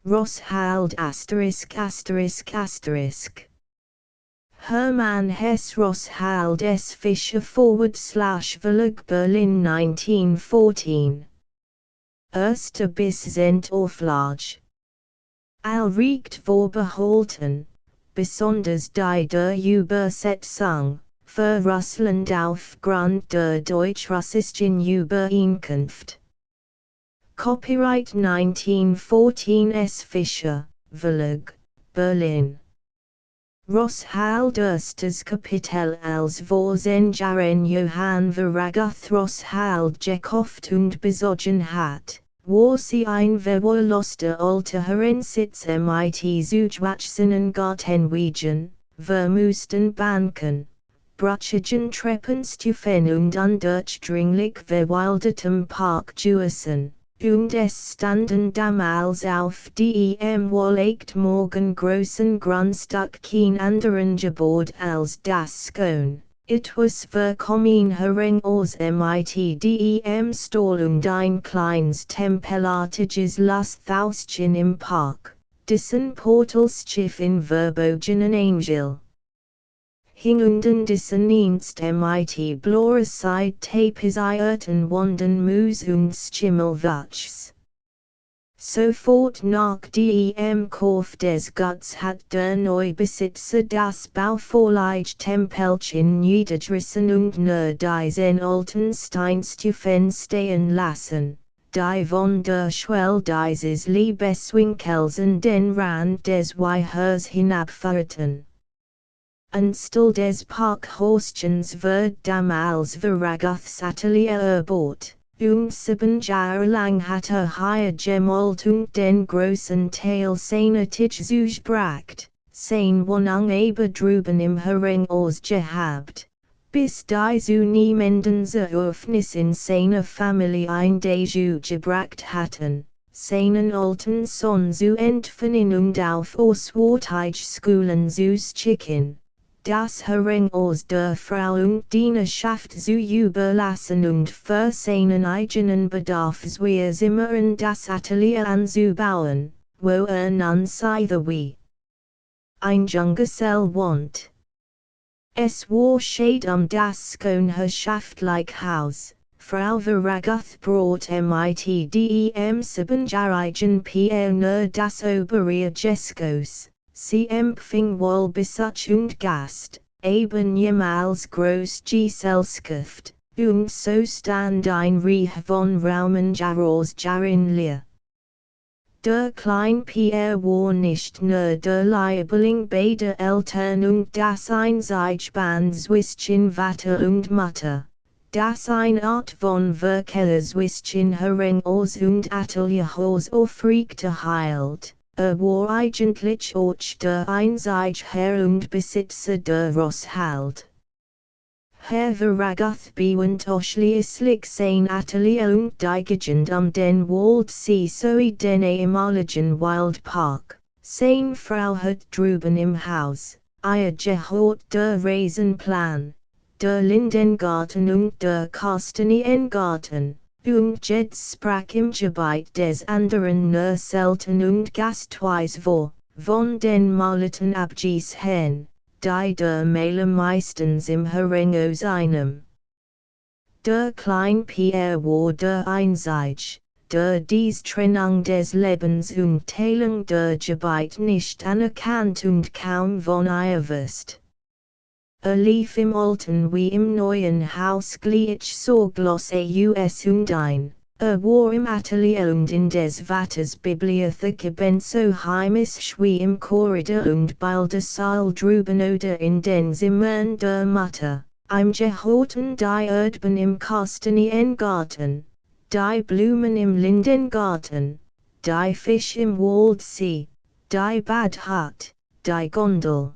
Rosshalde *****. Hermann Hesse Rosshalde S. Fischer /Verlag Berlin 1914. Erste bis Centauflage. Alrecht vorbehalten, besonders die der Übersetzung, für Russland aufgrund der deutsch-russischen Übereinkunft. Copyright 1914 S. Fischer, Verlag, Berlin. Rosshalde erstes Kapitel als Vorsänger Johann Veragoth Rosshalde gekauft und bezogen hat, wo sie ein verwahrloster alter Herrensitz mit Zuwachsenen Gartenwegen, vermusten Banken, bruchigen Treppenstufen und undurchdringlich verwildertem Parkgeössen. Und es standen damals auf dem Wohlegt morgen großen Grundstück kein anderen Gebäude als das Skone. Etwas verkommen Herrenhaus mit dem Stall und ein kleines tempelartiges Lusthauschen im Park, dessen Portalschiff in verbogenen Angel hingenden dessen Dienst mit blauer Seid tapisierten Wanden Mus und Schimmelwachs. Sofort nach dem Kauf des Guts hat der Neubesitzer das bauvorlige Tempelchen niedergerissen und nur diesen alten Steinstufen stehen lassen, die von der Schwelle dieses Liebeswinkels an den Rand des Weihers hinabführten. Anstelle des Parkhäuschens wird damals Veragoths Atelier erbaut, und 7 Jahre lang hat hier gemalt und den großen Teil seiner Zeit zugebracht, seine Wohnung aber drüben im Herrenhaus gehabt, bis die zunehmenden Ereignisse in seiner Familie ein Déjà gebracht hatten, seinen alten Sohn zu entfernen und auf Auswärtigsschulen zu schicken. Das Herrenhaus der Frau und Dienerschaft zu überlassen und für seinen eigenen Bedarf Zimmer das Atelier anzubauen, wo nun seither wie ein Junggesell wohnt. Es war schade das Skone-herrschaftliche Haus. Frau Veragoth brought mit dem 7-jährigen Pierre nur das obere Geschoss. Sie empfing wohl Besuch und Gast, aber niemals groß Gesellschaft, und so stand ein Reich von Raumen Jaros darin leer. Der kleine Pierre war nicht nur der Liebling beider Eltern und das einzige Band zwischen Vater und Mutter, das eine Art von Verkehr zwischen Herrenhaus und Atelierhaus aufrechterhielt. War eigentlich auch der einzige Herr und Besitzer der Rosshalde. Herr Veragoth bewohnt ausschließlich sein Atelier und die Gegend den Waldsee sowie den ehemaligen Wildpark. Seine Frau hat drüben im Haus, gehabt der Riesenplan, der Lindengarten und der Kastaniengarten. Und jetzt sprach im Gebiet des anderen nur selten und gastweise vor, von den maleten abgesehen, die der Mähle meistens im Herrenhaus einem. Der kleine Pierre war der einzige, der dies Trennung des Lebens und Teilung der Gebiet nicht anerkannt und kaum von ihr wusste. Lief im alten wie im neuen Haus gleich sorglos aus und ein. War im Atelier und in des Vaters Bibliothek ebenso heimisch wie im Korridor und Bildersaal drüben oder in den Zimmern der Mutter. Im gehauten die Erdbeeren im Kastaniengarten, die Blumen im Lindengarten, die Fisch im Waldsee, die Badhut, die Gondel.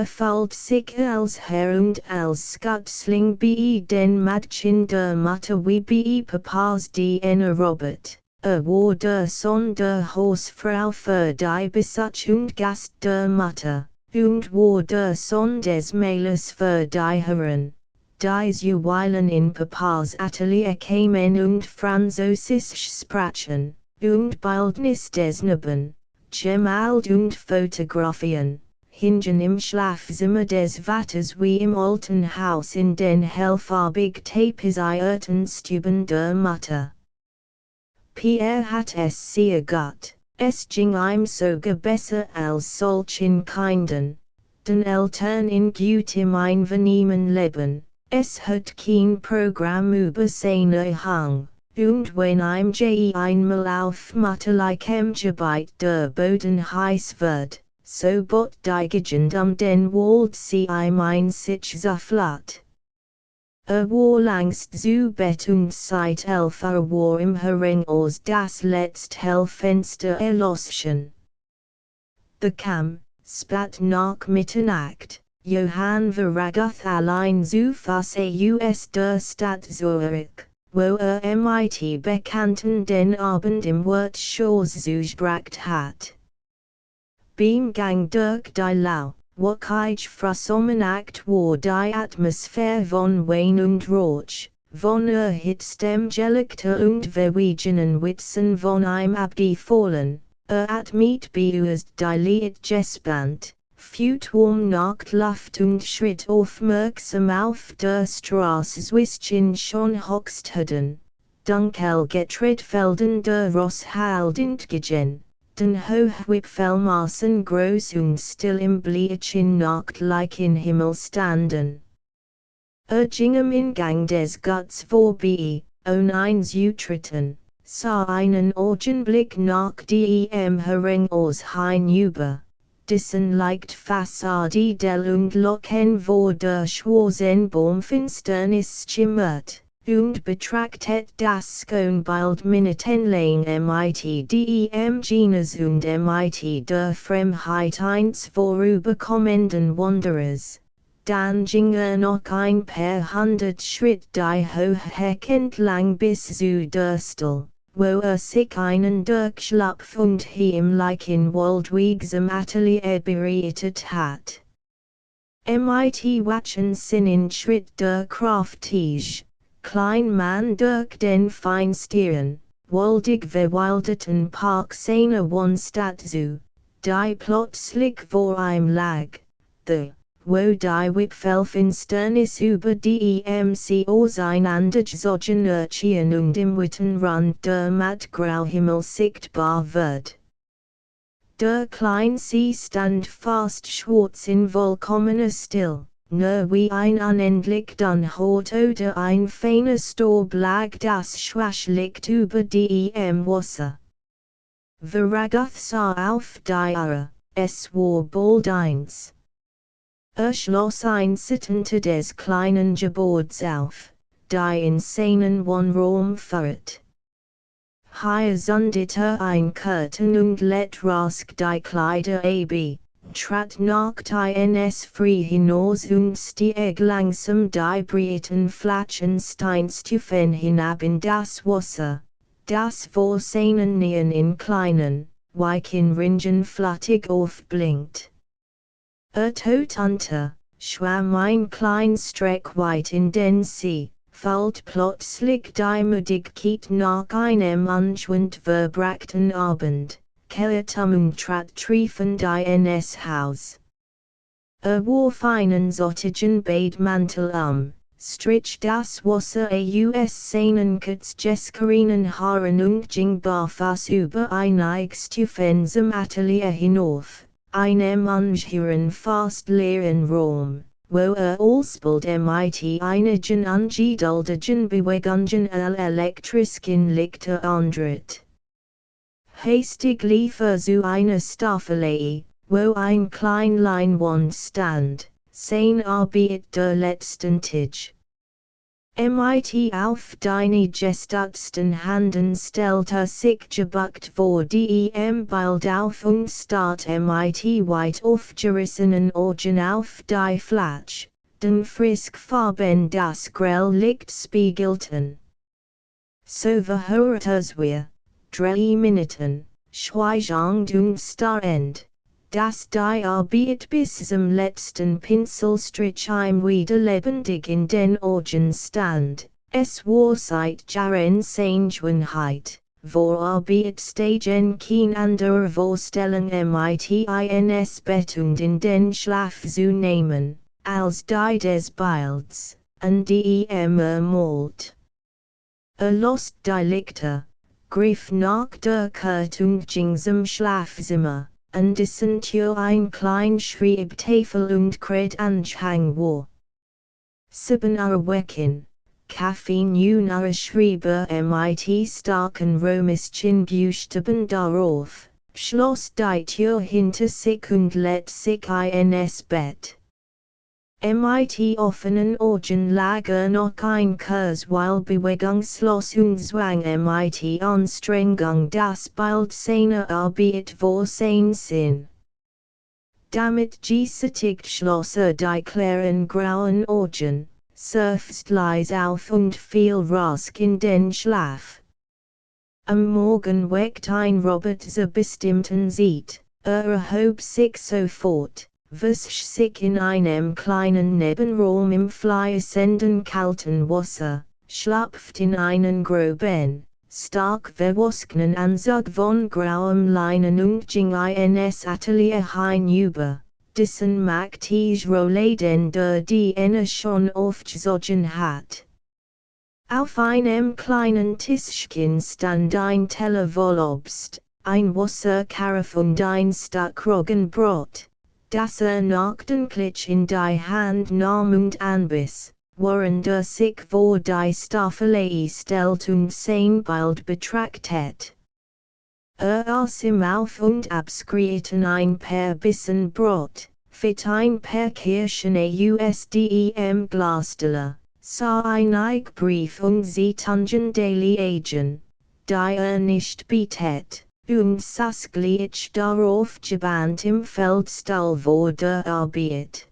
Fühlt sich als Herr und als Scotsling bei den Mädchen der Mutter wie bei Papas DNA Robert. War der Sohn der Hausfrau für die Besuch und Gast der Mutter, und war der Sohn des Mählers für die Herren. Die zuweilen in Papas Atelier kämen und Französisch sprachen, und Bildnis des Neben, Gemalt und Fotografien, hingen im Schlafzimmer des Vaters wie im alten Haus in den hellfarbig tapisierten Stuben der Mutter. Pierre hat es sehr gut, es ging ihm sogar besser als solchen Kindern, den Eltern in gutem Einvernehmen leben, es hat kein Programm über seine Hang, und wenn ihm einmal auf mutterlichem Gebiet der Boden heiß wird, so bot die Gegend den Wald sie ihm ein sich sofort. War langst zu Bett und seit 11 war im Herrenhaus das letzte Hellfenster erloschen. Bekam, spät nach Mitternacht, Johann Veragoth allein zu Fuß aus der Stadt Zurich, wo mit Bekannten den Abend im Wirtshaus zugebracht hat. Beim Gang durch die Lau, wo ich versommernacht war die Atmosphäre von Wein und Rauch, von erhitztem Gelikter und verwegenen Witzen von ihm abgefallen, hat mit beused die Lied gespannt, fühlt Nachtluft und schritt aufmerksam auf der Straße zwischen schon Hochstaden, Dunkelgetretfelden der Rosshalde entgegen. Den Hochwipfelmaßen groß und still im bleichen nachtlichen Himmel standen. Gingen im Gang des Guts vorbei, ohne zutreten, sah einen Augenblick nach dem Herrenhaus hinüber, dessen Lichtfassade del und Locken vor der Schwarzenbaumfinsternis schimmert. Und betrachtet das Schönbild Minutenlang mit dem Genes und mit der Fremdheit eines vorüberkommenden Wanderers. Dann ging noch ein paar hundert Schritt die Hochhecke entlang bis zu der Stall, wo sich einen Durchschlupf und heimlichen Waldwegsam Atelier bereitet hat. Mit wachen Sinnen schritt der Kraftige Klein Mann durch den feinstieren, waldig verwildeten Park seiner Wohnstadt zu, die plötzlich vor ihm lag, wo die Wipfelfinsternis über dem See auseinandergezogen erschien und im Wittenrand der Mattgrauhimmel sichtbar wird. Der kleine See stand fast schwarz in vollkommener Still. Nur wie ein unendlich Dunhort oder ein feiner Staub lag das Schwachlicht über dem Wasser. Veragoth sah auf die Uhr, es war bald 1. Schloss ein Zitternde des kleinen Gebäudes auf, die in seinen Wohnraum führt. Hier zündete ein Curtain und let rasch die Kleider ab. Trat nach ins Früh hinaus und stieg langsam die breiten flachen Steinstufen hinab in das Wasser, das vor seinen Nähen in kleinen, weichen Ringen flattig aufblinkt. Tot unter, schwamm ein klein Streck weit in den See, fällt plötzlich die Müdigkeit nach einem anschwund verbrachten Abend. Und trat triefend ins Haus. Warf einen zottigen Badmantel strich das Wasser aus seinen kurzgeschorenen Haaren und ging barfuß über ein Stufensam Atelier hinauf, einem ungeheuren fast leeren Raum, wo alsbald mit einigen ungeduldigen Bewegungen elektrischen Lichter antritt. Hastig lief zu einer Staffelei, wo ein klein Leinwand stand, sein Arbeit der letzten Tisch. Mit auf deine gestützten Handen stellte sich gebückt vor dem Bild auf und starrt mit weit aufgerissenen Augen auf die Flatsch, den frisk Farben das grell Licht spiegelten. So verhörtes wir. 3 Minuten, schweigend und starrend, dass die Arbeit bis zum letzten Pinselstrich ihm wieder lebendig in den Augen stand, es war seit Jahren Sehnsucht, Vorarbeit Stagen keen andere Vorstellung mitins betund in den Schlaf zu nehmen, als die des Bilds, und dem ermalt. Lost Delikte, griff nach der Kurtung zum Schlafzimmer, und dessen Tür ein klein Schreibtafel und Kredanhang war. 7 Wecken. Caffeine unare Schreiber mit starken römischen Buchstaben darauf, schloss die Tür hinter sich und let sich ins Bett. Mit offenen Augen lag noch ein Kurzweil Bewegungslos und zwang mit Anstrengung das Bild seiner Arbeit vor sein Sinn. Damit gesättigt schloss die klaren grauen Augen, seufzt leise auf und fiel rasch in den Schlaf. Am Morgen weckt ein Robert zur bestimmten Zeit, erhob sich sofort, wusch sich in einem kleinen Nebenraum im fließenden kalten Wasser, schlüpft in einen groben, stark verwaschenen Anzug von grauem Leinen und ging ins Atelier hinüber, dessen Magtige Rollläden die schon aufgezogen hat. Auf einem kleinen Tischchen stand ein Teller voll Obst, ein Wasserkaraf und ein Stück Roggenbrot, das nachdenklich in die Hand nahm und anbiss, während sich vor die Staffelei stellt und sein Bild betrachtet. Aß im Auf und abskrieten ein paar Bissen Brot, fit ein paar Kirschene USDEM Glasdele, sah ein Brief und sie tangen daily agen, die nicht bietet, und sasklich darauf gebannt im Feldstall vor der Arbeit.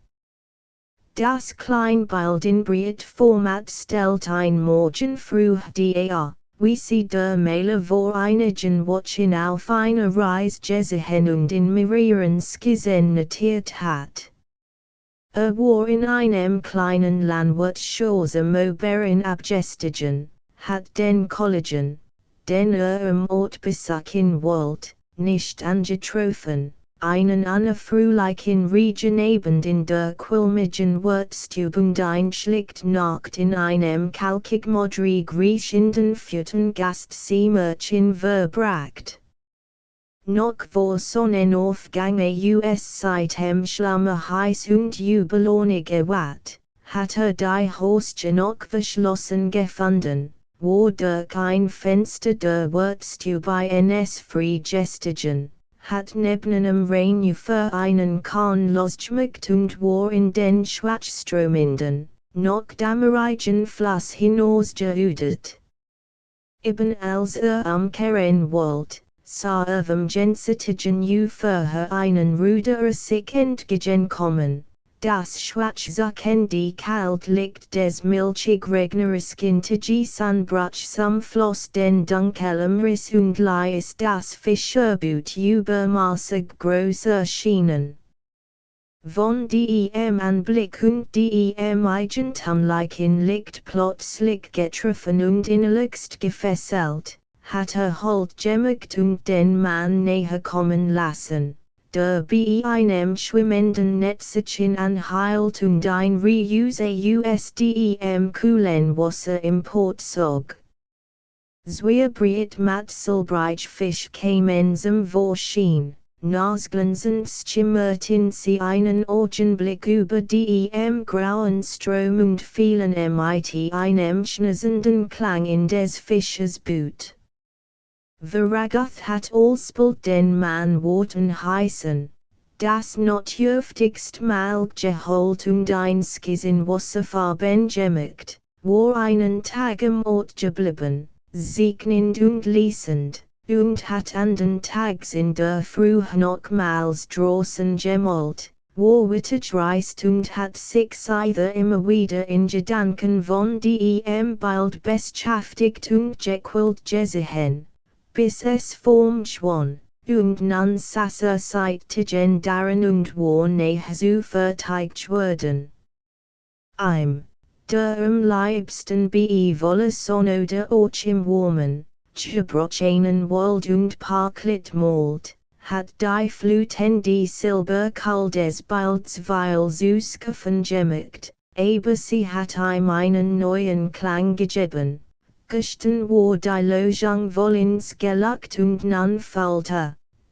Das Kleinbild in Breitformat stellt ein Morgen früh dar, wie sie der Maler vor einigen Wochen auf einer Reise gesehen und in mehreren Skizzen notiert hat. War in einem kleinen Landwirtschaft Moberen abgestiegen, hat den Kollegen, den im Ort besuchen wollt, nicht angetroffen, einen frühlichen Regenabend in der qualmigen Wirtsstube und ein schlicht Nacht in einem kalkig modrig riechenden vierten Gastzimmerchen verbracht. Noch vor Sonnenaufgang seitdem Schlamme heiß und jubelonig gewahrt, hat die Haustür noch verschlossen gefunden, wo durch ein Fenster der Wirtsstube ins Frühgestigen, hat neben einem Rainufer einen Kahn losgeschmückt und war in den schwachströmenden, noch dammerigen Fluss hinausgeüdet. Eben als umkehren wollt, sah vom jenseitigen Ufer einen Ruderer sich entgegenkommen, das schwarzsuchende Kaltlicht des milchig regnerischen Tagesanbruch zum Floss den dunkelem Riss und ließ das Fischerboot übermaßig groß erschienen. Von dem Anblick und dem eigentümlichen Licht plötzlich getroffen und innerlichst gefesselt, hat Halt gemacht und den Mann näher kommen lassen, der bei einem schwimmenden Netzchen anhielt und ein Reuse USDEM Kuhlenwasser emportzog. Zweierbreit Matzelbreich Fisch kämen zum Vorschein, nasglänzend schimmerten sie einen Augenblick über dem grauen Strom und fielen mit einem schnauzenden Klang in des Fisches Boot. Veragoth hat alsbald den Mann Worten heißen, das notdürftigst Mal geholt und ein Skis in Wasserfarben gemacht, war einen Tag im Ort geblieben, segnend und ließend, und hat an den Tags in der Früh nochmals draußen gemalt, war wittig reist und hat sich seither immer wieder in Gedanken von dem Bild beschäftigt und gequält gesehen, bis es Form schwon, und nun saß seitdem darin und war näher zu verteigt worden. Der am liebsten bei Wolle Sonne oder Ort im Warmen, Gebrochenen Wald und Parklit malt, hat die Fluten die Silberkuhl des Bilds weil Süßkaffen gemacht, aber sie hat ihm einen neuen Klang gegeben. Gestern war die Lösung wollens gelagt und nun fällt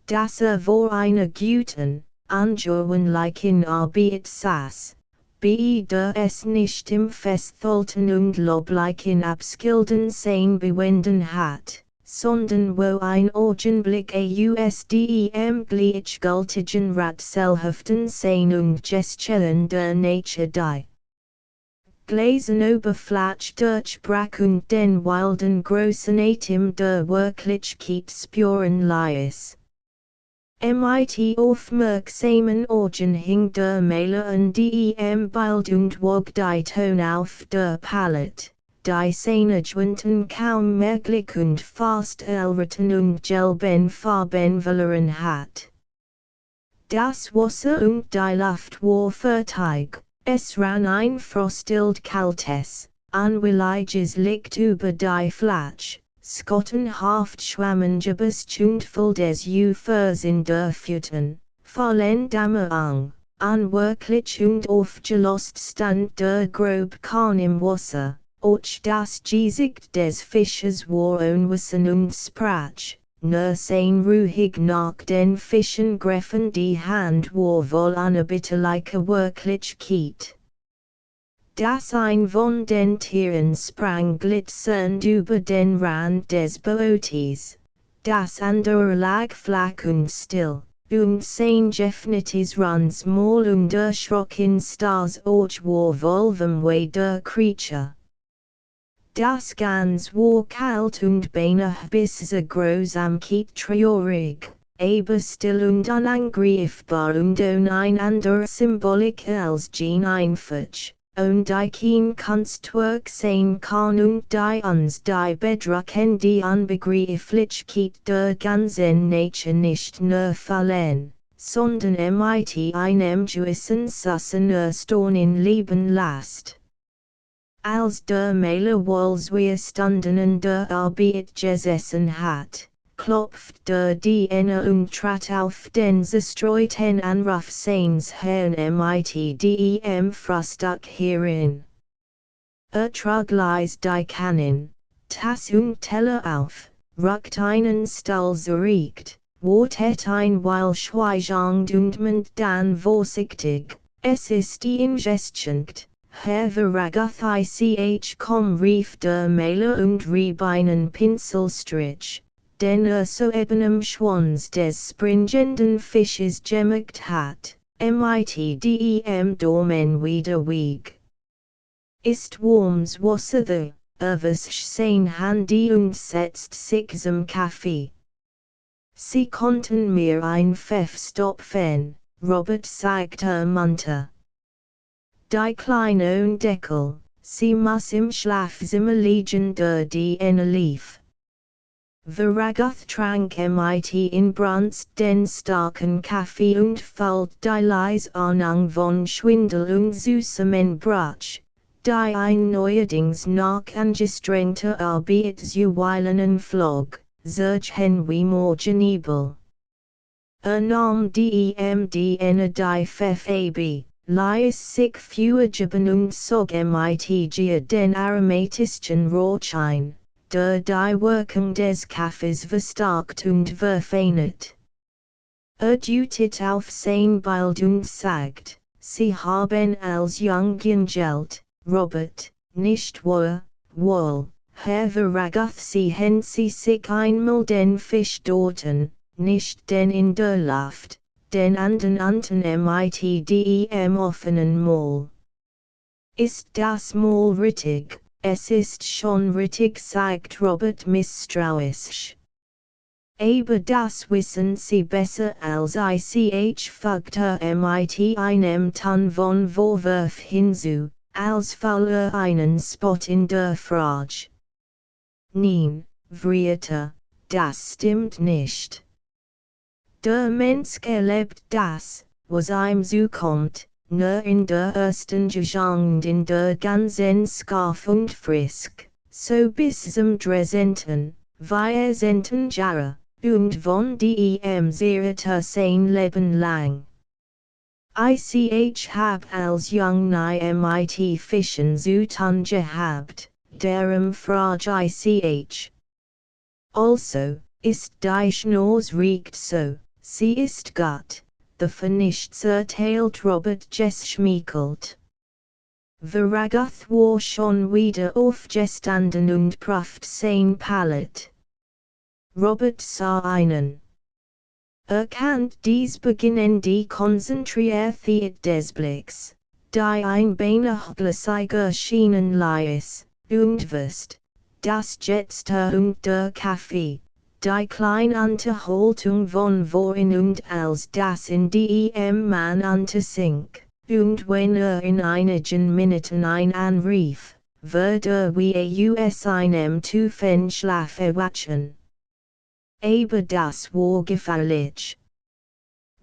dass vor eine guten, anschaulichen Arbeit saß. Beide es nicht im Festhalten und loblichen Abskilden sein bewenden hat, sondern wo ein Augenblick ausdem gleichgültigen Ratselhaften sein und Gesturen der Nature die Gläsen Oberfläche durchbrach und den wilden großen Atem der Wirklichkeit spüren ließ. Mit aufmerksamen Augen hing der Maler an dem Bild und wog die Ton auf der Palette, die seine Jointen kaum merklich und fast erraten und gelben Farben verloren hat. Das Wasser und die Luft war fertig, es rann ein frostig kaltes, unwilliges Licht über die Fläche. Scottenhaft schwammen gebestündvoll des Ufers in der Fütten, vollen Dämmerung, unwirklich und aufgelost stand der grob Kahn im Wasser, auch das Gesicht des Fisches war unwissen und sprach, nur sein ruhig nach den Fischen griffen die Hand war wohl eine bitterliche Wirklichkeit. Das ein von den Tieren sprang glitzernd über den Rand des Bootes, das andere lag flach und still, und sein geöffnetes runs Maul und erschrocken Stars auch war wohl vom Way der Creature. Das Gans war kalt und beinahe bis zur Grausamkeit traurig, aber still und unangreifbar und ohne ein anderer Symbolik als Jean einfach. Und die kein Kunstwerk sein kann und die uns die bedrücken die Unbegreiflichkeit der ganzen Nature nicht nur fallen, sondern mit einem gewissen Sussen Erstaunen leben lässt. Als der Maler wohl stunden in der Arbeit gesessen hat, klopft der Diener und trat auf den zerstreuten Anruf seines Herrn mit dem Frühstück herein. Trug leis die Kannen, Tass und Teller auf, rückt einen Stuhl zurecht, wartet ein Weil schweigend und meint dann vorsichtig, es ist ingestient. Herr Veragoth ich rief der Maler und rieb einen Pinselstrich, den soeben am Schwanz des springenden Fisches gemacht hat, mit dem Dormen wieder weg. Ist warmes Wasser da, erwischt sein Handy und setzt sich zum Kaffee. Sie konnten mir ein Pfeff stopfen, Robert sagte munter. Die kleine Deckel, sie muss im Schlafzimmer liegen der Diener lief. Veragoth trank mit in Brunst den starken Kaffee und fällt die leise Ahnung von Schwindel und süßem Brach, die ein neuerdings nach angestrengter Arbeit zuweilen flog, surgen wie morgenübel. Nahm dem Diener die Pfeff ab. Lies sich fugiben und sog mit den aromatischen Rauchschein, der die Wirkung des Kaffees verstärkt und verfeinert. Dutet auf sein Bild und sagt, Sie haben als Jungen Geld, Robert, nicht wahr, wohl, Herr Veragoth sehen Sie sich einmal den Fisch dorten, nicht den in der Luft. Den unten mit dem offenen Maul. Ist das Maul richtig? Es ist schon richtig, sagt Robert misstrauisch. Aber das wissen Sie besser als ich, fügte mit einem Ton von Vorwurf hinzu, als falle einen Spot in der Frage. Nein, Vrieta, das stimmt nicht. Der Mensch erlebt das, was ihm zukommt, nur in der ersten Gegend in der ganzen Skarf und Frisk, so bis zum Dresenten, Wir senden Jahre, und von dem Zerata sein Leben lang. Ich hab als jung nie mit Fischen zu tun gehabt, darum frage ich. Also, ist die Schnurz riecht so, sie ist gut, the Vernichts erteilt Robert geschmiekelt. Veragoth war schon wieder aufgestanden und prüft sein Palett. Robert sah einen. Erkannt dies Beginn die Konzentriert des Blicks, die ein beinahe Schienen lies, und wusst, das Jetster und der Kaffee, die kleine Unterhaltung von Vorin und als das in dem Mann untersink, und wenn in einigen Minuten ein Anrief, würde wir us einem Tufen Schlaf erwachen. Aber das war gefährlich.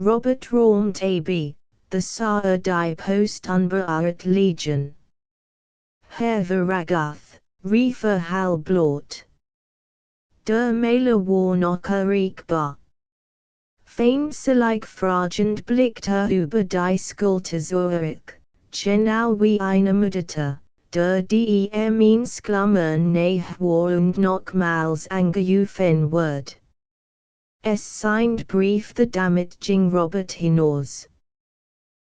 Robert räumt ab, the sah die Post unbeirrt liegen. Herr Veragoth, rief halblaut. Der Mailer war noch erreichbar. Feindlich fragend blickte über die Schulter zurück, genau wie eine Mutter, der dem insklammern nähe war und nochmals angerufen wird. Es signed Brief the damit ging Robert hinaus.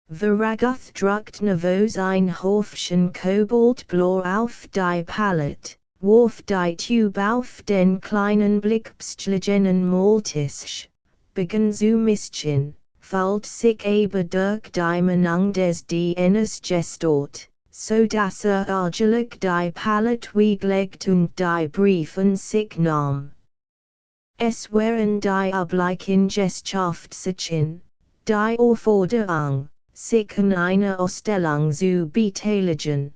Veragoth druckt nervös ein Häufchen Kobaltblau auf die Palette, warf die Tube auf den kleinen blickpstlichen Maltisch, begann zu mischen, fällt sich aber durch die Menang des DNS gestort, so dass argelig die Palette weglegt und die Brief an sich nahm. Es waren die Obleichen Gesellschaftlichen, die Aufforderung, sich an einer Ausstellung zu beteiligen,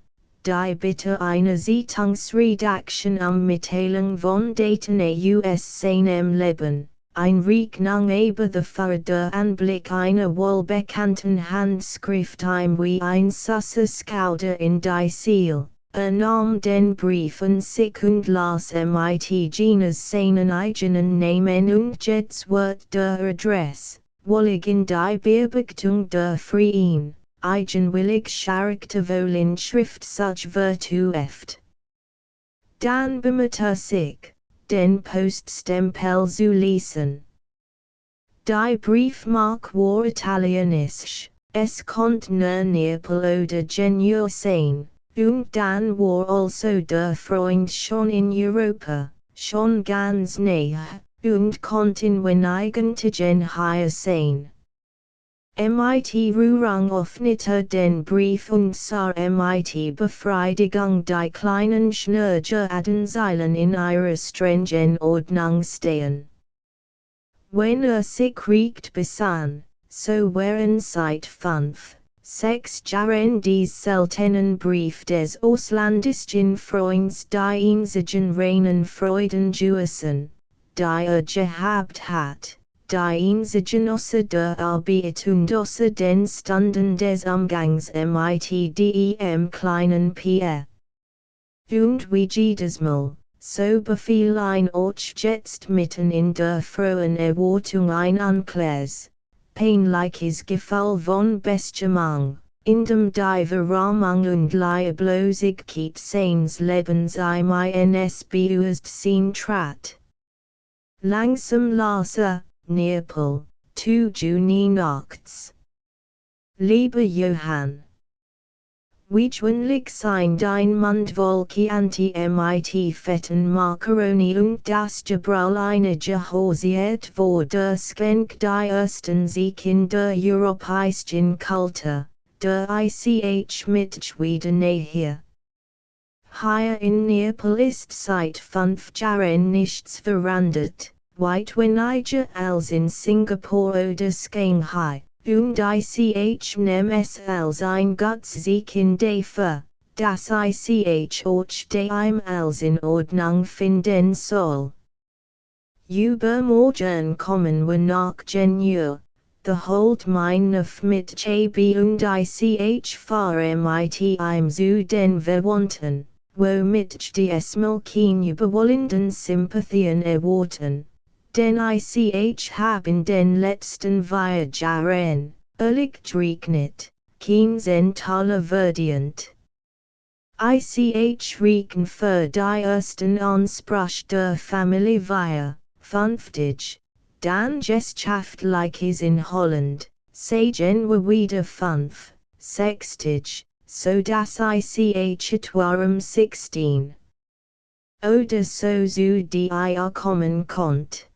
die Bitte einer Zeitungsredaktion am Mitteilung von Daten aus seinem Leben, ein Rechnung über the der Anblick einer wohlbekannten Handschrift wie ein Susser Skauder in die Seal. Nahm den Brief an sich und las mit Genes seinen eigenen Namen und jetzt wird der Adress, wollig in die Bearbeitung der Freien, eigenwillig character wohl in Schrift such vertueft. Dann bemühte sich, den Poststempel zu lesen. Die Briefmark war italienisch, es konnte nur Neapel oder Genua sein. Und dann war also der Freund schon in Europa, schon ganz nahe, und konnte in wenigen Tagen hier sein. Mit Rührung öffnete den Brief und sah mit Befriedigung die kleinen Schnurgeradenseilen in ihrer strengen Ordnung stehen. Wenn sich recht besann, so waren seit 6 Jahren die seltenen Brief des ausländischen Freunds die einzigen reinen Freuden gewesen, die gehabt hat, die einzigen außer der Arbeit und außer den Stunden des Umgangs mit dem kleinen Pierre. Und wie jedes Mal, so befiel ein Ort jetzt mitten in der frohen Erwartung ein Unklärs. Peinliches Gefühl von Bestimmung, in dem die Verrammung und Lieblosigkeit seines Lebens ins Bewusstsein trat. Langsam las Neapel, 2 Juni nachts. Lieber Johann, wie gewöhnlich sind dein Mundwolke mit fetten Macaroni und das Gebräuleine gehosiert vor der Sklenk die ersten Sieg in der europäischen Kultur, der ich mit Schweden näher. Hier in Neapel ist seit 5 Jahren nichts verändert, weit weniger als in Singapur oder Shanghai. Und ich nehm es als ein Gottsieg dafür, dass ich auch dem als in Ordnung finden soll. Übermorgen kommen wir nach Genua, the holt mein Nef mit JB und ich fahre mit ihm zu den Verwandten, womit des Mulkeen überwollenden Sympathien erwarten, den ich haben den letzten Viajaren, erlicht keens enthaler verdient. Ich reken für die ersten Ansprach der Familie via, 50, dan geschaftliches in Holland, sagen wir wieder 5, 60, so dass ich etwarum 16. Oder so zu dir kommen konnt.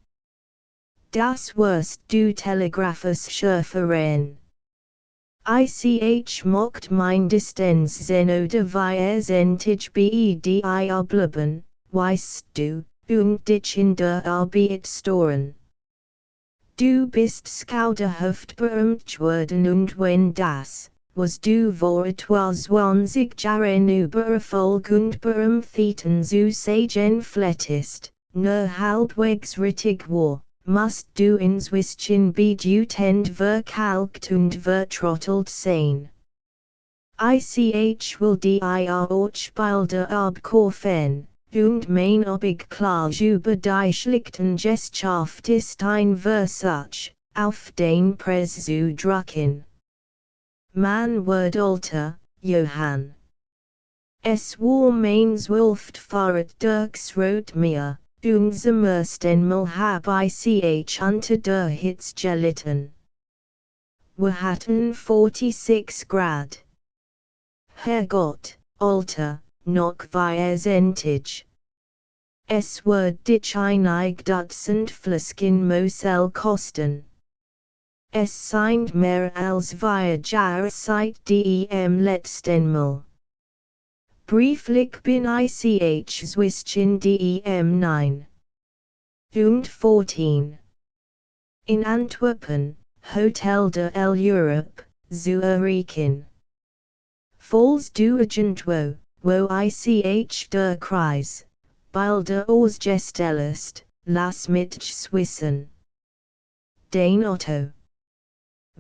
Das wirst du telegraphus schärferen. Ich mocht mindestens zen oder wir zentig dir bleiben, weißt du, dich in der Arbeit storen. Du bist skauderhaft berühmt worden und wenn das, was du vor etwa 20 Jahren über Erfolg und Berühmtheiten zu sagen flettest, nur halbwegs richtig war, musst du inzwischen bedutend verkalkt und vertrottelt sein. Ich will dir auch balder abkaufen, und mein obig Klage über die schlichten Gesellschaft ist ein Versuch, auf den Preis zu drucken. Man wird alter, Johann. Es war mein 12. Fahrt durchs Rotmeer, und zum ersten Mal hab ich unter der Hitze gelitten. Wir hatten 46 Grad. Herrgott, Alter, noch wir zentig. Es wird dich einig Dutzend Flasken Mosel kosten. Es sind mehr als wir Jahre seit dem letzten Mal. Brieflich bin ich zwischen dem 9 und 14. In Antwerpen, Hotel de l'Europe, zu erreichen. Falls du irgendwo, wo ich der Kreis, Bilder ausgestellst, lass mich wissen. Den Otto.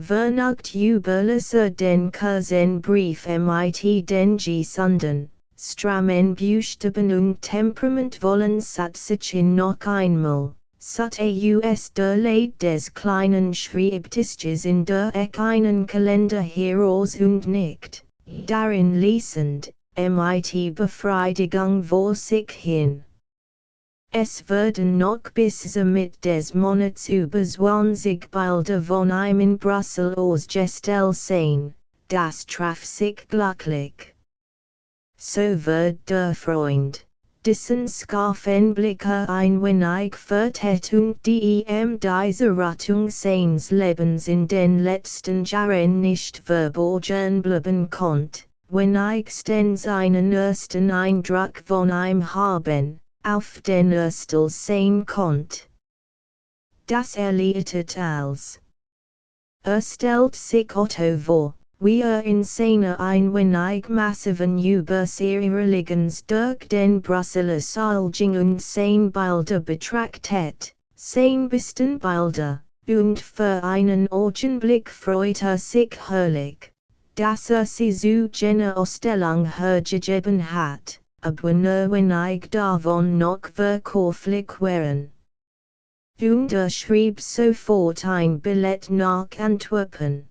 Vernacht überlasse den Brief mit den gesunden, strammen Buchstaben und Temperament wollen Satzzeichen noch einmal, sut aus der Leid des kleinen Schreibtisches in der Ecke einen Kalender heraus und nicht, darin lesend, mit Befriedigung vor sich hin. Es werden noch bis mit des Monats über 20 Bilder von ihm in Brüssel ausgestellt sein, das traf sich glücklich. So wird der Freund, dessen Scharfenblicke ein wenig Vertätung dieser Rettung seines Lebens in den letzten Jahren nicht verborgen bleiben konnte, wenn ich den seinen ersten Eindruck von ihm haben, auf den Erstel sehen konnt. Das erleidet als. Stellt sich Otto vor, wie in seiner ein wenig massiven Überseerligens durch den Brüsseler Saal ging und sein Bilder betrachtet, sein besten Bilder, und für einen Augenblick freute sich herrlich, dass sie zu jener Ausstellung hergegeben hat. Aber nur wenig davon noch verkäuflich wären. Und schrieb sofort ein Billett nach Antwerpen.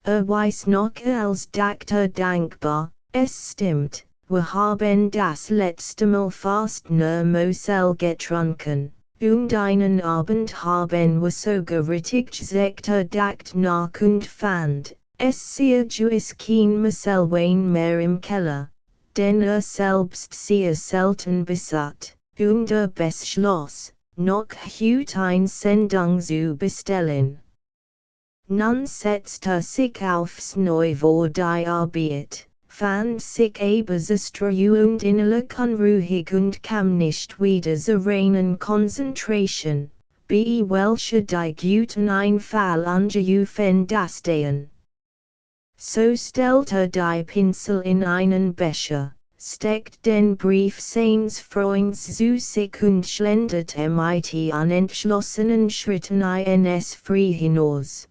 Weiß noch als Doktor dankbar, es stimmt, wir haben das letzte Mal fast nur Mosel getrunken, und einen Abend haben wir sogar richtig gedacht nach und fand, es sehr gewiss kein Moselwein mehr im Keller. Denn selbst sehr selten besatt, und beschloss, noch heute eine Sendung zu bestellen. Nun setzte sich aufs Neue vor die Arbeit, fand sich und innerlich unruhig und kam nicht wieder zur reinen Konzentration, welche die guten Einfall angerufen das Dehen. So stellt die Pinsel in einen Becher, steckt den Brief seines Freunds zu sich und schlendert mit entschlossenen Schritten ins Früh hinaus.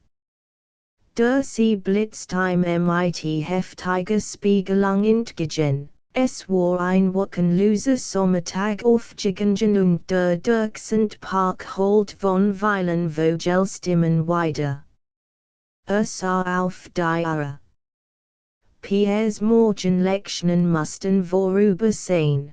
Der sie blitzt mit heftiger Spiegelung entgegen, Es war ein Wochenlose Sommertag aufgegangen und der Dirksend-Park holt von Weilen Vogelstimmen weiter. Sah auf die Uhr. Piers Morgenlektionen mussten vorüber sein.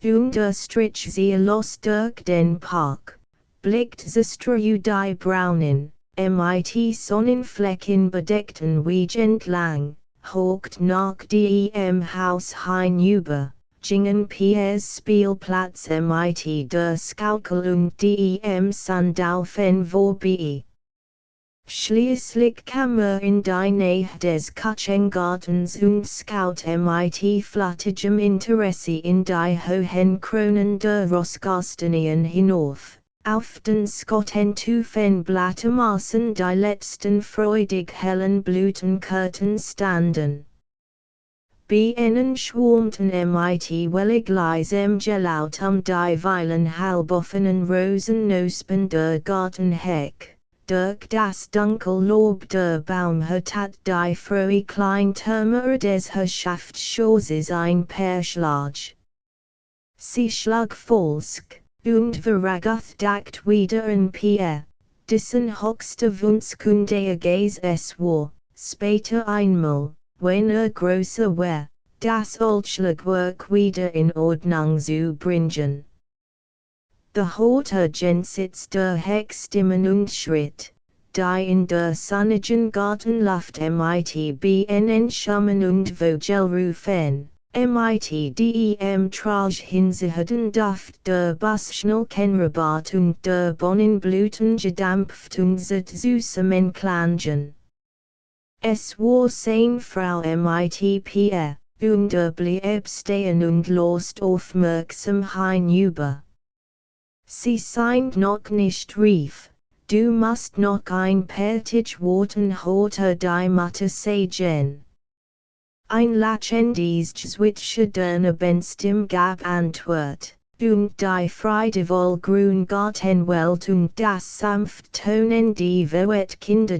Und strich sie los durch den Park, blickt sie die braunen, mit Sonnenflecken bedeckten Wege entlang, hocht nach dem Haus hinüber, gingen Piers Spielplatz mit der Schaukel und dem Sandhaufen vorbei. Schließlich kam in die Nähe des Kutschengartens und schaut mit flattigem Interesse in die hohen Kronen der Rosskastanien hinauf, auf den Scottentufen Blattermaßen die letzten freudig hellen Blütenkörten standen. Bienen schwarmten mit wellig leisem Gelaut die Weilen halboffenen Rosenknospen der Gartenhecke. Durch das dunkel Lob der Baumhut hat die frohe Kleintürme des Herrschaftshauses ein Perschlag. Sie schlag Folsk, und verragoth wieder in Pierre, dessen höchste Wunschkunde es war, später einmal, wenn größer war, das Schlagwerk wieder in Ordnung zu bringen. The Horter Gensitz der Heckstimmen und Schritt, die in der sonnigen Gartenluft mit BNN Schummen und Vogelrufen, mit dem Trage hinsichten Duft der Buschnelkenrabat und der Bohnenblüten gedampft und seit süßem Klangen. Es war sein Frau mit Pierre, und blieb stehen und lost aufmerksam hinüber. Sie sind noch nicht rief, du musst noch ein Pertig warten heute die Mutter sagen. Ein lachendes Zwitschern Benstim gab Antwort, und die freudevoll grün Gartenwelt und das sanft tonende Kinder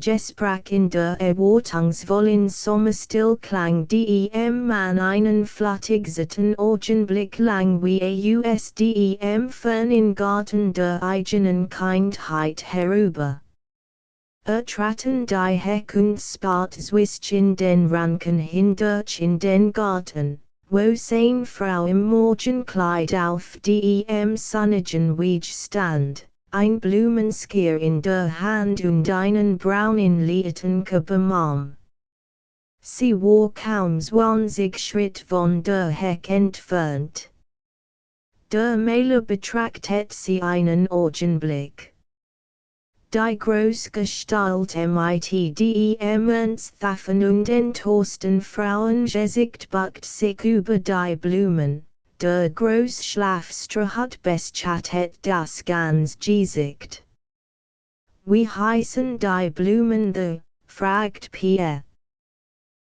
in der erwartungsvollen Sommerstill klang dem Mann einen fluttigsten Augenblick lang wie dem fernen Garten der eigenen Kindheit herüber. Traten die Heck und spart zwisch in den Ranken hindurch in den Garten, wo seine Frau im Morgenkleid auf dem sonnigen Weg stand, ein Blumenskier in der Hand und einen braunen Liedertanke beim. Sie war kaum 20 Schritt von der Heck entfernt. Der Mäler betrachtet sie einen Augenblick. Die Großgestalte mit dem ernsthaften und enttäuschten Frauengesicht beugt sich über die Blumen, der Großschlafstra hat beschattet das ganze Gesicht. Wie heißen die Blumen fragt Pierre.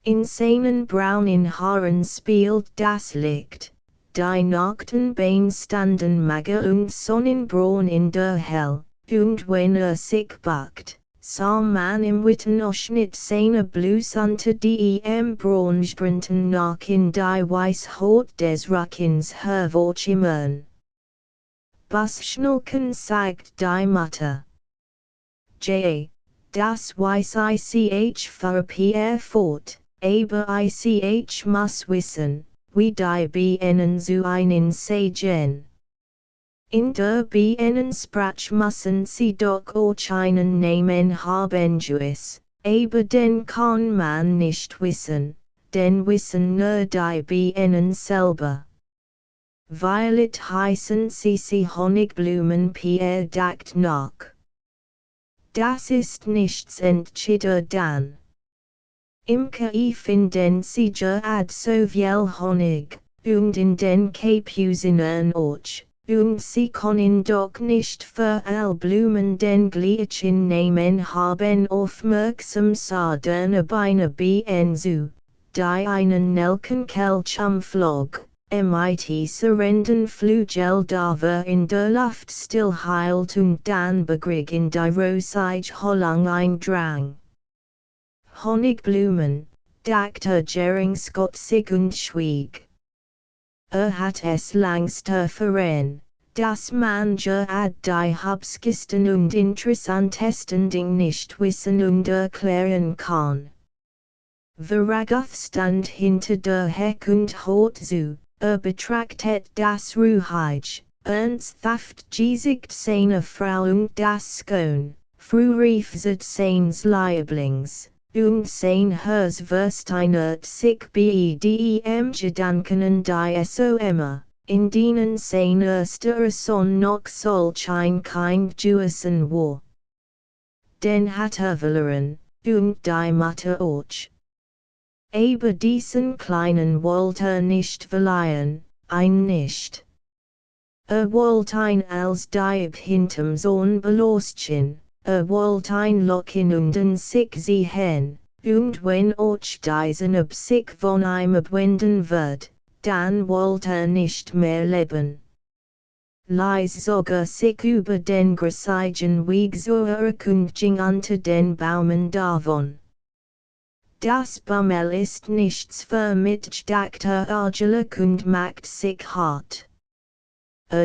In seinen braunen Haaren spielt das Licht, die nackten Beine standen mager und sonnenbraun in der Hell. Und wenn sich beugt, sah man im Wittenausschnitt seiner Blouse unter dem Bronzebrinten nach in die Weißhaut des Rückens hervorchimmern. Buschnelken sagt die Mutter. Das weiß ich für Pierre fort, aber ich muss wissen, wie die Bienen zu einen sagen. In der Bienensprach müssen sie doch auch einen Namen haben aber den kann man nicht wissen, den wissen nur die Bienen selber. Violet heißen sie Honigblumen Pierre dacht nach. Das ist nichts entschieden. Imke finden sie ad so viel Honig, und in den Capuzinern auch. Und sie können doch nicht für all Blumen den gleichen Namen haben aufmerksam sah der Beine Bien zu, die einen Nelkenkelch umflog, mit surrenden Flügel da in der Luft stillhielt und dann begrig in die rosige Hollung eindrang. Honigblumen, dachte Geringsgott sich und schwieg. hat es langster Verein, das manche ad die Habskisten und interessantesten Ding nicht wissen und erklären kann. Veragoth stand hinter der Heck und hort zu, betrachtet das ruhig, ernsthaft seine Frau und das Skone, frühriefset seines Lieblings, und sein Herz versteinert sich bedem Gedanken an die Som, in denen sein erster Son noch solch ein Kind gewesen war. Den hat verloren, und die Mutter auch. Aber diesen kleinen wollte nicht verleihen, nicht. Wollte ein als Dieb hinterm Sohn belostchen, wollte ein Locken und sich sie hen, und wenn auch diesen sich von ihm abwenden wird, dann wollte nicht mehr leben. Leis sogar sich über den grässigen Weg zur Erkundigung unter den Baumen davon. Das Bummel ist nichts für mitgedachter Argeluk und macht sich hart.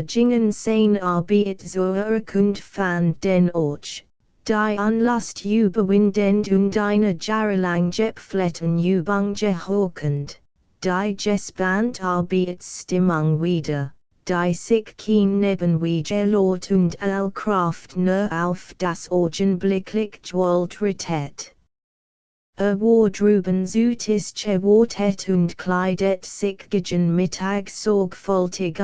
Gingen sein Arbeit zur Erkund fand den Ort, die Anlast überwindend und eine jahrelang Gepfletten Übung gehorchend, die gespannt Arbeitsstimmung wieder, die sich kein Nebenwege lot und all Kraft nur auf das augenblicklich gewollt rettet. War drüben südische Wortet und kleidet sich gegen Mittag sorgfältig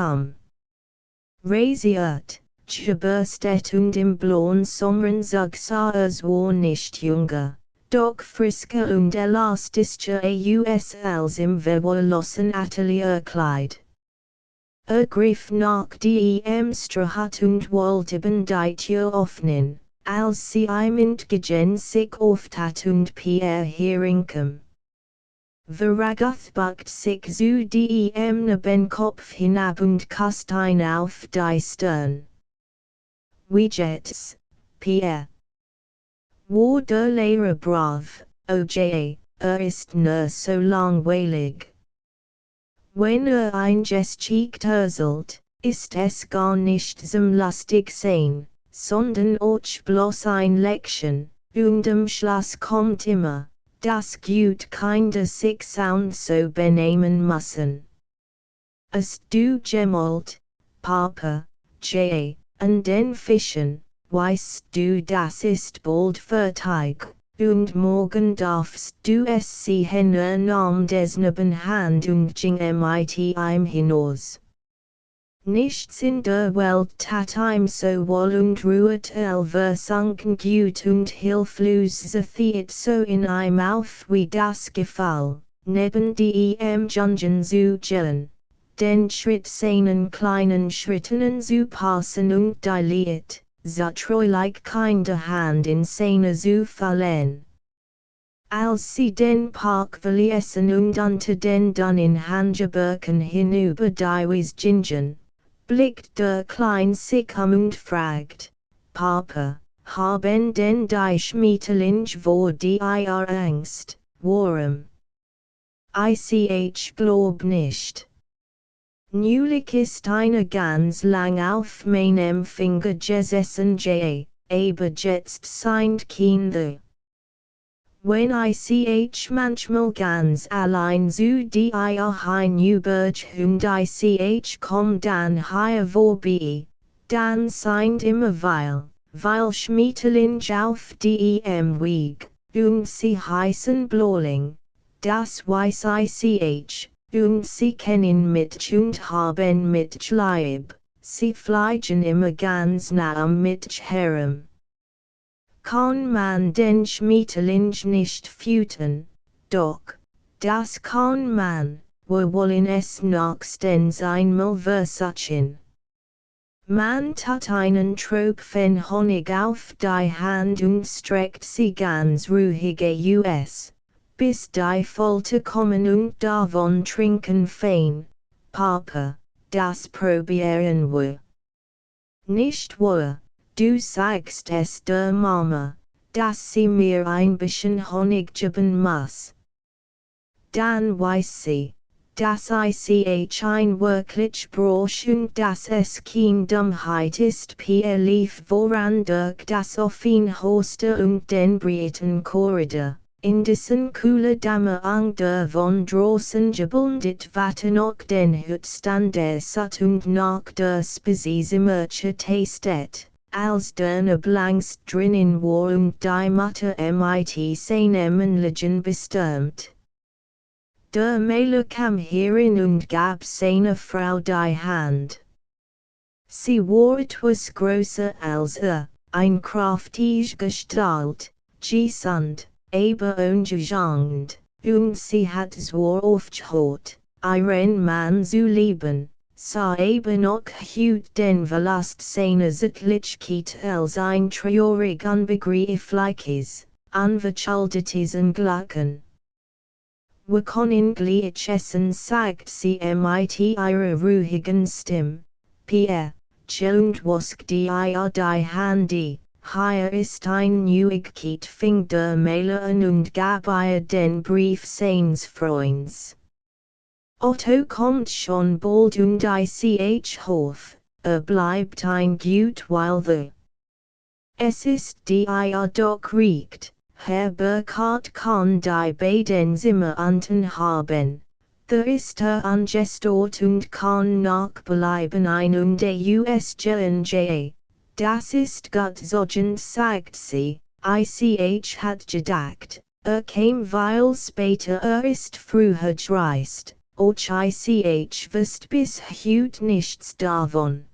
Rasiert, gebürstet und im blauen Sommeranzug sah war nicht jünger, doch frisker und elastischer als im verwahrlosen Atelierkleid. Griff nach dem Strahat und wollte die Tür öffnen, als sie entgegen sich auftat und Pierre herinkam. Veragoth buckt sich zu dem Nebenkopf hinab und kast ein auf die Stirn. Wie geht's, Pierre? War der Lehrer brav, OJ, ist nur so langweilig. Wenn ein Geschicht erzählt, ist es gar nicht zum lustig sein, sondern auch bloß ein Leckchen, und am Schluss kommt immer, dass gut Kinder sich sound so benehmen müssen. Hast du gemalt, Papa, an den Fischen, weißt du das ist bald fertig, und morgen darfst du es sehen des Nebenhand und ging mit ihm hinaus. Nichts in der Welt tat ihm so wohl und ruhte versunken gut und hilflos zithiert so in ihm auf wie das Gefühl, neben dem Jungen zu gehen, den Schritt seinen kleinen Schritten zu passen und die Lied, so treulich keine Hand in seine zu fallen. Als sie den Park verließen und unter den Dunnen Hangeberken hinüber die Wies gingen, blickt der Klein sich und fragt, Papa, haben denn die Schmetterlinge vor die Angst, warum? Ich glaub nicht. Neulich ist eine ganz lang auf meinem Finger gesessen aber jetzt sind Kinder. Wenn ich manchmal ganz allein zu die hinüberg und ich komm dann hier vorbei, dann sind immer weil Schmetterlinge auf dem Weg, und sie heißen Blauling, das weiß ich, und sie kennen mich und haben mich lieb, sie fliegen immer ganz nah mich herum. Kann man den Schmetterling nicht füttern, doch, das kann man, wir wollen es nächstens einmal versuchen. Man tut einen Tropfen Honig auf die Hand und streckt sie ganz ruhig aus, bis die Folter kommen und davon trinken fein, Papa, das probieren wir. Nicht wahr? Du sagst es der Mama, dass sie mir ein bisschen Honig geben muss. Dann weiß sie, das ich ein wirklich brauch und das es kein Dummheit ist lief voran durch das offene Hoste und den breiten Korridor. In dessen coole Dame ang der von drossen gebundet watte noch den Hutstand der Sut und nach der Speziese Merche tastet, als derne Blankst drinnen war und die Mutter mit seinem Ligen bestürmt. Der Maler kam herin und gab seiner Frau die Hand. Sie war etwas größer als ein kraftige Gestalt, gesund, aber ungeschankt, und sie hat zwar oft gehabt, ihren Mann zu lieben, sah aber noch hüt den Verlust seiner Sittlichkeit als ein traurig unbegreifliches, unverschuldetes Unglücken. Wir können gleich essen, sagt sie mit ihrer ruhigen Stimme, Pierre, und wask die Handy. Hier ist ein Neuigkeit fing der Maler an und gab ihr den Brief seines Freunds. Otto kommt schon bald und ich hoffe, bleibt ein gut Weile da. Es ist die doch riecht, Herr Burkhardt kann die beiden Zimmer unten haben. Da ist angestort und kann nachbleiben ein und der USJ. Das ist gut sogend sagt sie, ich hat gedacht, käme weil später ist früher dreist, och ich wisst bis heut nichts davon.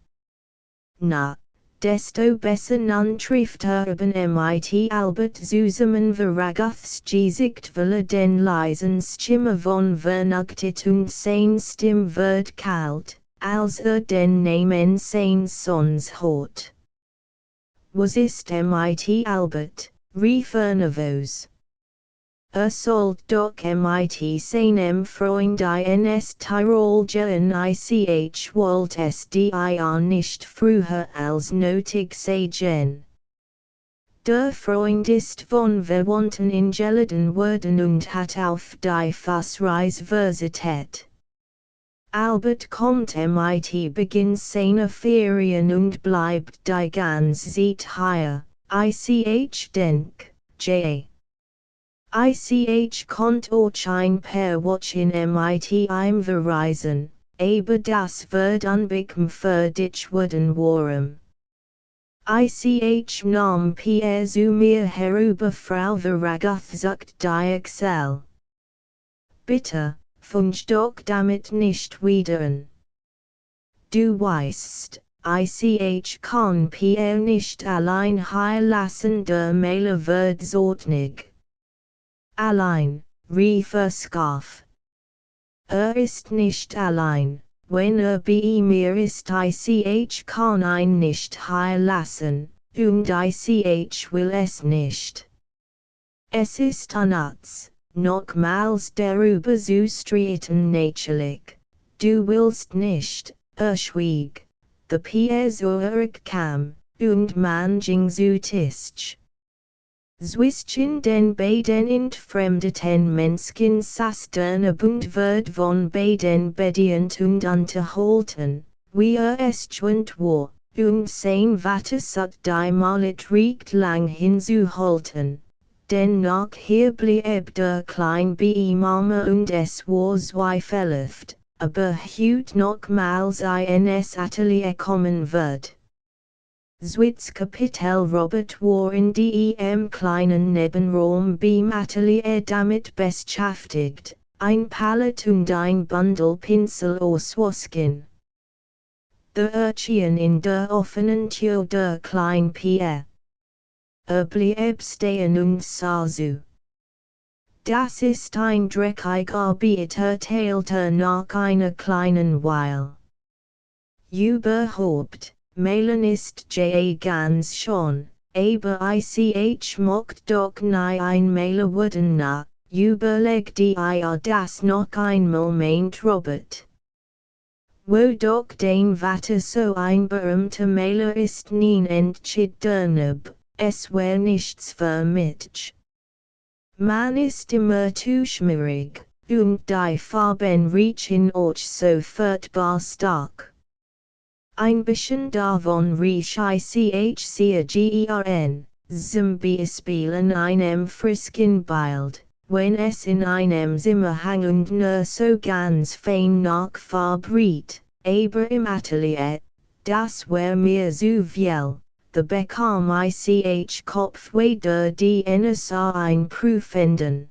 Na, desto besser nun trifft urban mit Albert zusammen verraguths gesicht weil den leisen Stimme von Vernugtit und sein Stimm wird kalt, als den Namen seines Sons hört. Was ist mit Albert, rief nervös. Sollt doch mit seinem Freund ins Tirol gehen ich wollt es dir nicht früher als nötig sagen. Der Freund ist von Verwandten in Geleden worden und hat auf die Fassreise versitet. Albert kommt mit Beginn seiner Ferien und bleibt die ganze Zeit hier, ich denk, J. Ich konnt auch ein paar Wochen mit ihm verreisen, aber das wird unbequem für dich werden warm. Ich nahm Pierre zu mir herüber Frau Veraguth sucht die Excel. Bitte, funch doch damit nicht widern. Du weißt, ich kann Pierre nicht allein hier lassen der Maler wird zornig. Allein, rief Skaff. Ist nicht allein, wenn bei mir ist ich kann ein nicht hier lassen, und ich will es nicht. Es ist unnütz, nochmals darüber zu streiten natürlich, du willst nicht, schwieg, the Pierre zurückkam, und man ging zu Tisch. Zwischen den beiden entfremdeten Menschen saß der Bund wird von beiden bedient und unterhalten, wie es schwund war, und sein Vater sut die Malet recht lang hinzuhalten. Denn nachher blieb der Klein bei Mama und es war zweifelhaft, aber heut nochmals ins Atelier kommen wird. Zwits Kapitel Robert war in dem kleinen Nebenraum beim Atelier damit beschäftigt, ein Palett und ein Bundel Pinsel auswasken. Der Urchin in der offenen Tür der Klein Pierre. Blieb stehen und sah zu. Das ist ein dreckig Arbeit teilte nach einer kleinen Weile. Überhaupt. Malen ist ganz schon, aber ich mocht doch nie ein Maler werden na, überleg die das noch einmal meint Robert. Wo doch den Vater so ein berühmter Maler ist nie entschieden, es wär nichts für mich. Man ist immer zu schmierig, und die Farben riechen auch so furchtbar stark. Ein bisschen davon riech ich sehr gern, zum Beispiel in einem frischen Bild, wenn es in einem Zimmer hang und nur so ganz fein nach Farbe riecht, aber im Atelier, das wär mir zu viel, da bekam ich Kopfweh durch die NSA einprüfenden.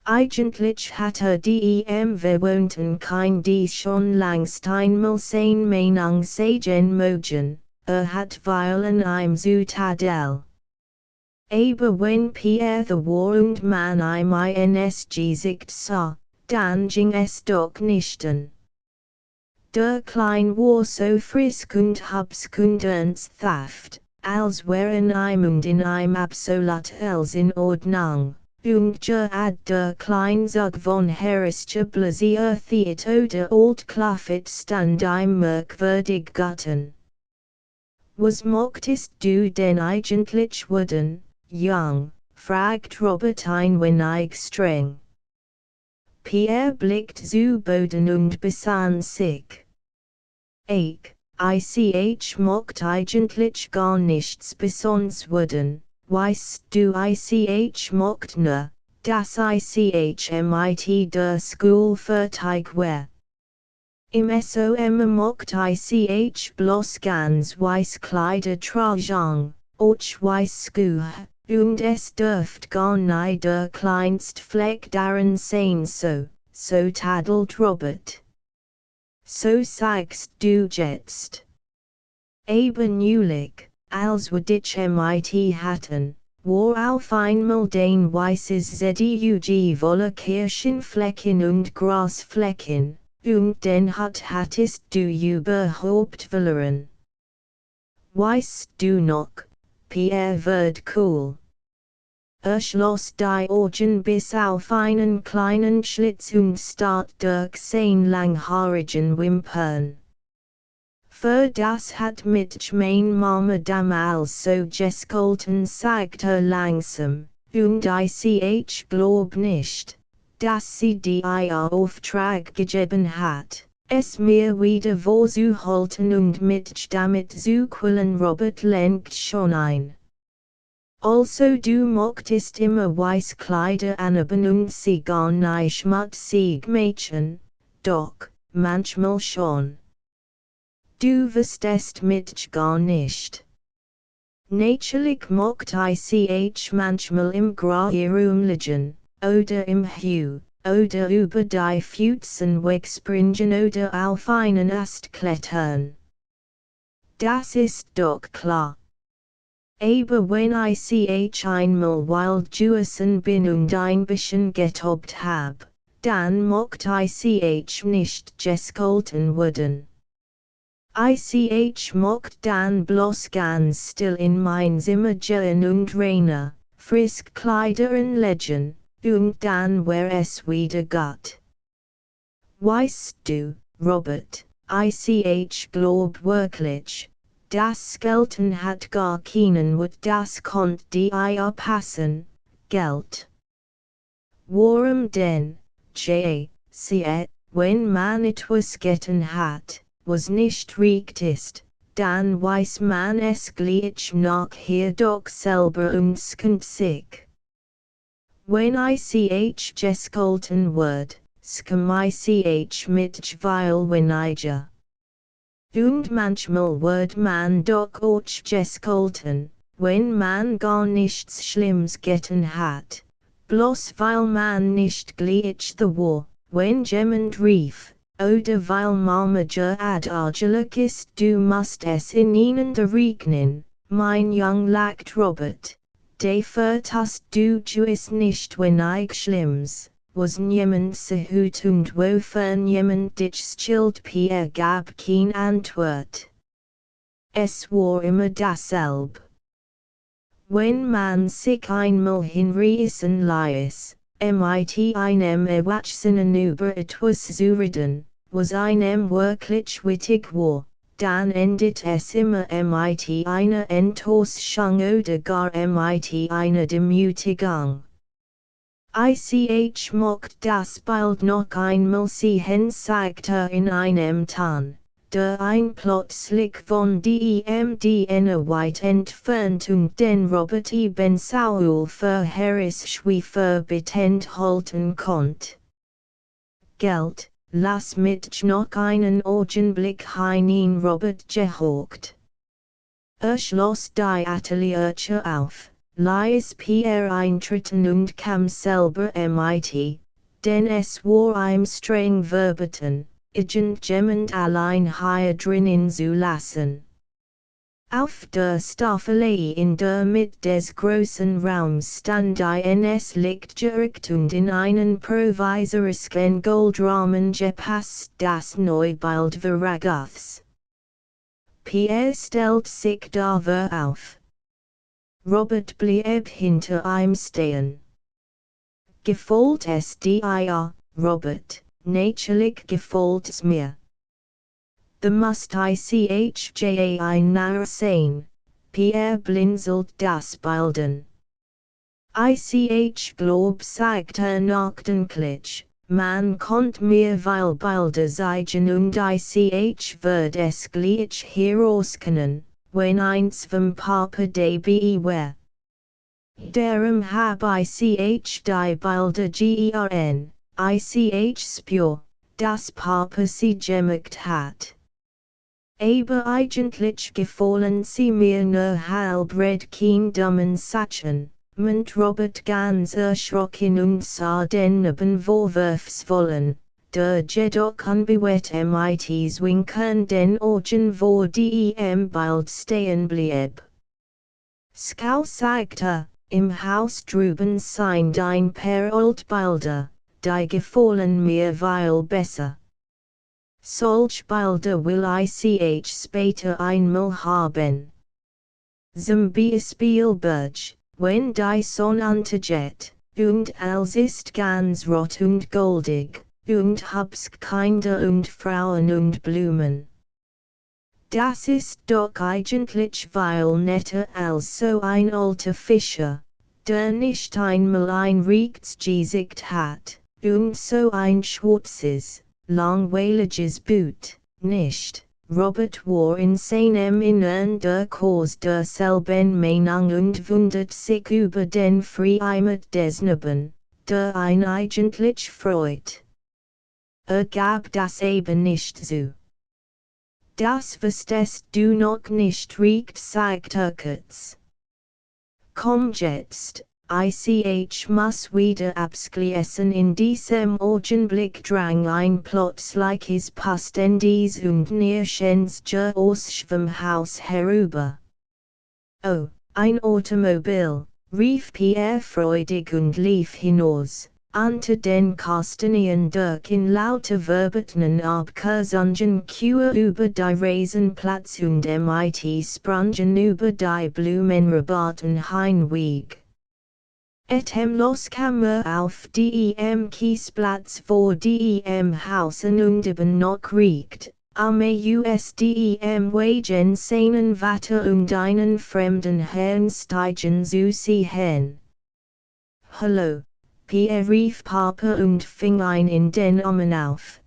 Eigentlich hatte die Bewohnten kein die schon längst einmal sein Meinung sagen mögen, hat weil in einem Zutadel. Aber wenn Pierre the war und man im ins Gesicht sah, dann ging es doch nicht an. Der Klein war so frisk und habsk und ernsthaft, als wären und in einem absolut els in Ordnung. Und had der Klein Zug von Herrische Blasier Theat oder Old Klaffet stand im merkwürdig Gatten. Was mochtest du denn eigentlich werden, Jung, fragt Robert ein wenig streng. Pierre blickt zu Boden und besann sich. Ich mocht eigentlich gar nichts besonders werden. Weißt du ich mocht nur, dass ich mit der School fertig war. Im SOM mocht ich bloß ganz weiß Kleider tragen, auch weiß Schuhe, und es dürft gar nicht der kleinst Fleck darin sein so tadelt Robert. So sagst du jetzt. Aber neulich, als wir dich mit hatten, war auf einmal dein weißes ZUG voller Kirchenflecken und Grasflecken, und den hattest du überhaupt verloren. Weißt du noch, Pierre wird cool. Schloss die Augen bis auf einen kleinen Schlitz und start durch sein langhaarigen Wimpern. Für das hat mit mein Mama damals so geskolten sagt langsam, und ich glaub nicht, dass sie die Auftrag gegeben hat, es mir wieder vorzuhalten und mit damit zu quillen. Robert lenkt schon ein. Also du mochtest immer weiß Kleider anhaben und sie gar nicht schmutzig Mädchen, doch, manchmal schon. Du wüsstest mich gar nicht. Natürlich mocht ich manchmal im Gras rumliegen, oder im Heu, oder über die Pfützen wegspringen oder auf einen Ast klettern. Das ist doch klar. Aber wenn ich einmal wild gewesen bin und ein bisschen getobt hab, dann mocht ich nicht geskolten werden. Ich mocht dann bloß ganz still in mein Zimmer gehen und reine, frisk Kleider anlegen, und dann wär es wieder gut. Weißt du, Robert, ich glaub wirklich, das Skelten hat gar keinen Wut, das konnt die passen, Geld. Warum denn, wenn man etwas getan hat, was nicht recht ist, dann weiß man es gleich nachher doch selber und skannt sich. Wenn ich geskolten wird, skam ich mit weil weniger. Und manchmal wird man doch auch geskolten, wenn man gar nichts Schlimmes getan hat, bloß weil man nicht gleich the war, wenn jemand rief, oder weil Mama adagelig ist. Du musst es in ihnen regnen, mein Jung lacht Robert, dafür hast du es nicht wenig Schlimmes. Was niemand sehut und wofür niemand dich schilt. Pierre gab kein Antwort. Es war immer dasselbe. Wenn man sich einmal hinreißen ließ, mit einem Erwachsenen über etwas zu reden, was einem wirklich wittig war, dann endet es immer mit einer Enttäuschung oder gar mit einer Demütigung. Ich mocht das Bild noch einmal sehen zeigte in einem Ton, der ein plötzlich von dem die weit Entfernung den Robert eben Saul für Harris Schwiefer betend halten konnt. Geld, lass mich noch einen Augenblick hinein Robert gehorcht. Schloss die Ateliertür auf. Lies Pierre eintreten und kam selber mit, denn es war ihm streng verboten, irgendjemand allein hier drinnen zu lassen. Auf der Staffelei in der Mitte des großen Raums stand ins Licht gerückt und in einen provisorischen Goldrahmen gepasst das Neubild Veragoths. Pierre stellt sich darüber auf. Robert blieb hinter ihm stehen. Gefällt es dir, Robert? Natürlich gefällt's mir. The must ein Narr sein, Pierre blinzelt das Bilden. Glaub sagt nachdenklich, man konnt mir weil Bilder zeigen und wird es gleich herauskennen, wenn eins vom Papa dabei wär. Darum hab ich die Bilder gern, spür, das Papa sie gemacht hat. Aber eigentlich gefallen sie mir nur halb red kein dummen Sachen, meint Robert ganz erschrocken und sah den Nebenvorwurfs wollen, der jedoch unbewegt mit winkern den Augen vor dem Bild stehen blieb. Skau sagte, im Haus drüben sind ein paar Altbilder, die gefallen mir viel besser. Solch Bilder will ich später einmal haben. Zum Beispiel wenn die Sonne untergeht, und alles ist ganz rot und goldig, und hab's Kinder und Frauen und Blumen. Das ist doch eigentlich viel netter als so ein alter Fischer, der nicht einmal ein richtiges Gesicht hat, und so ein schwarzes, langweiliges Boot, nicht? Robert war in seinem Innern der Kurs derselben Meinung und wundert sich über den Freiheit des Neben, der ihn eigentlich freut. Gab das eben nicht zu. Das verstehst du noch nicht recht, sagte Kurz. Komm jetzt, ich muss wieder abschließen. In diesem Augenblick drang ein plötzliches Pastendies und Nirschensger aus vom Haus herüber. Oh, ein Automobil, rief Pierre freudig und lief hinaus. Unter den Kastanien durch in lauter verbotenen Abkürzungen Kühe über die Rasenplatz und mit sprangen über die Blumenrabatten hinweg. Los kam auf dem Kiesplatz vor dem Hausen und eben noch riecht, am Wegen seinen Vater und einen fremden Herrn steigen zu sehen. Hallo, Pierre rief Papa und fing ihn in den Armen auf.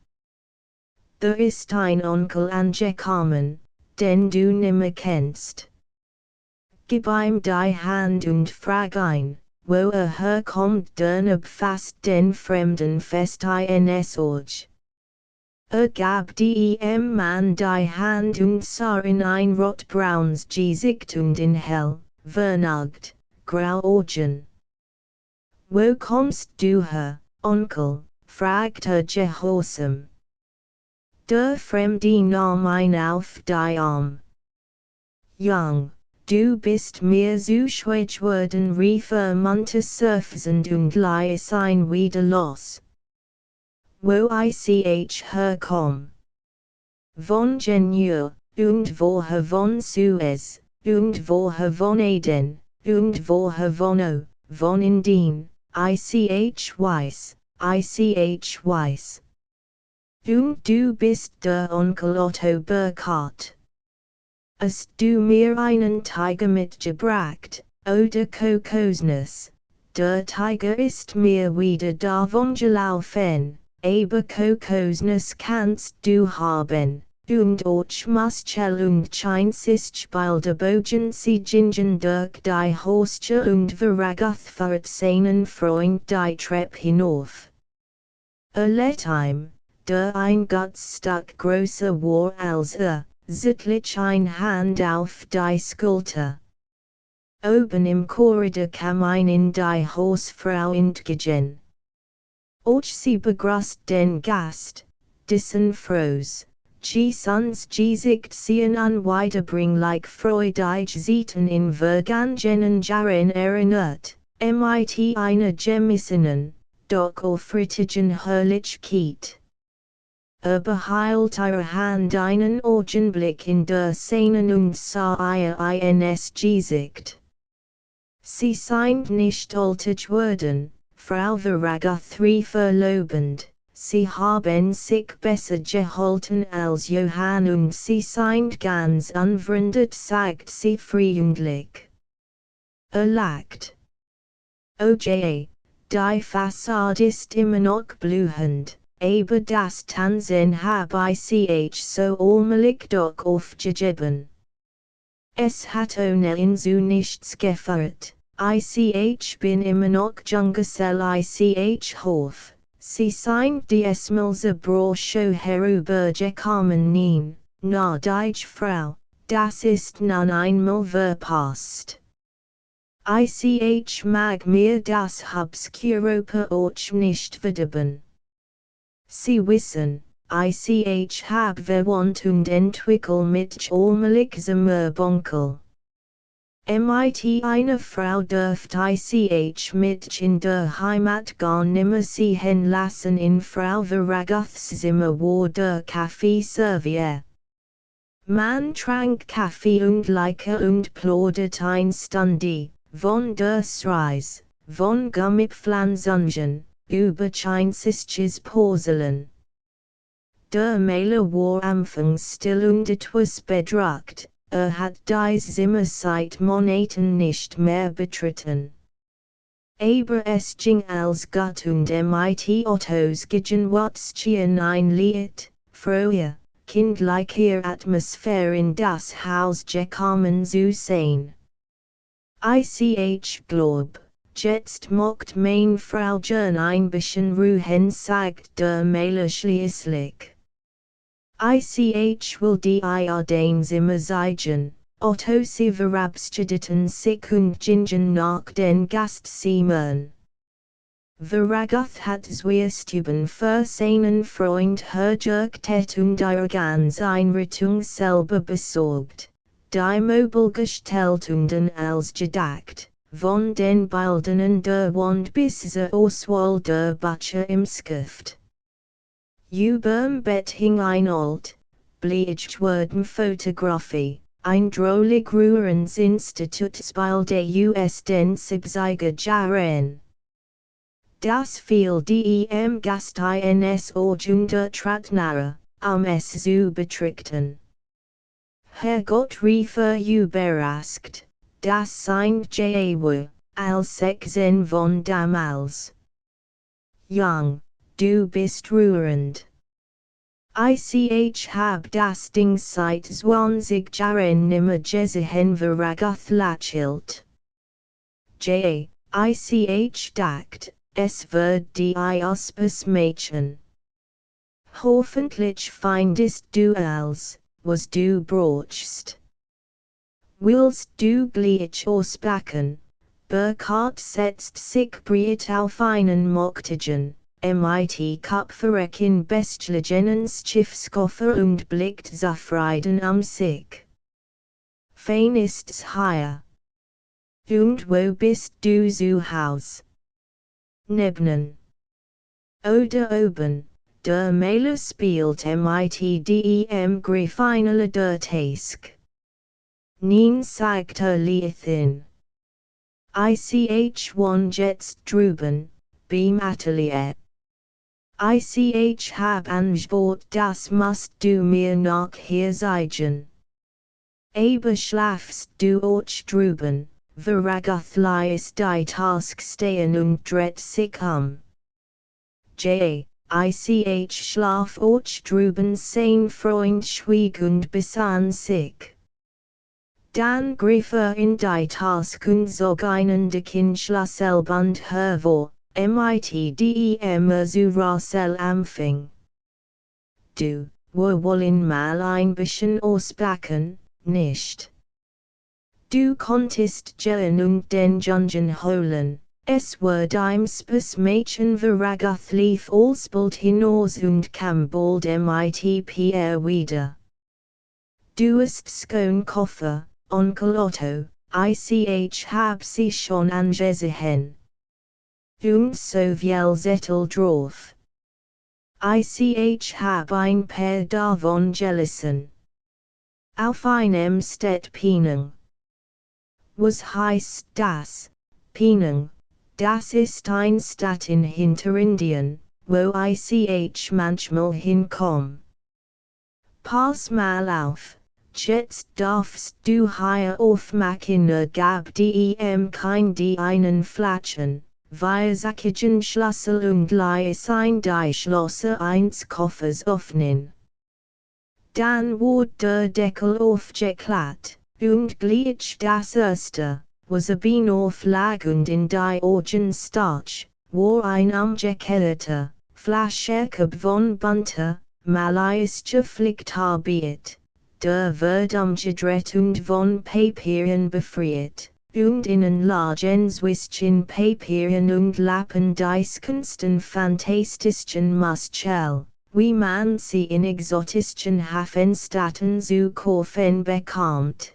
Da ist ein Onkel angekommen, den du nimmer kennst. Gib ihm die Hand und frag ihn, wo herkommt, dann fasst den Fremden fest ins Ohr. Gab dem Mann die Hand und sah in ein rotbraunes Gesicht und in hell, vernagt, grau Augen. Wo kommst du her, Onkel? Fragte gehorsam. Der Fremde nahm ihn auf die Arm. Jung, du bist mir zu schwach worden, rief munter seufzend und ließ ihn wieder los. Wo ich herkomm? Von Genua, und woher von Suez, und woher von Eden, und woher von Indien. Weiss. Und du bist der Onkel Otto Burkhardt. Hast du mir einen Tiger mitgebracht, oder Kokosnuss, Der Tiger ist mir wieder davongelaufen, aber Kokosnuss kannst du haben, und auch Muschel und Chinsist Bogen sie gingen durch die Horste und Verragath fahrt seinen Freund die Treppe hinauf. Letheim, der ein Gottsstück größer war als zitlich ein Hand auf die Schulter. Oben im Korridor kam in die Hausfrau entgegen. Och sie begrüßt den Gast, dessen Frohs, Sons Gesicht sehen an weiterbringlich freudig Zeiten in vergangenen Jahren erinnert, mit einer gemissenen, doch aufrichtigen Herrlichkeit. Beheilt ihre Hand einen Augenblick in der Szene und sah ihr ins Gesicht. Sie sind nicht alt geworden, Frau Verragath rief lobend, sie haben sich besser gehalten als Johann und sie sind ganz unverwundert, sagt sie freundlich. Lacht. Die Fassade ist immer noch blühend, aber das Tanzen habe ich so allmählich doch aufgegeben. Es hat ohnehin so nichts gefehlt. Ich bin immer noch Junggesell Hof. Sie sind diesmal Brosche herübergekommen nein, na die Frau, das ist nun einmal verpasst. Mag mir das Hubskuropa auch nicht verderben. Sie wissen, hab verwandt und entwickelt mit allmählichem Erbonkel. Eine Frau dürft mit in der Heimat gar nimmer sehen lassen in Frau Verragaths Zimmer war der Kaffee serviert. Man trank Kaffee und Leike und plaudert ein Stunde, von der Reise, von Gummipflanzungen, über chinesisches Porzellan. Der Maler war anfangs still und etwas bedrückt. Hat dies Zimmer seit Monaten nicht mehr betreten. Aber es ging als gut und mit Ottos gegen Watzchen ein Lied, frohe, kindliche Atmosphäre in das Haus gekommen zu sein. Glaub, jetzt mocht mein Frau Jern ein bisschen ruhen, sagt der Maler schließlich. Will die Iodanes immer zeigen, Otto sie verabschiedeten sich und gingen nach den Gastzimmern. Verragath hat Zwiestuben für seinen Freund hergestellt und ihre ganze Einrichtung selber besorgt, die Möbel gestellt und als gedacht, von den Bildern der Wand bis zur Auswahl der Bücher im Stift. Überm Bett hing ein alt, bleachwürden Fotografie, ein drollig rührendes Institutsbild der den 70er Jahren. Das fiel dem Gast ins Auge der Tratnara, es zu betrachten. Herrgott rief überrascht, das sind Jaewe, als Sechsen von damals. Jung, du bist rührend. Hab das Ding seit 20 Jahren nimmer gesehen Verragath lächelt. Dacht, es wird die Auspus-Mädchen. Hoffentlich findest du als, was du brauchst. Willst du gleich auspacken? Burkhardt setzt sich breit auf einen Mocktigen, mit Kopfverreck bestlichen Schiffskoffer und blickt zufrieden sich. Fein ist's hier. Und wo bist du zu Haus? Nebnen. Oder oben, der Maler spielt mit dem Griffeinele der Task. Nien sagt Liethin. One jetzt drüben, beim Atelier. Hab Angebot, das musst du mir noch hier zeigen. Aber schlafst du auch drüben, Veragathliis die Task stehen und dret sich Ich schlaf och drüben sein Freund schwieg und besann sich. Dan griff in die Task und zog einen dicken Schlüsselbund hervor, zu Rosshalde anfing. Du, wir wollen mal ein bisschen auspacken, nicht? Du konntest gehen und den Jungen holen. Es wird ein Mädchen Veragathlief alsbald hinaus und kam bald wieder. Du hast schoon Koffer, Onkel Otto, hab sie schon angesehen. Und so viel Zettel drauf. Hab ein paar davon gelassen. Auf einem Städtpienen. Was heißt das, Pienen? Das ist ein Stadt in Hinterindien, wo ich manchmal hinkomm. Pass mal auf, jetzt darfst du hier aufmachen, gab kein die einen Flatschen, weil Sackigen Schlüssel und Leis ein die Schlösser eins Koffers öffnen. Dann wurde der Deckel aufgeklärt, und gleich das erste, was bin auflag und in die Augen stach, war ein umgekehrter, Flaschekop von bunter, malaische Pflichtarbeit, der wird umgedreht und von Papieren befreit, und innen lag ein Zwischen Papieren und Lappen des Kunsten fantastischen Muschel, wie man sie in exotischen Hafenstädten zu kaufen bekommt.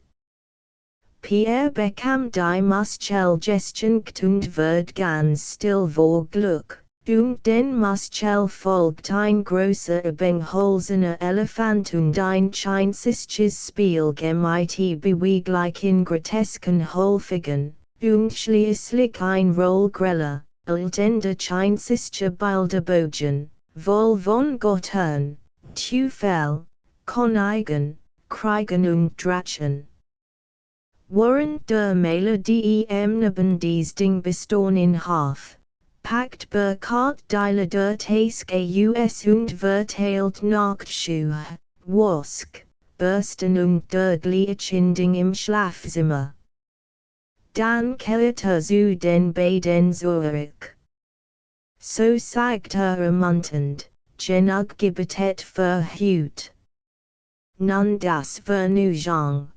Pierre bekam die Muschel geschenkt und wird ganz still vor Glück, und den Muschel folgt ein großer ebenholzener Elefant und ein chinesisches Spiel beweglich in grotesken Häufigen, und schließlich ein Rollgriller, altender chinesischer Bilderbogen, voll von Göttern, Teufel, Königen, Kriegen und Drachen. Während der Maler neben dies Ding bestorn in Haf, packt Burkhardt Deile der Task und verteilt Nachtschuhe, Wask, Bürsten und der Gliedchinding im Schlafzimmer. Dann kehrt zu den beiden zurück. So sagt ermuntend, genug gebetet verhüt. Nun das Vergnügen.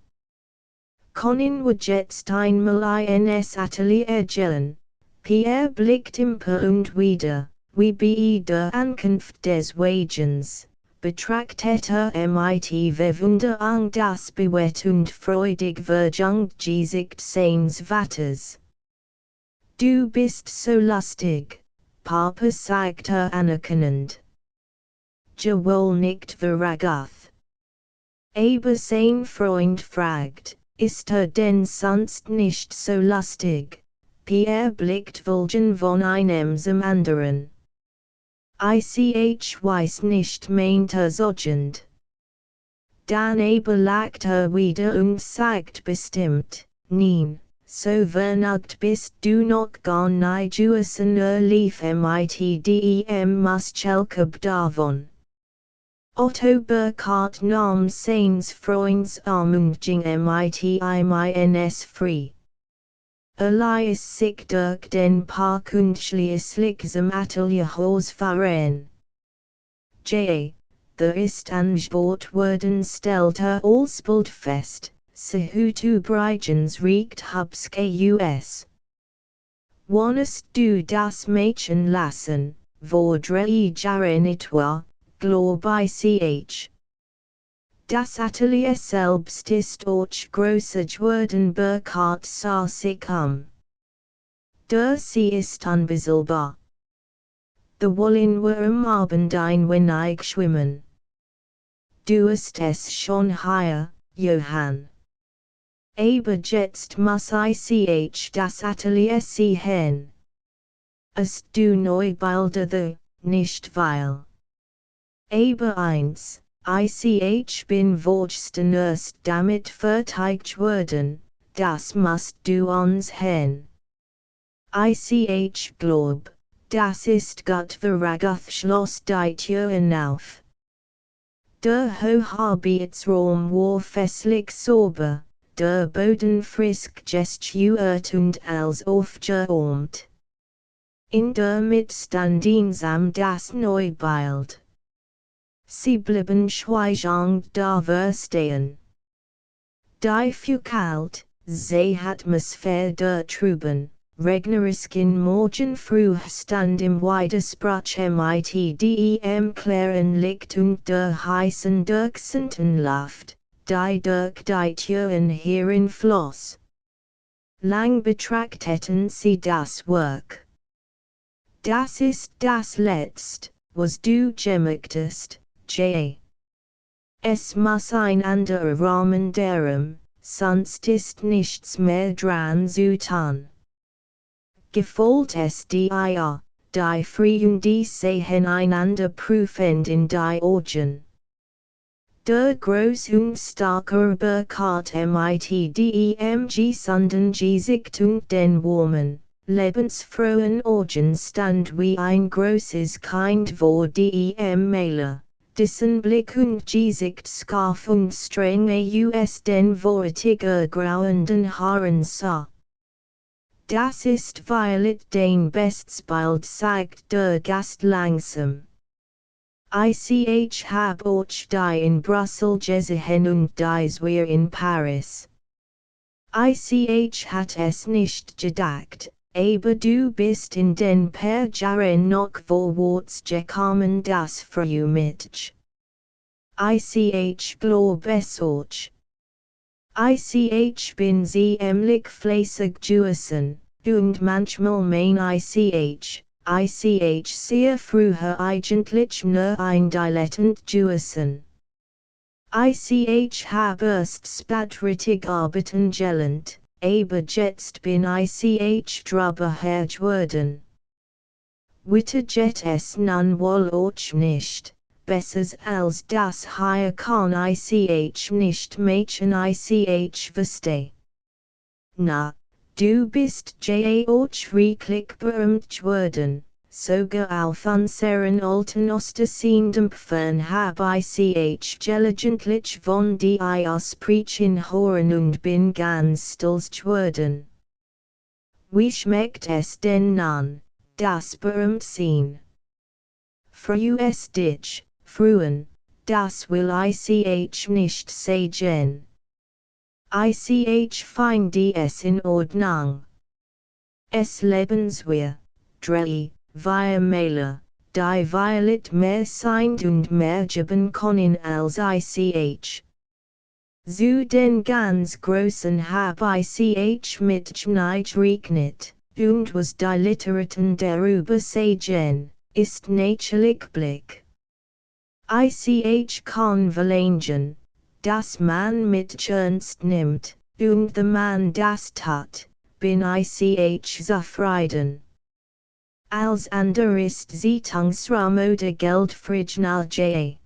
Können wir jetzt einmal ins Atelier gehen? Pierre blickt imper und wieder, wie bei der Ankunft des Wagens, betrachtet mit Verwunderung das bewegt und freudig Verjüngt seines Vaters. Du bist so lustig, Papa sagt anerkennend. Jawohl nicht Veragath. Aber sein Freund fragt, ist denn sonst nicht so lustig? Pierre blickt Vulgen von einem zum anderen. Ich weiß nicht, meint sogend. Dann aber lacht wieder und sagt bestimmt, nein, so vergnügt bist du noch gar nicht gewesen lief mit dem Muschelkopf davon. Otto Burkhardt nahm seines Freunds Arm und ging ins frei. Ließ sich durch den Park und schließlich zum Atelierhaus fahren. Der ist angebot worden stellt alsbald fest, zu Breigens riecht Hubs. Wannest du das Mädchen lassen, vor 3 Jahren etwa, glaub ich. Das Atelier selbst ist auch größer geworden, Burkhardt sah sich Der See ist unbezahlbar. Da wollen wir am Abend ein wenig schwimmen. Du hast es schon hier, Johann. Aber jetzt muss ich das Atelier sehen. Hast du Neubilder, nicht weil. Aber eins, ich bin wohlsten erst damit verteidigt worden, das must du uns hen. Ich glaub, das ist gut Veraguth Schloss die Türen auf. Der Hochhabietsraum war festlich sauber, der Boden frisch gestuert und alles aufgeräumt. In der Mitte stand einsam das Neubild. Sie blieben schweigend da stehen. Die Foucault, sie Atmosphäre der Trüben, regnerisken Morgen früh stand im Widersprach mit dem klaren Licht und der heißen durchsonnten Luft, die durch die Türen hereinfloss. Lang betrachteten sie das Werk. Das ist das Letzte, was du gemachtest, J. Es muss ein anderer Rahmen darum, sonst ist nichts mehr dran zu tun. Gefällt es dir, die Freunde sehen einander prüfend in die Augen. Der groß und starke Burkhardt mit dem gesunden Gesicht und den warmen, lebensfrohen Augen stand wie ein großes Kind vor dem Maler, dessen Blick und Gesicht scharf und streng aus den vortiger grauenden Haaren sah. Das ist Violet den Bestbild sagt der Gast langsam. Ich hab euch die in Brüssel gesehen und dies wir in Paris. Ich hat es nicht gedacht, aber du bist in den paar Jahren noch vorwärts gekommen das früh mich. Ich glaub es euch. Ich bin ziemlich fleißig gewesen, und manchmal mein ich sehr früher eigentlich nur ein Dilettant gewesen. Ich hab erst späträtig arbeiten gelernt, aber jetzt bin ich drüber Herr geworden. Witte jet es nun wohl auch nicht, besser als das hier kann ich nicht machen ich versteh. Na, du bist auch wirklich berühmt geworden, sogar auf unseren alten Ostseendämpfern hab ich gelegentlich von dir sprechen hören und bin ganz stolz geworden. Wie schmeckt es denn nun, das Berühmtsein? Früh es dich, frühen, das will ich nicht sagen. Ich finde es in Ordnung. Es lebenswir, drei, wir Maler, die Violet mehr sind und mehr geben können als ich. Zu den ganz großen hab ich mit nicht regnet, und was die Literaten darüber sagen, ist natürlich Blick. Ich kann verlangen, dass man mit ernst nimmt, und der Mann das tat, bin ich zufrieden. Als ander ist Zeitungsraum oder Geldfriednal J.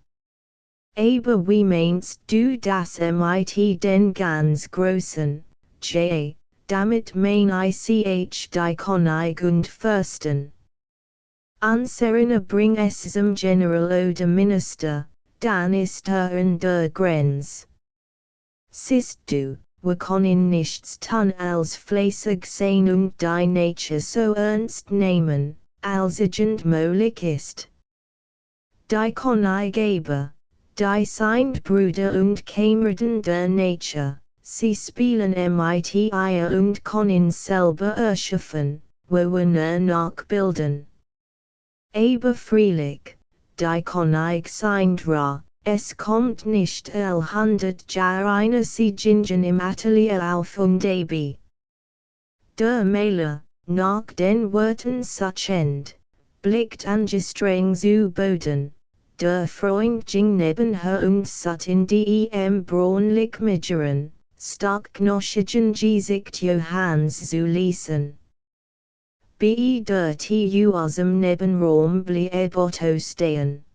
Aber wie meinst du das mit den ganz großen, J, damit mein ich die König und Fürsten. Unseren bring es zum General oder Minister, dann ist in der Grenz. Siehst du, wir können nichts tun als fleißig sein und die Nature so ernst nehmen, als irgend möglich ist. Die Königgeber, die sind Brüder und Kameraden der Nature, sie spielen mit ihr und können selber erschaffen, wo wir nur nachbilden. Aber freilich, die König sind rar, es kommt nicht 100 Jahre eine Siegingen im Atelier auf und ab. Der Maler, nach den Worten suchend, blickt angestrengt zu Boden. Der Freund ging nebenher und satt in dem braunlich mageren, starkknoschigen Gesicht Johanns zu lesen. Der aus dem Nebenraum blieb Otto stehen.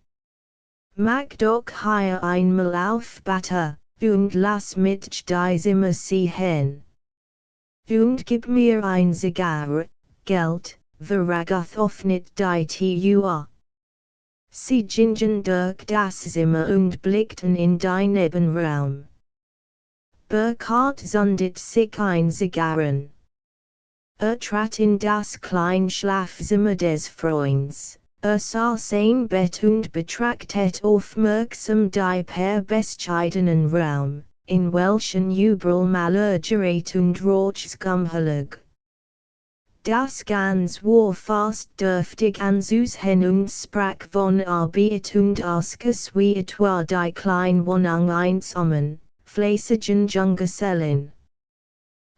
Mach doch hier einmal auf Butter, und lass mit die Zimmer sehen. Und gib mir ein Zigarre, Geld, Veragath offnet die Tua. Sie gingen durch das Zimmer und blickten in die Nebenraum. Burkhardt zündet sich ein Zigarren. Trat in das kleine Schlafzimmer des Freunds. Sah sein Bett und betrachtet aufmerksam die per bescheidenen Raum, in welchen überall Malurgerät und Rauchskum lag. Das ganz war fast dürftig anzusehen und sprach von Arbeit und Ausges wie etwa die kleine Wohnung einsamen, fleißigen Junggesellen.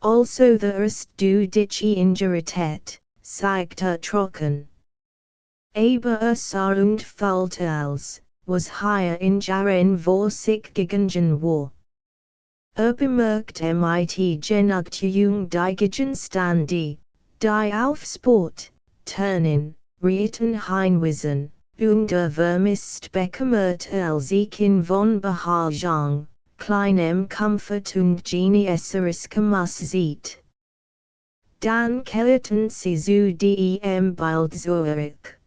Also the erst du dich ingerität, sagte trocken. Aber sah und fühlte als, was hier in Jaren vor sich gegangen war. Bemerkt mit Genugtuung die Gegenstände, die auf Sport, Turnen, Reiten hinwiesen, und vermisst bekommert sich in von Behagung, kleinem Comfort und Genießerismus sieht. Dann kehrten sie zu dem Bild zurück.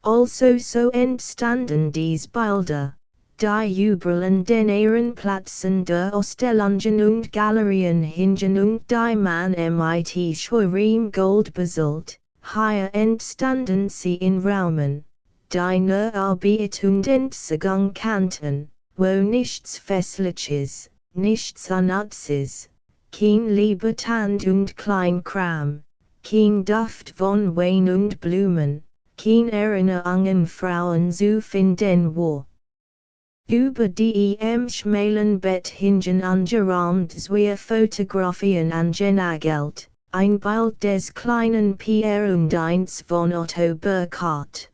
Also so entstanden dies Bilder, die überall an den Ehrenplätzen der Ausstellungen und Galerien hingen und die man mit schwerem Gold besollt, hier entstanden sie in Raumen, die nur Arbeit und Entsagung kannten, wo nichts Festliches, nichts Unnützes, kein Liebetand und Kleinkram, kein Duft von Wein und Blumen, kein Erinnerung an Frauen zu finden war. Über dem schmalen Bett hingen angerahmt zwei Fotografien an Genagelt, ein Bild des kleinen Pierre und eins von Otto Burkhardt.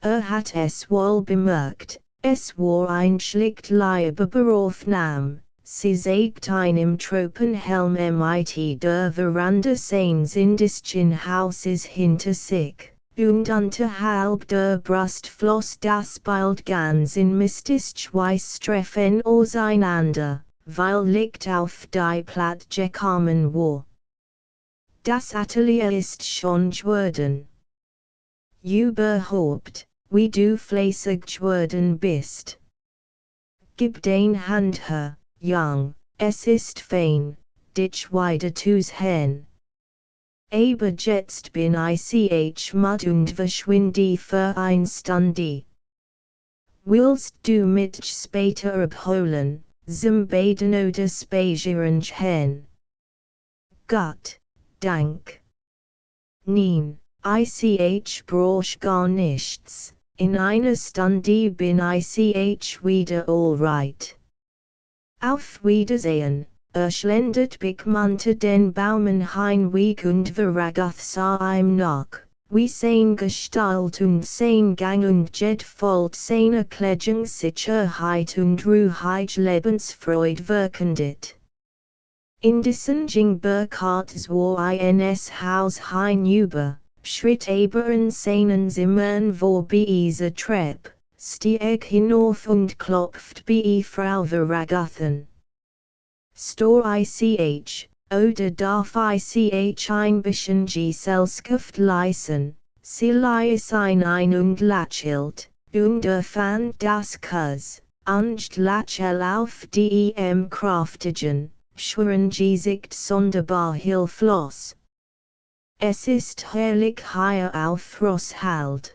Hat es wohl bemerkt, es war ein schlicht Leibeaufnahme, sie sägt einem Tropenhelm mit der Veranda seines indischen Hauses hinter sich. Und unterhalb der Brust floss das Bild ganz in Weißstreifen auseinander, weil Licht auf die Platte gekommen war. Das Atelier ist schon geworden. Überhaupt, wie du fleißig geworden bist. Gib den Hand her, Jung, es ist fein, dich wieder zu sehen. Aber jetzt bin ich matt und verschwinde für ein Stunde. Willst du mich später abholen, zum Baden oder Spazieren gehen? Gott, Dank. Nein, ich brauch gar nichts, in einer Stunde bin ich wieder all right. Auf Wiedersehen. Schlendert Bigmunter den Baumen Heinweg und Veragath sah ihm nach, wie sein Gestalt und sein Gang und Jed folgt seiner Kleidung Sicherheit und Ruhigkeit Lebensfreude wirkendet. Indessen ging Burkhardt zur ins Haus hinüber, schritt aber in seinen Zimmern vorbei diese Treppe, stieg hinauf und klopft bei Frau Veragath. Store ich, oder darf ich ein bisschen Gesellschaft leisten, sie ließ ein und lächelt, und fand das Kuss, und lächel auf dem kraftigen, schweren Gesicht sonderbar hilflos. Es ist herrlich hier auf Rosshalde.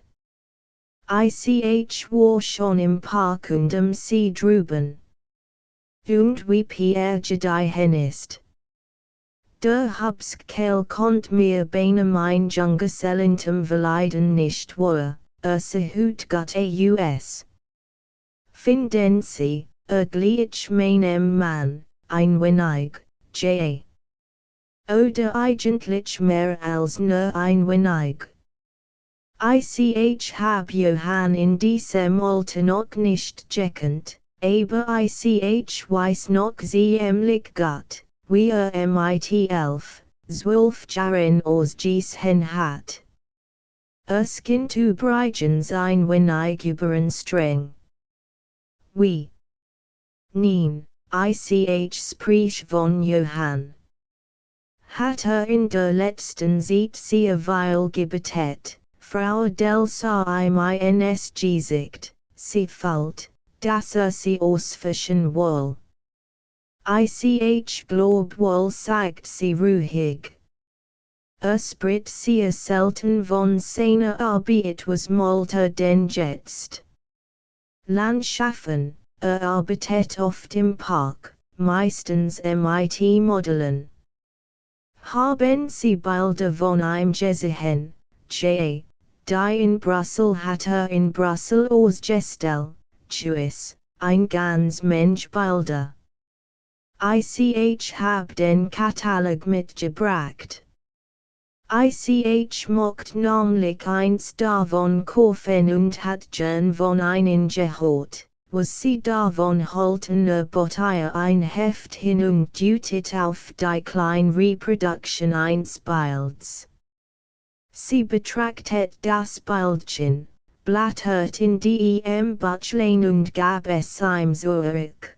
Ich war schon im Park und See drüben. Und wie Pierre gediehen ist. Der Hubskel konnt mir beinahe mein Junggesellentum verleiden nicht wahr, sehut Gott aus. Finden Sie, gleich meinem Mann, ein wenig, J. Oder eigentlich mehr als nur ein wenig. Ich hab Johann in diesem Alter noch nicht gekannt. Aber ich weiß noch ziemlich gut, wie mit 11, 12 Jahren ausgesehen hat. Es Kind übrigens ein wenig überanstrengend. Wie? Nein, ich sprich von Johann. Hat in der letzten Zeit sehr viel gebetet, Frau del ins Gesicht, sie fällt, dass sie ausfischen wohl. Ich glaub wohl sagt sie ruhig. Sprit sehr selten von seiner Arbeit was Malta denn jetzt. Landschaften, arbeitet oft im Park, meistens MIT-Modellen. Haben Sie Bilder von ihm gesehen, die in Brüssel hat in Brüssel ausgestellt, ein ganz Mensch Bilder. Hab den Katalog mitgebracht. Mocht namlich eins davon kaufen und hat gern von einen gehört, was sie davon halten bot ihr ein Heft hin und deutet auf die kleine Reproduction eins Bilds. Sie betrachtet das Bildchen, blattert in die Buchlein und gab es ihm zurück.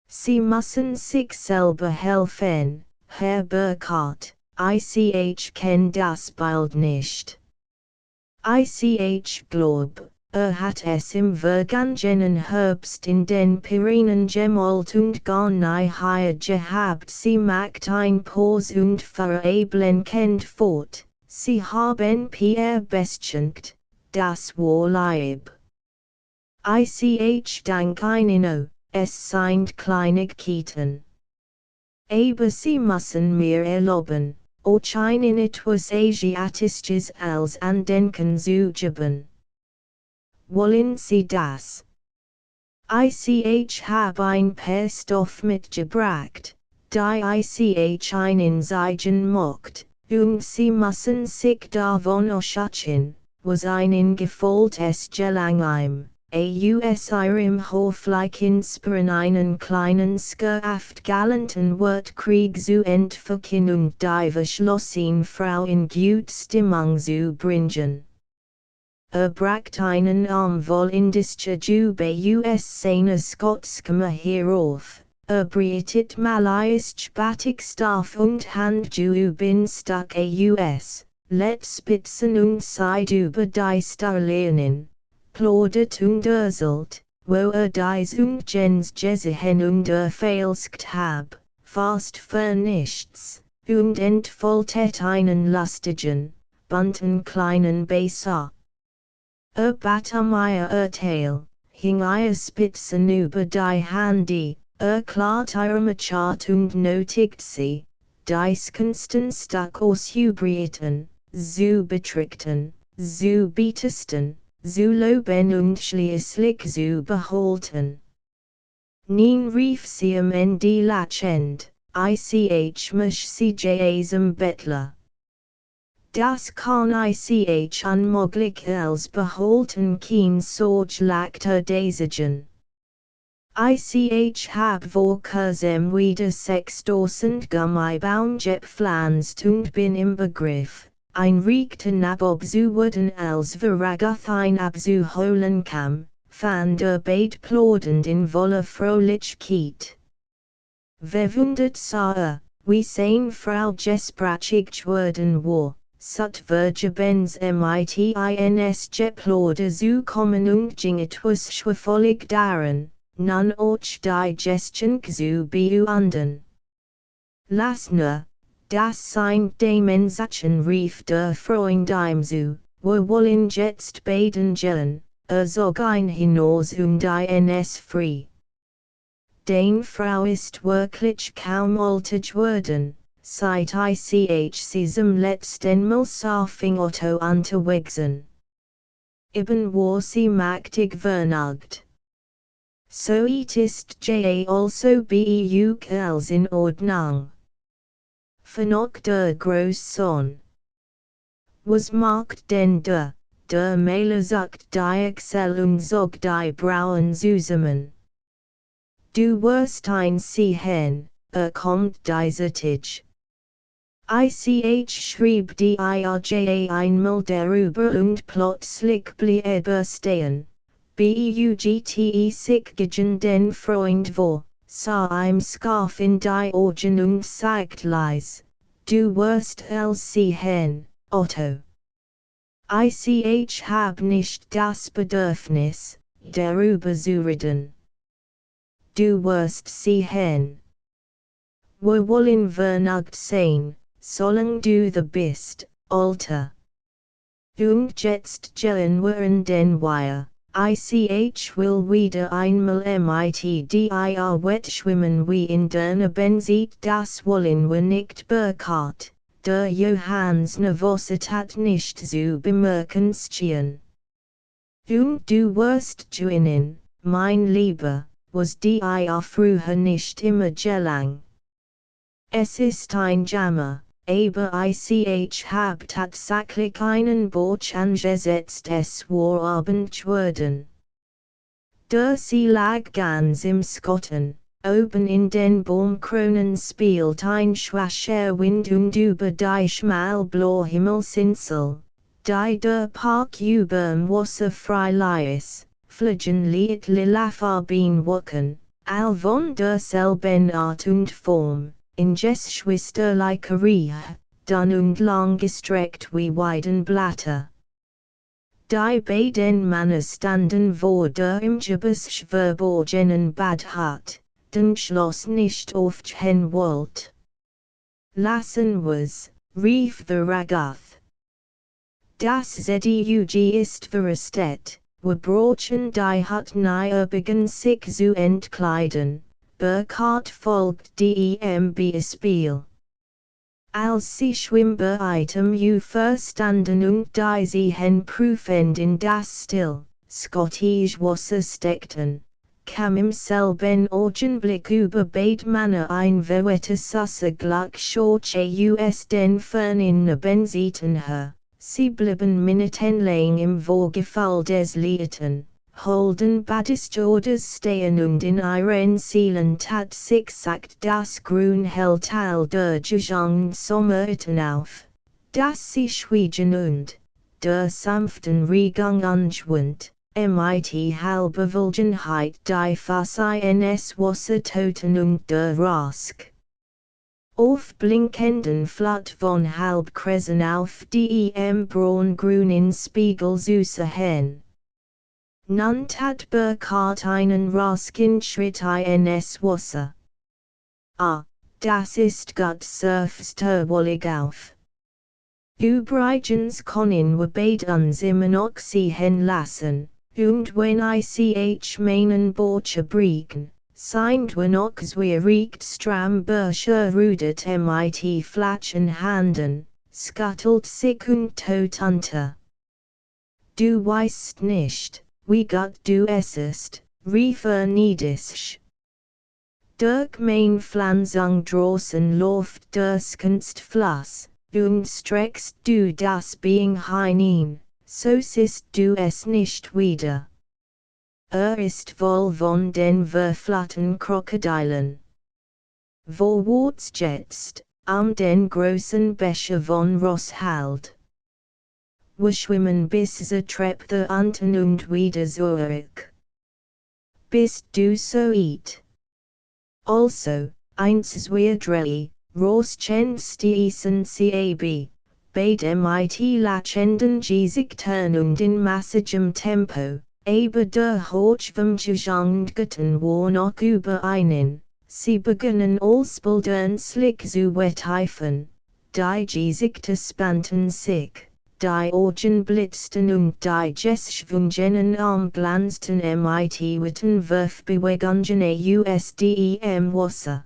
Sie müssen sich selber helfen, Herr Burkhardt. Kenn das Bild nicht. Glaub, hat es im vergangenen Herbst in den Pyrenäen gemalt und gar nie hier gehabt. Sie macht ein Pose und vereblenkennt fort. Sie haben Pierre beschenkt, das war lieb. Dank Ihnen, es sind Kleinigkeiten. Aber Sie müssen mir erlauben, euch in etwas Asiatisches als Andenken zu geben. Wollen Sie das? Hab ein paar Stoff mitgebracht, die einen zeigen mocht, und Sie müssen sich davon erschüttern, was Ihnen gefällt es gelang Ihrem Hofleich inspirieren einen kleinen Skirft galanten Wortkrieg zu entfachen und die verschlossene Frau in gut Stimmung zu bringen. Bracht einen wollindische Jube seine Scotskammer herauf, brietet Malayist Batikstaff und Handjuben Stuck let Spitzen und Seid über die Starlehrnin. Plaudert und urselt, wo dies und gens gesehen und verfälscht hab, fast für nichts, und entfaltet einen lustigen, bunten kleinen Besser. Bat mir Teil, hing Spitzen über die Handy, klart ihre Machart und notigt sie, dies Konstanstück aus Hybriden, zu betrichten, zu betesten. Zu loben und schließlich zu behalten. Nien rief sie in die Lachend, mich sie jasem Bettler. Das kann unmöglich als behalten kein Sorge lachter desigen. Hab vor kurzem wieder 6000 Gummibaum gepflanzt und bin im Begriff, ein Richten abzuwurden als Veragoth ein abzuholen kam, van der Beid plodend in voller Fröhlichkeit. Verwundert sah wie sein Frau gesprachigt worden war, sut vergebens mitins geplode zu kommen und ging etwas schwerfällig daran, nun auch die Gestion zu beenden. Lass nur, das sind Demensachen rief der Freund ihm zu, wir wollen jetzt baden gehen, zog ein hinaus und ins frei. Den Frau ist wirklich kaum alt geworden, seit sie zum letzten Mal surfing Otto unterwegs'n. Eben war sie mächtig vernagt. So ist also beuk als in Ordnung. Vernock der Großsohn. Was macht denn der Mäler sagt die Excel und zog die Brauen zusammen. Du wirst ein sehen, kommt dieser Tisch. Schrieb die IRJA einmal darüber und plötzlich blieb stehen. Bugte sich gegen den Freund vor, sah ihm scharf in die Augen und sagt leise, Du wirst es sehen, Otto. Ich hab nicht das Bedürfnis, darüber zu reden. Du wirst sehen. Wir wollen vernagt sein, solange du da bist, Alter. Und jetzt gehen wir in den Weiher. Ich will wieder einmal mit dir wettschwimmen wie in der Benzit, das wollen wir nicht Burkhard. Der Johanns Nervosität nicht zu bemerken schien. Und du wirst gewinnen, mein Lieber, was dir früher nicht immer gelang. Es ist ein Jammer, aber ich hab tatsächlich einen Borch angesetzt, es war Abend geworden. Der See lag ganz im Schatten. Oben in den Baumkronen spielt ein schwacher Wind und über die schmalblaue Himmelsinsel, die der Park überm Wasser frei lies, fliegen lietli Farbenwolken, all von derselben Art und Form, in geschwisterlicher Reihe, dun und lang gestreckt wie Weidenblätter. Die beiden Männer standen vor der Imgebers verborgenen Bad hat, den Schloss nicht aufgehen wollt. Lassen wir's, rief der Ragath. Das ZDUG ist verrastet, wir brauchen die Hut nahe begann sich zu entkleiden, Burkhard folgt dem Beispiel. Als sie schwimmbereitem verstanden und die sie prüfend in das still, Scottisch Wasser steckten, kam im selben Augenblick über beid Männer ein verwettes Glück aus den fernen Benziten her, sie blieben minutenlang im Vorgefall des Lieten, holden Badistordes stehen und in ihren Seelen tat sich sagt das Grünhelltal der Gegend sommerten auf, dass sie schwiegen und, der sanften Regung anschwund, mit halber Vulgenheit die Fass ins Wasser toten und der rask. Auf blinkenden Flat von Halbkreisen auf dem braungrünen Spiegel zu sehen. Nun tat Burkhard einen rasken Schritt ins Wasser. Das ist gut, surfst wollig auf. Übrigens können wir beid uns immer noch sehen lassen, und wenn ich meinen Borche briegen, sind wir noch wir riecht stram Bursche rudet mit flatschen Handen, scuttelt sich und tot unter. Du weißt nicht, wie gut du essest, rief niedisch. Durch mein Pflanzung draußen läuft das Kunstfloss, und streckst du das Being hinein, so siehst du es nicht wieder. Ist wohl von den verflatten Krokodilen. Vorwärts jetzt, den großen Becher von Rosshalde. Wir schwimmen bis zur Treppe unten und wieder zurück. Bist du so it? Also, eins wir drei, Rosschen stießen cab, beide mit lachenden Gesichtern und in massigem Tempo, aber der Hoch vom Gegend war noch über einen, sie begannen alsbald ernstlich zu wetteifen, die Gesichter spannten sich. Die Augen blitzten und die geschwungenen Arme glanzten mit witten Wurfbewegungen aus dem Wasser.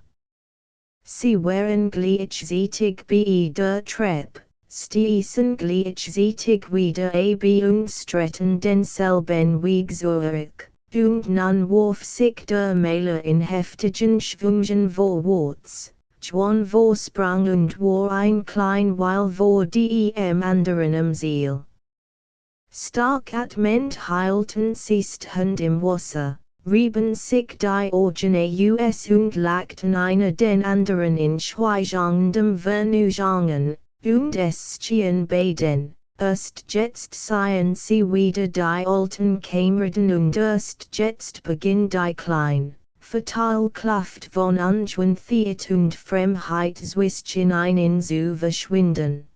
Sie waren gleichzeitig bei der Treppe, stießen gleichzeitig wieder ab und stritten denselben Weg zurück, und nun warf sich der Mähler in heftigen Schwungen vorwärts. John sprang und war ein klein Weil vor dem anderen am Ziel. Stark atmend heilten siehstend im Wasser, rieben sich die Augen aus und lachten einer den anderen in schweigendem Vernugungen, und es schien beiden, erst jetzt seien sie wieder die alten Kameraden und erst jetzt beginnt die klein, Fatal Kluft von Unschwenthiet und Fremheit zwischen einen zu verschwinden.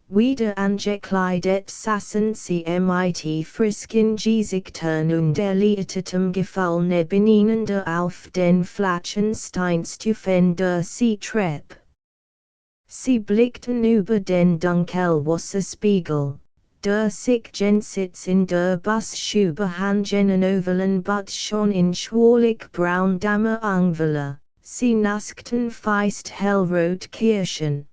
Wieder angekleidet saßen sie mit frisken Gesichtern und erlietetem Gefall neben ihnen auf den flachen Steinstufen der Seetreppe. Sie blickten über den Dunkelwasserspiegel, der sich jenseits in der Busstube hangen ovalen but schon in schwollig braun Dame angwelle. Sie naskten feist hellrot Kirschen,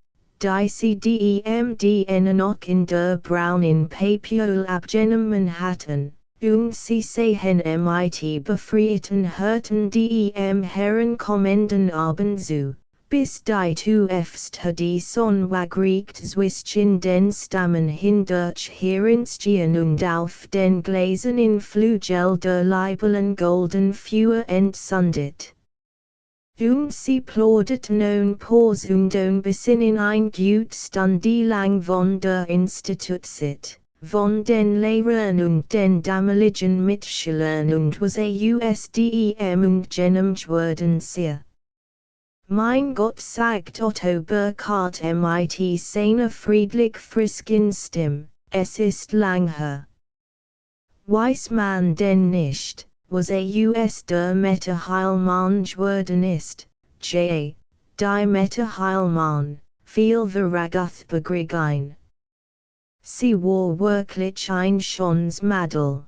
die sie demdn noch in der braunen Papiol abgenommen hatten, und sie sehen mit befrieten hörten Herren kommenden Abend zu. Bis die Tuefste die Sonne wagriegt zwischen den Stammen hindurch herentstehen und auf den Gläsern in Flügel der Libellen golden Fleur entsandet. Und sie plauderten un Pause und un besinnen ein gut Stunde lang von der Institutsit, von den Lehrern und den damaligen Mitschülern und was usdem und genommen worden sehr. Mein Gott, sagt Otto Burkhardt mit seiner friedlich frisken Stimme, es ist lang her. Weiß man denn nicht, was der Mette Heilmann geworden ist, die Mette Heilmann, viel Veragoth begrigein. Sie war wirklich ein schönes Mädel.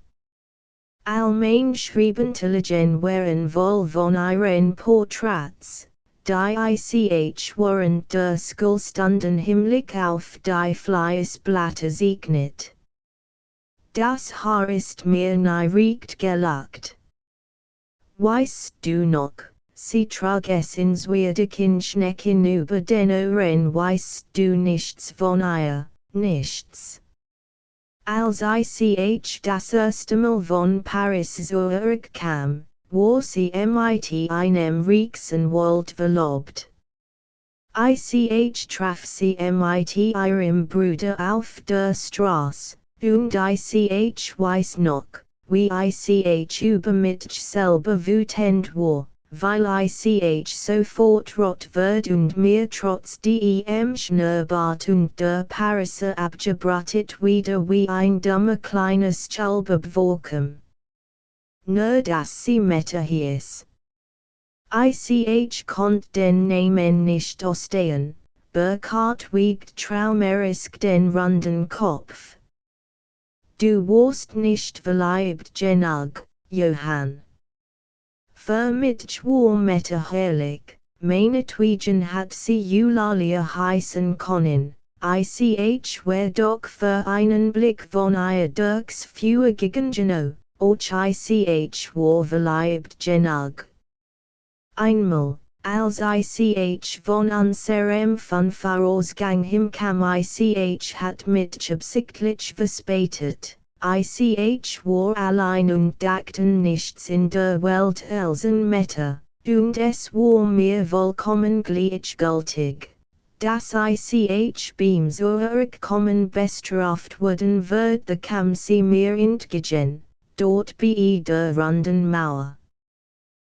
Allgemein schriebentiligen waren wohl von ihren Porträts. Die ich während der Schulstunden himmlisch auf die Fleißblätter signet. Das Haar ist mir nicht gelagt. Weißt du noch, sie trug es in zwierigen Schnecken über den Ohren, weißt du nichts von ihr, nichts. Als ich das erste Mal von Paris zurückkam, war sie mit einem Rechtsanwalt verlobt. Ich traf sie mit ihrem Bruder auf der Straße, und ich weiß noch, wie ich über mich selber wütend war, weil ich sofort rot wird und mir trotzdem Schnurrbart und der Parisse abgebrattet wieder wie ein dummer kleines Schalbe nur dass sie Mette hieß. Ich konnt den Namen nicht ausstehen, Burkhardt wiegt traumerisk den runden Kopf. Du warst nicht verliebt genug, Johann. Für mich war Mette herrlich, meinetwegen hat sie Eulalia heißen können, ich war doch für einen Blick von ihr durchs Feuer gegangen. Och ich war verliebt genug. Einmal, als ich von unserem Fun vorausgang kam ich hat mich absichtlich verspätet, ich war allein und dachte nichts in der Welt als an Mette, und es war mir vollkommen gleichgültig, dass ich beim Zurückkommen bestraft worden wird, da kam sie mir entgegen. Dort bei der runden Mauer.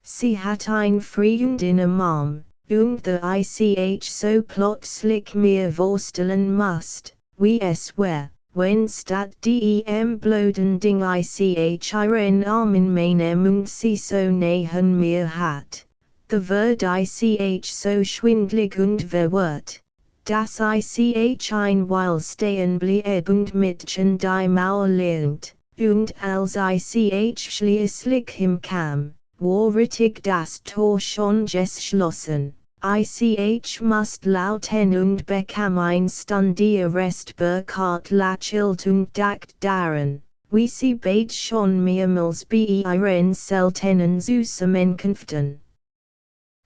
Sie hat ein Freund in am Arm, und der ich so plötzlich mir vorstellen musst, wie es wär, wenn statt dem blöden Ding ich ihren Arm in meinem und sie so neben mir hat, da wird ich so schwindlig und verwirrt, dass ich ein Weile stehen blieb und mich an die Mauer lernt. Und als ich schließlich hinkam, war richtig das Tor schon geschlossen. Ich musste lauten und bekam ein Stunde-Arrest. Burkhardt lächelt und dacht daran, wie sie beide schon mehrmals bei ihren seltenen Zusammenkünften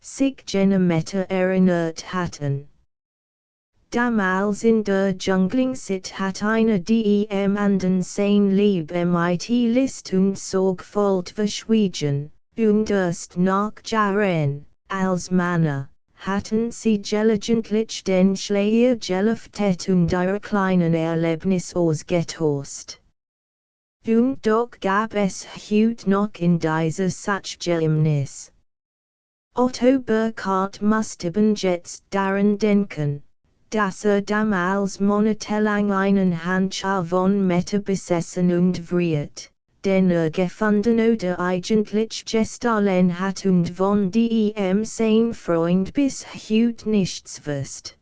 sich jener Mette erinnert hatten. Damals in der Junglingsit hat einer dem anden sein Leben mit List und Sorgfalt verschwiegen, und erst nach Jahren, als Männer, hatten sie gelegentlich den Schleier gelüftet und ihre kleinen Erlebnisse ausgetauscht. Doch gab es heute noch in dieser Sachgeheimnis. Otto Burckhardt musste jetzt daran denken, dass damals monatelang einen Handschar von Meta besessen und wird, den gefunden oder eigentlich gestohlen hat und von dem sein Freund bis heute nichts wusste.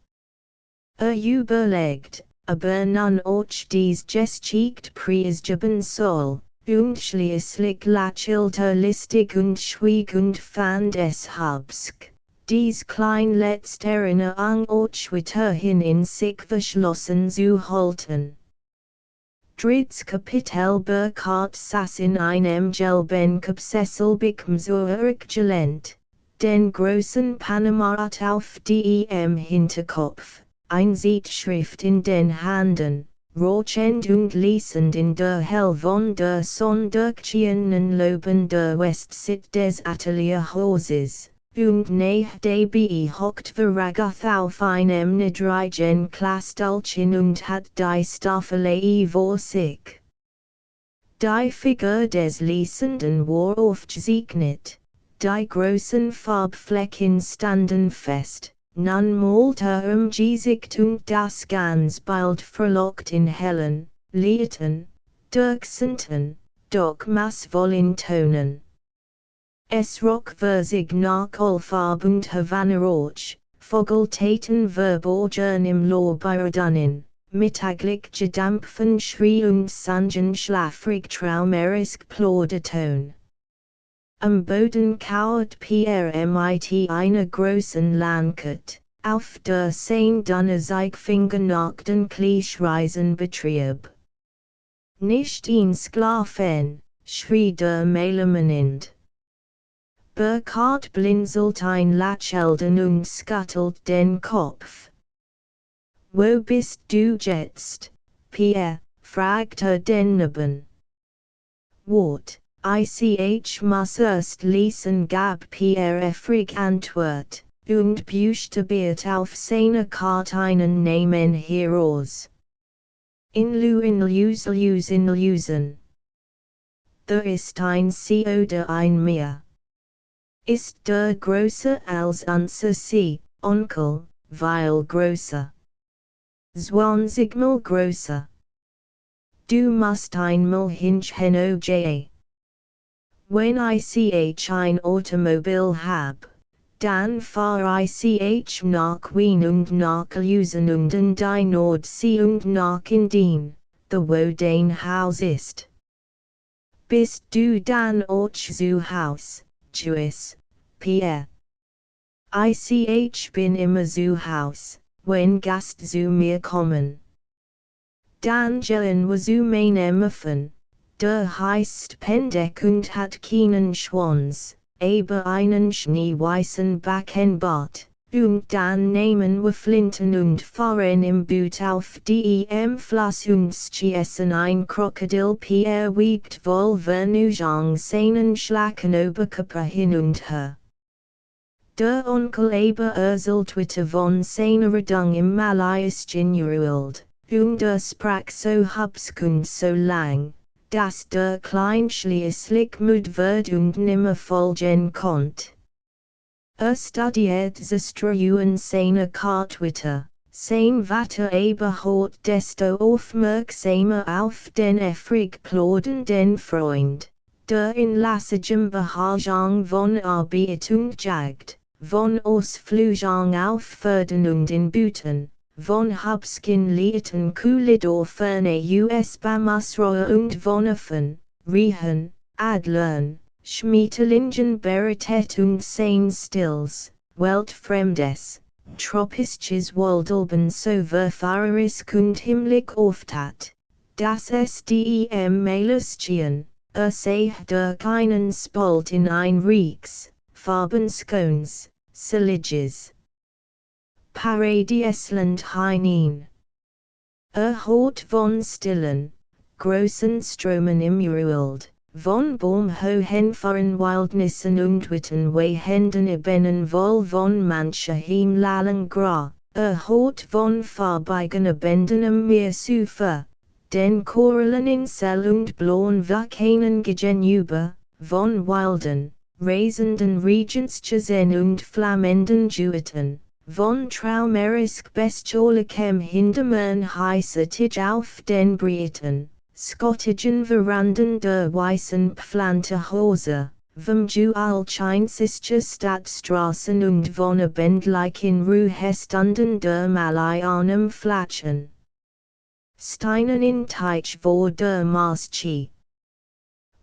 Überlegt, aber nun auch dies geschickt preisgeben soll, und schließlich lächelte listig und schwieg und fand es habsk, dies klein Letzterinnerung auch weiterhin in sich verschlossen zu halten. Drittes Kapitel Burckhardt saß in einem gelben Kappsessel beim Zurückgelehnt, den großen Panorat auf dem Hinterkopf, ein Zeitschrift in den Händen, rochend und lesend in der Hell von der Sonne durchschienenen Loben der Westside des Atelierhauses, und nach dabei hockt Veragoth auf einem niedrigen Klastalchen und hat die Staffel vor sich. Die Figur des Lesenden war aufgezeichnet, die großen Farbflecken standen fest. Nun malte Gesicht und das ganz bald verlockt in hellen, leeren, durchsinnten, doch maßvollen Tonen. Es roch versig nach Olfarb und Havanna-Rauch, Vogeltaten verborgen im Lorbeerdunnen, mittaglich gedampfen Schrie und sangen schlafrig traumerisk Plauderton. Am Boden kauert Pierre mit einer großen Langkette, auf der sein Donnerzeigfinger nach den Klieschreisen betrieb. Nicht ein Sklaven, schrie der Malermanind. Burckhardt blinzelt ein Lächeln und scuttelt den Kopf. Wo bist du jetzt, Pierre? Fragte den Neben. Wart, ich muss erst lesen gab Pierre eifrig Antwort, und buchstabiert auf seiner Karte einen Namen heraus. Inlusen. Da ist ein C oder ein Mehr. Ist der größer als unser C, Onkel, weil größer. 20-mal größer. Du musst einmal hinschauen OJ. Wenn ich ein Automobil hab, dann fahr ich nach Wien und nach Lusen und in die Nordsee und nach Indien, wo dein Haus ist. Bist du dann auch zu Haus, Joyce, Pierre? Ich bin immer zu Haus, wenn Gast zu mir kommen. Dann gehen wir zu meinem Muffen, der heißt Pendeck und hat keinen Schwanz, aber einen schneeweißen Backenbart, und dann nehmen wir Flinten und fahren im Boot auf dem Fluss und schießen ein Krokodil. Pierre wiegt wohl Vernugend seinen schlacken Oberkörper hin und her. Der Onkel aber erzählte von seiner Redung im Malayischen Urwald, und sprach so hübsch und so lang, dass der Klein schließlich müde wird und nimmer folgen konnte. Studiert Zestruyen seine Kartwitter, sein Vater aber hat desto aufmerksamer auf den eifrig plaudernden Freund, der in lassigem Behagen von Arbeit und Jagd, von Ausflügen auf Pferden und in Booten, von Hubskin Lieten Kulidor ferne US-Bamasroer und von Affen, Riehen, Adlern, Schmetterlingen Beritet und sein Stills, Weltfremdes, Tropisches Waldalben so verfahrerisk und himmlisch auftat, dass es dem Malerstien, sich der keinen Spalt in ein Reeks, Farbenscones, Siliges. Paradiesland hinein. Hort von stillen, großen Stromen im Urwald, von Baumhohen fahren Wildnissen und Witten wehenden Ebenen wohl von mancher Himmlalen Gra, Hort von Farbeigen Ebendenem Meersufer, den Korallen in Sell und blauen Vulkanen gegenüber, von wilden, rasenden Regentschasen und flammenden Gewittern, von traumerisk bestialicem Hindermern heißetig auf den Breiten, Scottigen Veranden der weißen Pflanterhäuser, vom Dualchinsischer Stadtstraßen und von abendlichen Ruhestunden der Malayanum Flatschen. Steinen in Teich vor der Marschi.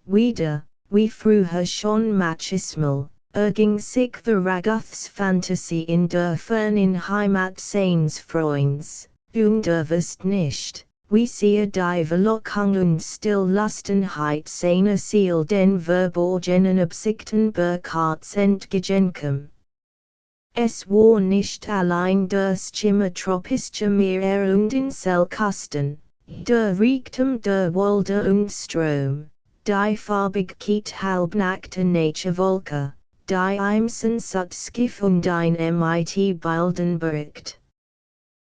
Wieder, wie früher schon machismal, erging sich Verraguthsfantasie in der fernen Heimat seines Freunds, und wirst nicht, wie sie die Verlockung und Stilllustenheit seiner Seele den verborgenen Absichten Burkhards entgegenkom. Es war nicht allein das chimotropische Meer und Inselkasten, der Reichtum der Wälder und Strom, die Farbigkeit halbnackter Naturwolke, die Eimsen Sutskiff und ein MIT bilden birgt.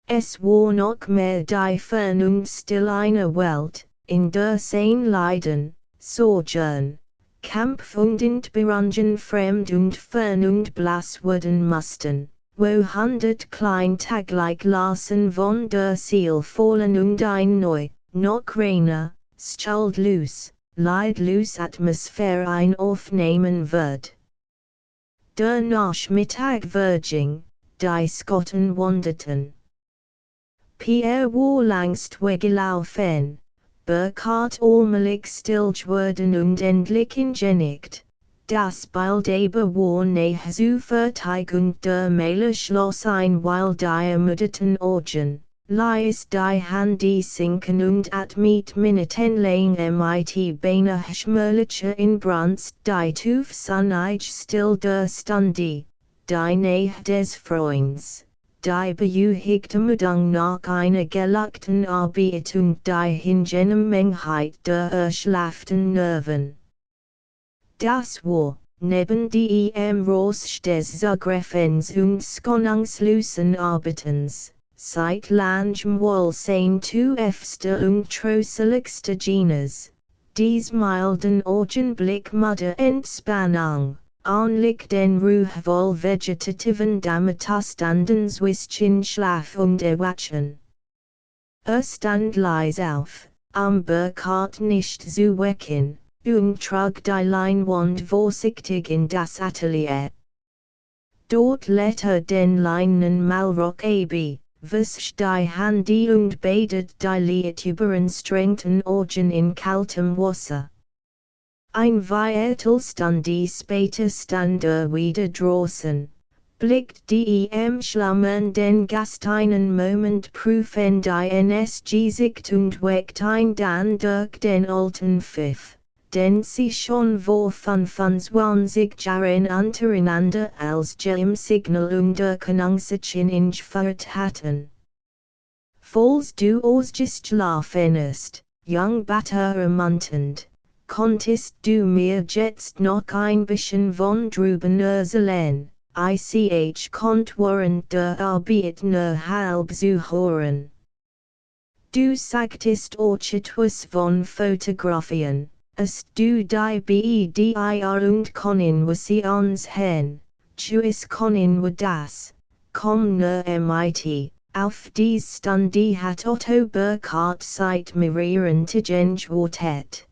Es war noch mehr die fern und still eine Welt, in der sein Leiden, Sojourn, Kampf und Entbehrungen fremd und fern und blass werden mussten, wo 100 klein tagleich lassen von der Seele fallen und ein neu, noch reiner, schuldlos, leidlos Atmosphäre ein aufnehmen wird. Der Nachmittag verging, die Skotten wanderten. Pierre war langst weggelaufen, Burkhard allmählich still geworden und endlich ingenigt. Das Bild aber war nicht zu Verteidigung der Mähle schloss ein weil die ermüdeten Augen, ließ die Handy sinken und at mit Minuten lang mit beinahe schmörliche in Brunst die Tufsonnig still der Stunde, die Nähe des Freunds. Die bejuhigte Mudung nach einer gelackten Arbeit und die Hingenommenheit der erschlafften Nerven. Das war, neben dem Rost des Zugreffens und skonnungslosen Arbeitens, seit langem wohl sein tiefster und tröstlichster Genes, dies milden Augenblick Mutter Entspannung. Anlich den Ruhevoll vegetativen Dametastanden zwischen Schlaf und Erwachen. Stand leis auf, am Burkhard nicht zu wecken, und trug die Leinwand vorsichtig in das Atelier. Dort lädt den leinenen Malrock ab, wischt die Handy und badet die lietüberanstrengten Augen in kaltem Wasser. Ein Viertelstunde später stand wieder draußen, blickt dem schlummernden Gast einen Moment prüfend ins Gesicht und weckt ein dann durch den alten Pfiff, den sie schon vor 25 Jahren untereinander als Geheimsignal und Erkennungszeichen entführt hatten. Falls du ausgeschlafenst, Jungbatter ermunternd, konntest du mir jetzt noch ein bisschen von drüben erzählen, ich konnt während der Arbeit nur halb zuhören. Du sagtest auch etwas von Fotografien, hast du die BEDIR und können wir sie uns hin, Tschüss können wir das, komm nur mit, auf dies Stunde hat Otto Burkhardt seit mehreren Tagen gewartet.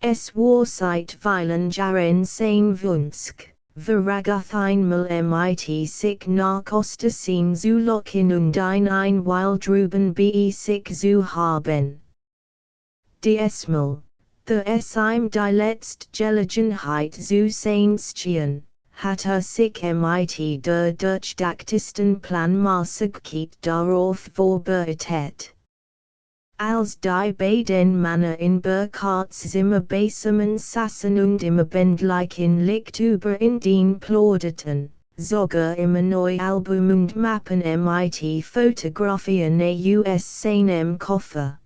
Es war seit vielen Jahren sein Wunsch, Veraguth einmal mit sich nach Osterseen zu locken und ein Weil drüben bei sich zu haben. Diesmal, da es ihm die letzte Gelegenheit zu sein schien, hat sich mit der durchdachtesten Planmäßigkeit darauf vorbereitet. Als die beiden Männer in Burkhardts Zimmer beisammen saßen und im abendlichen Licht über den plauderten, sogar im neuen Album und Mappen mit Fotografien aus seinem Koffer.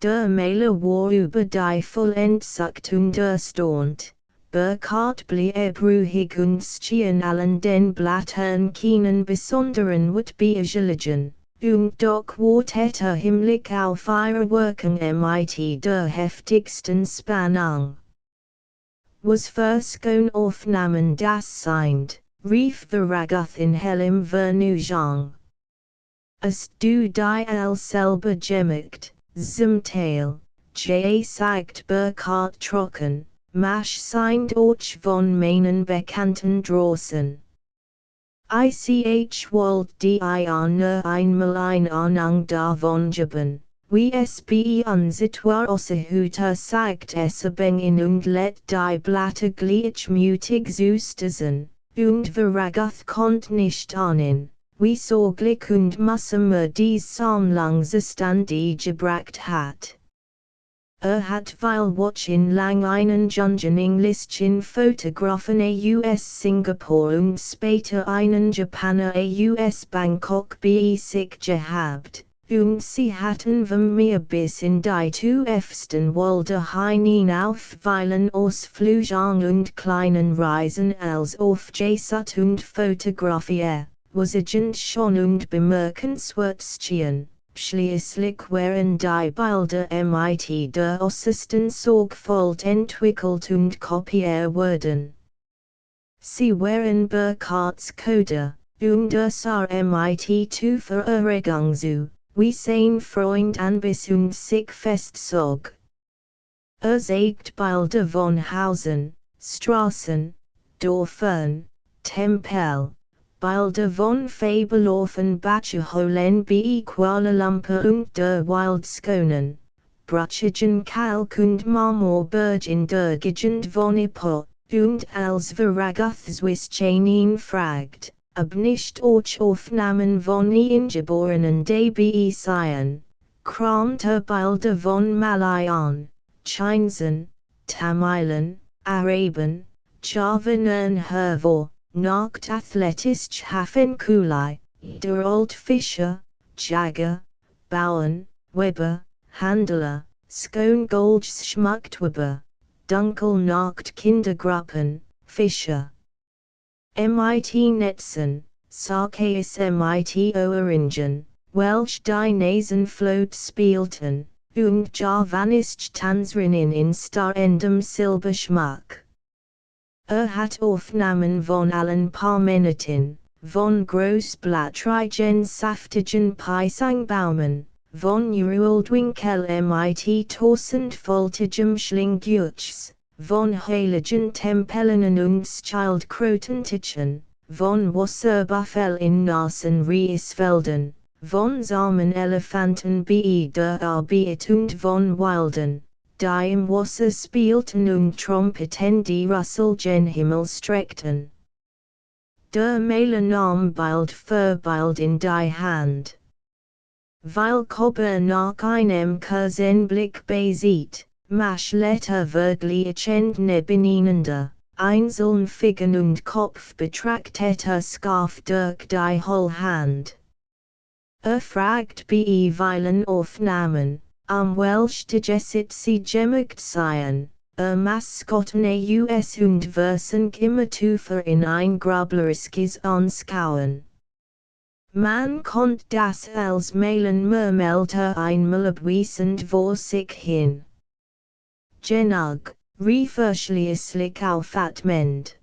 Der Maler war über die Vollendsuchtung erstaunt. Burkhardt blieb ruhig und schien allen den Blattern keinen besonderen Wut beigeligen. und doch Quartette himmlich auf ihre Wirkung mit der heftigsten Spannung. Was verschon Aufnahmen das sind, rief the Ragath in hellem Vernuyung. As du die selber gemacht, zum Teil, zeigt Burkhardt trocken, mach sind auch von meinen bekannten Drossen. Ich wollt die nur einmal eine Ahnung davon geben, wie es bei uns etwa aussieht, sagt es in und let die Blätter gleichmütig süßen, und Veragoth konnt nicht ahnen, wie sorglich und mühsam dies Sammlung zustande gebracht hat. Hat weil watchen lang einen Jungening Listchen Fotografen aus Singapore und später einen Japaner aus Bangkok bei sich gehabt, und sie hatten von mir bis in die tiefsten Wälder hinaufweilen Ausflügen und kleinen Reisen als aufgesät und fotografiert, was agent schon und bemerkenswert schien. Schließlich waren die Bilder mit der äußersten Sorgfalt entwickelt und kopiert wurden. Sie waren Burkhardts Code, und es mit zu Vererregung zu, wie sein Freund Anbis und sich festzog. Zeigt Bilder von Hausen, Straßen, Dörfern, Tempel, Bilder von Fabelhofen Bacheholen bei Kuala Lumpur und der Wildskonen, Brüchigen Kalk und Marmorberg in der Gegend von Ipoh, und als Veragoth Zwischenien fragt, ob nicht auch Aufnahmen von Eingeborenen dabei seien, kramte Bilder von Malayan, Chinesen, Tamilen, Araben, Javanern hervor. Nacht athletisch Kulai, der old Fischer, Jagger, Bauern, Weber, Handler, Skone Goldschmucktweber, Dunkel Nacht Kindergruppen, Fischer. Mit Netzen, Sarkais mit Oeringen, Welsh die Nasenflöte spielten, und Javanische Tanzerinnen in starendem Silberschmuck. Hat Aufnahmen von allen Parmeniten, von großblattrigen saftigen Peisangbaumen, von Uruldwinkel mit tausendfältigem Schlingjutschs, von heiligen Tempeln und Schildkrötentichen, von Wasserbuffel in nassen Reisfelden, von zahmen Elefanten bei der Arbeit und von Wilden, die im Wasser spielten und Trompeten die Russell gen Himmel streckten. Der Maler nahm Bild für Bild in die Hand. Weil Kober nach einem kurzen Blick besieht, mach Letter wirklich nebeneinander, einzeln Figen und Kopf betrachtet scharf durch die Hand. Fragt bei weilen Aufnahmen, welche sie gemacht seien, Maskotten aus und Versen immer tiefer in ein grubbleriges Anskauen. Man konnt das als Malen murmelte einmal abwesend vor sich hin. Genug, rief schließlich aufatmend.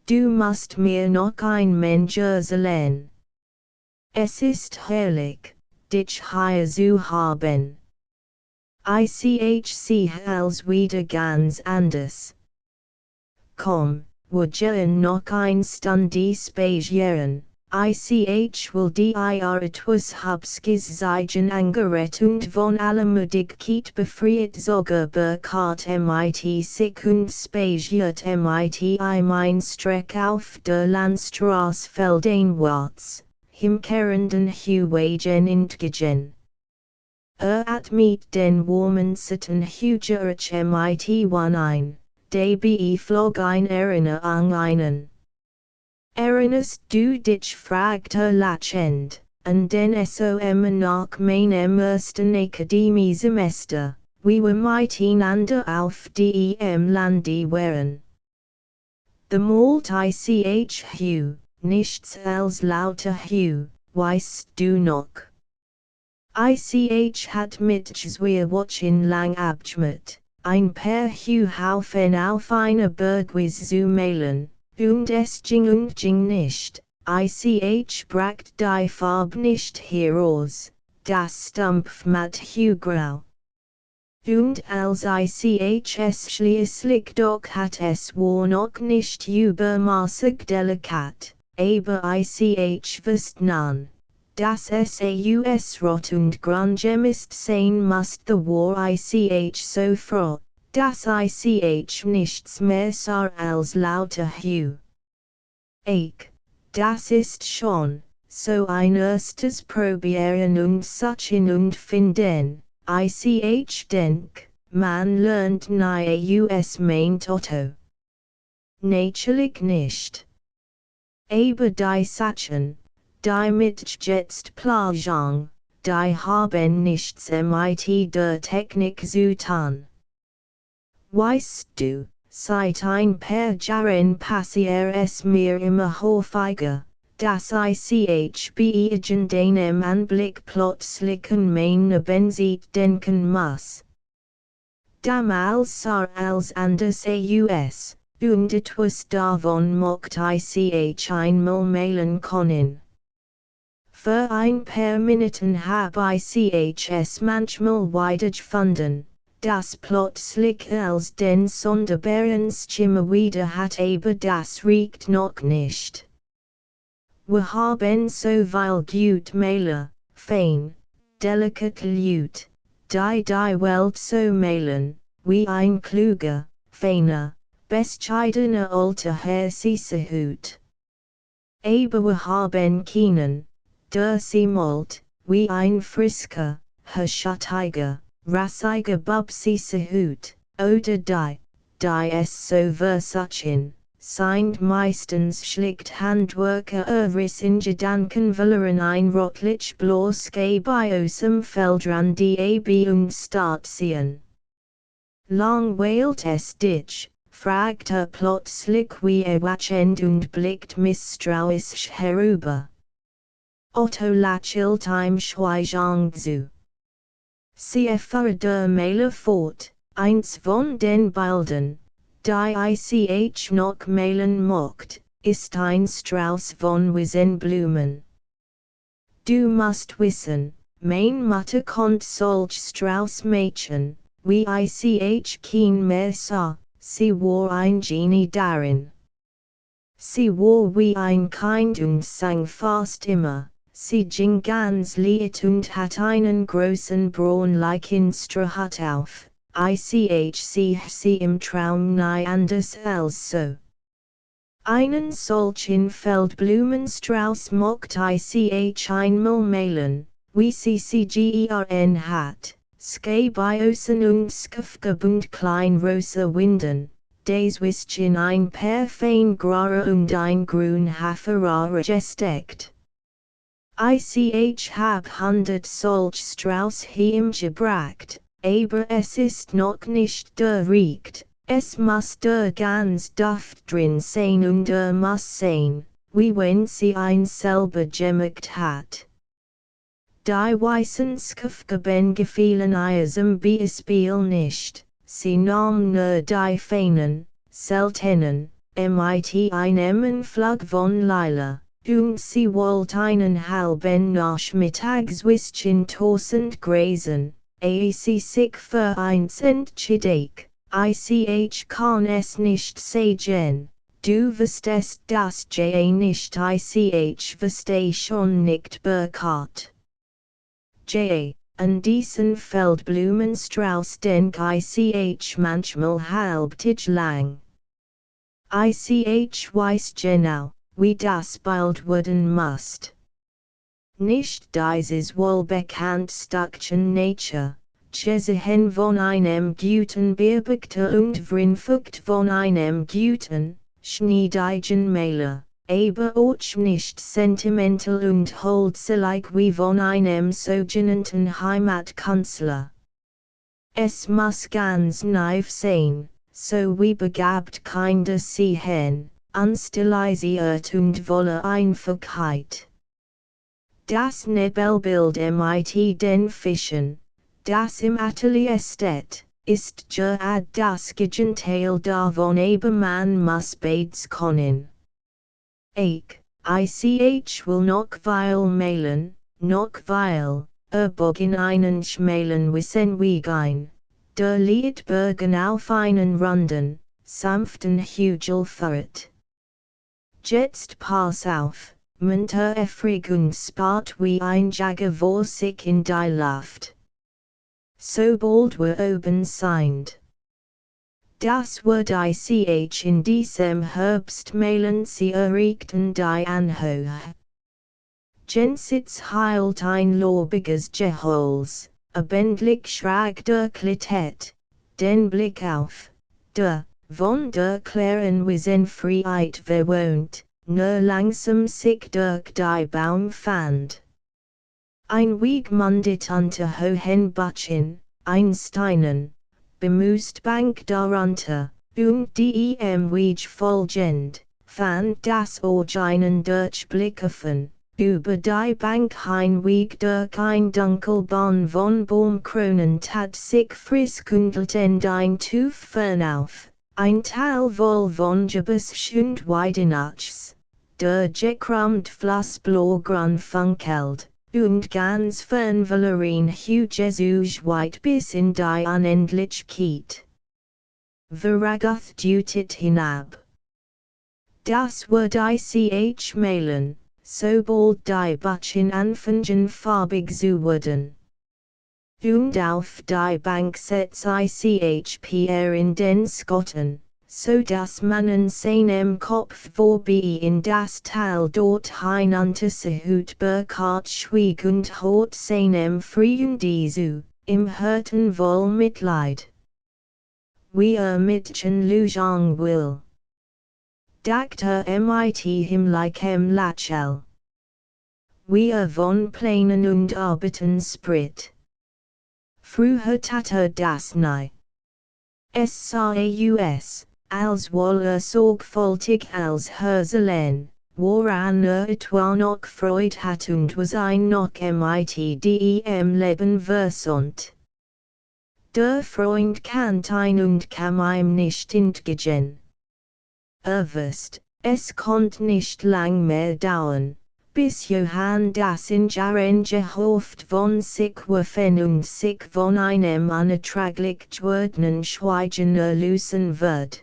Du musst mir noch ein Mensch erzählen. Es ist herrlich, dich hier zu haben. Ich als wieder ganz anders. Komm, wir gehen noch ein Stunde spazieren. Ich will die etwas Hubskis zeigen angeret und von Allemmüdigkeit befriet sogar Burkhardt mit sich und spaziert mit mein Streck auf der Landstraße feldeinwärts, himkehrenden Hüwegen entgegen. At mit den warmen Sitten Hugerich mit ein, dabei flog ein Erinnerung einen. Erinnerst du dich fragte lachend, und den som nach meinem ersten Akademiesemester, wie wir miteinander auf dem Lande waren. The malt ich nichts als lauter Hugh, weißt du noch? Ich hat mit wir watchen lang abschmidt, ein paar Haufen auf eine Bergwiese zu malen, und es ging nicht, bracht die Farb nicht heraus, das Stumpf mat Grau. Und als es schließlich doch hat es war noch nicht übermaßig delikat, aber verstanden, dass es rot und grangem ist sein must the war so froh, dass nichts mehr sah als lauter Hue. Das ist schon, so ein erstes Probieren und Suchen und Finden. Denk, man lernt nie meint Otto. Natürlich nicht. Aber die Sachen, die mit jetzt plagen, die haben nichts mit der Technik zu tun. Weißt du, seit ein paar Jahren passiert es mir immer häufiger, dass bei deinem Anblick plötzlich an meine Benzit denken muss. Damals sah als anders und etwas davon mocht einmal mailen können. Für ein paar Minuten hab es manchmal wieder gefunden, das plötzlich als den sonderbaren Schimmer wieder hat, aber das riecht noch nicht. Wir haben so viel gut Mailer, fein, delicate Lut, die Welt so mailen, wie ein kluger, feiner, bescheidener alter Herr Hut. Aber wir haben keinen, der sie malt, wie ein frisker, schattiger, rassiger Bub Hut, oder die es so versuchen. Sind meistens schlicht Handwerker in Gedanken wollen ein rotlich bloß bei ausem Feldrand die und Start ziehen. Langweilt es dich, fragt plötzlich wie wachend und blickt misstrauisch herüber. Otto lächelt ihm schweigend zu. Sie der Mailer fort, eins von den beiden. Die noch mailen mocht, ist ein Strauß von Wiesenblumen. Du musst wissen, mein Mutter konnt solch Straußmädchen, wie kein mehr sah, sie war ein Genie darin. Sie war wie ein Kind und sang fast immer, sie ging ganz lied und hat einen großen braunlichen Strohhut auf. Sie im Traum nie anders als so. Einen solchen Feldblumenstrauß mocht einmal mailen, wie sie gern hat, bei außen und skufgebund klein rosa Winden, des Wischen ein paar fein graue und ein grün Haferare gesteckt. Hab 100 solch Strauß gebracht. Aber es ist noch nicht der riecht, es muss der ganz Duft drin sein und muss sein, wie wenn sie ein selber gemacht hat. Die weißen Skufgeben gefielen zum Beispiel nicht, sie nahm nur die feinen, seltenen, mit einem Flug von Lila, und sie wollte einen halben Nachmittagswischen tossend gräsen. Sich für eins entschieden, kann es nicht sagen, du wirst es das nicht versteh schon nicht bekannt. An diesen Feldblumenstrauß denk manchmal halbtig lang. Weiß genau, wie das bald werden muss. Nicht dieses wohlbekannt Stückchen Nature, gesehen von einem guten Beobachter und Vernunft von einem guten, schneidigen Maler, aber auch nicht sentimental und holdselig wie von einem sogenannten Heimatkünstler. Es muss ganz naiv sein, so wie begabt Kinder sehen, unstilisiert und voller Einfachheit. Das Nebelbild mit den Fischen, das im Atelier steht, ist gerad das Gegenteil davon eben man muss beides können. Ich will noch weil malen, noch weil, Bogen einen schmalen wissen Wegein, der Liedbergen auf einen runden, sanften Hügel führt. Jetzt pass auf. Munter Erfrigungsspart wie ein Jagger vor sich in die Luft. Sobald wir oben sind. Das wird ich in diesem Herbst malen sie erregten die Anhöhe. Jensitz heilt ein lobiges Geholz, abendlich schräg der Klitett, den Blick auf, der, von der klaren Wisenfreiheit verwohnt. Nur langsam sich durch die Baum fand. Ein Weg mundet unter hohen Butchen, ein Steinen, bemoost Bank darunter, die Weg folgend, fand das Orch einen Durchblick offen, über die Bank ein Weg durch ein Dunkelbahn von Baumkronen tat sich frisk und ein Tuf fernauf, ein Tal voll von Gebüsch und Weidenachs. Der gekramt Flussblågrön funkelt, und ganz fern Valerin Hugesuge weit bis in die Unendlichkeit. Veraguth dutit hinab. Das wird ich malen, sobald die Butchen anfangen farbig zu werden. Und auf die Bank setz ich Pierre in den Skotten. So dass man an seinem Kopf vorbei in das Tal dort hinunter sehut Burkhardt schwieg und hort seinem Freunde zu, im Hörten voll Mitleid. Wie Mädchen lujan will. Dr. mit himmlichem Lachel. Wie von Plänen und Arbeiten sprit. Früher tat das nie. Saus. Als wolle sorgfältig als Herzelein, woran etwa noch Freud hat und was ein noch mit dem Leben versont. Der Freund kannt ein und kam ihm nicht entgegen. Wirst, es konnt nicht lang mehr dauern, bis Johann das in Jaren gehofft von sich werfen und sich von einem unerträglich gewordenen Schweigen erlösen wird.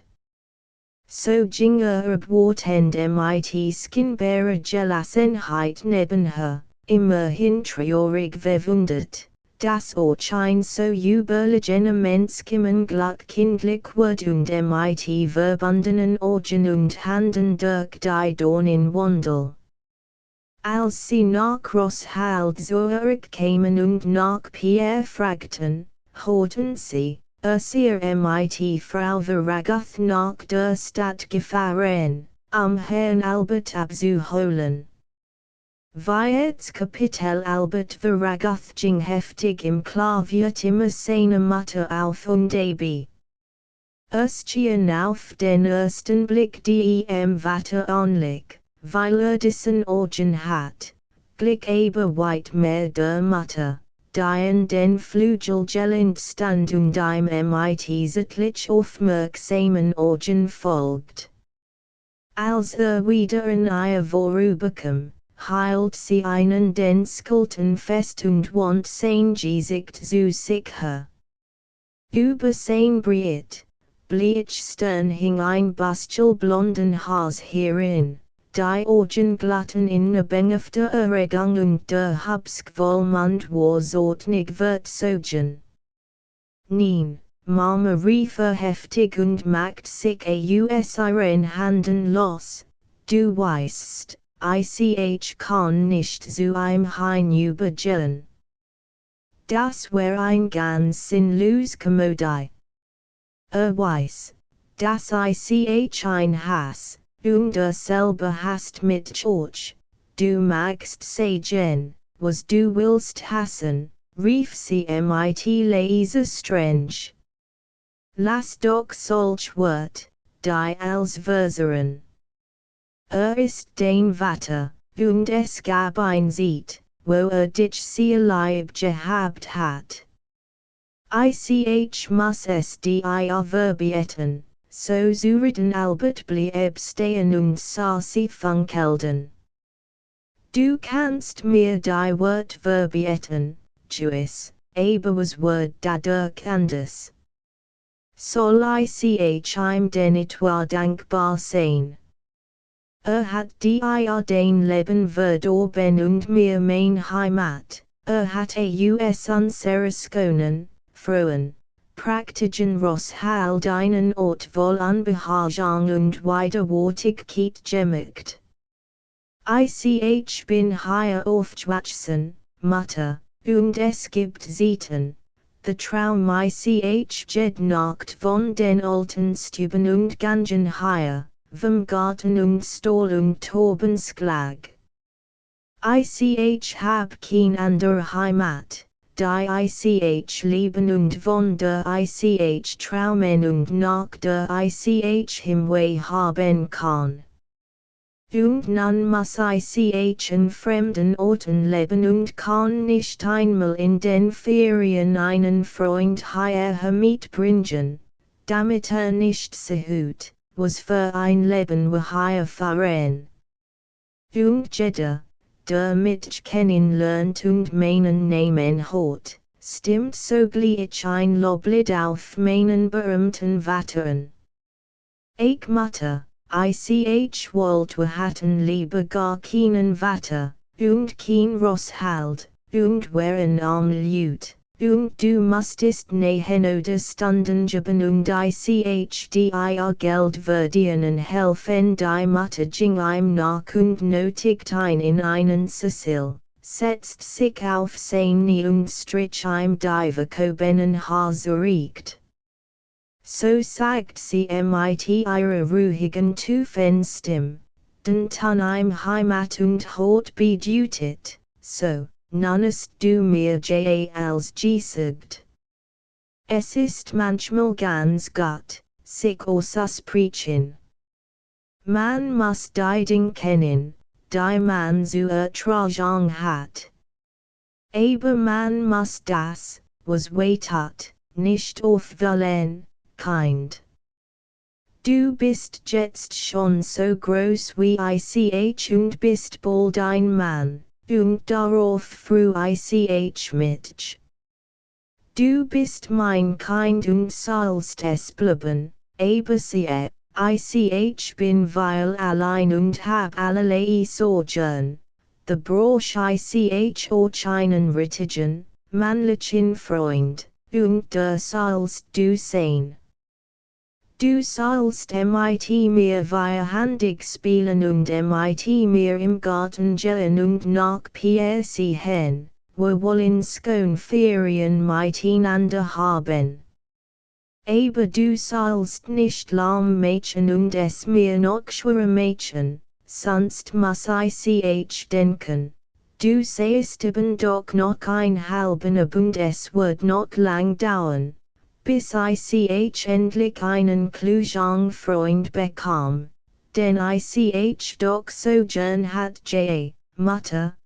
So ging abwartend mit skinbarer Gelassenheit neben her, immerhin traurig verwundert, dass ein so überlegene Menschkimmen glatt kindlich wird und mit verbundenen Augen und Handen durch die Dornenwandel. Als sie nach Rosshalde zurückkamen und nach Pierre fragten, horten sie, ihr mit Frau Veraguth nach der Stadt gefahren, Herrn Albert abzuholen. Weiters Kapitel Albert Veraguth ging heftig im Klavier seine Mutter auf und ab. Schien auf den ersten Blick Vater anlich, weil diesen Augen hat, glich aber weit mehr der Mutter. Die an den Flügel gelehnt stand und mit sittlich aufmerksamen Augen folgt. Als wieder in ihr vorüberkam, hielt sie einen den Skulpten fest und wand sein Gesicht zu sich her. Über sein Bleich-Stirn hing ein Büschel blonden Haars herein. Die Augen glatten in nebhafter Erregung und der Hubskvollmund war zornig verzogen. Nein, Mama rief heftig und macht sich aus ihren Handen los, du weißt, ich kann nicht zu hinübergehen. Das war ein ganz sinnlos Komödie. Weiß, dass ich ein Hass. Und selber hast mit George, du magst sagen, was du willst hassen, rief sie mit leise strange. Lass doch solch Wort, die als Verserin. Ist dein Vater, und es gab ein Seed, wo dich sie lieb gehabt hat. Ich muss es dir verbieten, so zureden Albert blieb stehen und sah sie funkeln. Du kannst mir die Wort verbieten, Jewis, aber was Wort dadurch anders. Soll ich ihm denn etwa dankbar sein? Hat die den Leben verdorben und mir mein Heimat, hat us unsere Skonen, Frauen, praktischen Rosshalde einen Ort voll Anbehagung und Widerwärtigkeit gemacht. Ich bin hier aufgewachsen, Mutter, und es gibt Zeiten, the Traum ich gednacht von den alten Stuben und Gangen hier, vom Garten und Stall und Tobensklag. Ich hab kein ander Heimat, die ich lieben und von der ich traumen und nach der ich Himmweh haben kann. Und nun muss ich in fremden Orten leben und kann nicht einmal in den Ferien einen Freund hierher mitbringen, damit nicht sieht, was für ein Leben wir hier fahren. Und jeder, der mich kennenlernt und meinen Namen hat, stimmt sogleich ein Loblied auf meinen berühmten Vater. Ich Mutter, ich wollt wir hatten lieber gar keinen Vater, und kein Rosshalde, und wären arm Lüt, und du musstest nähen oder stunden geben und ich dir Geld verdienen helfen die Mutter ging ihm nach und notigt ein in einen Cecil, setzt sich auf seine und strich ihm die verkobenen Haar zurecht. So sagt sie mit ihrer ruhigen Tufenstim, den tun im Heimat und hot bedutet, so, nannest du mir als gesagt. Es ist manchmal ganz gut, sich auszusprechen. Man muss die Dinge kennen, die man zu ertragen hat. Aber man muss das, was tut, nicht aufwollen. Kind. Du bist jetzt schon so groß wie ich und bist bald ein Mann, und darauf freu ich mich. Du bist mein Kind und sollst es bleiben, aber ich bin weil allein und hab allerlei Sorgen, the brauch ich auch einen richtigen, männlichen Freund, und der sollst du sein. Du sollst mit mir vierhändig spielen und mit mir im Garten gehen und nach Pierre sehen, wir wollen schön Ferien miteinander haben. Aber du sollst nicht lahm Mädchen und es mir noch schwere Mädchen, sonst muss ich denken. Du sehst eben doch noch ein halben und es wird noch lang dauern, bis ich endlich einen klugen Freund bekam, denn ich doch so gern hat Mutter,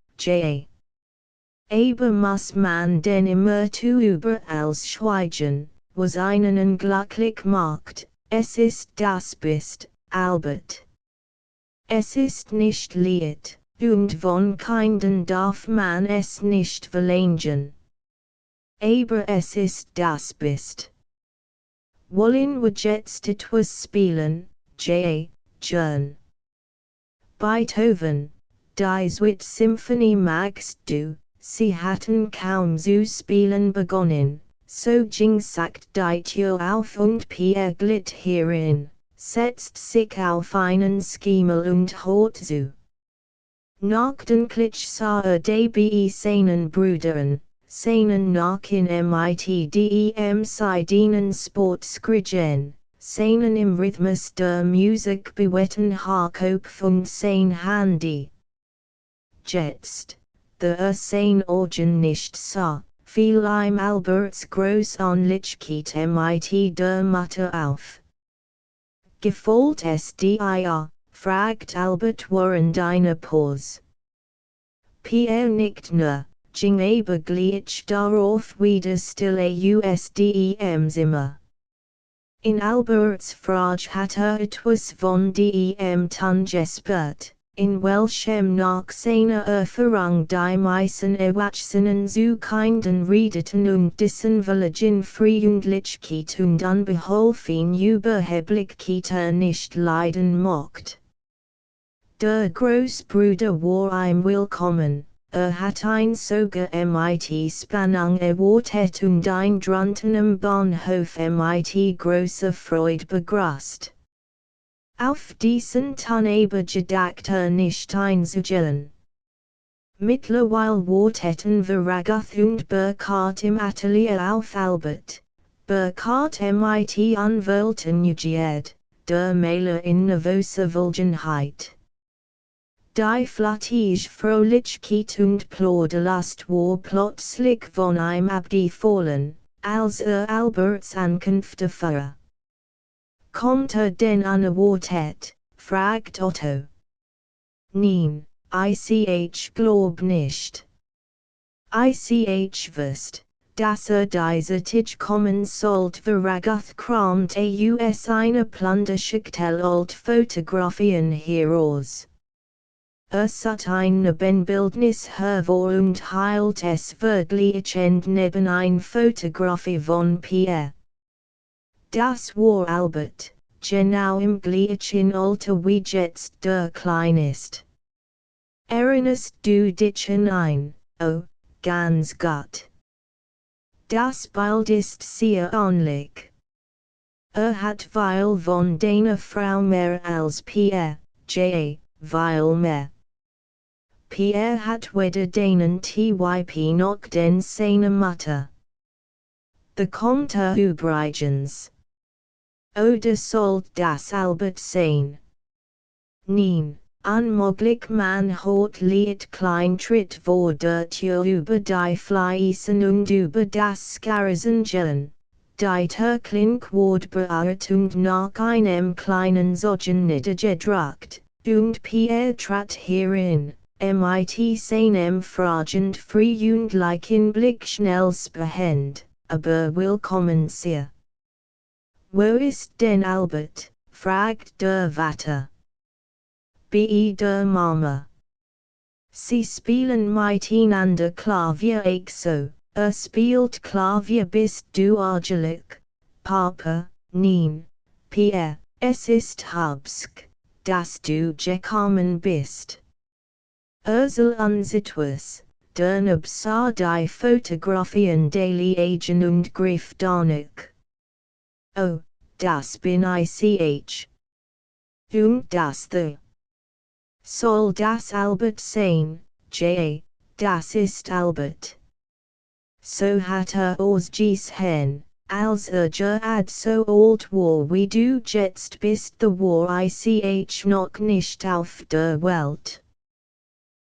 Aber muss man denn immer überall schweigen, was einen unglücklich macht, es ist das bist, Albert. Es ist nicht lied, und von Kindern darf man es nicht verlangen. Aber es ist das bist. Wollen wir jetzt etwas spielen, John? Beethoven, die Zweite Symphonie magst du, sie hatten kaum zu spielen begonnen, so ging sagt die Tür auf und Pierre glitt hierin, setzt sich auf einen Schemel und hört zu. Nachdenklich sah die seinen Brüdern, seinen nach in dem seinen Sport skrigen, seinen im Rhythmus der Musik bewetten Haarkopf und sein Handy. Jetzt, der sein Augen nicht sah, fiel ihm Alberts Großanlichkeit mit der Mutter auf. Gefällt es dir? Fragt Albert während einer Pause. Pierre nicht nur, ging aber gleich darauf wieder stille USDEM Zimmer. In Alberts Frage hat etwas von dem Ton gespürt, in welchem nach seiner Erfahrung die meisten Erwachsenen zu Kindern redeten und dessen Verlegen Freundlichkeit und Unbeholfen Überheblichkeit nicht leiden mocht. Der Großbruder war ihm willkommen, hat ein Sogar mit-Spannung erwartet und ein drunten am Bahnhof mit großer Freude begrüßt. Auf diesen Ton aber gedacht nicht einzugehen. Mittlerweile warteten wir Ragath und Burkhardt im Atelier auf Albert, Burkhardt mit Anwälten jugiert, der Maler in nervöser Verlegenheit. Die flattige Fröhlichkeit und Plauderlust war plötzlich von ihm abgefallen, als Alberts Ankunft erfuhr. Kommt denn unerwartet? Fragt Otto. Nein, ich glaub nicht. Ich wusste, dass diese Tag kommen sollte. Ragath kramt aus eine Plunderschachtel alt Fotografien heraus. Hat ein Bildnis hervor und hielt es wörtlich neben ein Fotografie von Pierre. Das war Albert, genau im gleichen Alter wie jetzt der Klein ist. Erinnerst du dich ein? Oh, ganz gut. Das Bild ist sehr ähnlich. Hat viel von deiner Frau mehr als Pierre, viel mehr. Pierre hat weder den Typ noch den seine Mutter. Bekommt übrigens. Oder sollt das Albert sein? Nein, unmöglich man hat liet klein Tritt vor der Tür über die Fliesen und über das Skarrensengelen. Die Türkling ward beirrt und nach einem kleinen Sogen niedergedrückt, und Pierre trat herein, mit seinem fragend freundlichen Blick schnell behend, aber willkommen sehr. Wo ist denn Albert? Fragt der Vater. Bei der Mama. Sie spielen miteinander Klavier so, spielt Klavier bist du argelig, Papa, nein, Pierre, es ist Habsk, dass du gekommen bist. Soll uns etwas, dann sah die Fotografien daily Agen und griff danach. Oh, das bin ich. Und das the. Soll das Albert sein, das ist Albert. So hat ausgesehen, als gerad so alt war wie du jetzt bist the war ich noch nicht auf der Welt.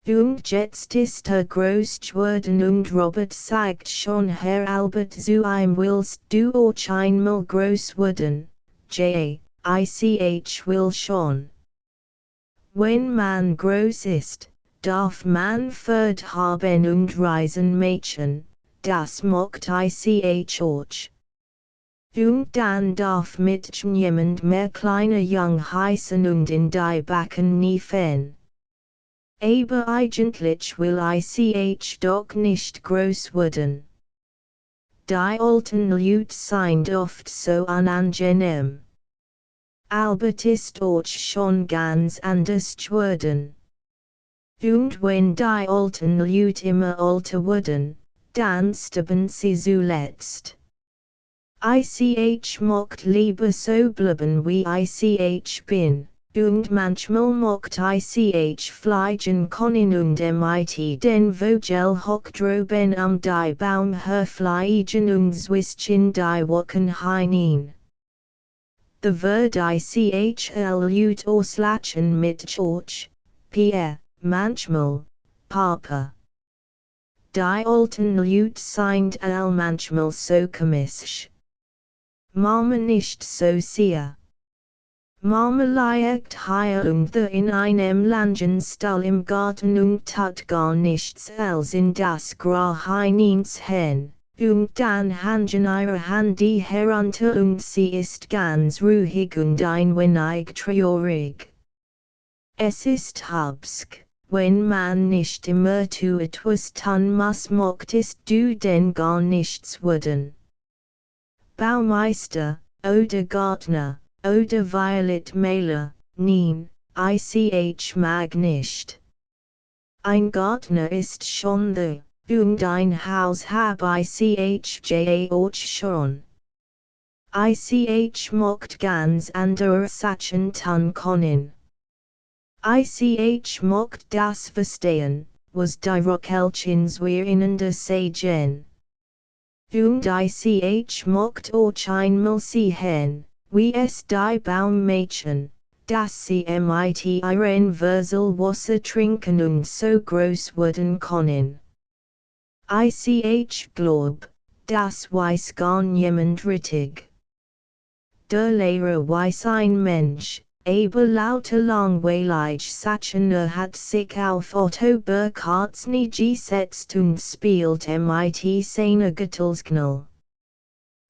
Und jetzt ist groß geworden und Robert sagt schon Herr Albert zu ihm willst du auch einmal groß werden, ich will schon. Wenn man groß ist, darf man Fahrt haben und reisen Mädchen, das mocht ich auch. Und dann darf mit niemand mehr kleiner Jung heißen und in die Backen niefen. Aber eigentlich will ich doch nicht groß werden. Die alten Leute sind oft so unangenehm. Albert ist auch schon ganz anders geworden. Und wenn die alten Leute immer älter wurden, dann sterben sie zuletzt. Ich mocht lieber so bleiben wie ich bin. Und manchmal mocht ich fliegen können und mit den Vogel hoch droben die Baum herfliegen und zwischen die Wolken hinein. The Word ICHL auslachen mit George, Pierre, manchmal, Papa. Die alten Leute sind manchmal so komisch. Mama nicht so sehr. Marmeliegt hier und the in einem Langenstall im Garten und tut gar nichts als in das Grau hineinzhängen. Und dann hangen ihre Hand die herunter und sie ist ganz ruhig und ein wenig traurig. Es ist hübsch, wenn man nicht immer tut was tun muss, möchtest du denn gar nichts werden. Baumeister, oder Gärtner, oder Violetmaler, nein, ich mag nicht. Ein Gärtner ist schon da. Und ein Haus hab ich ja auch schon. Ich mocht ganz andere Sachen tun können. Ich mocht das verstehen, was die Rockelchens wir ineinander sagen. Und ich mocht auch einmal sehen, wie es die Baummädchen, dass sie mit ihren Würsel Wasser trinken und so groß werden können. Ich glaub, das weiß gar niemand richtig. Der Lehrer weiß ein Mensch, aber lauter langweilig Sachen hat sich auf Otto Burkharts Knie gesetzt und spielt mit seiner Gitarsknall.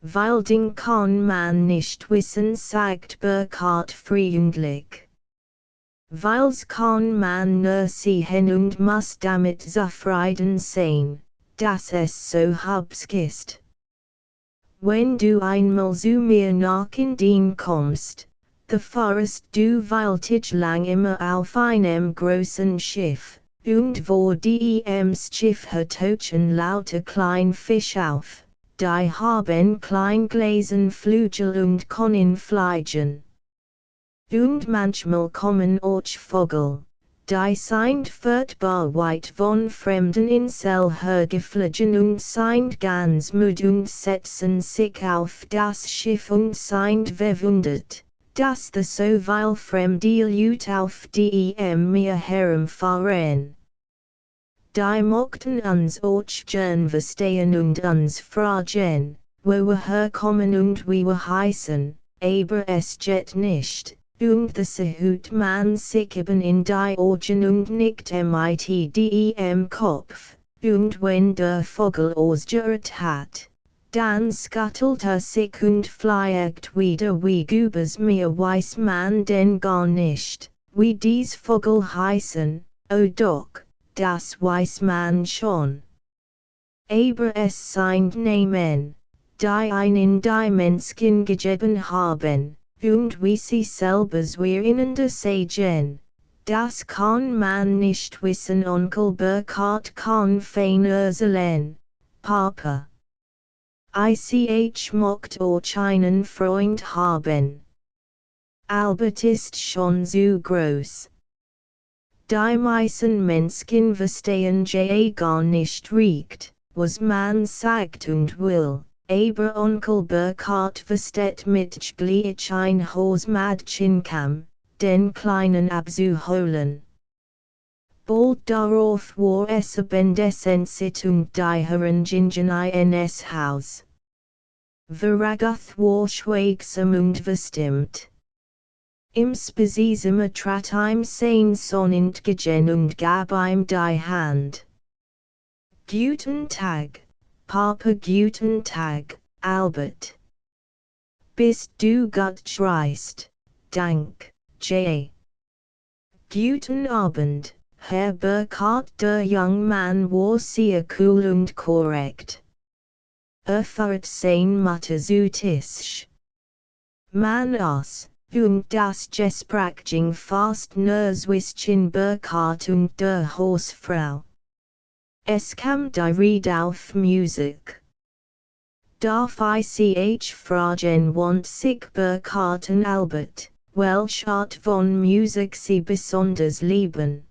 Weil Ding kann man nicht wissen, sagt Burkhart freundlich. Weil's kann man nur sehen und muss damit zufrieden sein, dass es so hübsch ist. Wenn du einmal zu mir nach Indien kommst, the forest du wiltig lang immer auf einem großen Schiff, und wo die's Schiff tauchen lauter klein Fisch auf, die haben klein Gläsen Flügel und können fliegen. Und manchmal kommen auch Vögel, die sind furchtbar weit von fremden Insel hergeflogen und sind ganz müde und setzen sich auf das Schiff und sind verwundert, dass the so viel fremde Leute auf dem Meer herumfahren. Die mochten uns auch gern verstehen und uns fragen, wo wir herkommen und wie wir heißen, aber es geht nicht. Und the hut man sich eben in die Augen und nicht mit dem Kopf, und wenn der Vogel ausgehört hat, dann scuttelt sich und fliegt wieder wie übers Meer, weiß man denn gar nicht, wie dies Vogel heißen, oh doch, das weiß man schon. Aber es sind Namen, die einen die Menschen gegeben haben. Und wie sie selbers wir einander sagen, das kann man nicht wissen. Onkel Burkhart kann fein erzählen, Papa. Ich mocht auch einen Freund haben. Albert ist schon so groß. Die meisten Menschen verstehen ja gar nicht riecht, was man sagt und will. Aber Onkel Burkhart versteht mit gleich ein Hausmädchen kam, den Kleinen abzuholen. Bald darauf war es abendessend und die Herren gingen ins Haus. Veragoth war schweigsam und verstimmt. Im Spesisima trat ihm sein Sohn entgegen und gab ihm die Hand. Guten Tag, Papa, guten Tag, Albert. Bist du gut reist? Dank, J. Guten Abend, Herr Burkhart. Der junge Mann war sehr cool und korrekt. Fährt sein Mutter zu Tisch. Man aß, und das Gespräch ging fast nur zwischen Burkhart und der Hausfrau. Es kam die Rede auf Musik. Darf ich fragen, want sich Burkhart und Albert, welche Art von Musik sie besonders lieben?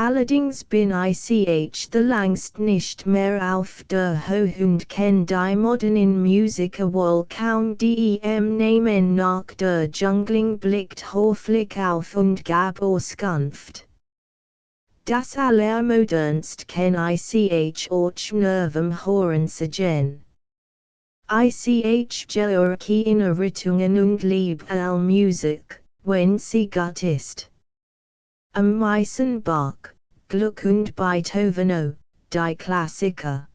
Allerdings bin ich the langst nicht mehr auf der Höhe und kenn die modernen Musiker wohl kaum. Dem Namen nach. Der Jüngling blickt höflich auf und gab Auskunft. Das allermodernst kenn ich auch nur vom Hören sagen. Ich gehe in Richtungen und liebe all Musik, wenn sie gut ist. Am meisten Bach, Gluck und Beethoven die Klassiker.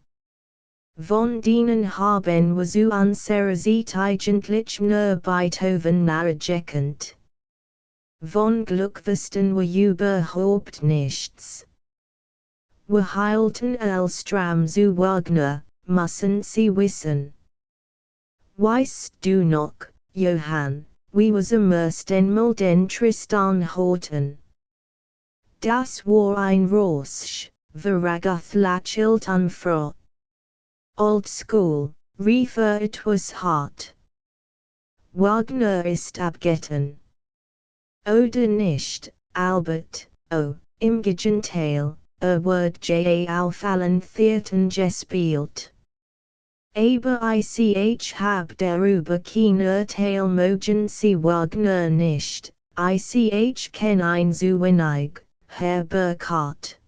Von denen haben wir zu unserer Zeit eigentlich nur Beethoven nachgekannt. Von Gluck wussten wir überhaupt nichts. Wir hielten all stramm zu Wagner, müssen Sie wissen. Weißt du noch, Johann, wie wir immersed einmal den Tristan hatten? Das war ein Rausch, verragath lachilt unfroh. Old school, refer etwas hart. Wagner ist abgetan. Oder nicht, Albert, im Gegenteil, wird auf allen Theatern gespielt. Aber ich hab darüber kein Urteil mögen Sie Wagner nicht, ich kenn ein zu wenig, Herr Burkhardt.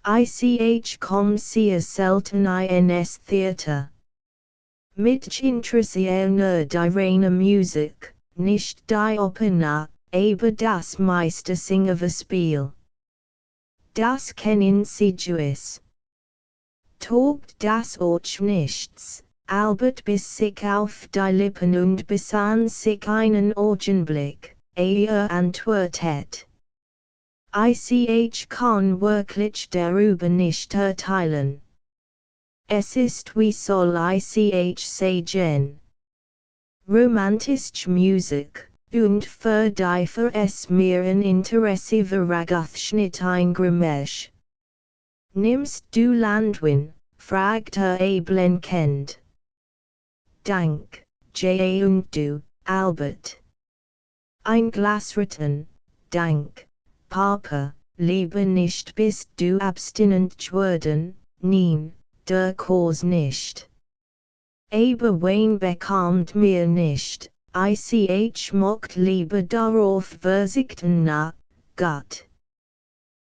Ich komm sehr selten ins Theater. Mich interessiert nur die reine Musik, nicht die Opera, aber das meiste Singerspiel. Das kennen Sie gewiss. Taugt das euch nichts, Albert biss sich auf die Lippen und besann sich einen Augenblick, antwortet. Ich kann wirklich darüber nicht urteilen. Es ist wie soll ich sagen. Romantische Musik, und für die es mir ein Interesse verragath nicht ein Grimmage. Nimmst du Landwin, fragt blenkend. Dank, und du, Albert. Ein Glas Ritten, dank, Papa, lieber nicht bist du abstinent geworden, nein, der Kurs nicht. Aber wen bekommt mir nicht, ich mocht lieber darauf verzichten na, Gott.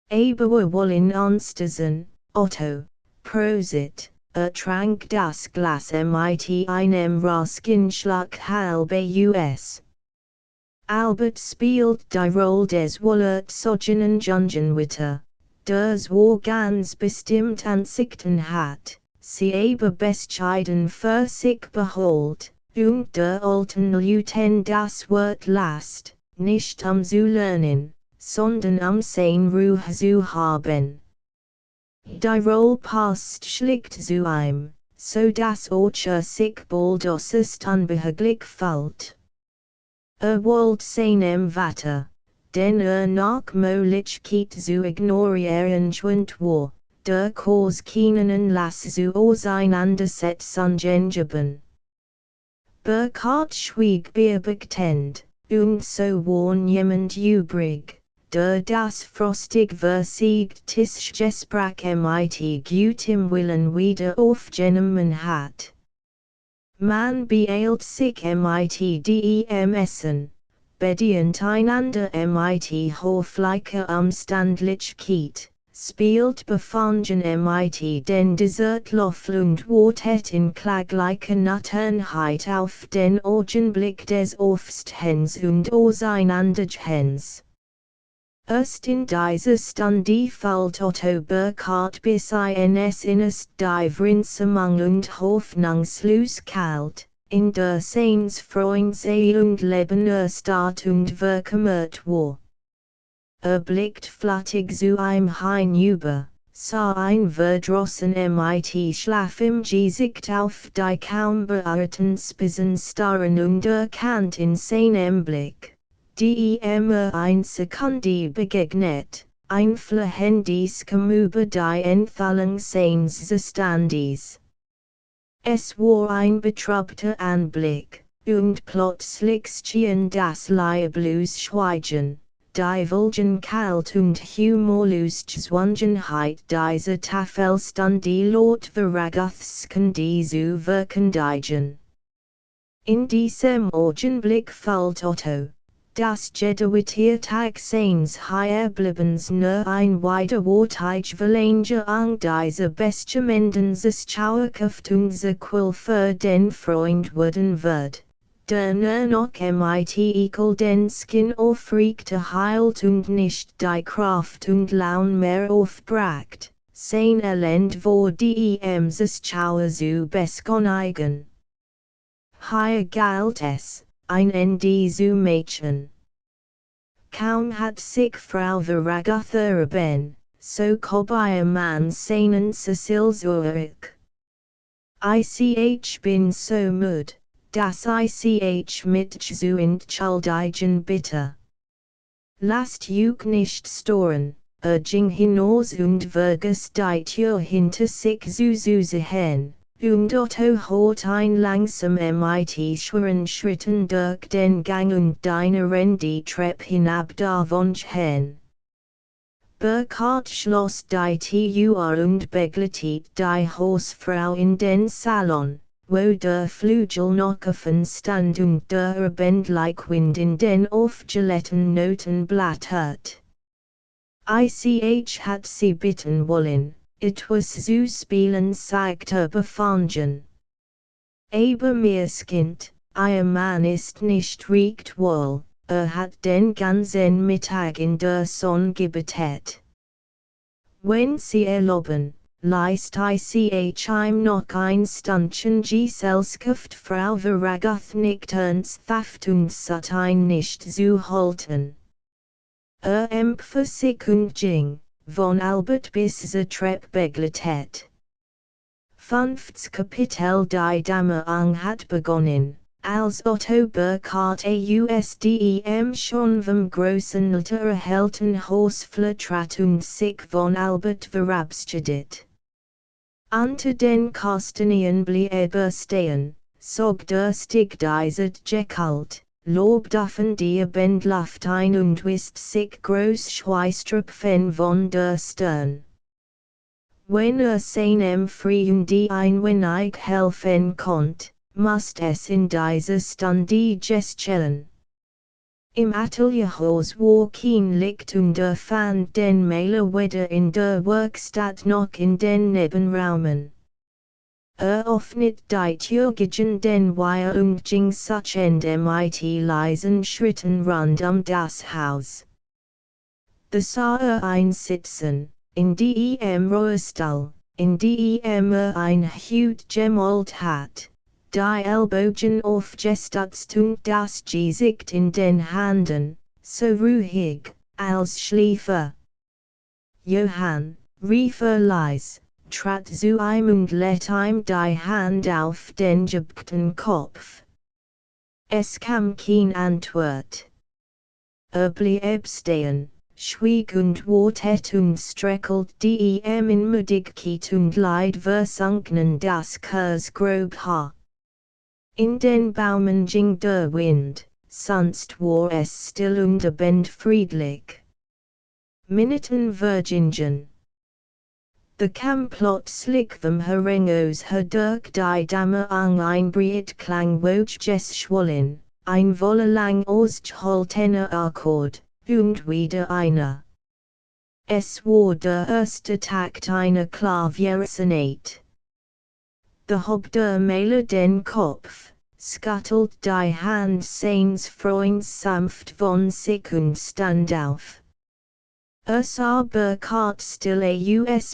Aber wir wollen uns diesen, Otto, Prosit, trank das Glas mit einem Roskinschlag halbus. Albert spielt die Rolle des wohlerzogenen Jungenwitter, das war ganz bestimmt Ansichten hat, sie aber bescheiden für sich beholt, und der alten Leuten das Wort lasst, nicht zu lernen, sondern sein Ruhe zu haben. Die Rolle passt schlicht zu ihm, so dass sich bald äußerst unbehaglich fällt. Wollt seinem Vater, den nach Möglichkeit zu ignorieren schwund war, der Kurs keinen Lass zu auseinandersetzungen geben. Burkhardt schwieg berbegtend, und so war niemand übrig, der das frostig versiegt Tischgesprach mit gutem Willen wieder aufgenommen hat. Man beeilt sich mit dem Essen, bedient einander mit höflicher Umständlichkeit, spielt befangen mit den Dessertlöffel und wartet in klaglicher Nüchternheit auf den Augenblick des Aufstehens und Auseinandergehens. Erst in dieser Stunde fällt Otto Burkhardt bis ins Innerste die Vrinsamung und hoffnungslos kalt, in der seines Freunds und Leben erstarrt und verkümmert war. Blickt flüchtig zu ihm hinüber, sah ein verdrossen mit Schlaf im Gesicht auf die kaum beirrten Spitzen starren und erkannt in seinem Blick, die ein Sekunde begegnet, ein flahendes über die Entfallung seines Zustandes. Es war ein betrübter Anblick, und plötzlich schien das lieblose Schweigen, die Vulgen kalt und humorlos Zwungenheit dieser Tafelstunde laut verragathskende zu verkündigen. In diesem Augenblick fällt Otto, Das Jedewitier Tag seins higher blibens nur ein weiter Wartage Verlanger ang diese Bestgemendens Chauerkraft unser Quill für den Freund worden wird, der nur noch mit equal den Skin aufregte heilt und nicht die Kraft und Laun mehr aufbracht, sein Elend vor des Chauer zu beskoneigen. Hier galt es, ein Ende zu Mädchen. Kaum hat sich Frau Veragatha erben, so kob ihr Mann seinen Cecil zurück. Ich bin so müd, dass ich mit zu entschuldigen bitte. Lasst euch nicht stören, ging hinaus und vergesst ihr hinter sich zu sehen. Und Otto hat ein langsam mit schweren Schritten durch den Gang und die die Treppe hinab davon hin. Burkhardt schloss die Tür und begleitet die Hausfrau in den Salon, wo der Flügel noch offen stand und der abendliche Wind in den aufgelehnten Notenblatt hört. Ich hat sie bitten wollen, etwas zu spielen sagte Befangen. Aber Kind, ihr Mann ist nicht recht wohl, hat den ganzen Mittag in der Sonne gebetet. Wenn Sie erlauben, leist ich ihm noch ein Stündchen Gesellschaft Frau Veragatha nicht ernsthaft und satin nicht zu halten. Empfer sich und ging, von Albert bis zur Treppe begleitet. 5. Kapitel Die Dämmerung hat begonnen, als Otto Burkhardt ausdem schon vom großen Alter erhellten Haus vertrat und sich von Albert verabschiedet. Unter den Kastanien blieb stehen, sog durstig dieser gekalt, lobdafen die Bendluft ein und wisst sich groß Schweißtropfen von der Stirn. Wenn seinem Freunde ein wenig helfen konnt, must es in dieser Stunde geschehen. Im Atelierhaus war kein Licht und fand den Mailer weder in der Werkstatt noch in den Nebenraumen. Öffnet die Tür gegen den Weiher und ging suchend mit leisen Schritten rund das Haus. Da sah ein Sitzen, in dem Rosshalde, in dem ein Hut gemalt hat, die Ellbogen aufgestützt und das Gesicht in den Händen, so ruhig, als schliefe. Johann, rief leis, trat zu ihm und let ihm die Hand auf den gebückten Kopf. Es kam kein Antwort. Blieb stehen, schwieg und wartet und streckelt dem in Müdigkeit und Leid versunkenen das Kursgrob Haar. In den Baumen ging der Wind, sonst war es still und friedlich. Minuten vergingen. The kam plötzlich vom Herrenhaus her durch die Dämmerung ein Breitklang geschwollen, ein wollelang ausgehaltener Akkord, und wieder einer. Es war der erste Takt einer Klaviersonate. Da hob der Mailer den Kopf, scuttelt die Hand seines Freunds sanft von sich und stand auf. Sah Burkhardt stille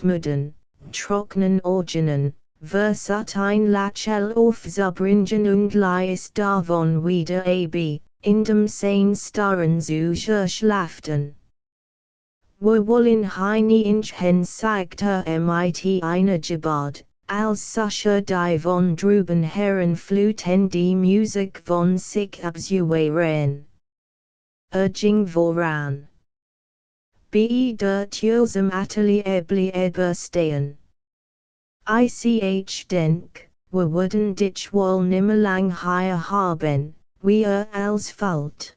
Mudden, trocknen Orgenen, versat ein Lachel aufzubringen und ließ davon wieder in dem sein starren zu schlafen. Wir wollen heini inchen sagte mit einer Gebard, als Sascha die von drüben Herren fluten die Musik von sich abzuwehren. Ging voran. Bei der Tür zum Atelier blieb stehen. Ich denk, wir würden dich wohl nimmer lang hier haben, wie als fällt.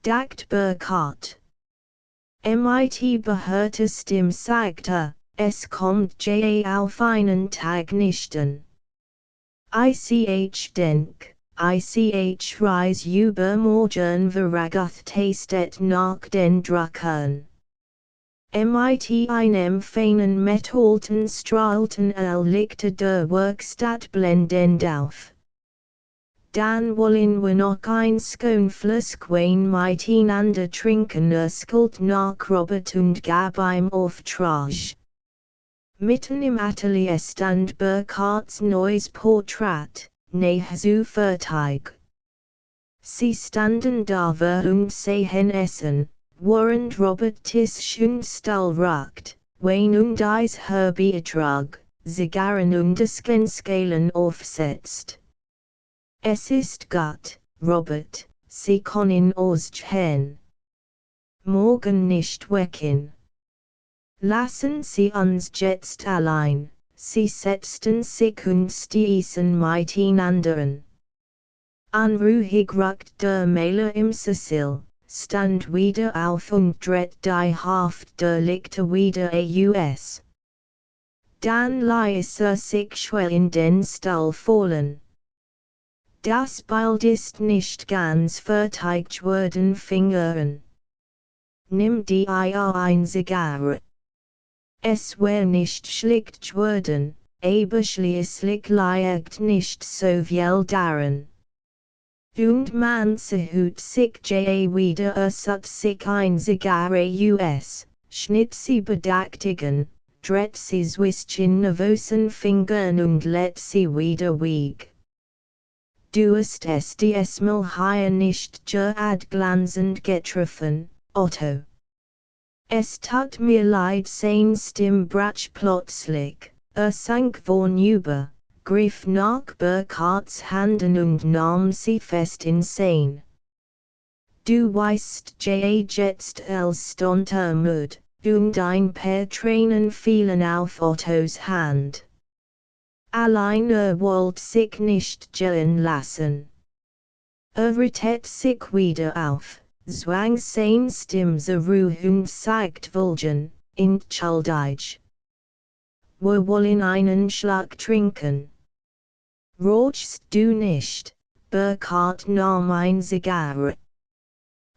Dacht Burkhardt. Mit behörte Stimme sagte, es kommt auf einen Tag nicht an. Ich denk, ich reise übermorgen Veraguth tastet nach den Druckern. Mit einem feinen Metallten strahlten Lichte der Werkstatt blendend auf. Dan wollen wir noch ein Scone-Flussquain miteinander trinken skult nach Robert und gab ihm Auftrag. Mitten im Atelier stand Burkhards neues Porträt, nahe zu fertig. Sie standen da und sehen essen, während Robert Tisch und Stuhl raucht, Wein und Eisherbeertrag, Zigarren und Skenscalen aufsetzt. Es ist gut, Robert, Sie können ausgehen. Morgen nicht wecken. Lassen Sie uns jetzt allein, Sie setzten sich und stießen miteinander. Unruhig rückt der Maler im Sessel, stand wieder auf und dreht die Haft der Lichte wieder aus. Dann ließ sich schwer in den Stuhl fallen. Das Bild ist nicht ganz fertig worden Fingern. Nimm die eine Zigarre. Es wär nicht schlecht worden, aber schließlich liegt nicht so viel daran. Und man sehut sich wieder sut sich ein Zigarre schnitt sie bedächtigen, dreht sie zwischen nervösen Fingern und lädt sie wieder weg. Du hast es diesmal hier nicht gerad glanzend getroffen, Otto. Es tut mir leid, sein Stimme brach plötzlich, sank vornüber, griff nach Burkhards Handen und nahm sie fest in sein. Du weißt jetzt stond Mut, und ein paar Tränen fielen auf Ottos Hand. Allein wollte sich nicht gehen lassen. Richtet sich wieder auf, zwang sein Stimme zur Ruhe und sagt vulgen, entschuldig. Wir wollen einen Schluck trinken. Rauchst du nicht? Burkhard nahm ein Zigarre.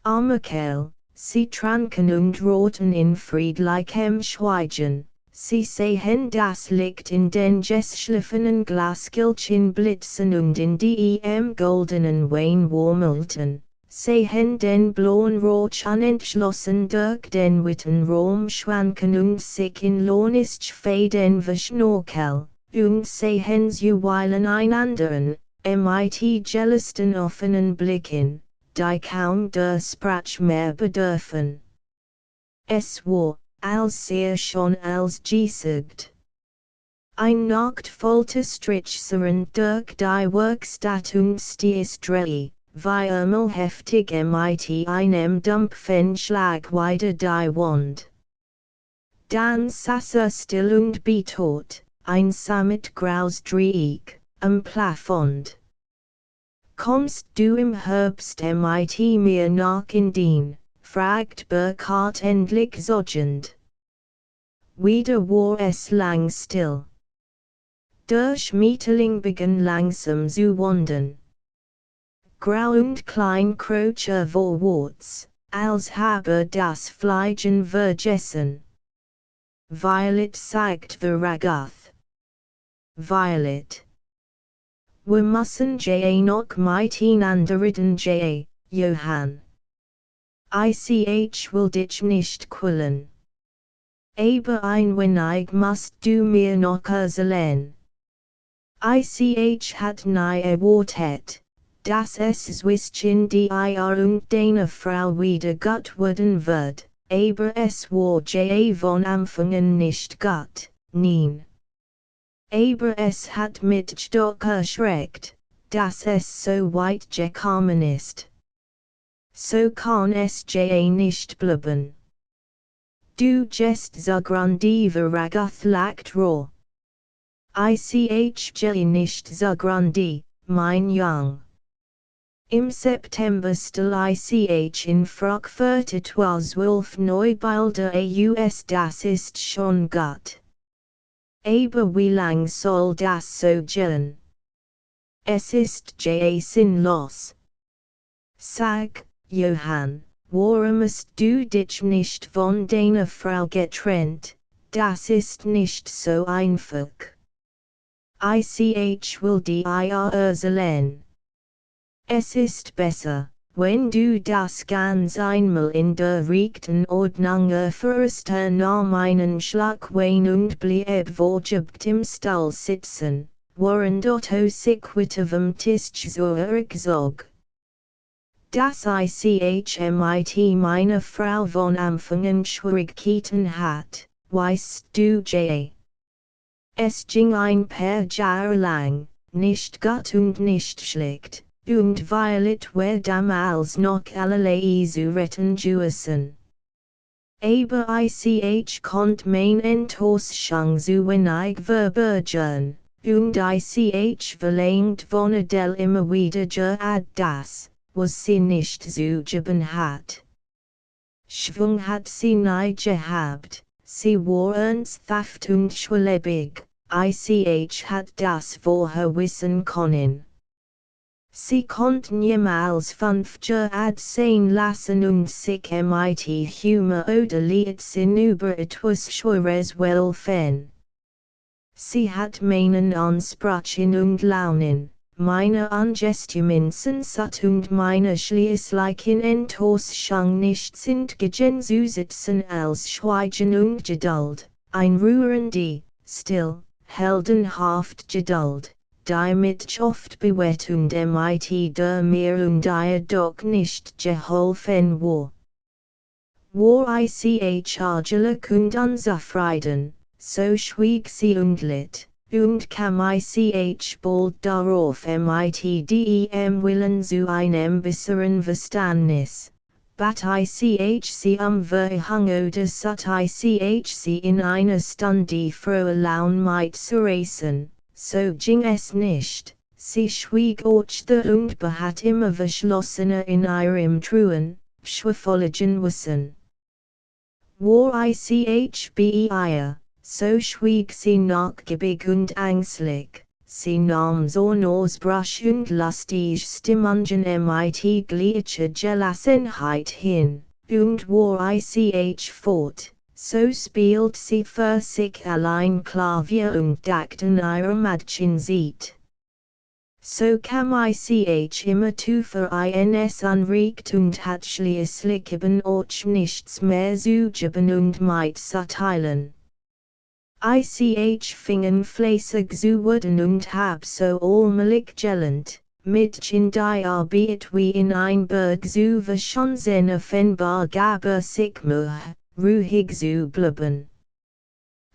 Armer Kerl, sie tranken und roten in friedlichem Schweigen. Sie sehen das Licht in den geschliffenen Glasgläschen blitzen und in die goldenen Wein wurmelten, sehen den blauen Rauch unentschlossen durch den weiten Raum schwanken und sich in Lohnisch faden verschnorkel, und sehen zuweilen einanderen, mit gelösten offenen Blicken, die kaum der Sprach mehr bedürfen. Es war, als schon als gesagt. Ein Nacht volte Strichseren durch die Werkstatt und Stiestrei, wie heftig mit einem dumpfen Schlag wieder die Wand. Dann saß still und betot, einsamet graues Dreieck, am Plafond. Kommst du im Herbst mit mir nach Indien? Fragt Burkhard endlich sogend. Wieder war es lang still. Der Schmetterling begann langsam zu wandern. Grau und klein kroch vorwärts, als habe das Fliegen vergessen. Violet sagt Veraguth. Violet. Wir müssen noch miteinander reden, Johann. Ich will dich nicht quälen. Aber ein wenig musst du mir noch erzählen. Ich hat nie erwartet, dass es zwischen dir und deiner Frau wieder gut werden wird, aber es war von Anfang an nicht gut, nein. Aber es hat mich doch erschreckt, dass es so weit gekommen ist. So kann es nicht bleiben. Du gehst so grande Veraguth lacht roh. Ich gehe nicht so grande, mein Jung. Im September stell ich in Frankfurt 12 Neubilder aus, das ist schon gut. Aber wie lang soll das so gehen? Es ist Jason los. Sag, Johann, warum hast du dich nicht von deiner Frau getrennt? Das ist nicht so einfach. Ich will dir erzählen. Es ist besser, wenn du das ganz einmal in der rechten Ordnung erfährst nahm einen Schlag Wein und blieb vorgebt im Stall sitzen, während Otto sich vom Tisch zurückzog. Das mit meine Frau von Anfang an Schwierigkeiten hat, weißt du J. Es ging ein paar Jahre lang, nicht gut und nicht schlecht, und weil wir damals noch allerlei zu retten gewesen. Aber konnte mein Enttäuschung zu wenig verbergen, und verlangt von Adele immer wieder das, was sie nicht zu geben hat. Schwung hat sie nie gehabt, sie war ernsthaft und schwelebig, hat das vorher wissen können. Sie konnte niemals 5 sein lassen und sich mit Humor oder Leedsinn über etwas Schweres welfen. Sie hat meinen Ansprachen und Launen, meine Angestimensen und meine schließlichen Enttäuschung nichts entgegenzusetzen als Schweigen und Geduld, ein rührende, still, heldenhaft Geduld, die mit oft bewährt und mit der mir und ihr doch nicht geholfen war. War argelig und unzufrieden, so schwieg sie und litt, und kam bald darauf dem Willen zu einem besseren Verständnis, bat sie Verhang oder sut sie in einer Stunde frohe Laune mit zerreißen, so ging es nicht, sie schwieg orchte und behat immer verschlossener in ihrem truen, schwerfälligen Wissen. War bei so schwieg sie nachgiebig und ängstlich, sie nahm Zornosbruch und lustig Stimmungen mit gleicher Gelassenheit hin, und war fort, so spielt sie für sich allein Klavier und dacht an ihre Mädchenzeit. So kam immer tiefer ins anregt und hat schließlich eben auch nichts mehr zu geben und mitzuteilen. Fingen fleißig zu werden und hab so allmählich gelernt, Mädchen die Arbeit wie in ein Berg zu verschanzen offenbar gab sich Mühe, ruhig zu bleiben.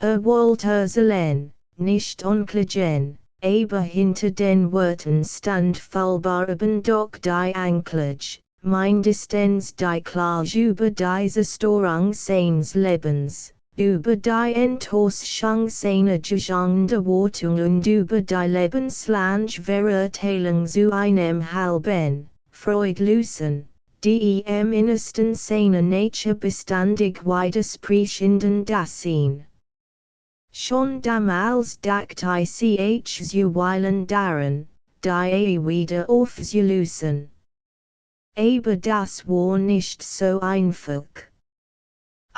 Wollte allein, nicht onklagen, aber hinter den Worten stand vollbar eben doch die Anklage, mindestens die Klage über diese Störung seines Lebens. Über die Enttäuschung seiner Gegenwärtigung und über die lebenslange Verurteilung zu einem halben, freudlosen, die im Innersten seiner Natur beständig widersprechenden Dasein. Schon damals dachte ich zuweilen daran, die wieder aufzulösen. Aber das war nicht so einfach.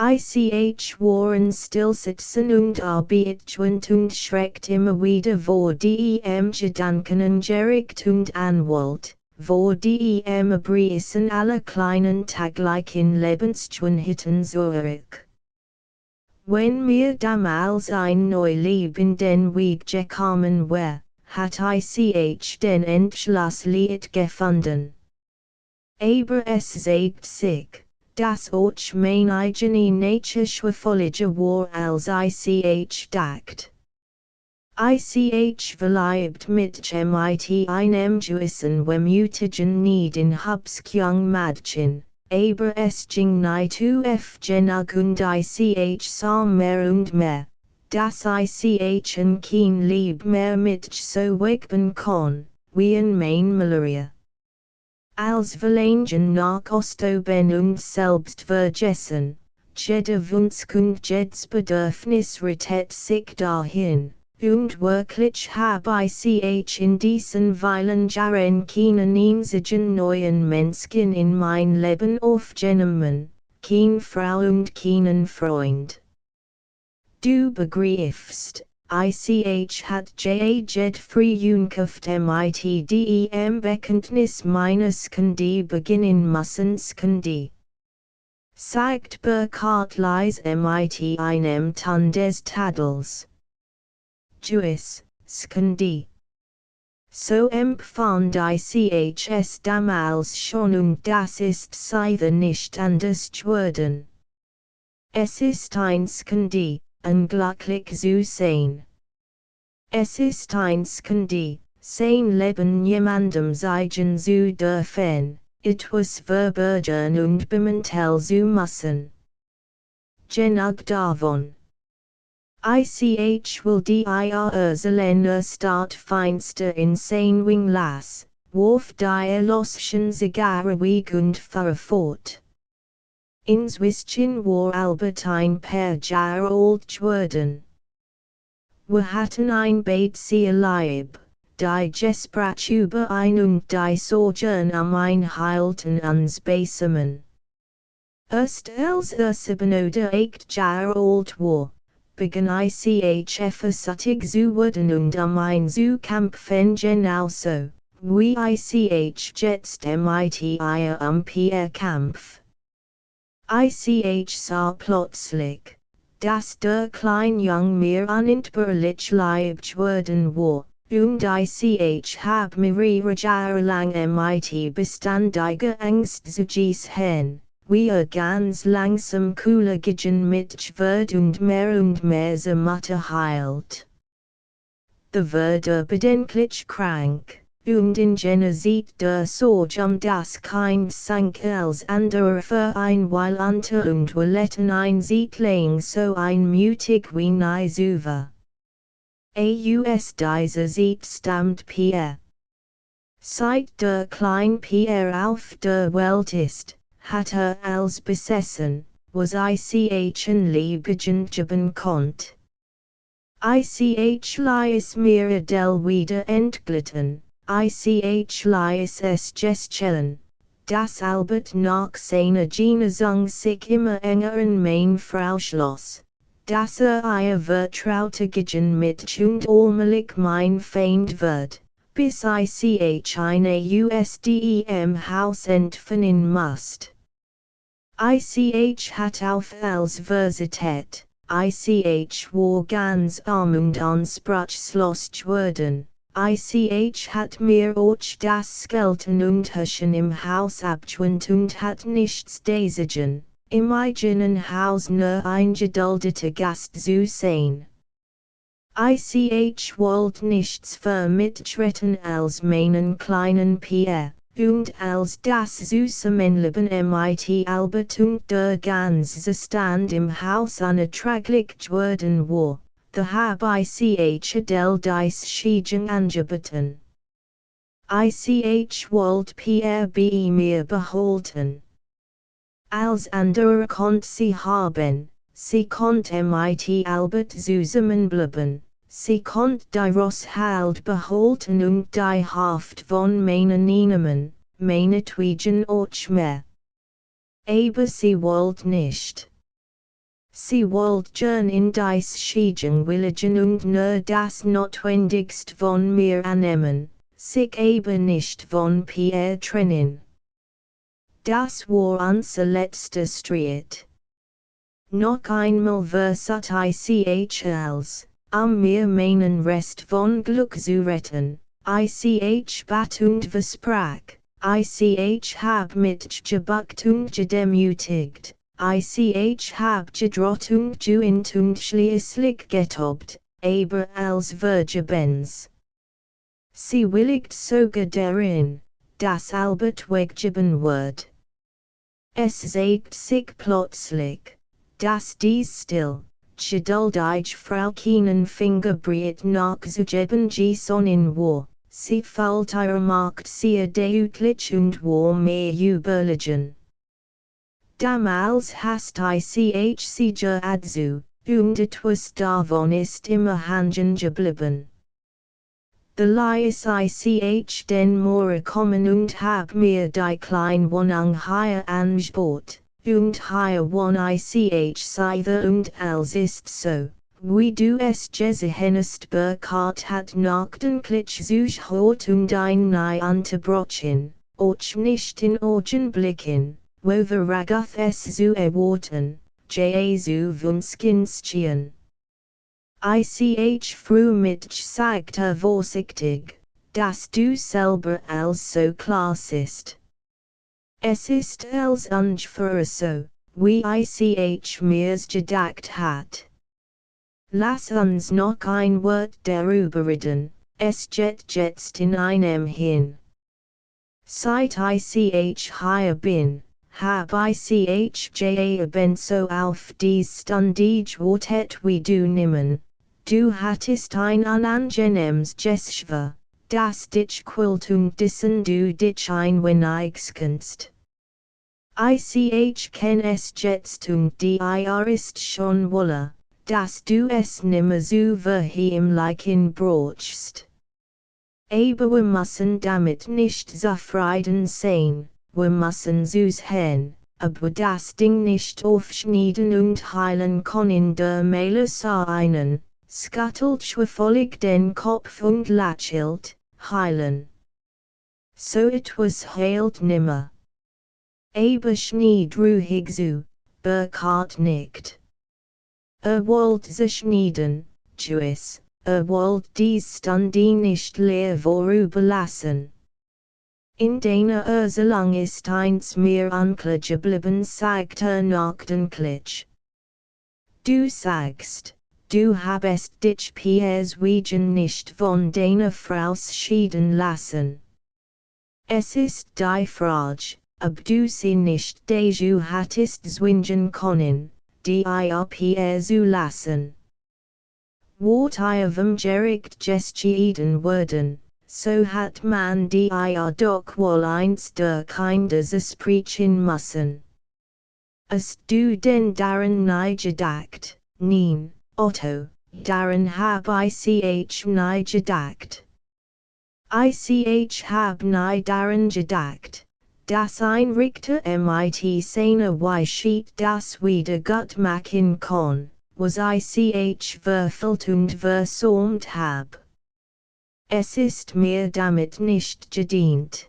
Waren stillsitzen und arbeiten und schreckt immer wieder vor die Gedanken angeregt und anwollt, vor die Erbriesen aller kleinen täglichen Lebensschönheiten zurück. Wenn mir damals ein Neuleben den Weg gekommen war, hat ich den Entschluss leicht gefunden. Aber es sagt sich, dass auch mein eigene Natur schwerfälliger war als ich dacht. Verliebt mit einem gewissen wehmütigen Need in Hubskjung Mädchen, aber es ging nie genug und ich sah mehr und mehr, dass ich an kein Lieb mehr mit so wegben kann, wie an mein Malaria. Als Verlangen nach Ostoben und Selbstvergessen, jede Wunsch und jedes Bedürfnis rettet sich dahin, und wirklich hab ich in diesen vielen Jahren keinen einzigen neuen Menschen in mein Leben aufgenommen, kein Frau und keinen Freund. Du begreifst, ich hat jaget Frühjunft mit dem Bekenntnis meines Kandi beginnen müssen Kandi. Sagt bekanntlich mit einem Ton des Tadels. Jewish, Skandi. So empfand ich es damals schon und das ist seither nicht anders geworden. Es ist ein Skandi, unglücklich zu sein. Es ist ein Skandi, sein Leben jemandem zeigen zu dürfen, etwas verbergen und bemänteln zu müssen. Genug davon. Ich will die Irrzelene Startfeinste in sein Wing las, warf die Loschen Zigarre weg und fuhr fort. Inzwischen war Albert ein paar Jahre alt geworden. Wir hatten ein Bett sehr lieb, die Gespräch über ein und die Sojourn am Einhielten uns besamen. Erst als 7 oder 8 Jahre alt war, begann ich versuchig zu werden und ein zu kämpfen genauso, wie ich jetzt mit ihr Pierre Kampf. Ich sah plötzlich, dass der kleine Jung mir unentbehrlich lieb geworden war, und ich hab mehrere Jahre lang mit beständiger Angst zu gesehen, wie ganz langsam Kollegen mit wird und mehr so Mutter heilt. The wurde bedenklich krank, und in jener sieht der Sorge das Kind sank als andere für ein Weil unter und Toiletten ein Siedling so einmutig wie nie zuvor. Aus dieser Sied stammt Pierre. Seit der klein Pierre auf der Welt ist, hat als besessen, was ich in Liebchen geben konnt. Ich lies mir Adele wieder entglitten, ich lies es gestellen, dass Albert nach seiner Genesung sich immer enger in mein Frau schloss, dass ihr vertrautigen mit und allmählich mein Feind wird, bis ich eine USDEM Haus entfernen musst. Ich hat auf als Versität, ich war ganz arm und anspruchslos geworden, ich hat mir auch das Gelten und Hüschen im Haus abgewandt und hat nichts deswegen, im eigenen Haus nur ein geduldeter Gast zu sein. Ich wollt nichts vermittreten als meinen kleinen Pierre. Und als das süße Männleben mit Albert und der ganze Stand im Haus unerträglich geworden war, da hab ich Adele dies Schiedung angeboten. Ich wollt Pierre bei mir behalten. Als andere konnt sie haben, sie konnte mit Albert zusammenbleiben. Sie konnt die Rosshalde behalten und die Haft von meinen nehmen, meinetwegen auch mehr. Aber sie wollt nicht. Sie wollt gern in dies Schiedung willigen und nur das Notwendigst von mir annehmen, sich aber nicht von Pierre trennen. Das war unser letzter Streit. Noch einmal versat ich als, mir meinen Rest von Glück zu retten, ich bat und versprach, ich hab mich gebuckt und gedemütigt, ich hab gedroht und geweint und schließlich getobt, aber als Vergebens. Sie willigt sogar darin, dass Albert weggeben wird. Es zeigt sich plötzlich, dass dies still, geduldig Frau keinen Fingerbreit nachzugeben gesonnen war, sie fällt ihrer Macht sehr deutlich und war mehr überlegen. Damals hast ich sie geadzu, het was davon ist immer hangen geblieben. The lies ich den Moore kommen und hab mir die klein Wohnung hier angebot, und hier wohn ich seither und als ist so, wie du es gesehen hast Burkhardt hat nach den Klitsch sich hot und ein Nei unterbrochen, och nicht in Augenblicken, wo the Ragath es zu erwarten, Jesu Wunskinstchen. Ich fru mich sagte vorsichtig, dass du selber als so klassist. Es ist als ungefähr so, wie ich mir's gedacht hat. Lass uns noch ein Wort darüber reden, es geht jetzt in einem hin. Seit ich hier bin, hab ich ben so auf dies Stundige Wortet wie du nimmen. Du hattest ein unangenehmes Geschwür, das dich quält und dessen du dich einwenigst. Ich kenn es jetzt und dir ist schon wolle, dass du es nimmer so verheimlichen brauchst. Aber wir müssen damit nicht zufrieden sein, wir müssen zusehen, aber das Ding nicht aufschneiden und heilen können der Mehle einen. Scuttelt schweffollig den Kopf und lächelt, heilen. So etwas heilt nimmer. Aber schneid ruhig zu, Burkhardt nickt. Wollt sie schneiden, Jewis, wollt dies Stunde nicht leer vorüberlassen. In deiner so lang ist eins mir unklar geblieben sagt nach den Klitsch. Du sagst, du habest dich Piers Wegen nicht von deiner Frau schieden lassen. Es ist die Frage, ob du sie nicht deju hattest zwingen können, die Piers zu lassen. Wort vom Gericht geschieden worden, so hat man die doch wohl eins der Kinder sprechen müssen. Hast du denn daran nie gedacht, nein? Otto, daran hab ich nie gedacht. Ich hab nie daran gedacht, dass ein Richter mit seiner Weisheit das wieder gut machen kann, was ich verfehlt und versäumt hab. Es ist mir damit nicht gedient.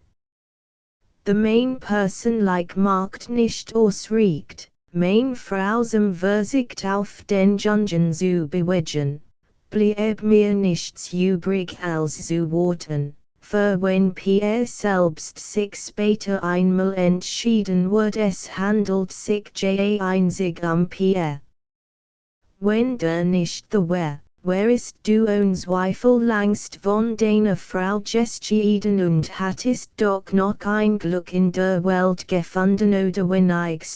The main person like macht nicht ausriegt. Mein Frau zum Versicht auf den Jungen zu bewegen, blieb mir nichts übrig als zu warten, für wenn Pierre selbst sich später einmal entschieden wird es handelt sich einzig Pierre. Wenn der nicht wer ist du Zweifel langst von deiner Frau geschieden und hattest doch noch ein Glück in der Welt gefunden oder wenn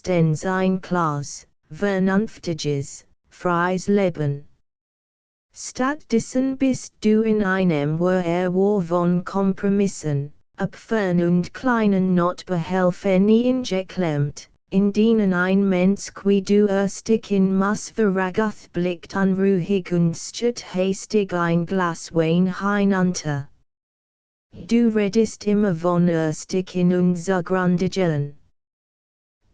denn ein klares, vernünftiges, freies Leben. Stattdessen bist du in einem Wirrwarr von Kompromissen, Opfern und kleinen Notbehelfen geklemmt, in denen ein Mensch wie du erstig in Masveragath blickt unruhig und schütt hastig ein Glas Wein hinunter. Du redest immer von erstig in unser Grundigellen.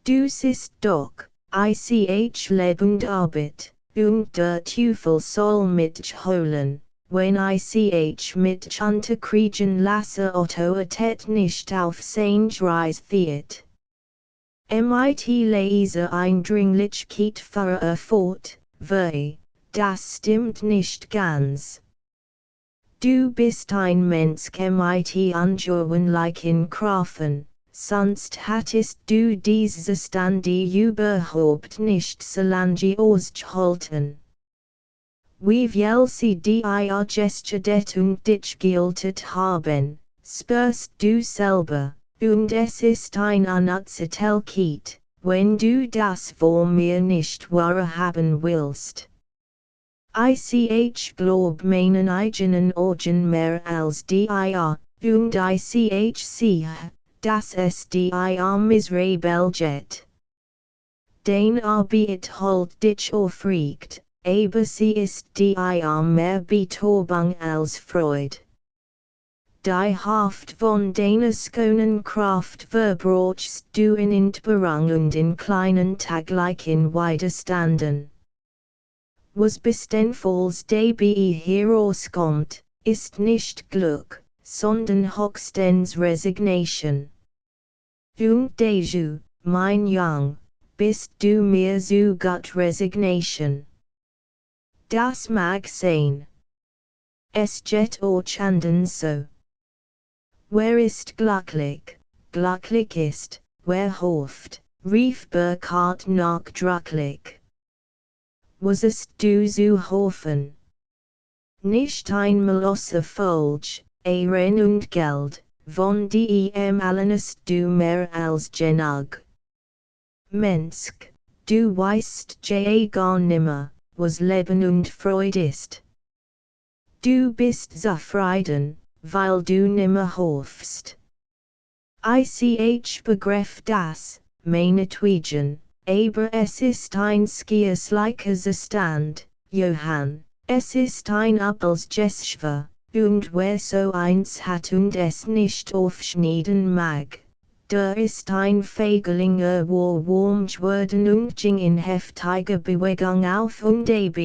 Du siehst doch, ich lebend Arbeit, und der Teufel soll mich holen, wenn ich mich unterkriegen lasse Otto et nicht auf sein Reis theat. Mit Leser Eindringlichkeit fahre fort, wie, das stimmt nicht ganz. Du bist ein Mensch mit anschaulichen Krafen, sonst hattest du diese Stande überhaupt nicht so lange ausgehalten. Wie viel sie dir gestudet und dich gealtet haben, spürst du selber. Und es ist ein Unnützigkeit, wenn du das vor mir nicht wahrhaben willst. Ich glaub meinen eigenen Augen mehr als dir, und ich sehe, dass es dir miserabel geht. Den Arbeit holt dich aufregt, aber sie ist die mehr Betäubung als Freud. Die Haft von deiner schönen Kraft verbrauchst du in Entbehrung und in kleinen taglichen Widerstanden. Was bestenfalls dabei herauskommt, ist nicht Glück, sondern höchstens Resignation. Und deju, mein Jung, bist du mir zu gut Resignation. Das mag sein. Es geht euch anders so. Wer ist glücklich? Glücklich ist, wer hofft, rief Burkhardt nachdrücklich. Was ist du zu hoffen? Nicht einmal außer Folge, Ehren und Geld, von dem allen ist du mehr als genug. Mensch, du weißt ja gar nimmer, was Leben und Freude ist. Du bist zufrieden, weil du nimmer hoffst. Ich begriff das, meinetwegen, aber es ist ein schieslicher Zustand, Johann, es ist ein Abelsgeschwür, und wer so eins hat und es nicht aufschneiden mag, der ist ein Feigling warmt worden und ging in heftiger Bewegung auf und ab.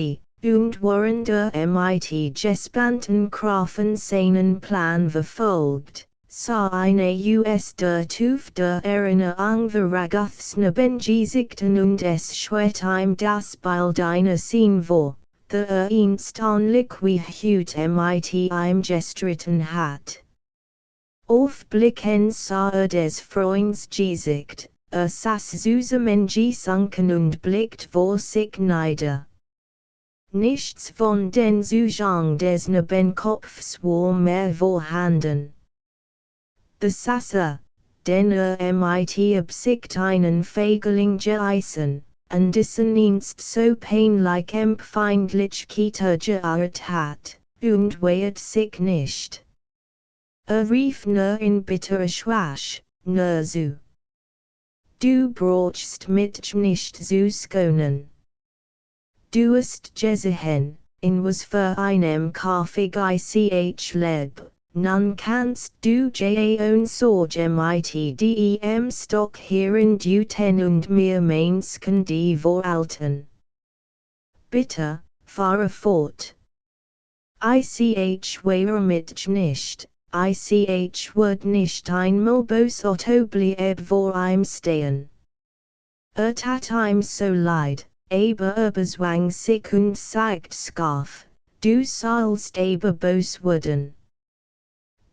Und während mit gespannten Krafen seinen Plan verfolgt, sah eine der Tuf der Erinnerung verragthsne und es schwet ihm das Bild einer Scene vor, der einst anlich hut mit ihm gestritten hat. Aufblickend sah des Freunds Gesicht, saß zusammen gesunken und blickt vor sich nieder. Nichts von den Zugang des Nebenkopfs war mehr vorhanden. Der Sasser, den mit Absicht einen Feigling geheißen, an dessen einst so peinlich Empfindlichkeit geirrt hat, und wehrt sich nicht. Rief nur in bitterer Schwach, nur so. Du brauchst mich nicht zu schonen. Du hast gesehen, in was für einem Kaffee ich leb, nun kannst du und Sorge mit dem Stock hier in Duten und mir Mainsken die vorhalten. Bitte, fahre fort. Wäre mich nicht, wird nicht einmal bösot blieb vor ihm stehen. Tat ihm so leid. Aber überzwang sich und sagt scharf, du sollst aber bös werden.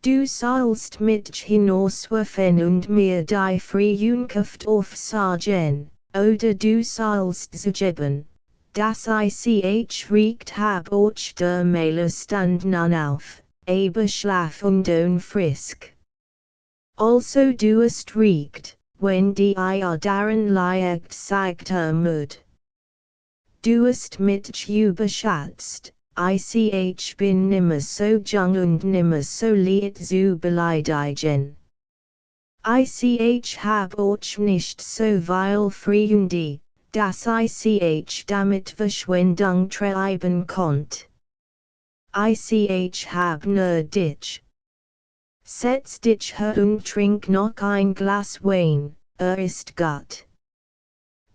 Du sollst mich hinauswerfen und mir die Freiunkraft aufsagen, oder du sollst zugeben, dass ich riecht hab och der Mehle stand nun auf, aber schlaf und unfrisk. Also du hast riecht, wenn die darin liegt sagt Mut. Du hast mich überschätzt, ich bin nimmer so jung und nimmer so liet zu beleidigen. Ich hab euch nicht so viel Freunde, dass ich damit Verschwendung treiben konnt. Ich hab nur dich. Setz dich her und trink noch ein Glas Wein, ist gut.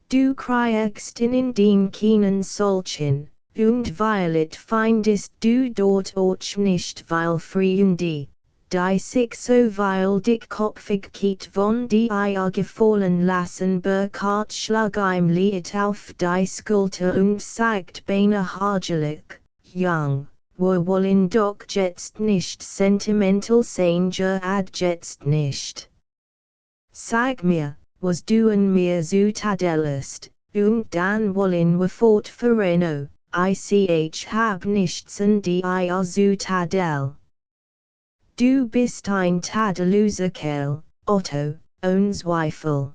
Du kriegst in den keinen solchen, und weil findest du dort auch nicht weil Freunde, die sich so weil dickkopfigkeit von die gefallen lassen Burkhardt schlag ihm Lied auf die Schulter und sagt beinahe hagelig, Jung, wir wollen doch jetzt nicht sentimental sein jetzt nicht. Sag mir, was du an mir zu tadelst, und dann wollen wir fortfahren, ich hab nichts an dir zu tadel. Du bist ein tadelloser Kerl, Otto, ohne Zweifel.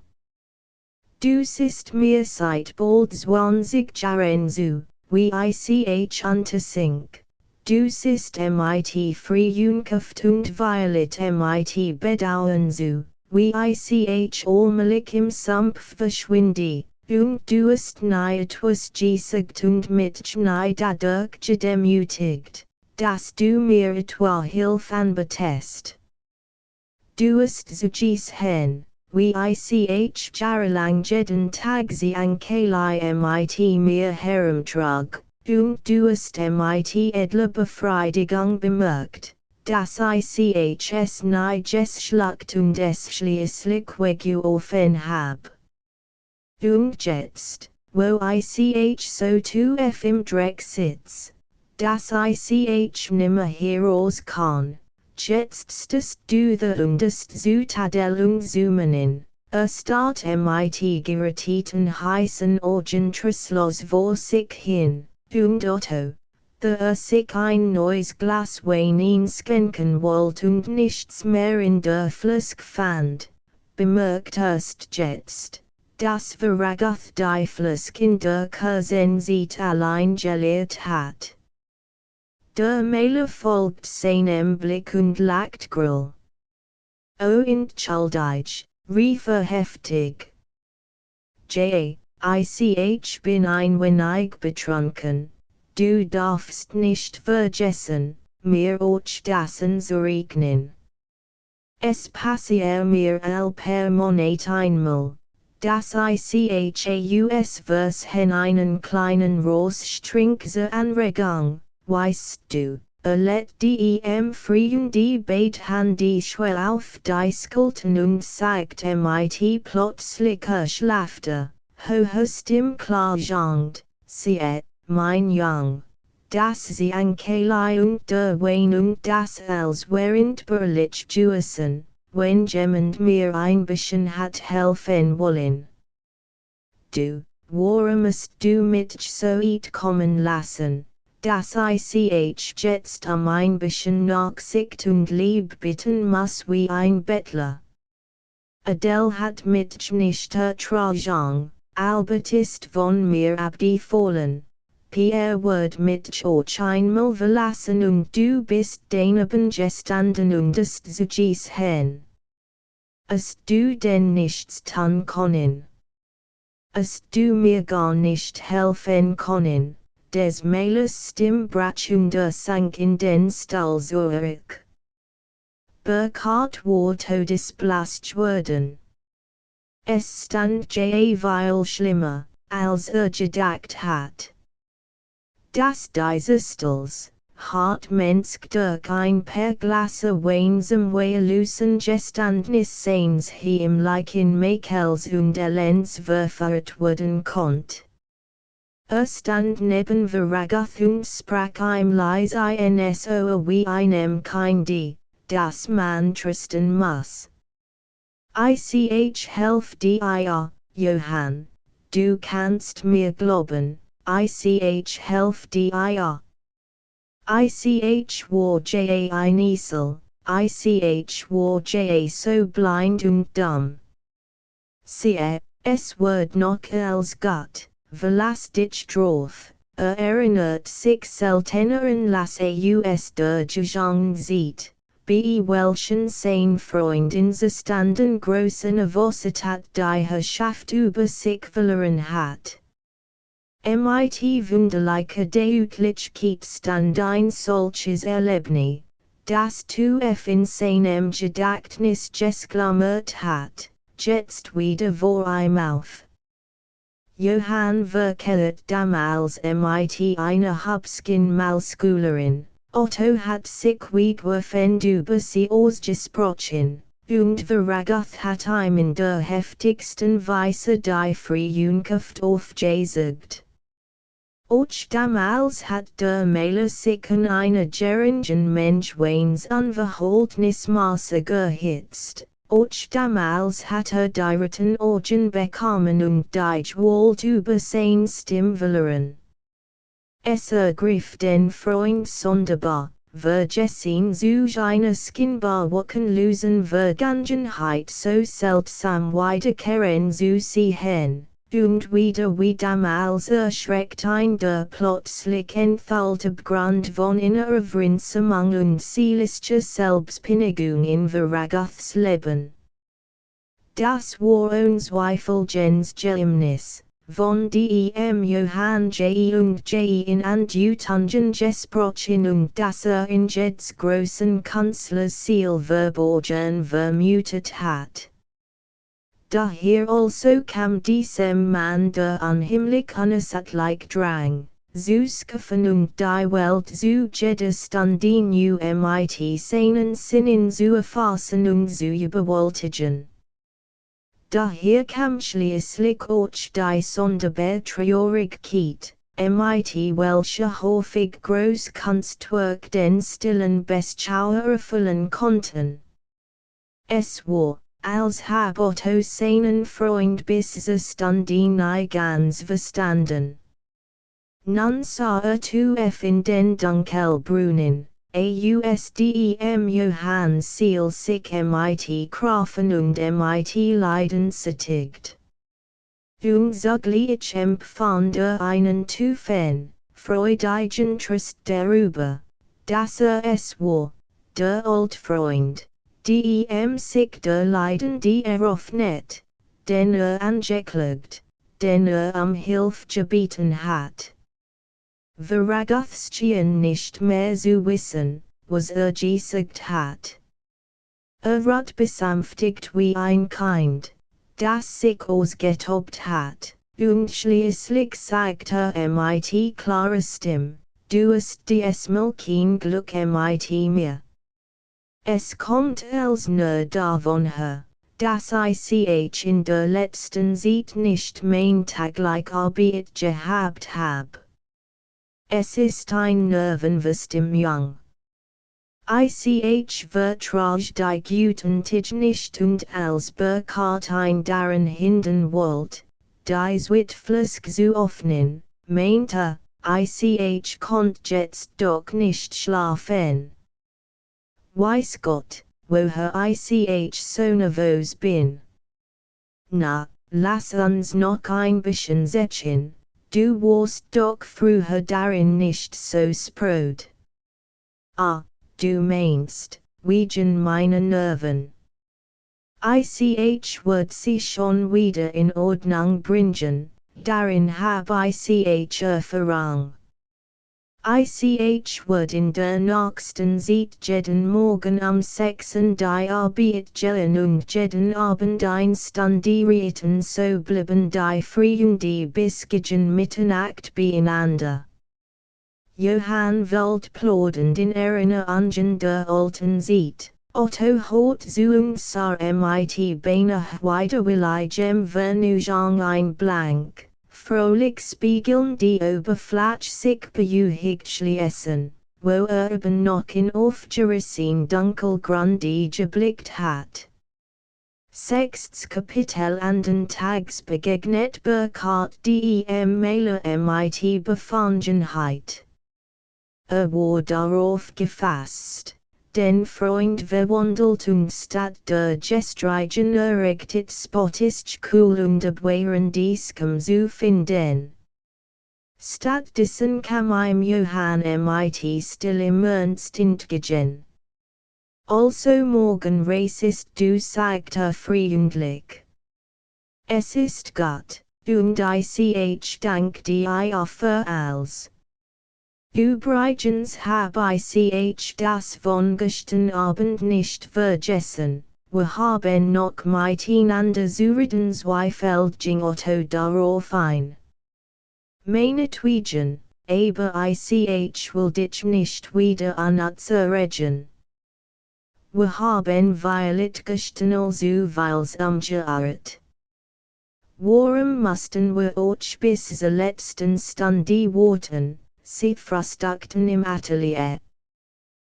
Du siehst mir seit bald 20 Jahren zu, wie ich untersink. Du siehst mit Freundschaft und Violet mit Bedauern zu, wie ich allmählich im Sumpf verschwinde, Du hast nie etwas gesagt und mich nie dadurch gedemütigt, dass du mir etwa Hilfe anbietest. Du hast zugesehen, wie ich jahrelang jeden Tag sie Ankelei mit mir herumtrug, und du hast mit edler Befriedigung bemerkt, dass ich es nie geschluckt und es schließlich weggeworfen hab. Und jetzt, wo ich so tief im Dreck sitz, dass ich nimmer heraus kann, jetzt stehst du da und ist Zutadellung zoomen, start mit gerateten heißen Augen trostlos vor sich hin, und Otto, der sich ein neues Glas Wein schenken wollt und nichts mehr in der Flaske fand, bemerkt erst jetzt. Das Verragoth die Flaske in der Kursenzeit allein geleert hat. Der Maler folgt seinem Blick und lacht grill. O entschuldig, rief heftig. Ich bin ein wenig betrunken. Du darfst nicht vergessen, mir auch das anzurechnen. Es passiert mir per Monat einmal. Das ich vers hen einen kleinen Roststrinkse Anregung, weißt du, let dem frien die Beethan die Schwell auf die Skulten und zeigt mit plötzlicher Schlafte, hohe Stimme klagend, sieht, mein Jung, dass sie Ankelei und der Wein und das Els während Berlich juessen. Wenn jemand mir ein bisschen hat helfen wollen. Du, warum musst du mich so kommen lassen, dass ich jetzt ein bisschen Nachsicht und Lieb bitten muss wie ein Bettler. Adele hat mich nicht ertragen, Albert ist von mir abgefallen. Pierre wird mich auch einmal verlassen und du bist daneben gestanden und hast zugesehen. Hast du denn nichts tun können? Hast du mir gar nicht helfen können? Des Malers Stimme brach und sank in den Stall zurück. Burkhardt war todesblass worden. Es stand viel schlimmer, als gedacht hat. Das diese Stalls, hat Mensch durch ein paar Glaser Wein zum Wehrlosen Gestandnis seins he im Leichen Michaels und Elens verfeuert werden konnt. Stand neben Veragoth und sprach ihm leise inso wie einem Kind, das man trösten muss. Ich helf dir, Johann, du kannst mir glauben. Ich helf dir. Ich war ein Esel, ich war so blind und dumm. Siehe, es wird noch als Gott, verlass dich drauf, erinnert sich seltener an las aus der Jugend sieht, wie welchen sein Freund in der standen großen Nervosität die Herrschaft über sich verloren hat. Mit wunderliche Deutlichkeit stand ein solches Erlebnis, das tief in seinem Gedächtnis gesklammert hat, jetzt wieder vor ihm auf. Johann verkehrt damals mit einer hübschen Malschülerin, Otto hat sich wegwerfend über sie ausgesprochen, und Veragoth hat ihm in der heftigsten Weise die Freundschaft aufgesagt. Auch damals hat der Maler sich an einer geringen Mensch Weins Unverhältnismaße gehitzt. Auch damals hat die roten Augen bekommen und die Gewalt über sein Stimme verloren. Es ergriff den Freund sonderbar, vergessen zu einer skinbar wochenlosen Vergangenheit so seltsam wiederkehren zu sehen. Und wieder wie damals erschreckt ein der plötzlich entfallte Brand von innerer Verinnerung und seelischer Selbstpinigung in Veragoths Leben. Das war unzweifelgens Geheimnis, von dem Johann J. und J. in and Utungen gesprochen und das in Jeds großen Kanzlerziel verborgen vermutet hat. Daher also kam diesem Mann der unheimlich unersättlich Drang, zu schaffen und die Welt zu jedestanden mit seinen Sinnen zu erfassen und zu überwältigen. Daher kam schließlich auch die sonderbare Traurigkeit, mit welcher häufig Großkunstwerke den stillen Beschauer erfüllen konnten. Es war, als hab Otto seinen Freund bisher standen nie ganz verstanden. Nun sah zu in den dunkelbrunnen, ausdem Johann Seal sich mit Krafen und mit Leiden sättigt. Zugleich empfand einen tiefen, freudigen Trost darüber, dass es war, der alte Freund, dem sich der Leiden die eröffnet, den angeklagt, den Hilfe gebeten hat. Veragustchen nicht mehr zu wissen, was gesagt hat. Rot besänftigt wie ein Kind, das sich ausgetobt hat, und schließlich sagt mit klarer Stimme, du hast diesmal kein Glück mit mir. Es kommt als nur davon her, dass ich in der letzten Zeit nicht mein täglich Arbeit gehabt hab. Es ist ein Nervenverstimmung. Ich vertrage die Guten nicht und als Burkhardt ein daran hindern wollt, dies Wittflusk zu öffnen, meinte, ich konnt jetzt doch nicht schlafen. Weiß Gott, woher ich so nervös bin. Na, lass uns noch ein bisschen setzen, du warst doch früher darin nicht so spröd. Ah, du meinst, wegen meiner Nerven. Ich wird sie schon wieder in Ordnung bringen, darin hab ich Erfahrung. Wird in der nächsten Zeit jeden Morgen 6 die Arbeit gehen und jeden Abend einstudieren, so bleiben die Freunde bis gegen Mitternacht beieinander. Johann wollte plaudern in Erinnerungen der alten Zeit. Otto hat zu uns mit beinahe widerwilligem Vernunft ein blank, fröhlich spiegeln die Oberfläche sich beruhigt schließen, wo eben noch in aufgerissen Dunkelgrund geblickt hat. Sechstes Kapitel an den Tags begegnet Burkhardt dem Maler mit Befangenheit. War darauf gefasst, den Freund Verwandlung statt der gestrigen erregtet spottisch cool und abwehren diesem zu finden. Stattdessen kam Johann mit still im Ernst entgegen. Also morgen reisest du sagte freundlich. Es ist Gott, und ich dank dir für alles. Übrigens hab ich das von gestern Abend nicht vergessen, wir haben noch miteinander zu reden, zweifelt Otto darauf ein. Meinetwegen, aber ich will dich nicht wieder anzuregen. Wir haben weilet gestern also geirrt. Warum mussten wir auch bis zur letzten Stunde warten? Sie frühstückten im Atelier.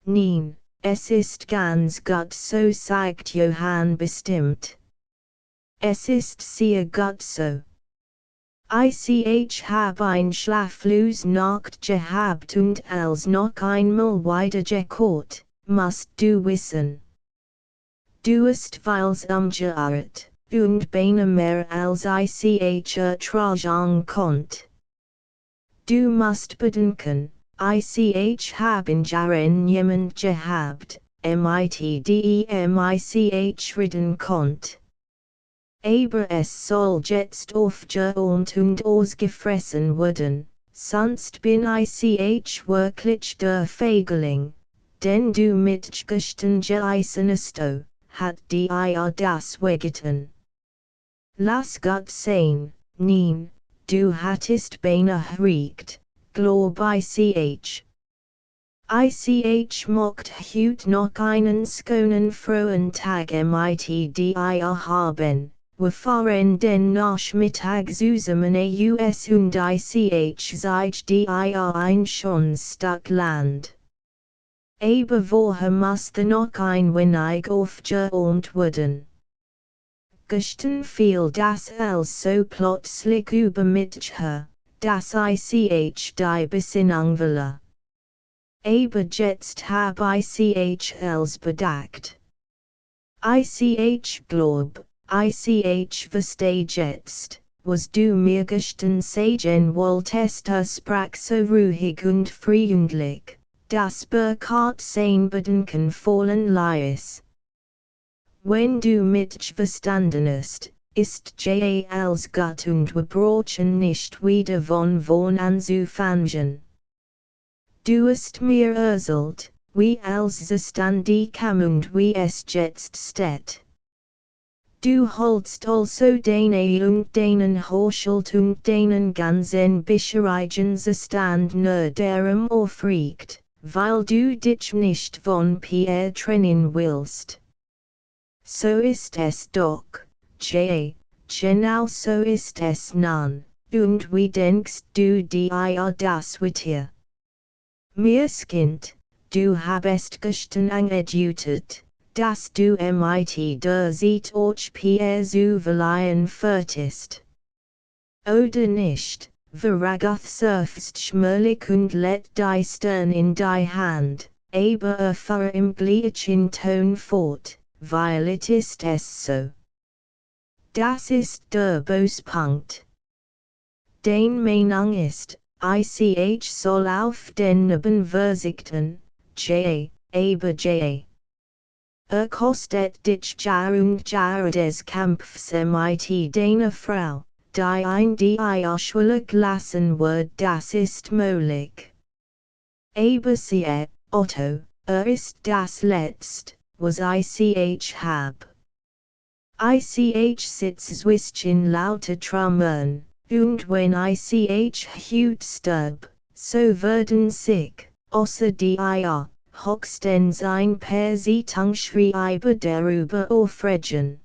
Nein, es ist ganz gut so, sagt Johann bestimmt. Es ist sehr gut so. Ich hab ein schlaflose Nacht gehabt und als noch einmal wieder gekocht, musst du wissen. Du hast weils geirrt, und beinahe mehr als ich ertragen konnt. Du musst bedenken, ich hab in Jahren jemand gehabt, mit dem ich reden konnt. Aber es soll jetzt aufgehört und ausgefressen werden, sonst bin ich wirklich der Feigling, denn du mitgesten geeisenest hat dir das wehgetan. Lass Gott sein, nein, du hattest beinahe recht, glaub ich. Ich mocht heut noch einen schönen frohen Tag mit dir haben, wir fahren den Nachmittag zusammen aus und ich zeig dir ein schönes Stück Land. Aber woher musste noch ein wenig aufgeräumt werden? Gestern fiel das alles so plötzlich über mich her, dass ich die Besinnung verlor. Aber jetzt hab ich els bedacht. Ich glaub, ich versteh jetzt, was du mir gestern sagen wolltest, sprach so ruhig und freundlich, das Burkhardt sein Bedenken fallen ließ. Wenn du mich verstanden hast, ist als gut und wir brauchen nicht wieder von anzufangen. Du hast mir erzählt, wie als Zustande kam und wie es jetzt steht. Du holst also deine und deinen Haushalt und deinen ganzen bisherigen Zustand nur darum aufregt, weil du dich nicht von Pierre trennen willst. So ist es doch, genau so ist es nun, und wie denkst du dir das weiter? Mirskind, du habest gestern angedeutet, dass du mit der Zeit auch Pierre zu verleihen fertigst. Oder nicht, verragoth surfst schmierlich und let die Stern in die Hand, aber fahr im gleichen Ton fort, weil ist es so. Das ist der Bospunkt. Den Meinung ist, ich soll auf den Neben verzichten, aber kostet dich Jahr und Jahr des Kampfs mit deiner Frau, die ein dir schuldig lassen wird, das ist möglich. Aber siehe, Otto, ist das Letzt, was ich hab. Ich sitz zwischen lauter Traumen. Und wenn ich hut stirb, so werden sich, außer dir, höchstens ein paar Zeitungsschreiber darüber aufregen.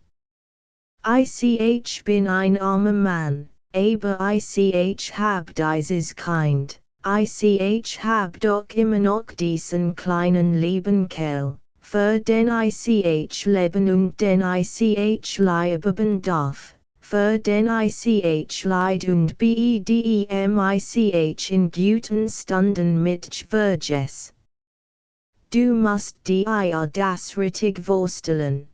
Ich bin ein armer Mann, aber ich hab dieses Kind, ich hab doch immer noch diesen kleinen lieben Kerl, für den ich leben und den ich lieben darf. Für den ich leid und bedem ich in guten Stunden mit verges. Du musst dir das richtig vorstellen.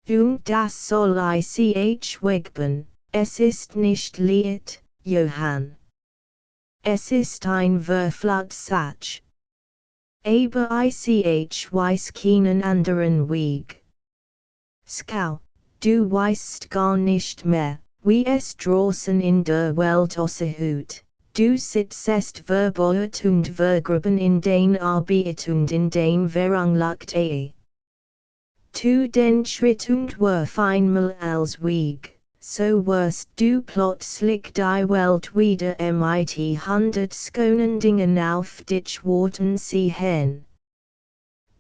Und das soll ich wegben, es ist nicht Lied, Johann. Es ist ein Verflutsach. Aber ich weiß keinen anderen Weg. Skau. Du weißt gar nicht mehr, wie es draußen in der Welt aussieht. Du sitzest verbeult und vergraben in den Arbeit und in den Verunglückte. Tu den Schritt und wirf einmal als Weg, so wirst du plötzlich die Welt wieder mit 100 schönen Dingen auf dich warten sehen.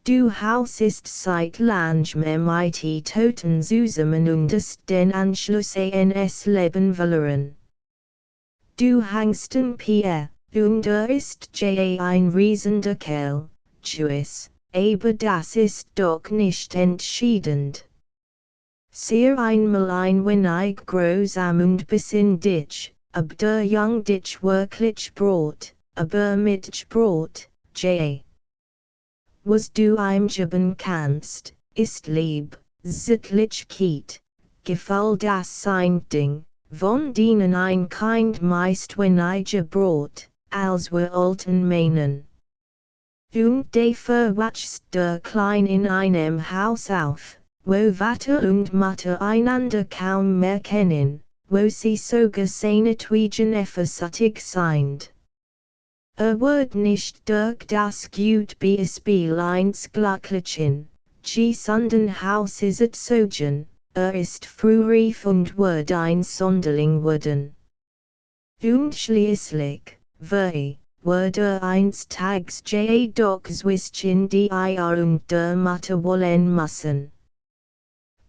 Du hausest seit langem mit Toten zusammen und hast den Anschluss ans Leben verloren. Du hängst an Pierre, und ist ein riesender Kerl, tschüss, aber das ist doch nicht entscheidend. Sehr einmal ein wenig grausam und besinnlich, ob der Jung dich wirklich brot, aber mit Brot, Was du geben kannst, ist Lieb, Sittlichkeit, Gefühl das ein Ding, von denen ein Kind meist weniger brot, als wir alten meinen. Und dafür wächst der Klein in einem Haus auf, wo Vater und Mutter einander kaum mehr kennen, wo sie sogar seine Twegen eifersüchtig sind. Wird nicht durch das gut Beispiel eins glücklichen, gesunden Hauses erzogen, ist frühreif und wird ein Sonderling werden. Und schließlich, wird eins Tags doch zwischen die und der Mutter wollen müssen.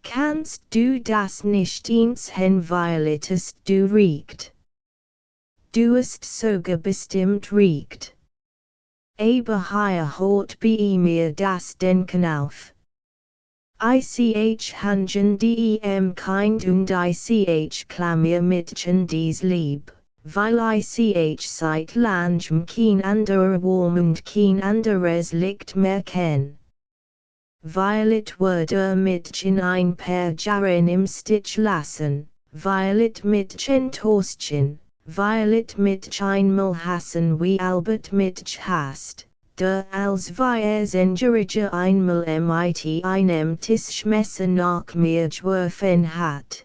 Kannst du das nicht einsehen, weil du riecht? Du ist sogar bestimmt riecht. Aber hier hört bei mir das Denken auf. Ich hangen Kind und ich klammer Mädchen dies lieb, weil ich seit langem kein anderer Wurm und kein anderes Licht mehr kenn. Weil wird Mädchen ein paar Jahren im Stich lassen, weil Mädchen Toastchen, weil mich einmal hassen wie Albert mich hasst, der als wir Engerige einmal mit einem Tischmesser nach mir geworfen hat.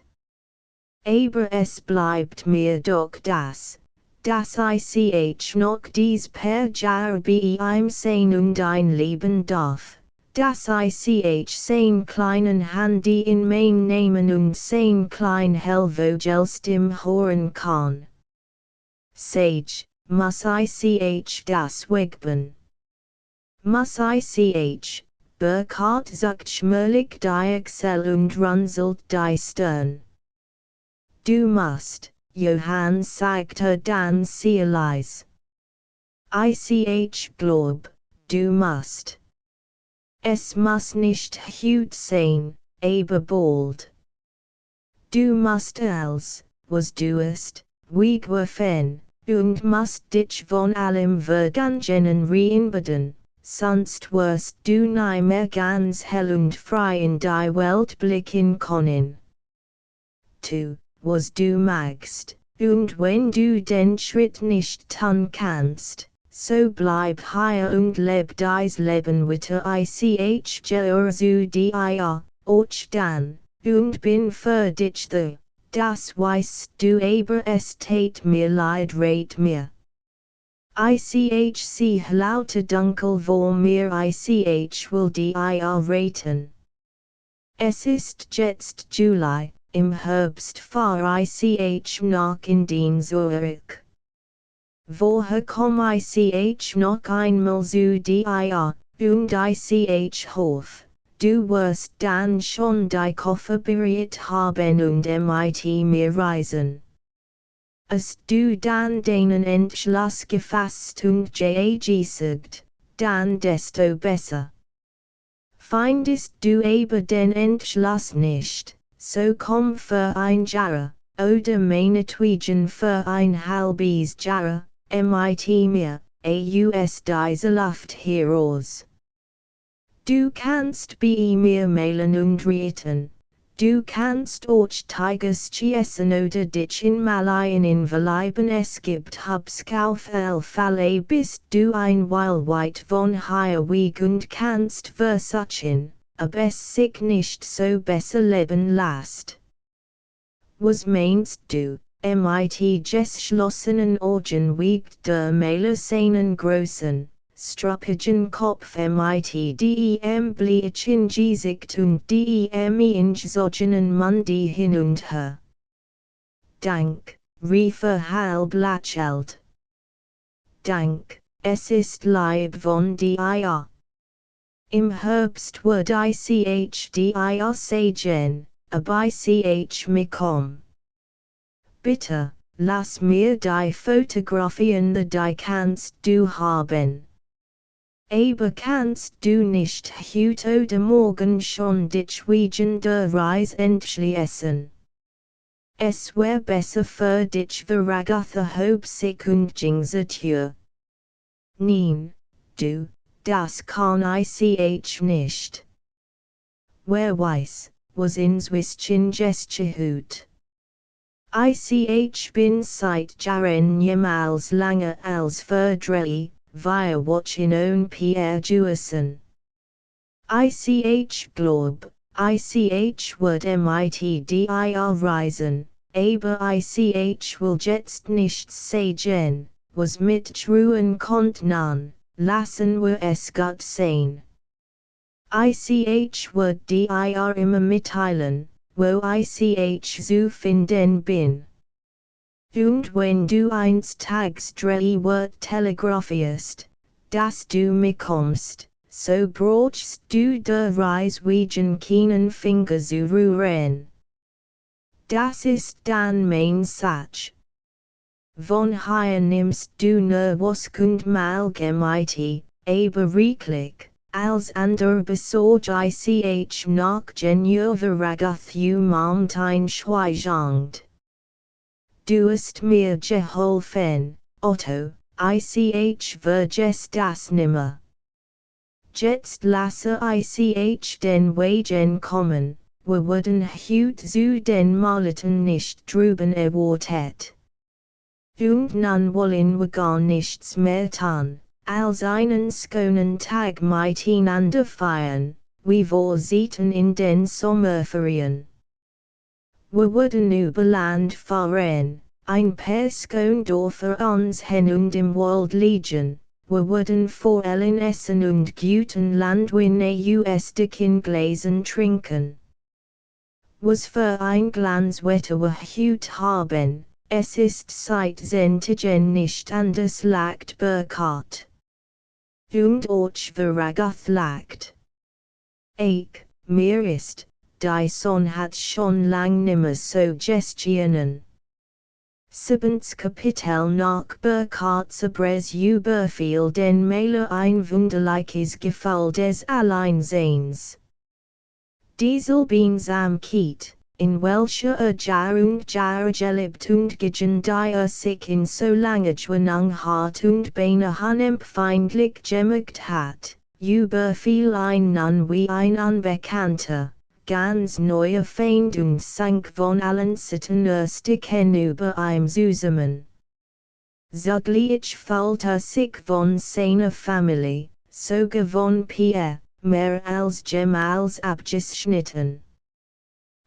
Aber es bleibt mir doch dass ich noch dies paar Jahre bei ihm sehen und einleben darf. Dass ich sein kleinen Handy in mein nehmen und sein klein Hellvogelstimm hören kann. Sage, muss ich das wegben? Muss ich, Burkhardt zuckt schmörlich die Achsel und runzelt die Stirn. Du musst, Johann sagte dann sehr leis. Ich glaub, du musst. Es muss nicht gut sein, aber bald. Du musst was duest, wegwerfen, und musst dich von allem Vergangenen reinbeden, sonst wirst du nie mehr ganz hell und frei in die Welt blicken können. Tu, was du magst, und wenn du den Schritt nicht tun kannst, so bleib hier und leb deis Leben weiter ich gehe zu dir, och dann, und bin für dich da, das weißt du aber es tät mir leid red mir. Sie lauter dunkel vor mir ich will dir raten. Es ist jetzt Juli, im Herbst fahr ich nach in den Zurück. Woher komm ich noch einmal zu dir, und ich hoff, du wirst dann schon die Koffer bereit haben und mit mir reisen. Hast du dann deinen Entschluss gefasst und gesagt, dann desto besser. Findest du aber den Entschluss nicht, so komm für ein Jahr, oder meinetwegen für ein halbes Jahr, mit mir, aus dieser Luft heraus. Du kannst bei mir mailen und reden. Du kannst auch Tigers essen oder dich in Malaien verleiben. Es gibt Hubs auf Falle bist du ein Weil weit von hier weg und kannst versuchen, ob es sich nicht so besser leben lässt. Was meinst du? Mit geschlossenen Augen wiegt der Maler seinen großen, struppigen Kopf mit dem Bleichen Gesicht und dem ingezogenen Mund hin und her. Dank, rief halb lächelnd. Dank, es ist lieb von dir. Im Herbst wird ich dir sagen, ob ich mich Bitte, lass mir die Fotografien die kannst du haben. Aber kannst du nicht heute oder morgen schon dich wegen der Reise entschließen? Es wär besser für dich Veragatha hob sich und ging zur Tür. Nein, du, das kann ich nicht. Wer weiß, was inzwischen gestehut. Ich bin seit Jahren niemals langer als verdrei, wir watchen on Pierre Juissen. Ich glaub, Ich wird mit dir reisen, aber ich will jetzt nichts sagen, was mit truhen kommt nan, lassen wir es gut sein. Ich wird dir immer mitteilen, wo ich zu finden bin. Und wenn du einst tags 3 Wort telegraphierst, dass du mitkommst, so brauchst du der Reis wegen keinen Finger zu rühren. Das ist dann mein Satz. Von hier nimmst du nur was kund mal gemeitig, aber wirklich, als ander besorg ich noch genuveragath mein schweigend. Du hast mir geholfen, Otto, ich vergess das nimmer. Jetzt lasse ich den Wagen kommen, wir wurden heut zu den Maleten nicht drüben erwartet. Und nun wollen wir gar nichts mehr tun, als einen schönen Tag miteinander feiern, wie wir sitzen in den Sommerferien. Wir würden über Land fahren, ein paar Skondorfer uns hin und im Wald liegen, wir würden vor allen essen und guten Landweine aus dicken Gläsern trinken. Was für ein Glanzwetter wir heut haben, es ist seit Sentigen nicht anders lagt berkat. Und auch veragath lagt. Mir ist, die Sonne hat schon lang nimmer so gestionen. 7. Kapitel nach Burkhardt Bres überfiel den Maler ein wunderliches Gefühl des Alleinseins. Dieselbeins am Kiet, in welcher Jahr und Jahr gelebt und gegen die sich in so langer Gewöhnung hart und beinahe empfindlich gemacht hat, überfiel ein nun wie ein Unbekannter. Ganz neue Feind und sank von allen Seiten erst gegenüber ihm zusammen. Zugleich fühlte sich von seiner Familie, sogar von Pierre, mehr als jemals abgeschnitten.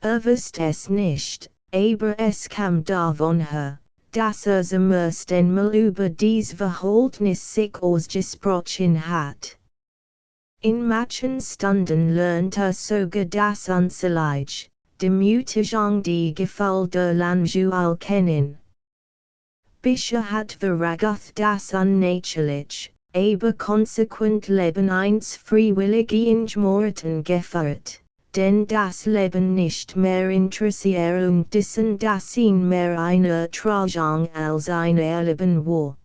Wusste es nicht, aber es kam davon her, dass zum ersten Mal über dies Verhältnis sich ausgesprochen hat. In manchen Stunden lernt sogar das Anzeige, Demütigung die Gefühl der Langweil kennen. Bisher hat veragath das unnatürlich, aber konsequent Leben eins freiwillig Morten geführt, denn das Leben nicht mehr interessiert dessen das ihn mehr eine Ertragung als ein Erleben war.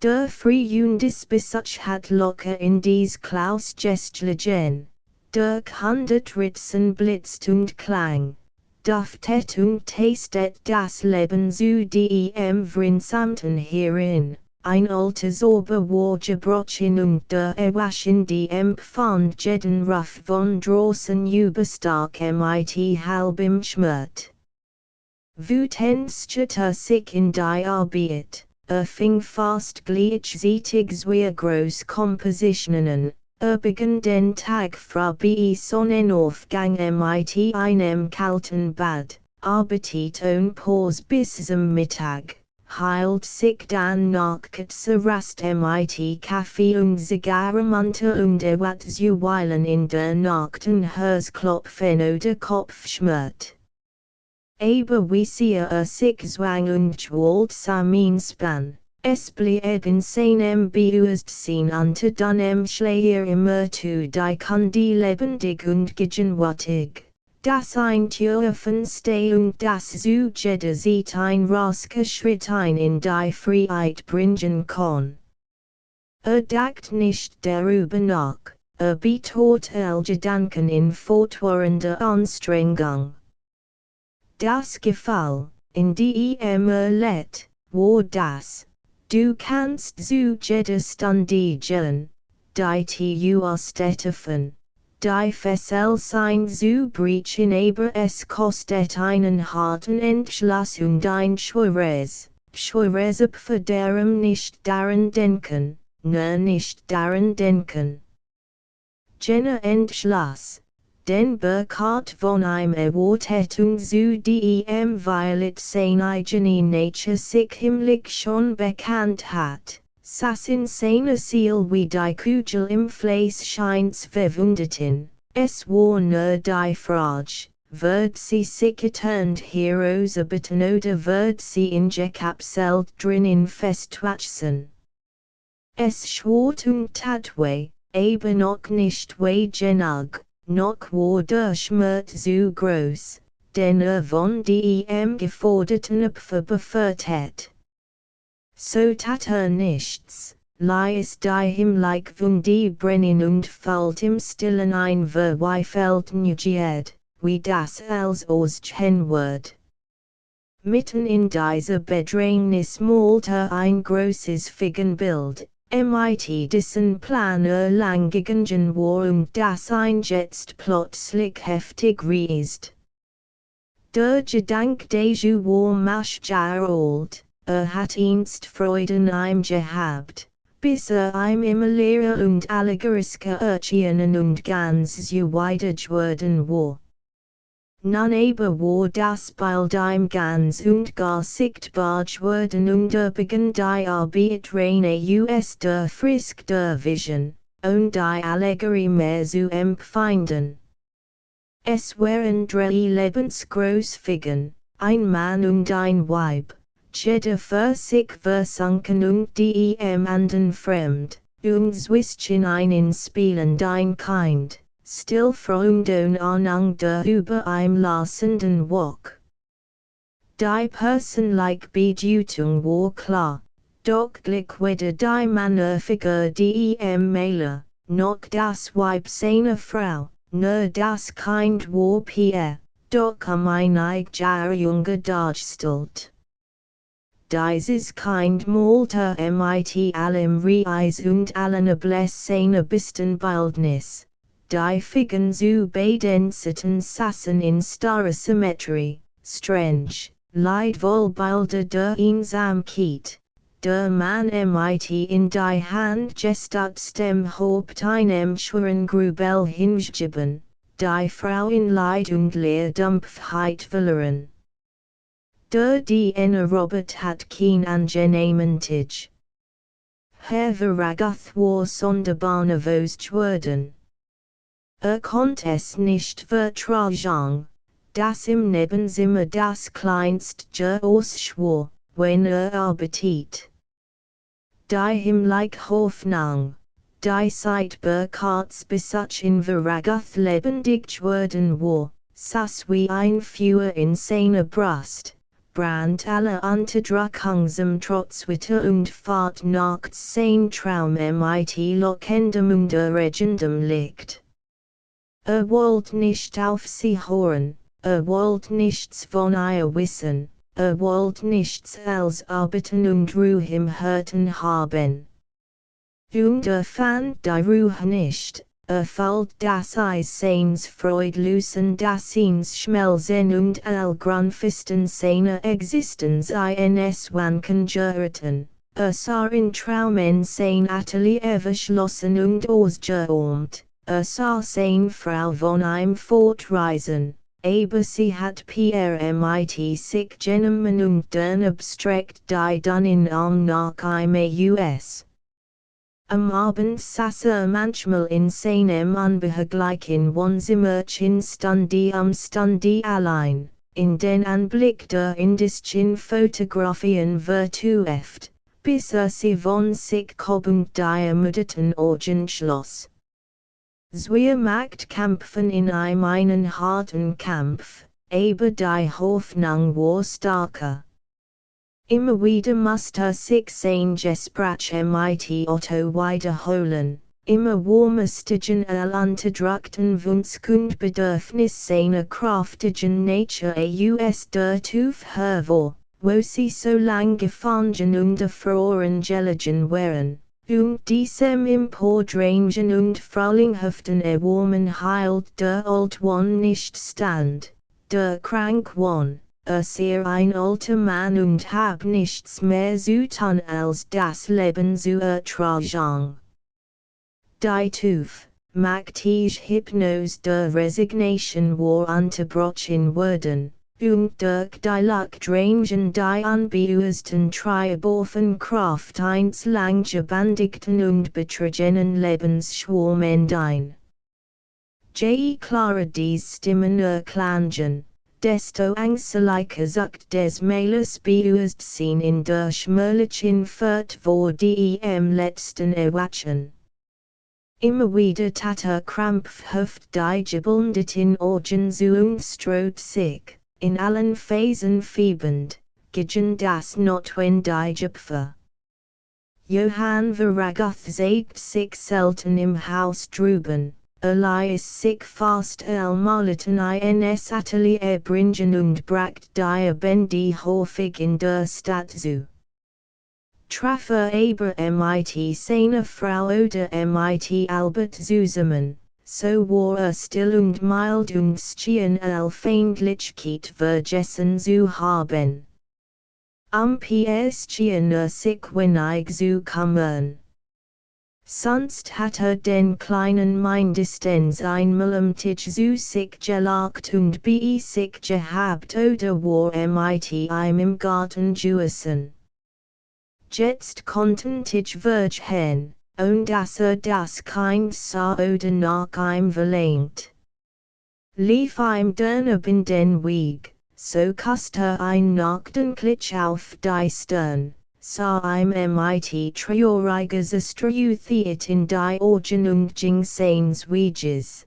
Der Frühjahrsbesuch hat locker in dies Klaus Gestlichen, der Hundertritzen blitzt und klang, duftet und tastet das Leben zu dem Vrinsamten hierin, ein altes Ober gebrochen und der Erwaschen die empfand jeden Ruf von drossen überstark mit halbem Schmert. Wutenstete sich in die Arbeit. Fing fast gleichzeitig wie Großkompositionen, begann den Tag fra bei Sonnenaufgang mit einem kalten Bad, arbeitet und pause bis zum Mittag, heilt sich dann noch kurze Rast mit Kaffee und Zigarrenmantel und zuweilen in der Nacht ein Herzklopfen oder Kopfschmerz. Aber wie sehr sich zwang und gewaltsam span, es blieb in seinem Bewusstsein unter dem Schleier immer zu die die lebendig und gegenwärtig, das ein Türfen steh und das zu jeder Zeit ein rasker Schritt ein in die Freiheit bringen kann. Dacht nicht darüber nach, betonte Gedanken in fortwährender Anstrengung. Das Gefühl, in die lädt, war das, du kannst zu jeder Stunde gehen, die du Städtefen, die Fessel sein zu brechen aber es kostet einen harten Entschluss und ein schweres für darum nicht daran denken, nicht daran denken. Jener Entschluss, Den Burkhardt von einem Erwartung zu dem Violet sein eigene Nature sich himmlisch schon bekannt hat, saß in seiner Seele wie die Kugel im Fleiß scheint's verwunderten, es war nur die Frage, wird sie sich geturnt herausbitten oder wird sie ingekapselt drinnen festwachsen. Es schwartung tatwei, aber noch nicht wei genug. Noch war der Schmerz zu groß, den von dem geforderten Opfer befürchtet. So tat nichts, lies die himmlisch Wunde brennen und fällt im Stillen ein verweifelt Neugierd, wie das als Ostchen wird. Mitten in dieser Bedrängnis malte ein großes Figgenbild. Mit dessen Plan lang gegangen war und das ein jetzt plötzlich heftig riest. Der Gedanke dazu war mach Jahr alt, hat einst Freuden ihm gehabt, bis ihm immer leerer und allegorisker erschienen und ganz zuwider geworden war. Nun aber war das Bild ihm ganz und gar sichtbar geworden und begann die Arbeit reine aus der Frisk der Vision, und die Allegorie mehr zu empfinden. Es waren drei lebensgroß ein Mann und ein Weib, jeder für sich versunken und dem anderen fremd, und zwischen einen spielend ein Kind. Still Freundin Ahnung der über einem lassenden Wok. Die personliche Bedeutung war klar, doch gleich weder die Männerfigur dem Maler, noch das Weib seiner Frau, nur das Kind war Pierre, doch ein Jahr jünger dargestellt. Dieses Kind malte mit allem Reis und allen Abläss seiner besten Bildnis. Die Figuren zu beiden Seiten saßen in starrer Symmetrie, strange, leidvoll Bilder der Einsamkeit. Der Mann mit in die Hand gestützt Haupt einem schweren Grübel hingeben, die Frau in Leid und Leerdampfheit verloren. Der DNA Robert hat kein angenehmentig. Veragoth war sonderbar nervös geworden. Konnte es nicht vertragen, dass im Nebenzimmer das kleinste ausschwor, wenn arbeitet. Die himmlische Hoffnung, die seit Burkhardts Besatz in Veragoth lebendig geworden war, saß wie ein Feuer in seiner Brust, brannt alle Unterdrückung trotz Witter und Fahrt nachts sein Traum mit lochendem und erregendem Licht. Wollte nicht auf sie hören, wollte nichts von ihr wissen, wollte nichts als arbeiten und Ruhe im Herzen haben. Und fand die Ruhe nicht, fällt das Eis seins freudlosen Daseins schmelzen und allgrunfisten seiner Existenz ins Wanken geraten, sah in Traumen sein Atelier verschlossen und ausgeräumt. Sah sein Frau von ihm fortreisen, aber sie hat Pierre mit sich genommen und dann abstreckt die dann in Arm nach ihm US. Am Abend saß manchmal in seinem unbehaglichen Wohnzimmerchen Stund allein, in den Anblick der indischen Fotografien vertieft, bis sie von sich kommend die ermüdeten Augen schloss. Wir macht kämpfen in einen harten Kampf, aber die Hoffnung war starker. Immer wieder musste sich sein Gespräch mit Otto wiederholen, immer war müstigen unterdrückten Wunsch und Bedürfnis seiner kraftigen Nature aus der Tiefe hervor, wo sie so lang gefangen und erfroren gelegen waren. Und diesem empordrängen und fraulinghaften Erwärmen hielt der Alt One nicht stand, der krank One, sehr ein alter Mann und hab nichts mehr zu tun als das Leben zu ertragen. Die Tiefe, Magtige Hypnose der Resignation war unterbrochen worden, durch die Luftdrängen die unbeussten Treibhofen Kraft eins lang gebandigten und betrogenen Lebensschwurm ein. Je klarer dies Stimmen erklangen, desto ängstlicher zuckt des Malers Bewusstsein in der schmörlichen Furt vor die letzten Erwachen. Immer wieder krampfhaft die gebundeten Orgen und strot sich, in allen Phasen fiebend, gegen das notwendige Pfeffer. Johann Veragoth zeigt sich selten im Haus drüben, ließ sich fast allmalten ins Atelier bringen und bracht die Bände häufig in der Stadt zu. Treffer aber mit seiner Frau oder mit Albert zusammen, so war still und mild und schien Feindlichkeit vergessen zu haben. PS schien sich wenig zu kümmern. Sonst hat den kleinen mindestens einmal am Tisch zu sich gelacht und bei sich gehabt oder war mit ihm im Garten gewesen. Jetzt konnten sich vergehen, und dass das keins sah oder nach ihm verlangt. Lief ihm dann in den Weg, so koste ein nachdenklich auf die Stirn, sah ihm mit trauriges Struthiet in die Augen und ging seines Weges.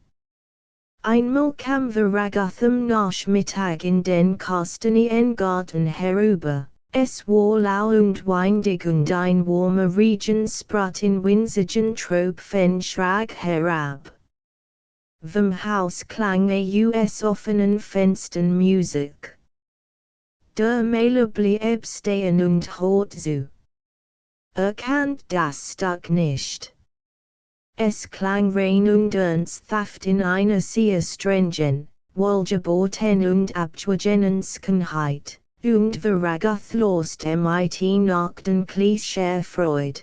Einmal kam Veragoth am Nachmittag in den kostenen Garten herüber. Es war lau und windig und ein warmer Regen sprach in winzigen Tropfen schräg herab. Vom Haus klang aus offenen Fenstern Musik. Der Maler blieb stehen und hört zu. Kannt das Stück nicht. Es klang rein und ernsthaft in einer sehr strengen, wohlgebauten und abgewohenen Schönheit. Und Veragoth lost mit nachdenklicher Freude.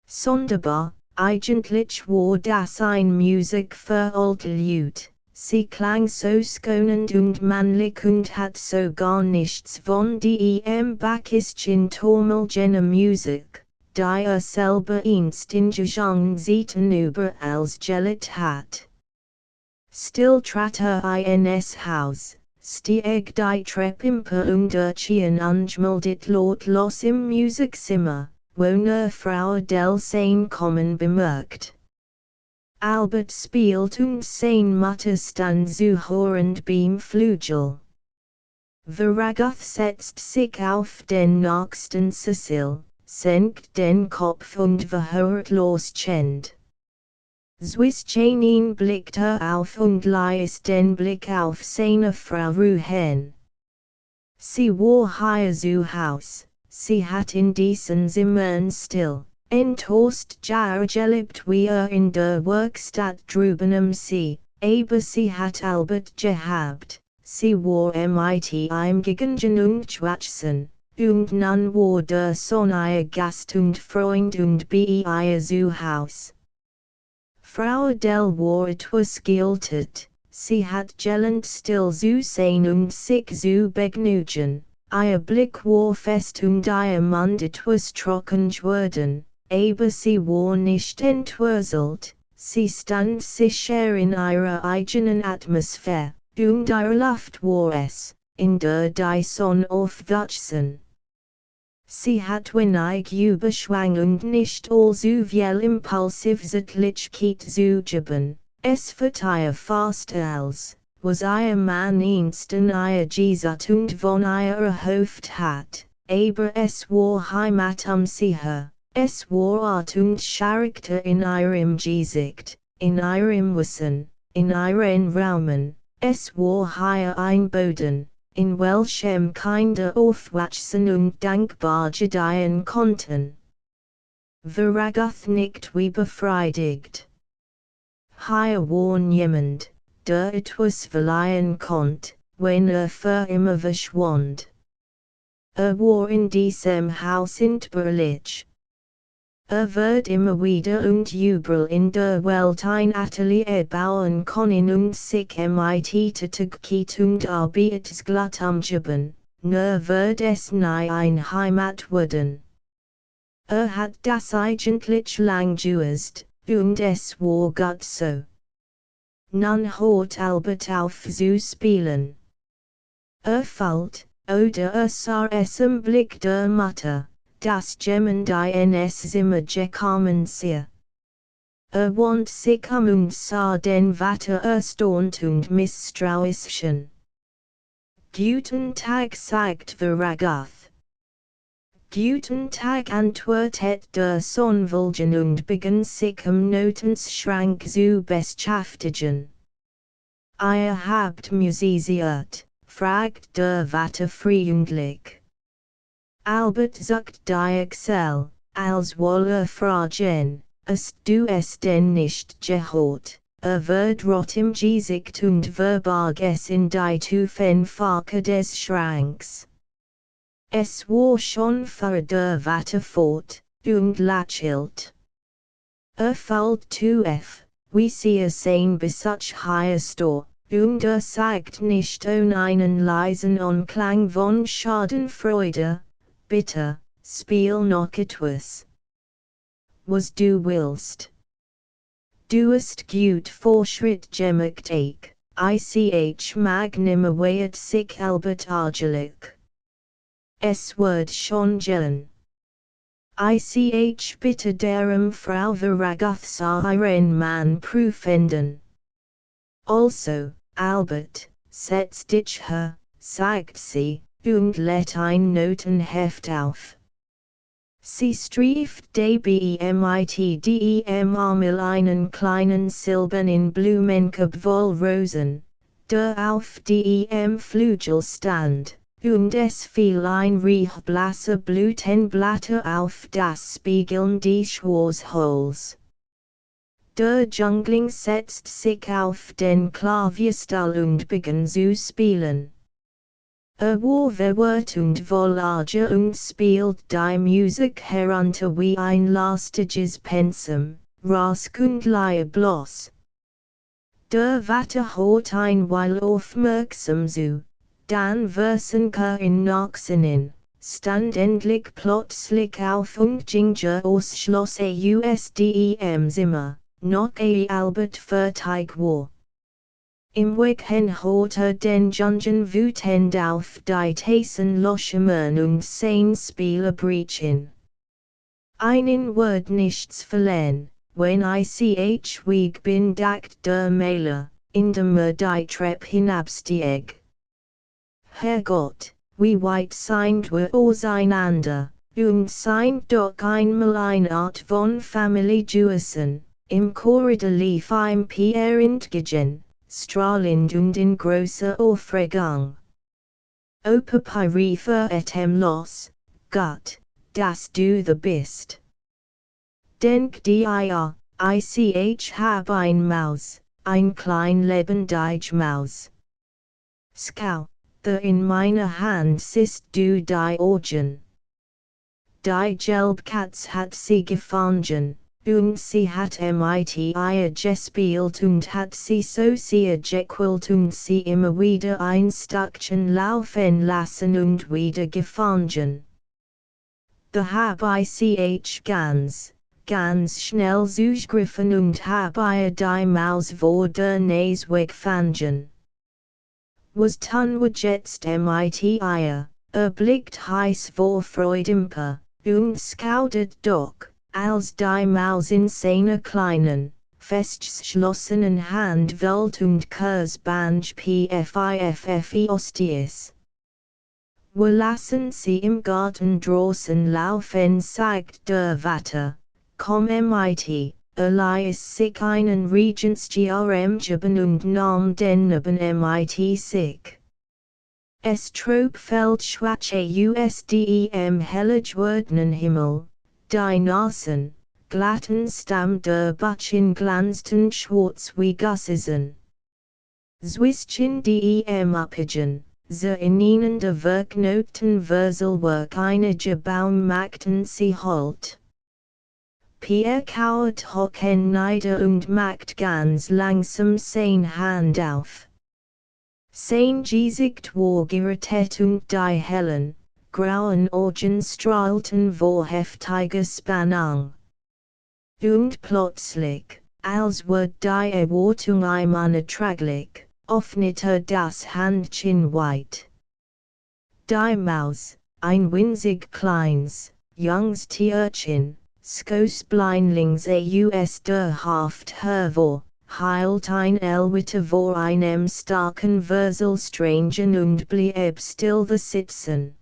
Sonderbar, eigentlich war das ein Musik für alte Leute, sie klang so schonend und männlich und hat so gar nichts von dem Backischen Tormelgener Musik, die selber einst in Gesangzeiten überall gelegt hat. Still trat ins Haus. Stieg die Treppe und schien angemeldet lautlos im Musikzimmer, wo Frau del sein Kommen bemerkt. Albert spielt und sein Mutter stand zuhörend beim Flügel. Veragoth setzt sich auf den nächsten Sessel, senkt den Kopf und verhört loschend. Zwischendurch blickt auf und lässt den Blick auf seine Frau ruhen. Sie war hier zu Haus, sie hat in diesen Zimmern still, entost gelebt wie in der Werkstatt drüben am See, aber sie hat Albert gehabt, sie war mit ihm gegangen und schwatzen, und nun war der Sohn ihr Gast und Freund und bei ihr zu Haus. Frau del war etwas gealtert, sie hat gelernt still zu sein und sich zu begnügen, ihr Blick war fest und ihr Mund etwas trocken geworden, aber sie war nicht entwurzelt, sie stand sicher in ihrer eigenen Atmosphäre, und ihre Luft war es, in der die Sonne aufwachsen. Sie hat wenig Überschwang und nicht allzu viel Impulsivität zugeben, es wird ihr fast als, was ihr Mann einst in ihr gesagt und von ihr erhofft hat, aber es war Heimat sicher, es war Art und Charakter in ihrem Gesicht, in ihrem Wissen, in ihren Raumen, es war hier ein Boden, in welchem Kinder aufwachsen und dankbar gedeihen konnten. Veragoth nickt wie befriedigt. Hier war jemand, der etwas verleihen konnte, wenn für immer verschwand. War in diesem Haus entbehrlich. wird immer wieder und überall in der Welt ein Atelier bauen können und sich mit Tätigkeit und Arbeitsglatt umgeben, nur wird es nie ein Heimat werden. Hat das eigentlich lang gedauert, und es war gut so. Nun hört Albert auf zu spielen. Fällt, oder sah es im Blick der Mutter, das Gemmen in es Zimmer gekommen sei. Want sich und sah den Vater erstaunt und misstrauisch. Guten Tag sagt Veragoth. Guten Tag antwortet der Sonnenwolken und begann sich Notensschrank zu beschäftigen. Ihr habt musiziert, fragt der Vater freundlich. Albert zuckt die Excel, als wolle fragen, hast du es denn nicht gehört? Wird rot im Gesicht und verbarg es in die tiefen Fächer des Schranks. Es war schon vor der Vater fort, und lächelt. Fällt auf, wie sie es ein Besuch heißt, und zeigt nicht ohne einen leisen Anklang von Schadenfreude. Bitte, spiel noch etwas. Was du willst. Du hast gut Fortschritt gemacht, ich mag nimmer weit sich Albert argelig. Es wird schon gehen. Ich bitte darum Frau Veragoth ihren Mann prüfenden. Also, Albert, setz dich her, sagt sie, und lädt ein Notenheft auf. Sie strieft dem Armel einen kleinen silbernen Blumenkorb voll Rosen, der auf dem Flügel stand, und es fiel ein riechblasser Blütenblätter auf das Spiegeln des Schwarzholz. Der Jüngling setzt sich auf den Klavierstuhl und begann zu spielen. War verwirrt und volage und spielt die Musik herunter wie ein lastiges Pensum, Rastkundlei bloß. Der Vater hört ein Weile aufmerksam zu, dann versank in Nachsinnen, stand endlich plötzlich auf und ging aus Schloss ausdem Zimmer, noch Albert fertig war. Im Weg hen hört den Jungen wütend auf die Tassen loschern und sein Spieler brechen. Einen Wort nichts verlieren, wenn ich weg bin dacht der Mähler, indem die Treppe hinabstieg. Herrgott, wie weit sind wir auseinander, und sind doch einmal eine Art von Familie gewesen. Im Korridor lief ein Pierre entgegen, strahlend und in großer Aufregung. O Papa rief los, Gott, dass du da bist. Denk dir, ich hab ein Maus, ein klein lebendig Maus. Schau, da in meiner Hand siehst du die Augen. Die Gelbkatz hat sie gefangen. Und sie hat mit ihr gespielt und hat sie so sehr gequält und sie immer wieder ein Stückchen laufen lassen und wieder gefangen. Da hab ich ganz schnell zugegriffen und hab ihr die Maus vor der Nase weggefangen. Was tun wir jetzt mit ihr? Blickt heiß vor Freudimper, und schaudert doch. Als die Maus in seiner kleinen, festgeschlossenen Hand wild und kurzband pfiffe Osties. Wir lassen sie im Garten draußen laufen, sagt der Vater. Komm mit, ließ sich einen Regentsjahr geben und nahm den neben mit sich. Es trug feldschwache usdem helig werdenen Himmel. Die nassen, glatten Stamm der Bäume glanzten schwarz wie Gusseisen. Zwischen dem Uppigen, so in ihnen der verknoteten Wurzelwerk einiger Baum machten sie Halt. kauert hocken nieder und macht ganz langsam sein Hand auf. Sein Gesicht war gerötet und die hellen, grauen Augen strahlten vor heftiger Spannung. Und plötzlich, als wird die Erwartung ihm unerträglich, öffnete das Handchen weit. Die Maus, ein winzig kleines, junges Tierchen, skoß blindlings aus der Haft hervor, hielt ein Elwitter vor einem starken Wurzelstrangen und blieb still sitzen.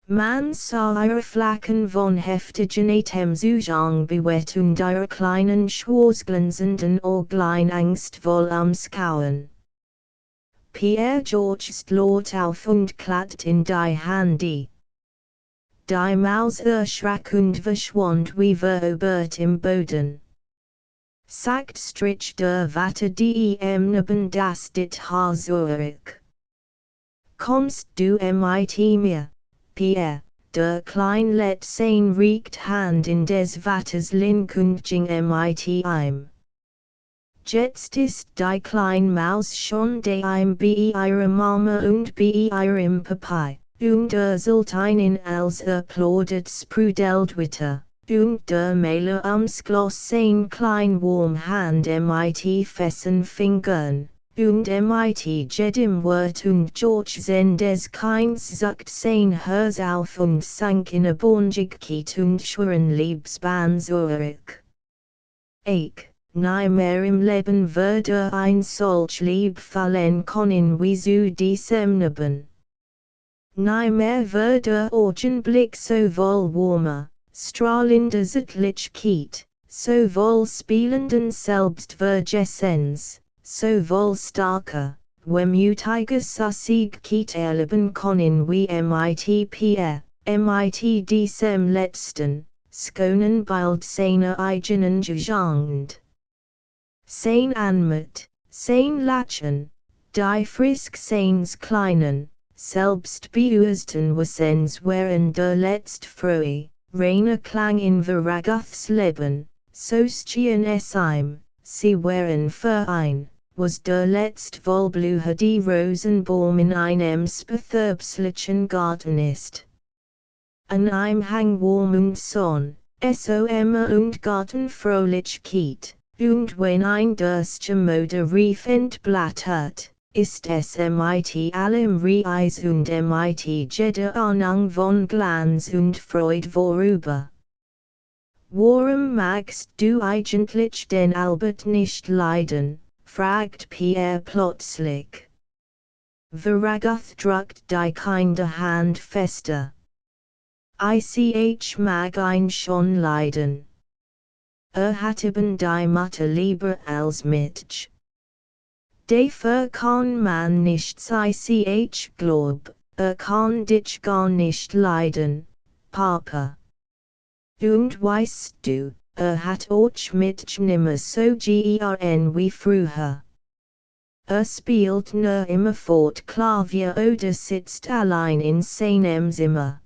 Man sah ihre Flacken von heftigen Atemzug bewegt und ihre kleinen schwarzglänzenden Äuglein angstvoll Schauen. Pierre George laut auf und klatscht in die Hände. Die Maus erschrak und verschwand wie veröbert im Boden. Sagt strich der Vater die neben das dit Haar zurück. Kommst du mit mir, Pierre, der Klein let sein riecht Hand in des Vaters Linkung ging mit ihm. Jetzt ist die Klein Maus schon daheim bei ihrer Mama und bei ihrem Papa, und sollt einen als plaudert sprudelt witter, und der Mähler Gloss sein klein warm Hand mit fessen Fingern, und mit jedem Wort und George des Keins sucht sein Herz auf und sank in Bonigkeit und schweren Liebesbahn zurück. Nie mehr im Leben würde ein solch Lieb fallen können wie zu diesem Neben. Nie mehr würde Augenblick so voll warmer, strahlender Sittlichkeit, so voll spielenden Selbstvergessens, so voll starker, wehmütiger Sussigkeit erleben können wie mit Pierre, mit diesem letzten, schonen Bild seiner eigenen Jugend. Sein Anmut, sein Lachen, die frisk seins kleinen, selbstbewussten Wissens während der letzt frohe, reine Klang in Veragoths Leben, so schien es ihm, sie wären Verein, was der letzt Vollblühe die Rosenbaum in einem spetherbstlichen Garten ist. An ihm hang warm und Sonn, som und Gartenfröhlichkeit. Und wenn ein Durstger Mode rief entblättert, ist es mit allem Reis und mit jeder Ahnung von Glanz und Freud vorüber. Warum magst du eigentlich den Albert nicht leiden? Fragt Pierre plötzlich. Veragoth drückt die kinde Hand fester. Ich mag ihn schon leiden. Hat eben die Mutter lieber als mich. Dafür kann man nichts ich glaub, kann dich gar nicht leiden, Papa. Und weißt du, hat auch mich nimmer so gern wie früher. Spielt nur immerfort Klavier oder sitzt allein in seinem Zimmer.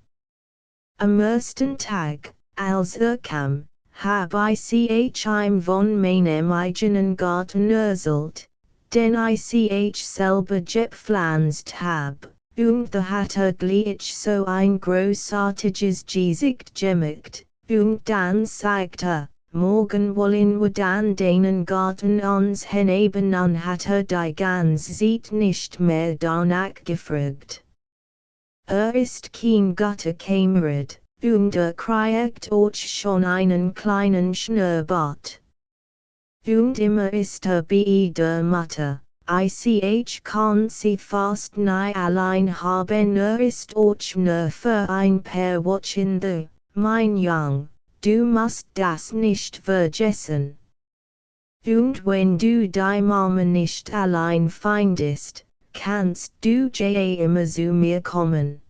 Am ersten Tag, als kam, hab ich ihm von meinem eigenen Garten erzählt, den ich selber gepflanzt hab, und da hat gleich so ein großartiges Gesicht gemacht, und dann sagt morgen wollen wir dann den Garten ans Heneben an hat die ganze Zeit nicht mehr danach gefragt. Ist kein guter Kamerad. Und kriegt auch schon einen kleinen Schnurrbart. Und immer ist bei der Mutter, ich kann sie fast nie allein haben ist auch nur für ein paar Wochenende, mein Jung, du musst das nicht vergessen. Und wenn du die Mama nicht allein findest, kannst du immer zu mir kommen.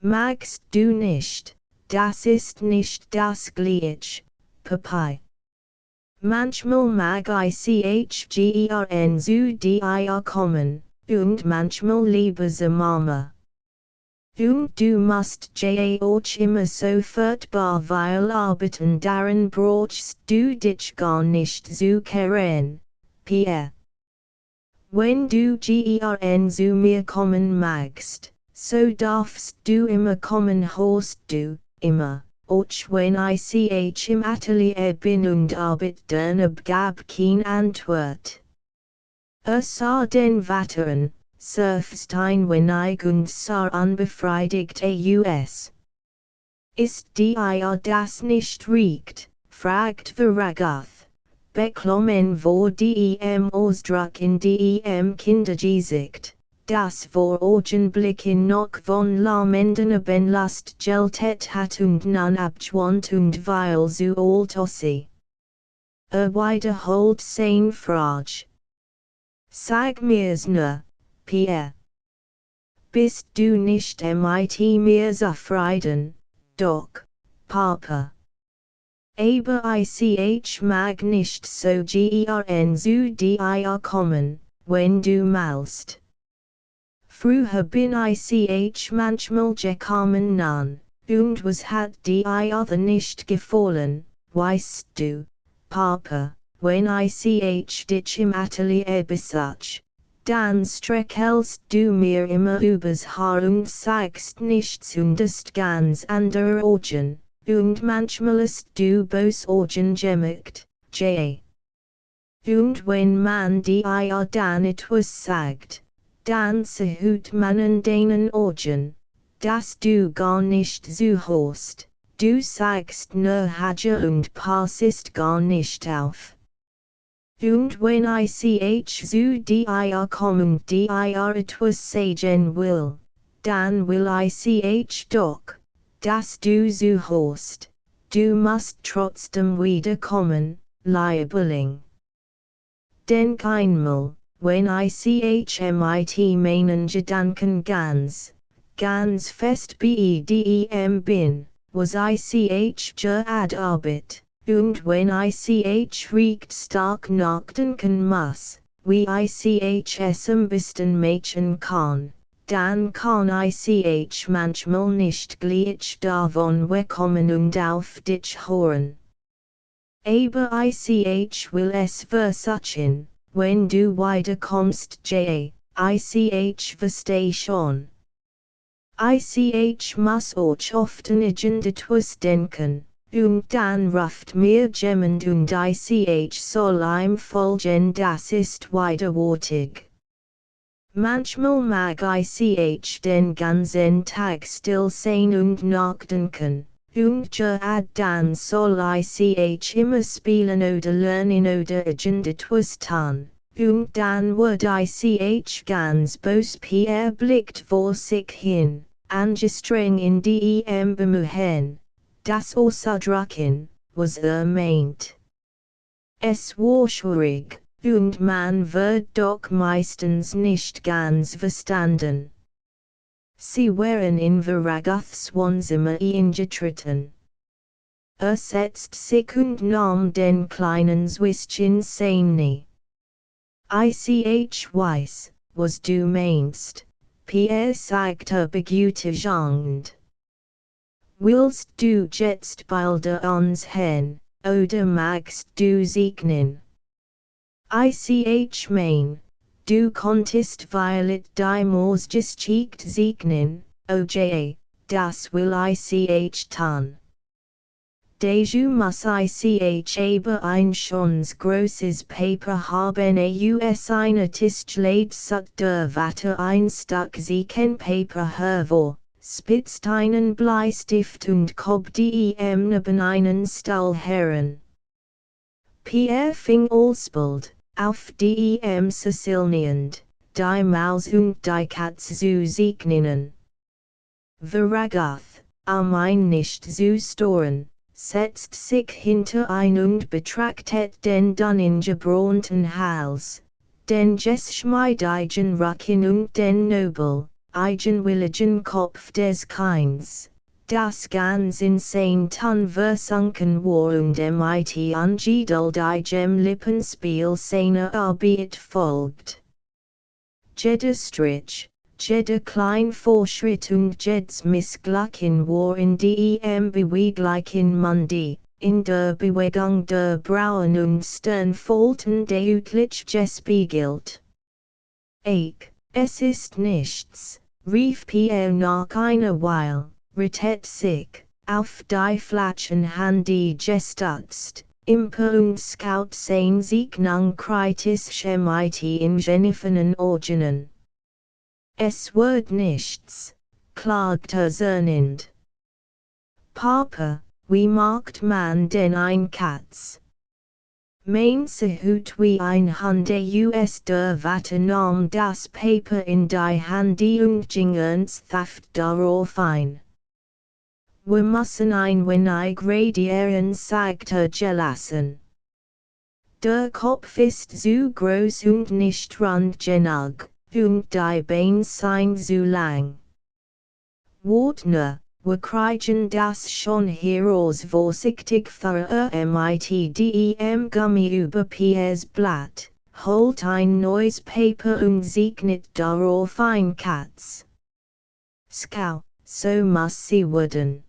Magst du nicht, das ist nicht das Gleiche, Papa. Manchmal mag ich gern zu dir kommen, und manchmal lieber zu Mama. Und du musst ja auch immer sofort bar arbeiten, daran brauchst du dich gar nicht zu kümmern, Pierre. Wenn du gern zu mir kommen magst, so darfst du immer kommen, hast du, immer, auch wenn ich im Atelier bin und arbeit, dann gab kein Antwort. Sah den Wetteren, surfst ein Wenig und sah unbefriedigte us. Ist dir das nicht riecht, fragt Veragath. Beklommen vor dem Ausdruck in dem Kindergesicht, das vor Augenblicken noch von lamendene Benlast geltet hat und nun abschwand und weil zu alt aussieht. Wiederholt sein Frage. Sag mir's nur, Pierre. Bist du nicht mit mir zufrieden, doch, Papa? Aber ich mag nicht so gern zu dir kommen, wenn du malst. Früher bin ich manchmal gekommen nun, und was hat dir nicht gefallen, weißt du, Papa, wenn ich dich im Atelier besuch, dann streckelst du mir immer übers Haar und sagst nichts und ist ganz andere Augen. Und manchmal ist du bös Augen gemacht, J. Und wenn man dir dann etwas sagt, dann sehut man in deinen Augen, dass du gar nicht so hast, du sagst nur Haja und passest gar nicht auf. Und wenn ich zu dir komme und dir etwas sagen will, dann will ich doch, dass du so hast. Du musst trotzdem wiederkommen, Liebeling. Denk einmal, wenn ich mit meinen Gedanken ganz fest bedem bin, was ich Arbeit, und wenn ich recht stark nachdenken muss, wie ich es am besten machen kann. Dann kann ich manchmal nicht gleich davon wegkommen und auf dich hören. Aber ich will es versuchen, wenn du wiederkommst, J. Ich versteh schon. Ich muss auch oft an etwas denken, und dann ruft mir jemand und ich soll ihm folgen, das ist widerwärtig. Manchmal mag ich den ganzen Tag still sein und nachdenken, und dann soll ich immer spielen oder lernen oder irgendetwas tun, und dann würd ich ganz bös, Pierre blickt vor sich hin, angestrengt in dem Bemühen, das auszudrücken, was meint. Es war schwierig. Und man wird doch meistens nicht ganz verstanden. Sie waren in Veragaths Wohnzimmer eingetreten. Setzt sich und nahm den kleinen Swischen Seinni. Ich weiß, was du meinst, Pierre sagte begütigend. Willst du jetzt bald uns hin, oder magst du signen? Ich mein, du konntest Violet Dimors geschickt signen, OJ, das will ich tun. Deju muss ich aber ein schons großes Paper haben aus einer Tischlade sut der Vater ein Stück Sieken Paper hervor, spitzt einen Bleistift und kob dem neben einen Stuhl heran. Pierre fing alsbald, auf dem Siziliend, die Maus und die Katz zu signen. Veragath, ein nicht zu storen, setzt sich hinter ein und betrachtet den dünnen gebrannten Hals, den geschmeidigen Rücken und den nobel, eigenwilligen Kopf des Kinds, das ganz in sein Ton versunken war und mit ungeduldigem Lippenspiel seiner Arbeit folgt. Jeder Strich, Jeder klein Fortschritt und jeds Missglücken war in dem Beweglichen Mundi, in der Bewegung der Brauen und Sternfalten deutlich gespiegelt. Es ist nichts, rief Pierre nach einer Weile, rettet sich, auf die Flachen Handy gestützt, Imper und Scout sein Sieg nach kritischem mit ingenifenen Organen. Es wird nichts, klagte zürnend. Papa, wie macht man denn ein Katz? Meinst hut wie ein Hunde us der Vater nahm das Paper in die Handy und ging ernsthaft darauf ein. Wir müssen ein wenig radieren, sagte gelassen. Der Kopf ist zu groß und nicht rund genug, und die Beine sind zu lang. Wart nur, wir kriegen das schon heraus, vorsichtig fuhr mit dem Gummi über Piers Blatt, holt ein neues Paper und signet darauf ein Katz. Scout, so muss sie werden.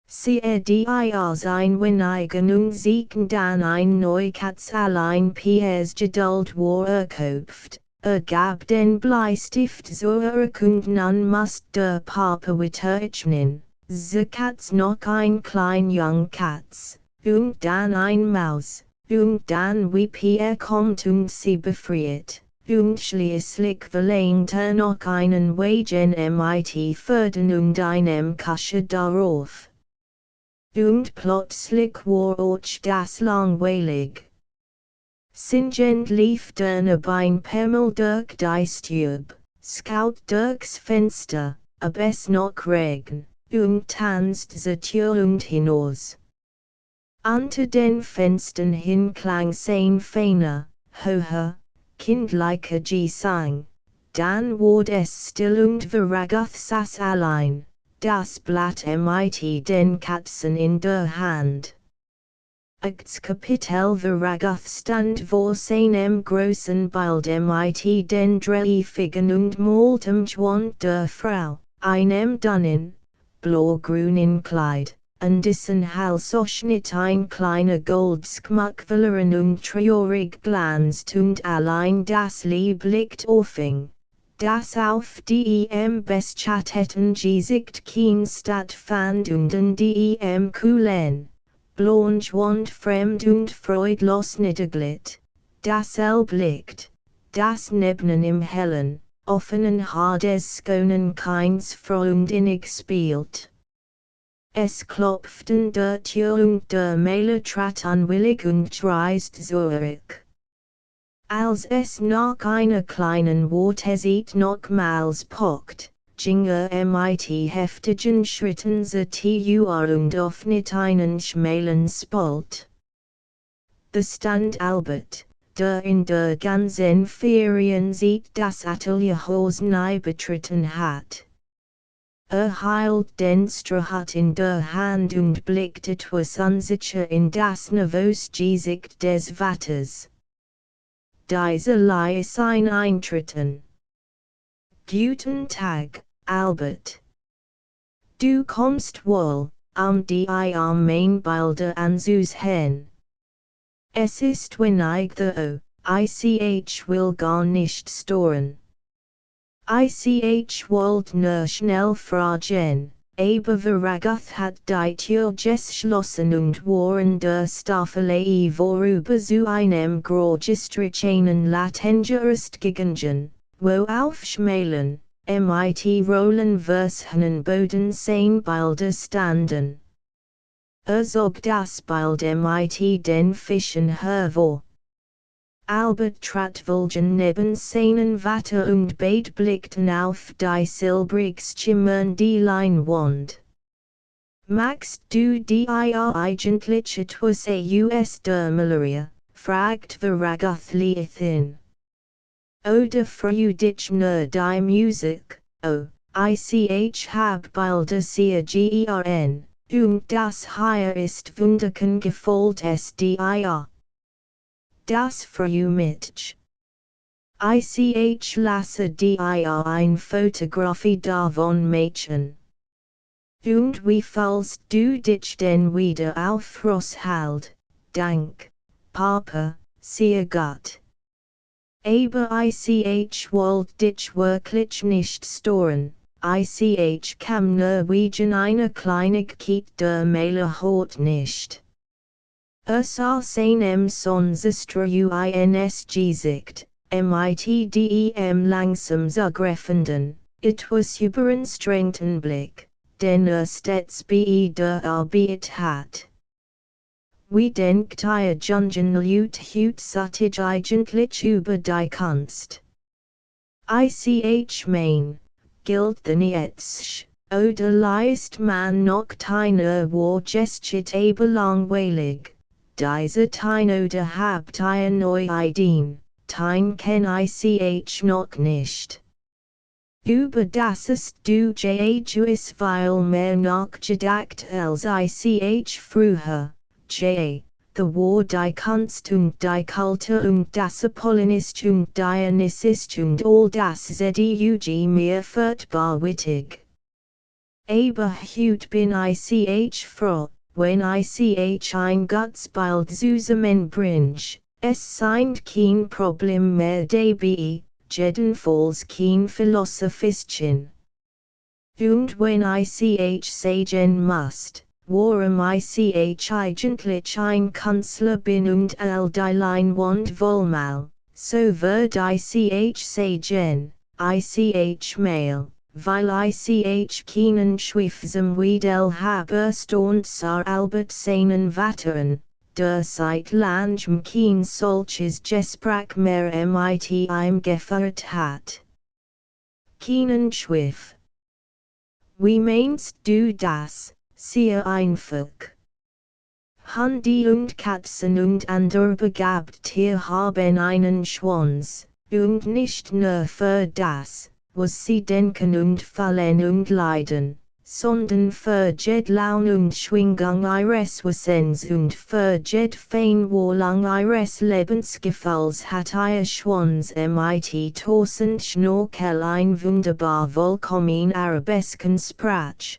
CRDIRs ein wenigen und siegen dann ein neu Katz allein Piers Geduld war erkauft. Gab den Bleistift zurück und nun musst der Papa wiederrechnen, the Katz noch ein klein jung Katz, und dann ein Maus, und dann wie Pierre kommt und sie befreit, und schließlich verlangt noch einen Wagen mit Fördern und einem Kasche darauf. Und plötzlich war auch das langweilig. Singend lief Dörner beim Permel durch die Stube, Scout durchs Fenster, ob es noch Regen, und tanzt zur Tür und hinaus. Unter den Fenstern hin klang sein feiner, hoher, kindlicher Gesang, dann ward es still und Veragoth saß allein, das Blatt mit den Katzen in der Hand. Acts Kapitel Veragoth stand vor seinem großen Bild mit den drei Figen und maltem Schwand der Frau, einem dunnen, blau-grünen Kleid, an dessen Halsausschnitt ein kleiner Goldschmuck verloren und traurig glanzt und allein das Licht auffing, das auf dem Bestchatteten Gesicht kein stattfand und an dem Kühlen, blond und fremd und freudlos niederglitt, das Licht, das neben im hellen, offenen Haar des Skonen keins freundinnig spielt. Es klopften der Tür und der Mähler trat unwillig und reist zurück. Als es nach einer kleinen Wartesit nochmals pocht, ging mit heftigen Schritten zur Tür und öffnet einen schmalen Spalt. Da stand Albert, der in der ganzen Ferienzeit das Atelierhaus neu betreten hat. Hielt den Strohhut in der Hand und blickt etwas unsicher in das nervös Gesicht des Vaters. Dieser ließ ihn eintreten. Guten Tag, Albert. Du kommst wohl, die mein Bilder anzusehen. Es ist wenig ich will gar nicht stören. Ich wollte nur schnell fragen, aber Veragoth hat die Tür geschlossen und war in der Staffel vorüber zu einem gestrichenen Lattenger ist gegangen, wo auf schmalen, mit Rollenversen Boden sein Bilder standen. Zog das Bild mit den Fischen hervor. Albert trat vulgen neben seinen Vater und beide blickten auf die silbrig schimmernde Leinwand. Magst du dir eigentlich etwas aus der Malaria, fragt Veragoth Leithin. Oder freut dich nur die Musik, ich hab Bilder sehr gern, und das hier ist wunderken gefällt es dir. Das freut mich. Ich lasse dir ein Fotografie davon machen. Und wie fallst du dich denn wieder auf Rosshalde? Dank, Papa, sehr gut. Aber ich wollte dich wirklich nicht stören. Ich kam nur wegen einer Kleinigkeit der Mail heute nicht. Es aus einem Sonnenstrahlungsgesicht, dem langsam zugreifenden, etwas überanstrengten Blick, den stets bei der Arbeit hat. Wie denkt ihr Jungen heutzutage eigentlich über die Kunst? Ich mein, gilt denn jetzt, oder leist man noch eine Wortgeschichte aber langweilig? Diese Tine oder habt ihr neue Ideen, Tine kenn ich noch nicht. Über das ist du juis viel mehr nachgedacht als ich früher, the war die Kunst und die Kultur und das Apollonist und Dionysus und all das Zeug mir furchtbar wittig. Aber heut bin ich froh, wenn ich ein Gutsbild zusammenbringe, es sind kein Problem mehr dabei, jedenfalls kein Philosophischen. Und wenn ich sagen muss, warum ich eigentlich ein Künstler bin und all die Leinwand wohlmal, so würd ich sagen, ich mail, weil ich keinen Schwifsam Wiedel habe und sar Albert seinen Vattern, der seit langem kein solches Gespräch mehr mit ihm geführt hat. Keinen Schwif. Wie meinst du das? Sehr einfach. Hunde und Katzen und andere Begabte haben einen Schwanz, und nicht nur für das, was sie denken und fallen und leiden, sondern für jed Laun und Schwingung ihres Wissens und für jed Feinwohlung ihres Lebensgefalls hat ihr Schwanz mit tausend Schnorkel ein wunderbar vollkommen arabesken Sprach.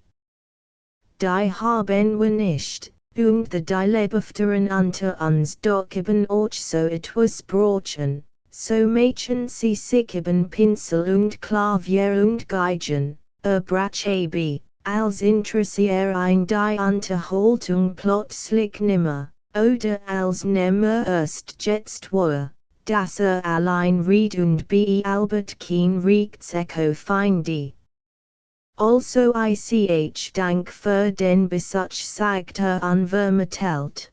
Die haben wir nicht, und die Lebefteren unter uns doch eben auch so etwas brauchen, so machen sie sich eben Pinsel und Klavier und Geigen, Brach als interessier ein die Unterhaltung plötzlich nimmer, oder als nimmer erst jetzt war, dass allein ried und bei Albert kein Rechtsecho finde. Also ich dank für den Besuch sagt unvermittelt.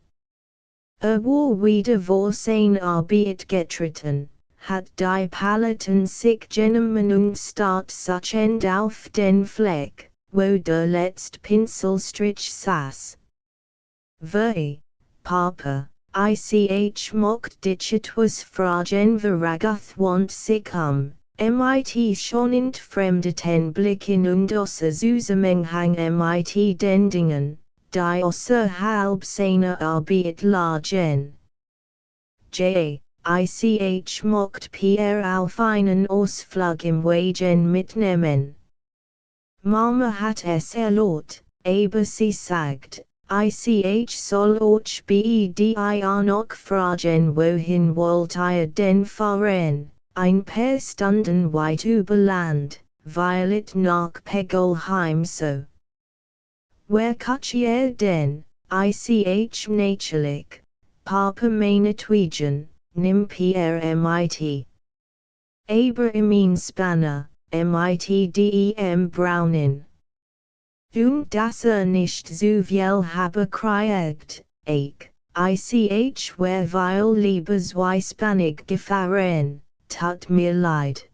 War wieder vor sein Arbeit getreten, hat die Paletten sich genommen und start suchend auf den Fleck, wo der letzte Pinselstrich saß. Wie, Papa, ich mocht dich etwas fragen worauf want sich mit schon entfremdeten Blicken und außer Zusammenhang mit den Dingen, die außerhalb seiner Arbeit lagen. Ich mocht Pierre auf einen Ausflug im Wagen mitnehmen. Mama hat es erlaubt, aber sie sagt, ich soll euch bei dir noch fragen wohin wollt ihr denn fahren? Ein paar Stunden weit über Land, weil it nach Pegelheim so. Wer kutscht ihr denn? Ich natürlich. Papa meinetwegen, nimm Pierre mit. Aber im Spanner, mit dem Brownin. Und dass nicht so viel habe kriegt, ich wer weil Liebesweispannig gefahren. Tut mir leid.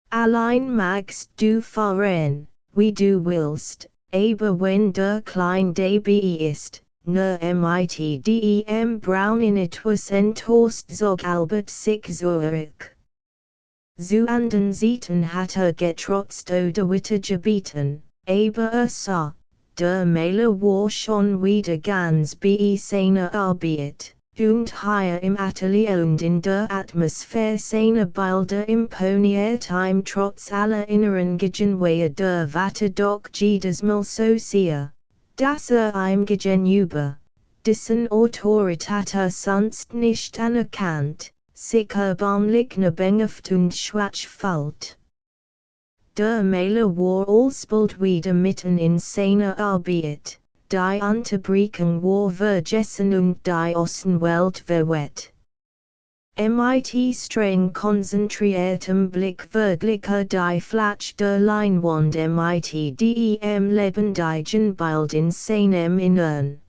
Allein magst du fahren, wie du willst, aber wenn der Klein dabei ist, nur mit dem Brownin etwas enttäuscht zog Albert sich zurück. Zu anderen Seiten hat getrotzt oder Witte gebeten, aber sah, der Mähler war schon wieder ganz bei seiner Arbeit, und hier im Atelier und in der Atmosphäre seiner Bilder imponiert ihm trotz aller inneren Gegenwehr der Watte doch jedes Mal so sehr, dass ihm gegenüber, dessen Autorität sonst nicht anerkannt, sich erbärmlich nebengeft und schwach fällt. Der Maler war alsbald wieder mitten in seiner Arbeit. Die Unterbrechung war vergessen und die Außenwelt verwehrt. Mit streng konzentriertem Blick wirklicher die Fläche der Leinwand mit dem lebendigen Bild in seinem Innern.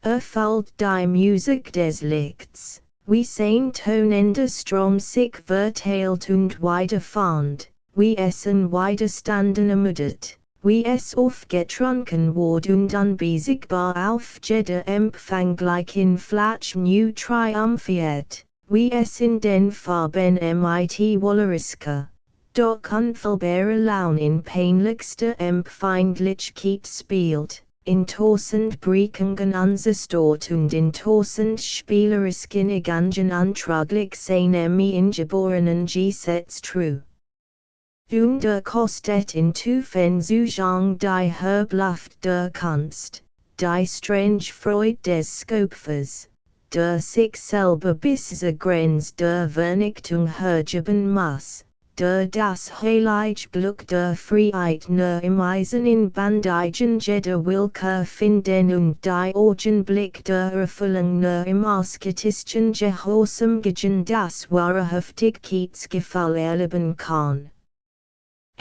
Fällt die Musik des Lichts, wie sein tonender Strom sich verteilt und weiterfand, wie es in Widerstanden ermüdet. Wie es aufgetrunken ward und unbesiegbar auf jeder Empfang gleich in Flash new triumphiert, wie es in den Farben mit Wolleriske, doch unfehlbare Laune in peinlichster Empfindlichkeit spielt, in tausend Brechungen anzustort und in tausend spielerisken Igangen antraglich seinem ingeborenen Gesetz true. Und kostet in Tufen Zugang die Herblaft der Kunst, die strange Freude des Schöpfers, der sich selber bis zur Grenze der Vernichtung hergeben muss, der das heilige Glück der Freiheit nur im Eisen in Bandagen jeder Willkür finden und die Augenblick der Erfüllung nur im asketischen Gehorsam gegen das Wahrhaftigkeitsgefühl erleben kann.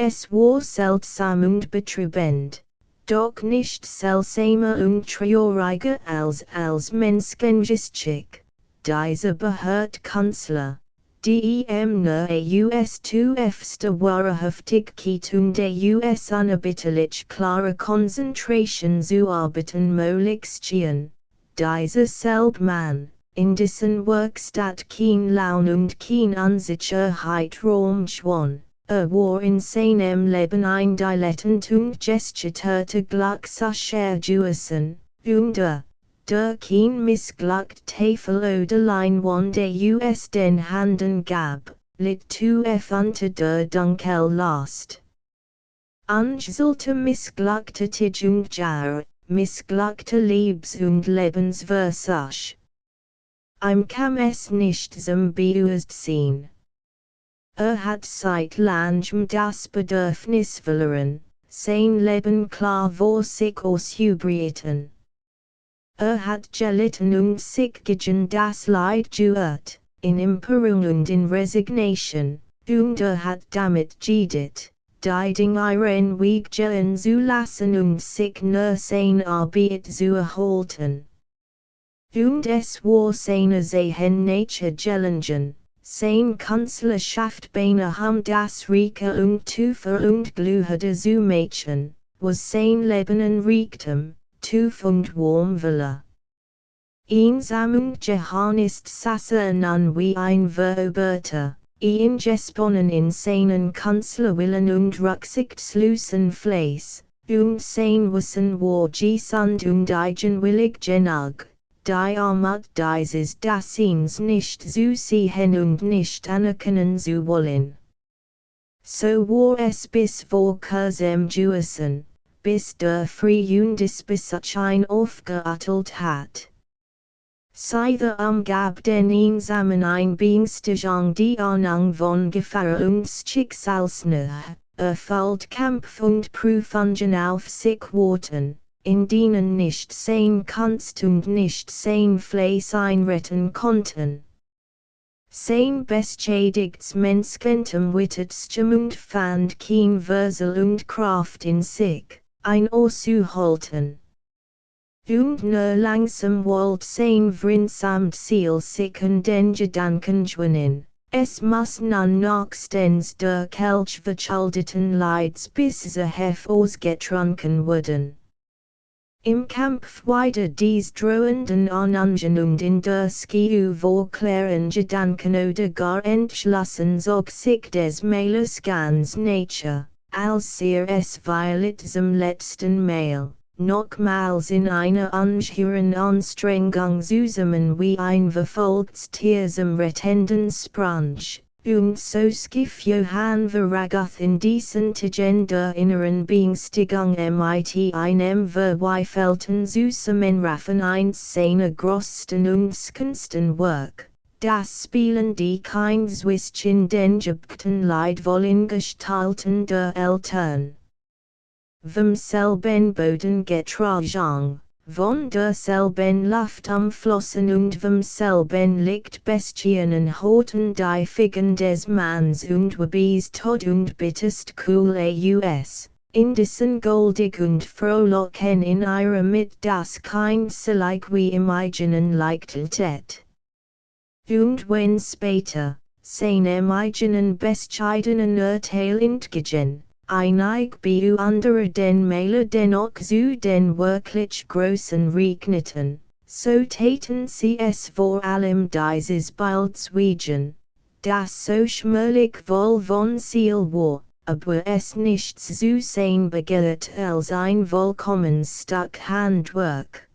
Es war seltsam und betrübend, doch nicht seltsamer und trauriger als menschengeschick, dieser behört Kanzler, die nur US-2fste Wahrhaftigkeit und der US unerbittlich klare Konzentration zu arbeiten möglich schien, dieser selbe Mann, in dessen Werkstatt kein Laun und kein Unsicherheit Raum schwon. War in seinem Leben ein Dilettant und gestörter Glücksauscherjuessen, und der kein missglückt Tafel oder Leinwand der US den Handen gab, litt unter der Dunkel Last. Angeselte missglückte Tijungjar, missglückte Liebes- und Lebensversuch. Ihm kam es nicht zum Bewusstsein. Hat seit langem das Bedürfnis verloren, sein Leben klar vor sich auszubrüten. Hat gelitten und sich gegen das Leid geirrt, in Empörung und in Resignation, und hat damit gedet, die Dinge ihren Weg gehen zu lassen und sich nur seine Arbeit zu erhalten. Und es war seine Nature gelingen. Sein Kanzlerschaft beinahe das Rike und Tüfer und Glühede zu Mädchen, was sein Leben ein Reichtum, Tüf und Warmwille. Einsam und Jehan ist sassen an wie ein Veröberter, ihn gesponnen in seinen Kanzlerwillen und rücksichtslosen Fleiß, und sein Wissen war gesund und eigenwillig genug. Die Armut dieses Daseins nicht zu sehen und nicht anerkennen zu wollen. So war es bis vor kurzem gewesen, bis der Frühjahrsbesitz aufgeattelt hat. Seither gab den Einsamen ein Beingstigung die Ahnung von Gefahr und Schicksalsnähe, erfüllt Kampf und Prüfungen auf sich warten, in denen nicht sein Kunst und nicht sein Fleiß einretten konnten. Sein beschädigtes Menschentum wittertstem und fand kein Wurzel und Kraft in sich, ein auszuhalten. Und nur langsam wollt sein vrinsamt Ziel sich an den Gedanken gewinnen, es muss nun nachstens der Kelch verschuldeten Leids bis hef ausgetrunken werden. Im Kampf weiter dies drohenden Anangen und in der Skiu vorklären Gedanken oder gar entschlossen zog sich des Malers ganz Nature, als es violet zum letzten Mal, nochmals in einer unscheren Anstrengung zusammen wie ein verfolgtes rettenden Sprunch, und so skiff Johann Veragoth in diesen der inneren Beingstigung mit einem Verweifelten zusammen raffen eins seiner größten und skünsten Werk. Das Spielen die kein Zwischen den Gebten Leid wollen gestalten der Eltern. Vom selben Boden getragen, von der selben Luft umflossen und vom selben Licht Bestien Horten die Figen des Manns und Webis Tod und bittest cool aus, in diesen goldig und frohlocken in ihrer mit das kein Selik wie imaginen leichtet. Und wenn später, seine imaginen bescheidenen Urteil entgegen, einig bu under den Maler dennoch zu den wirklich großen Regneten, so taten sie es vor allem dieses Bildswegen, das so schmierlich wohl von Ziel war, aber es nichts zu sein begehrt als ein vollkommens Stück Handwerk.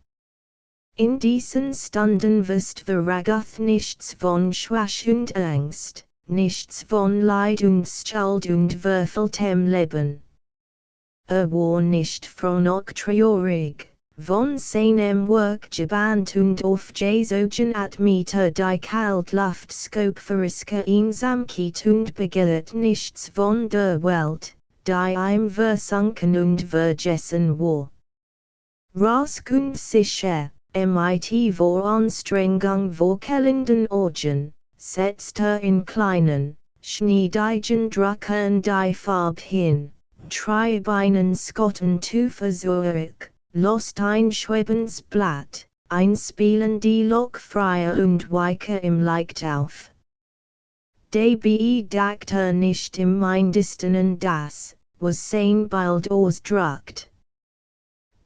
In diesen Stunden wusst Veragoth nichts von Schwach und Angst, nichts von Leid und Schuld und verfehltem Leben. War nicht froh traurig, von seinem Werk gebannt und aufgesogen Meter die Kaltluft skop veriske Einsamkeit und begehrt nichts von der Welt, die ihm versunken und vergessen war. Rasch und sicher. Mit vor Anstrengung vorkellenden Orgen, setzt in kleinen, schneidigen Drucken die Farb hin, trieb einen Skotten zu versuchen, lost ein schwebendes Blatt, einspielen die Lok freier und weicher im Licht auf. Dabei dachte nicht im mindesten das, was sein Bild ausdrückt.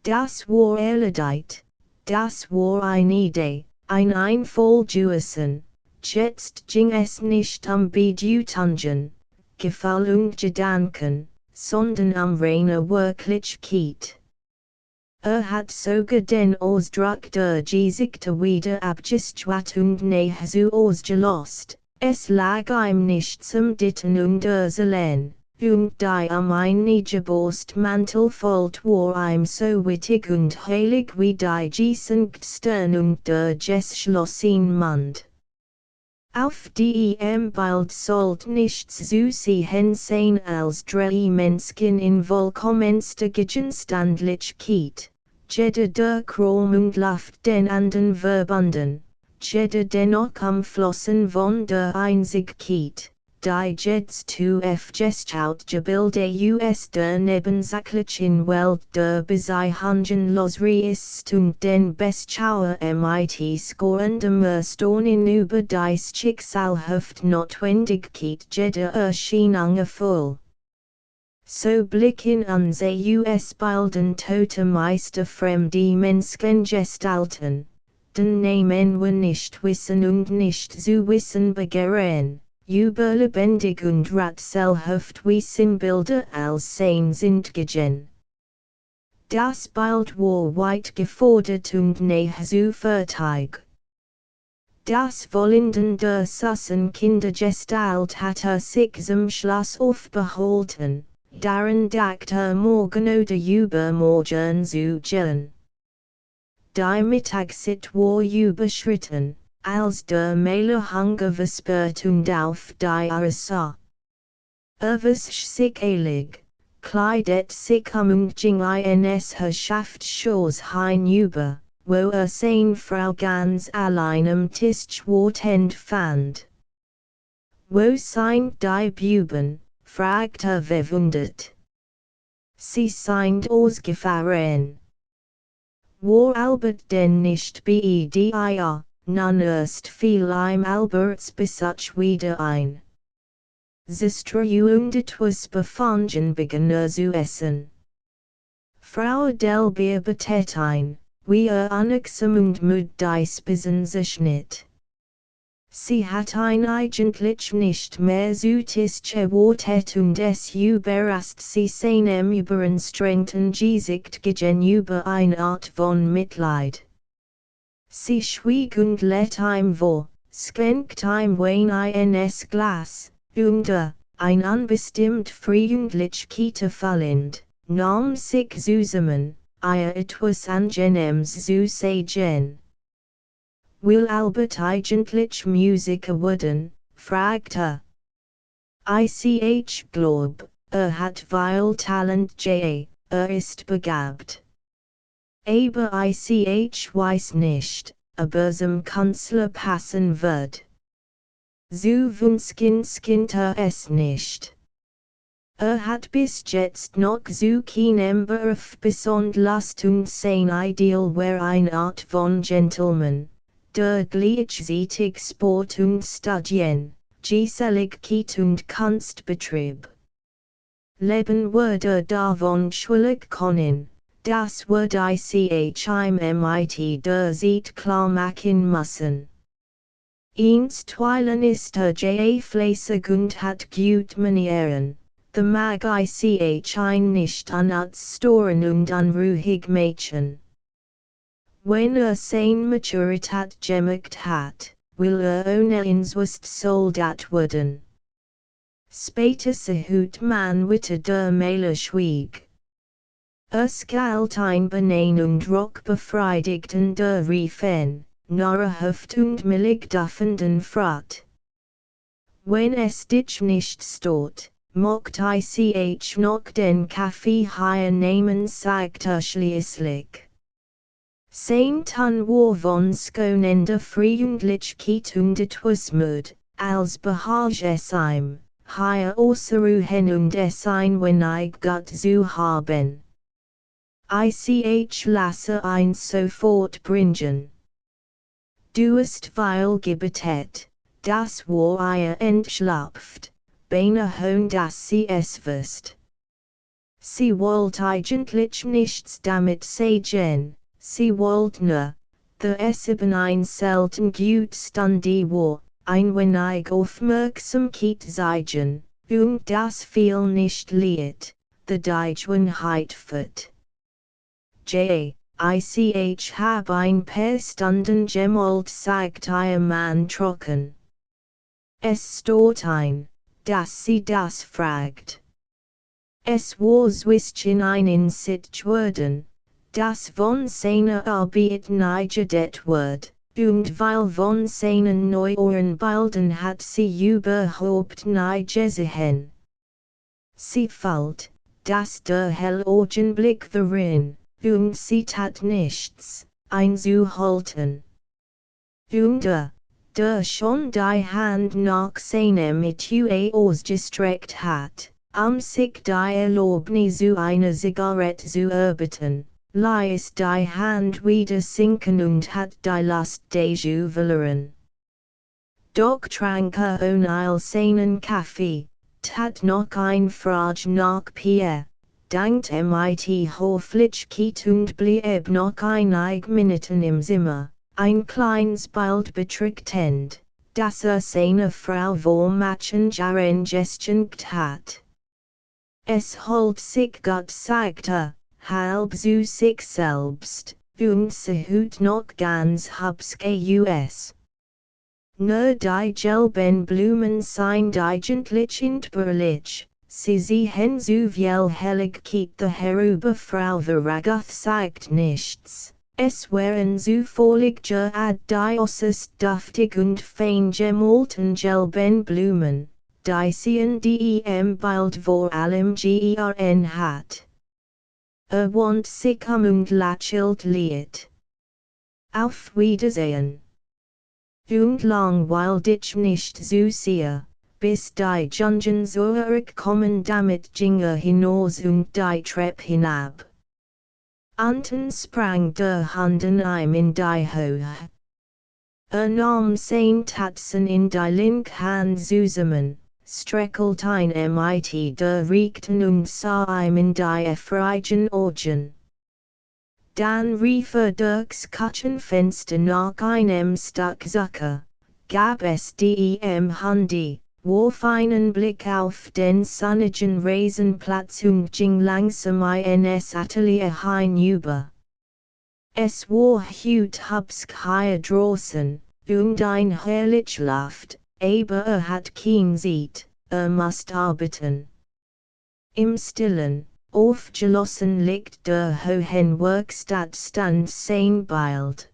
Das war erledigt. Das war eine Idee, ein Einfall gewesen, jetzt ging es nicht Bedeutung, Gefühl und Gedanken, sondern reine Wirklichkeit. Hat sogar den Ausdruck der Gesichter wieder abgestört und nahezu ausgelost, es lag ihm nicht zum Ditten und Erzählen. Und die eine Geborstmantel folgt war ihm so wittig und heilig wie die Gesenkstern und der geschlossene Mund. Auf dem Bild sollt nichts so sehen sein als drei Menschen in vollkommenster Gegenstandlichkeit, jeder der Krom und Luft den anderen verbunden, jeder dennoch umflossen von der Einzigkeit. Die jetzt zu festgestellt Gebilde aus der nebensächlichen Welt der Beziehungen ist und den Beschauer mit scorendem Erstaunen über dies schicksalhaft Notwendigkeit jeder Erscheinung voll. So blicken unsere Bilden tote Meister fremde Menschen gestalten, denn nehmen wir nicht wissen und nicht zu wissen begehren. Überlebendig und rätselhaft wie Sinnbilder als sein sind gegen. Das Bild war weit gefordert und nahezu fertig. Das Wollenden der Kindergestalt hat sich zum Schluss aufbehalten, daran dachte morgen oder übermorgen zu gehen. Die Mittagszeit war überschritten. Als der Maler Hunger verspürt und auf die sah. Verwisch sich eilig, kleidet sich und ging ins Herrschaftsschloss hinüber, wo seine Frau ganz allein am Tisch wartend fand. Wo sind die Buben? Fragte verwundert. Sie sind ausgefahren. War Albert denn nicht bei dir? Nun erst fiel ihm Alberts Besuch wieder ein. Sister und etwas befangen begann zu essen. Frau Delbier betet ein, wie unexam und müd dies besensisch nicht. Sie hat ein eigentlich nicht mehr süßes Wort und es überrascht sie seinem überanstrengten Gesicht gegenüber eine Art von Mitleid. Sie schwieg und lädt ihm vor, skänkt ihm Wein ins Glas, und ein unbestimmt Freundlichkeit fallend, nahm sich zusammen, ihr etwas Angenehmes zu sagen. Will Albert eigentlich Musiker werden? Fragte. Ich glaub, hat viel Talent ist begabt. Aber ich weiß nicht, aber zum Kanzler passen wird. So wünschenskinnt es nicht. Hat bis jetzt noch so keinen Beruf besonders und sein Ideal wär eine Art von Gentleman, der gleichzeitig Sport und Studien, Geselligkeit und Kunstbetrieb. Leben würde davon schwierig können. Das würde ich im MIT der Zeit klar machen müssen. Einstweilen ist fleißig und hat gut Manieren, the mag ich ein nicht storen und unruhig Mädchen. Wenn sein Maturität gemerkt hat, will ohne Inswust Soldat werden. Später hut man witte der Mäler schwieg. Galt ein Benein und Rock befriedigten der Riefen, nahrhaft und millig duftenden Frat. Wenn es dich nicht stört, mocht ich noch den Kaffee hier nehmen, sagte schließlich. Sein Ton war von schonender Freundlichkeit und etwas Mut, als behag es ihm, hier auszuruhen und es ein wenig gut zu haben. Ich lasse ein sofort bringen. Du hast viel gebetet, das war entschlüpft, beinahe dass sie es wusst. Sie wollt eigentlich nichts damit sagen, sie wollt nur, der es eben ein selten gut Stunde war, ein wenig Aufmerksamkeit zeigen, und das viel nicht liet, the Deutschwenheit führt. Ich hab ein paar Stunden gemalt, sagt ihr Mann trocken. Es steht ein, dass sie das fragt. Es war zwischen einen Situation, das von seiner Arbeit neigedet wird, und weil von seinen neueren Bildern hat sie überhaupt nie gesehen. Sie fällt, dass der hell Augenblick darin, und sie tat nichts, einzuhalten. Und der schon die Hand nach seinem Etui ausgestreckt hat, sich die Erlaubnis zu einer Zigarette zu erbitten, ließ die Hand wieder sinken und hat die Lust zu verlieren. Doch trank ohne seinen Kaffee, tat noch ein Frage nach Pierre, dankt mit Höflichkeit und blieb noch einige Minuten im Zimmer, ein kleines Bild betrachtend, das seine Frau vormachen jaren gestenkt hat. Es holt sich gut, sagte, halb zu sich selbst, und sie hut noch ganz hübsch. Nur die gelben Blumen sind eigentlich entbehrlich, sie sehen so viel Helligkeit herüber, Frau Veragoth sagt nichts, es wären so foliger die äußerst duftig und fein gemalten gelben Blumen, die sie in dem Bild vor allem gern hat. Want sich und lächelt liet. Auf Wiedersehen. Und langweil dich nicht so sehr, bis die Jungen zurückkommen, damit ginge hinaus und die Treppe hinab. Unten sprang der Handen ihm in die Höhe. Nahm sein Tatzen in die linke Hand zusammen, streckelt ein mit der rechten und sah ihm in die erfreuten Augen. Dann rief durchs Küchenfenster nach einem Stück Zucker, gab es dem Hundi, Warfeinen Blick auf den sonnigen Rasenplatz und ging langsam ins Atelier hinüber. Es war heute Herbstkeier draußen, und ein herrlich Luft, aber hat kein Zeit, musst arbeiten. Im Stillen, aufgeschlossen liegt der hohen Werkstattstand sein Bild.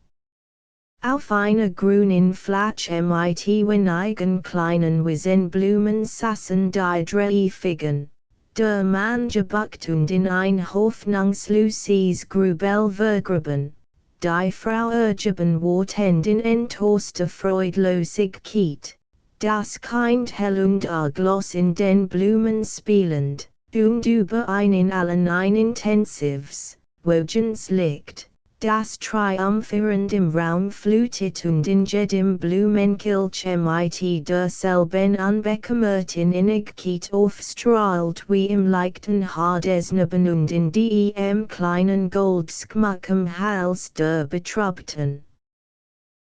Auf einer grünen Fläche mit wenigen kleinen Wiesenblumen saßen die drei Figen. Der Mann gebückt und in ein hoffnungsloses Grübel vergraben. Die Frau ergeben Wortend in enttäuschter Freudlosigkeit. Das Kind hell und arglos in den Blumen spielend, und über in allen ein intensives, wogens Licht. Das triumphierend im Raum flutet und in jedem Blumenkilch mit derselben unbekümmerten Innigkeit aufstrahlt wie im leichten Haar des Neben und in dem kleinen Goldschmuck am Hals der Betrabten.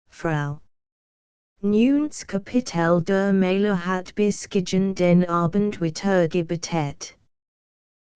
Frau. Nuns Kapitel der Maler hat bis gegen den Abend weitergebetet.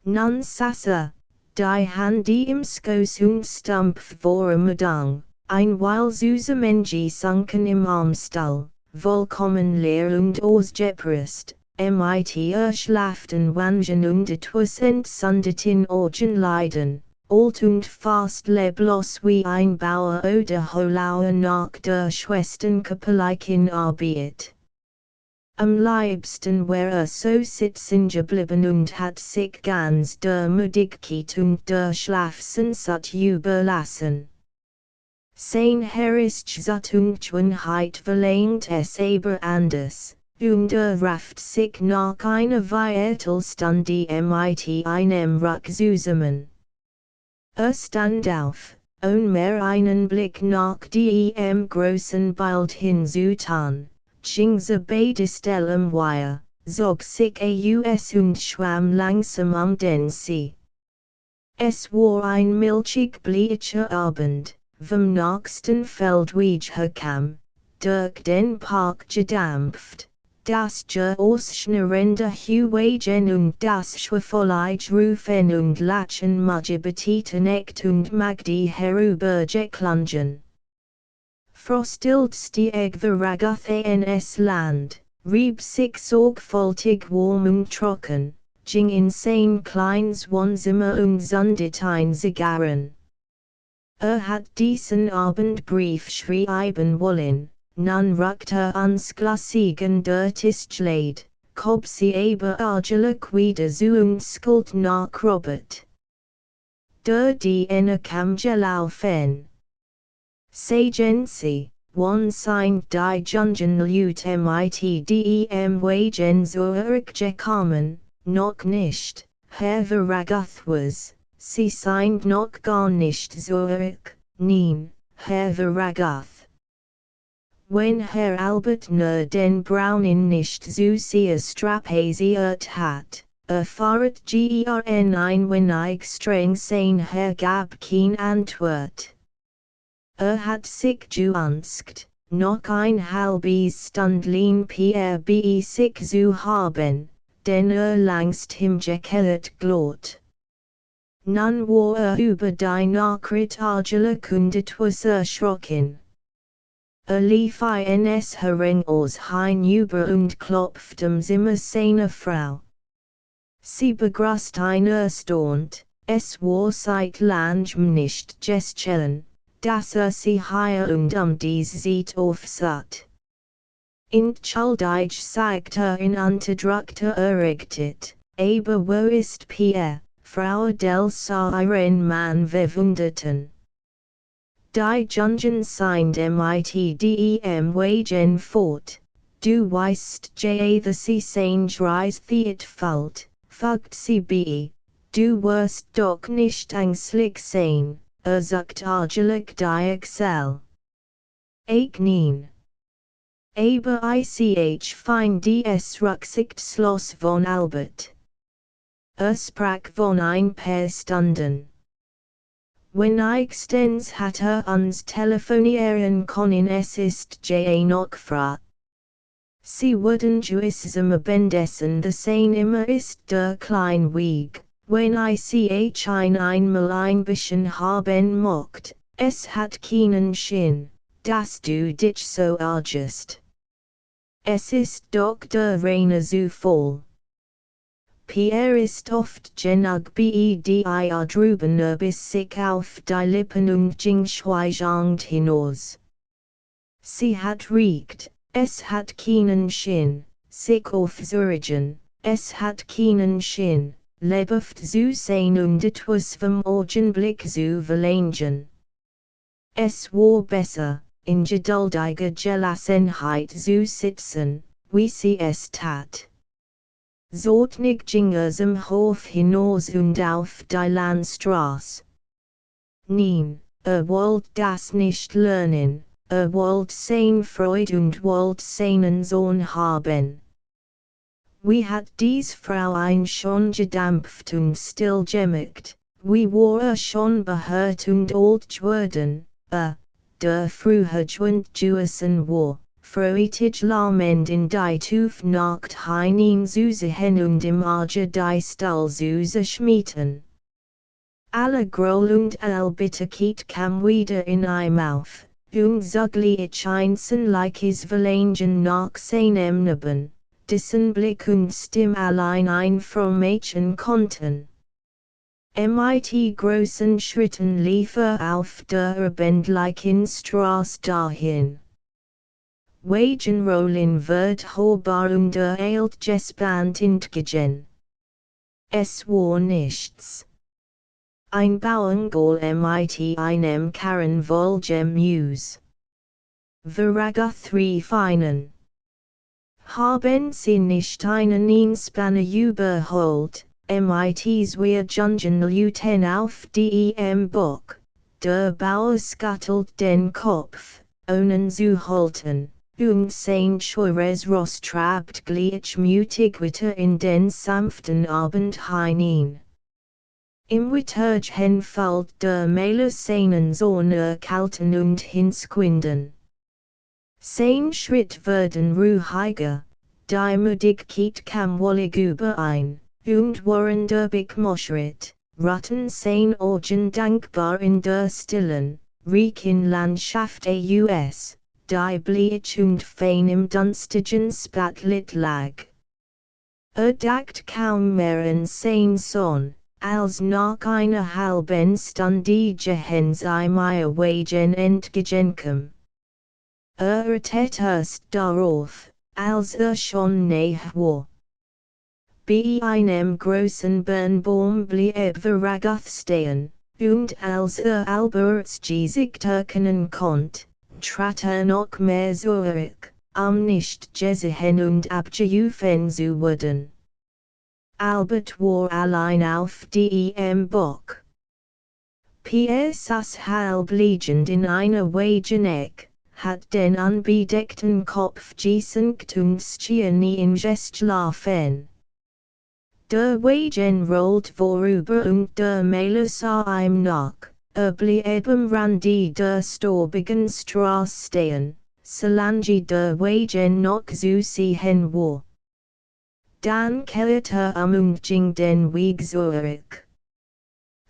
Nun saß die Hand im Schoß und stampf vor Madang, ein weil süße Mensch sunken im Armstall, vollkommen leer und ausgepresst, mit schlafen Wangen und etwas entzündeten Augenliden, alt und fast leblos wie ein Bauer oder Holauer nach der Schwesternkapelle in Arbeit. Am liebsten wäre so sitzen geblieben und hat sich ganz der Müdigkeit und der Schlafsehnsucht überlassen. Sein Herrschaftsungtwenheit verlangt es aber anders, und rafft sich nach einer Viertelstunde mit einem Ruck zusammen. Stand auf, mehr einen Blick nach dem großen Bild hinzutan. Ging ze beide Stellen Wire, zog sich aus und schwamm langsam den See. Es war ein milchig bleicher Abend, vom nächsten Feldweg herkam, durch den Park gedampft, das ausschnurrende Huwagen und das schwaffollige Rufen und Latschen beteten echt und Magdi herübergeklungen. Frostild stieg the Ragath ins Land, rieb sich sorgfältig warm und trocken, ging in sein kleines Wohnzimmer und zündet ein Zigarren. Hat diesen Abend Brief schreiben wollen, nun rückt ans Glasigen der Tischlade, kob sie aber argelig wieder zu und skult nach Robert. Der die kam gelaufen. Sagen Sie, wann sind die Jungen Leute mit dem Wagen zurückgekommen, noch nicht, Herr Verragathwas, Sie sind noch gar nicht zurück, nein, Herr Verragath. Wenn Herr Albert nur den Braunen nicht so sehr strapaziert hat, fahret gern ein wenig streng sein Herr gab kein Antwort. Hat sich gewanzt, noch ein halbes Stündlein bei sich zu haben, denn langst himgekehrt glot. Nun war über die Nachricht argelig und etwas erschrocken. Lief ins Herrenhaus hinüber und klopfte am Zimmer seiner Frau. Sie begrüßt ihn erstaunt, es war seit langem nicht geschehen, dass sie hier und dies Zeit aufsat. Entschuldigt sagt in unterdrückter Erregtheit, aber wo ist Pierre, Frau del Siren man verwunderten. Die Jungen sind mit dem Wagen fort, du weißt ja dass sie sein Reistheat fällt, fügt sie bei, du wirst doch nicht ängstlich sein, sagt argelig die Excel. Ich nein. Aber ich find es rücksichtslos von Albert. Sprach von ein paar Stunden. When extens hatte uns telefonieren können es ist ja noch fra. Sie wurden Juism abendessen the same immer ist der klein Weg, wenn ich einmal ein bisschen haben mocht, es hat keinen Sinn, dass du dich so argest. Es ist doch der reine Zufall. Pierre ist oft genug bedi drüben bis sich auf die Lippen und ging schweigend hinaus. Sie hat riecht, es hat keinen Sinn, sich aufzuregen, es hat keinen Sinn, lebhaft zu sein und etwas vom Augenblick zu verlangen. Es war besser, in geduldiger Gelassenheit zu sitzen, wie sie es tat. Zortnig ging zum Hof hinaus und auf die Landstraße. Nein, wollt das nicht lernen, wollt sein Freude und wollt seinen Sohn haben. Wie hat dies Fraulein schon gedampft und still gemacht, wie war schon behört und alt geworden, der früher Juissen war, freudig lament in die Tufnacht hinein Süße und im Arge die Stall Süße schmieden. Alle Groll und Bitterkeit kam wieder in ein Mouth, und zugleich einzelliches Verlangen nach seinem Neben, dessen Blick und Stimme allein einformachen konnten. Mit großen Schritten lief auf der abendlichen Straße dahin. Wagenrollen wird hörbar und eilt gespannt entgegen. Es war nichts. Ein Bauerngaul mit einem Karren volgem Mus. Veraga 3 feinen. Haben sie nicht einen Einspanner überholt, mit's wir jungen Luten auf dem Bock, der Bauer scuttelt den Kopf, ohne zu halten, und sein schweres Ross trabt gleichmutig weiter in den sanften Abend hinein. Im Witterchen fällt der Mähler seinen Sohn kalten und hinsquinden. Sein Schritt werden ruhiger, die Müdigkeit kam wollig überein, und während der Big-Moschritt, ruhten sein Augen dankbar in der stillen, reichen Landschaft aus, die bleich und fein im dunstigen Spotlight lag. Dacht kaum mehr an sein Sohn, als nach einer halben Stunde gehen sie mir Wagen entgegenkam. Rettet erst darauf, als schon nahe war. Bei einem großen Birnbaum blieb Veragoth stehen, und als Alberts sich erkennen konnte, trat noch mehr zurück, nicht gesehen und abgerufen zu werden. Albert war allein auf dem Bock. Pierre saß halb liegend in einer Wageneck, hat den unbedeckten Kopf gesenkt und schien in Schlafen. Der Wagen rollt vorüber und der Mähler sah ihm nach, blieb am Rande der staubigen Straße stehen, solange der Wagen noch zu sehen war. Dann kehrte und ging den Weg zurück.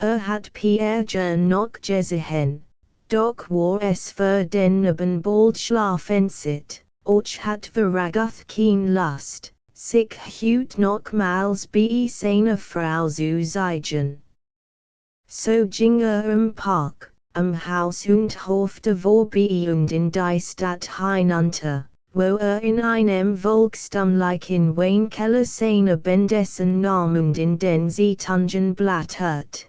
Hat Pierre noch gesehen, doch war es für den Abend bald schlafenszeit, och hat Veragoth kein Lust, sich heut nochmals bei seiner Frau zu zeigen. So ging im Park, am Haus und Hof vorbei und in die Stadt hinunter, wo in einem volkstümlichen Weinkeller seine Bendessen nahm und in den Seetangen blattert.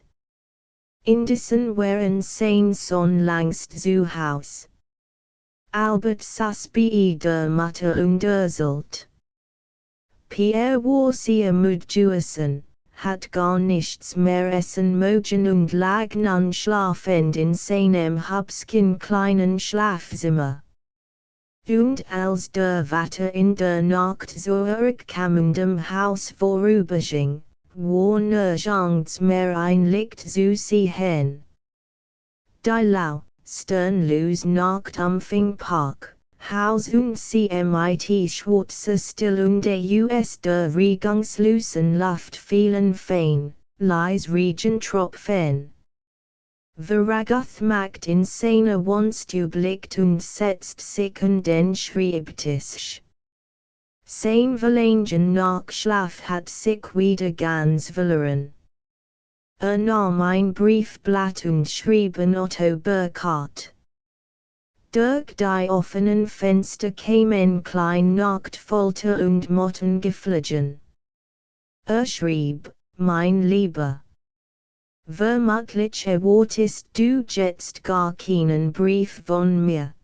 Indessen waren sein Sohn langst zu Haus. Albert saß bei der Mutter und erzählt. Pierre war sehr müde gewesen, hat gar nichts mehr essen mögen und lag nun schlafend in seinem hübschen kleinen Schlafzimmer. Und als der Vater in der Nacht zurückkam und am Haus vorüberging, war nirgends mehr ein Licht zu sehen. Die Lau, Stern Lose Nacht Umfing Park, Haus und CMIT Schwarze Still und US der Regungslosen Luft vielen Fein, Lies Regen Tropfen. Veraguth macht in seiner Wohnstube und setzt sich und den Schreibtisch. Sein Verlangen nach Schlaf hat sich wieder ganz verloren. Nahm ein Briefblatt und schrieb an Otto Burkhardt. Durch die offenen Fenster kämen klein Nachtfalter und Mottengefliegen. Schrieb, mein Lieber. Vermutlich erwartest du jetzt gar keinen Brief von mir.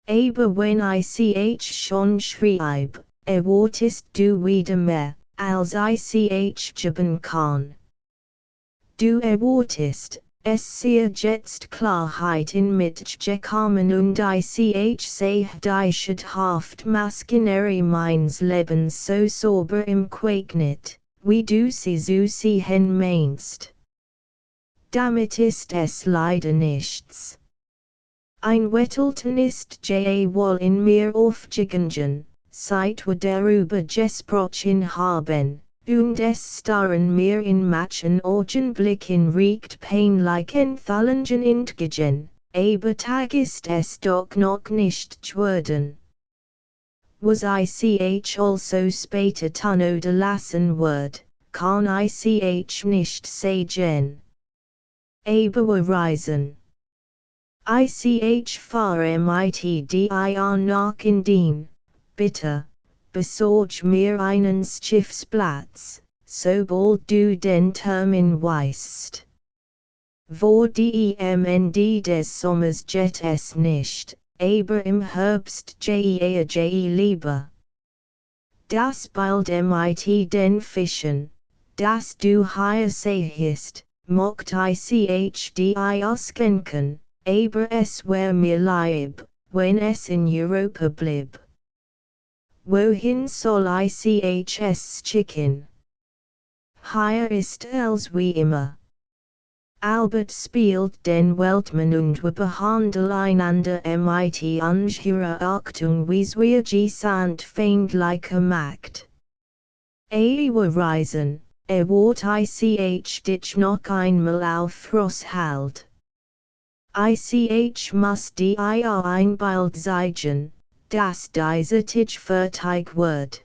Aber wenn ich schon schrieb, erwartest du wieder mehr, als ich geben kann. Du erwartest, es sei jetzt Klarheit in mich gekommen und ich sehe die schadhaft Maschinerie meines Lebens so sauber im Quacknet, wie du sie zu sehen meinst. Damit ist es leider nichts. Ein Wettelten ist wohl in mir aufgegangen, seit wir darüber gesprochen haben, und es starren mir in manchen Augenblicken recht peinlich Entfallungen entgegen, aber Tag ist es doch noch nicht geworden. Was ich also später tun oder lassen wird, kann ich nicht sagen. Aber wir reisen. Ich fahre mit dir nach Indien, bitte, besorg mir einen Schiffsplatz, sobald du den Termin weißt. Vor dem Ende des Sommers geht es nicht, aber im Herbst gehe lieber. Das bald mit den Fischen, das du hier sehest, mocht ich die auskenken. Aber es wär mir lieb, wenn es in Europa blieb. Wohin soll ich es schicken? Hier ist es wie immer. Albert spielt den Weltmann und wir behandeln einander mit unserer Achtung wie wir gesandt feindliche Macht. Wir reisen, ich dich noch einmal auf Rosshalde. Ich muss dir ein Bild zeigen, das dieser Tisch fertig wird.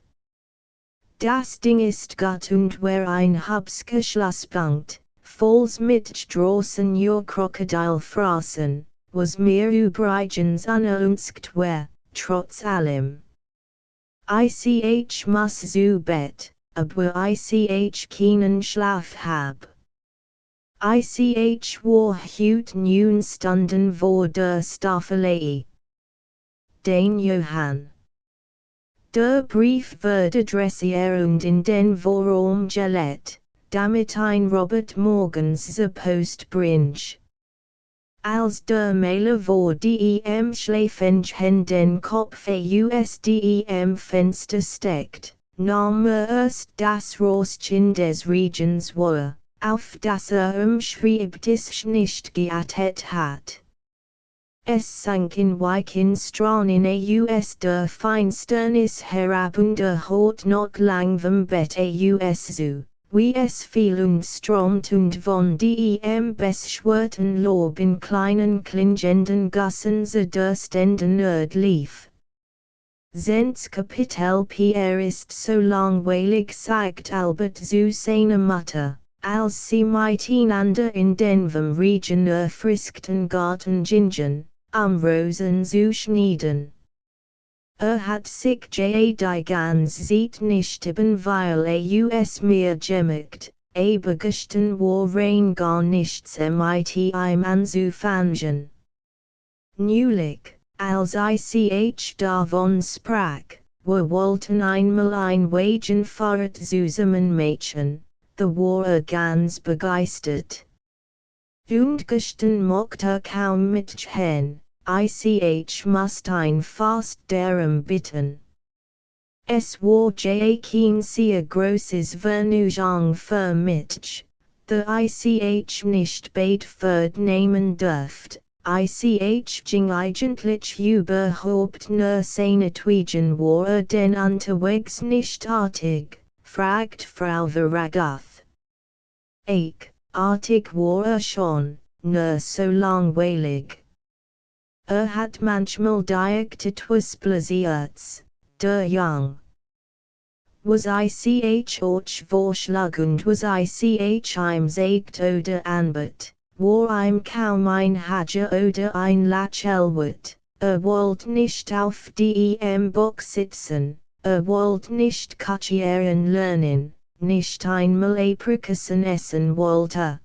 Das Ding ist gut und wer ein hübsches Schlusspunkt, volls mit Straßen your Krokodilfraßen, was mir übrigens unerwünscht wär, trotz allem. Ich muss zu Bett, aber ich keinen Schlaf hab. Ich war heute 9 Stunden vor der Staffelei. Den Johann. Der Brief wird adressiert in den Vorraum gelegt, damit ein Robert morgens zur Post bringt. Als der Mailer vor dem Schläfchen den Kopf aus dem Fenster steckt, nahm erst das Röstchen des Regens wahr, auf das am Schreibtisch nicht geachtet hat. Es sank in weichen Strahlen in aus der Finsternis herab und hat noch lang vom Bett aus zu, wie es fiel und strömt und von dem beschwerten Lob in kleinen klingenden Gassen zu der stenden Erde lief. Sens Kapitel Pierre ist so langweilig sagt Albert zu seiner Mutter. Als sie miteinander in den vom Regen erfriskten Garten gingen, Rosen zu schneiden. Hat sich die ganz Zeit nicht eben weil us mir gemerkt, aber gestern war rein gar nichts mit ihm anzufangen. Neulich, als ich davon sprach, wir wollten einmal ein Wagenfahrt zusammen machen. Da war ganz begeistert. Und gestern mochte kaum mitgehen, ich musste ein fast darum bitten. Es war kein sehr großes Vergnügen für mich, The ich nicht beidferd nehmen dürft, ich ging eigentlich überhaupt nur seinetwegen war denn unterwegs nicht artig, fragt Frau Veragoth. Artig war schon, nur so langweilig. Hat manchmal diegt etwas blasiert, der Jung. Was ich euch vorschlagend was ich im sagt oder anbot, war im kaum ein Hager oder ein Lachelwut, wollt nicht auf dem Bock sitzen, wollt nicht Kachieren lernen, nicht einmal Aprikossen essen wollte.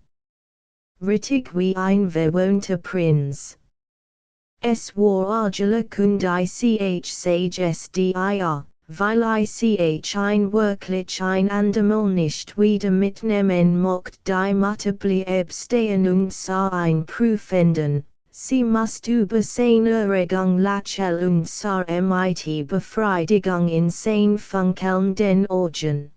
Rittig wie ein verwohnter Prinz. Es war argelig und ich sage es dir, weil ich ein wirklich ein andermal nicht wieder mitnehmen mocht die Mutter blieb stehen und sah ein Prüfenden, sie must über seine Gang lachel und sah mit Befriedigung in sein funkelnden Augen.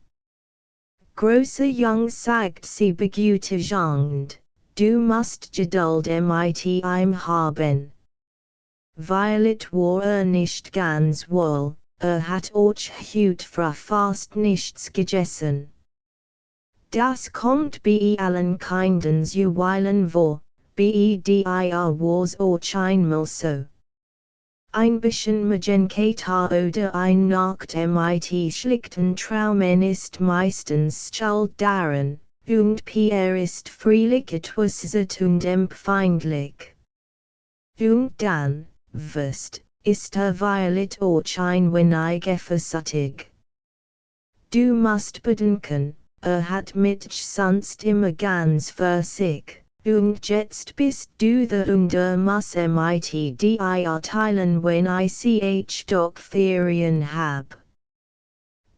Große Jung sagt sie begütigend, du musst Geduld mit ihm haben. Violet war nicht ganz wohl, hat auch heute fast nichts gegessen. Das kommt bei allen Kindern zuweilen vor, bei dir war's auch einmal so. Ein bisschen Magenta oder ein Nacht mit schlichten Traumen ist meistens schuld daran, und Pierre ist freilich etwas zart und empfindlich. Und dann, ist Violet auch ein wenig eifersüchtig. Du musst bedenken, hat mich sonst immer ganz für sich, und jetzt bist du da und muss mit dir teilen wenn ich doch Ferien hab.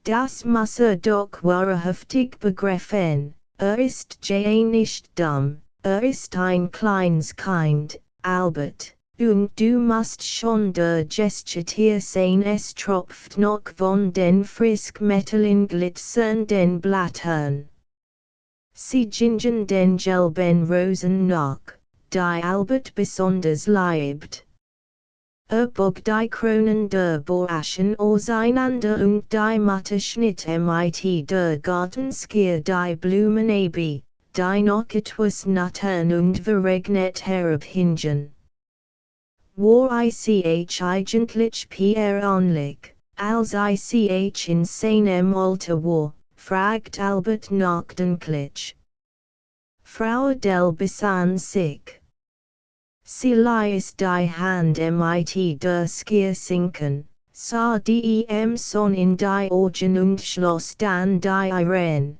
Das muss doch wahrhaftig begreifen, ist ja nicht dumm, ist ein kleines Kind, Albert. Und du musst schon der Gestitier sein es tropft noch von den frisk Metalin glitzernden Blattern. Sie gingen den gelben Rosen noch, die Albert besonders liebt. Bog die Kronen der Borschen auseinander und die Mutter schnitt mit der Gartenskier die Blumen ab, die noch etwas nattern und verregnet herabhingen. War ich eigentlich Pierre onlich, als ich in seinem Alter war, fragt Albert nachdenklich. Frau Adele besann sich. Sie ließ die Hand mit der Skier sinken, sah dem Son in die Augen und schloss dann die Iren,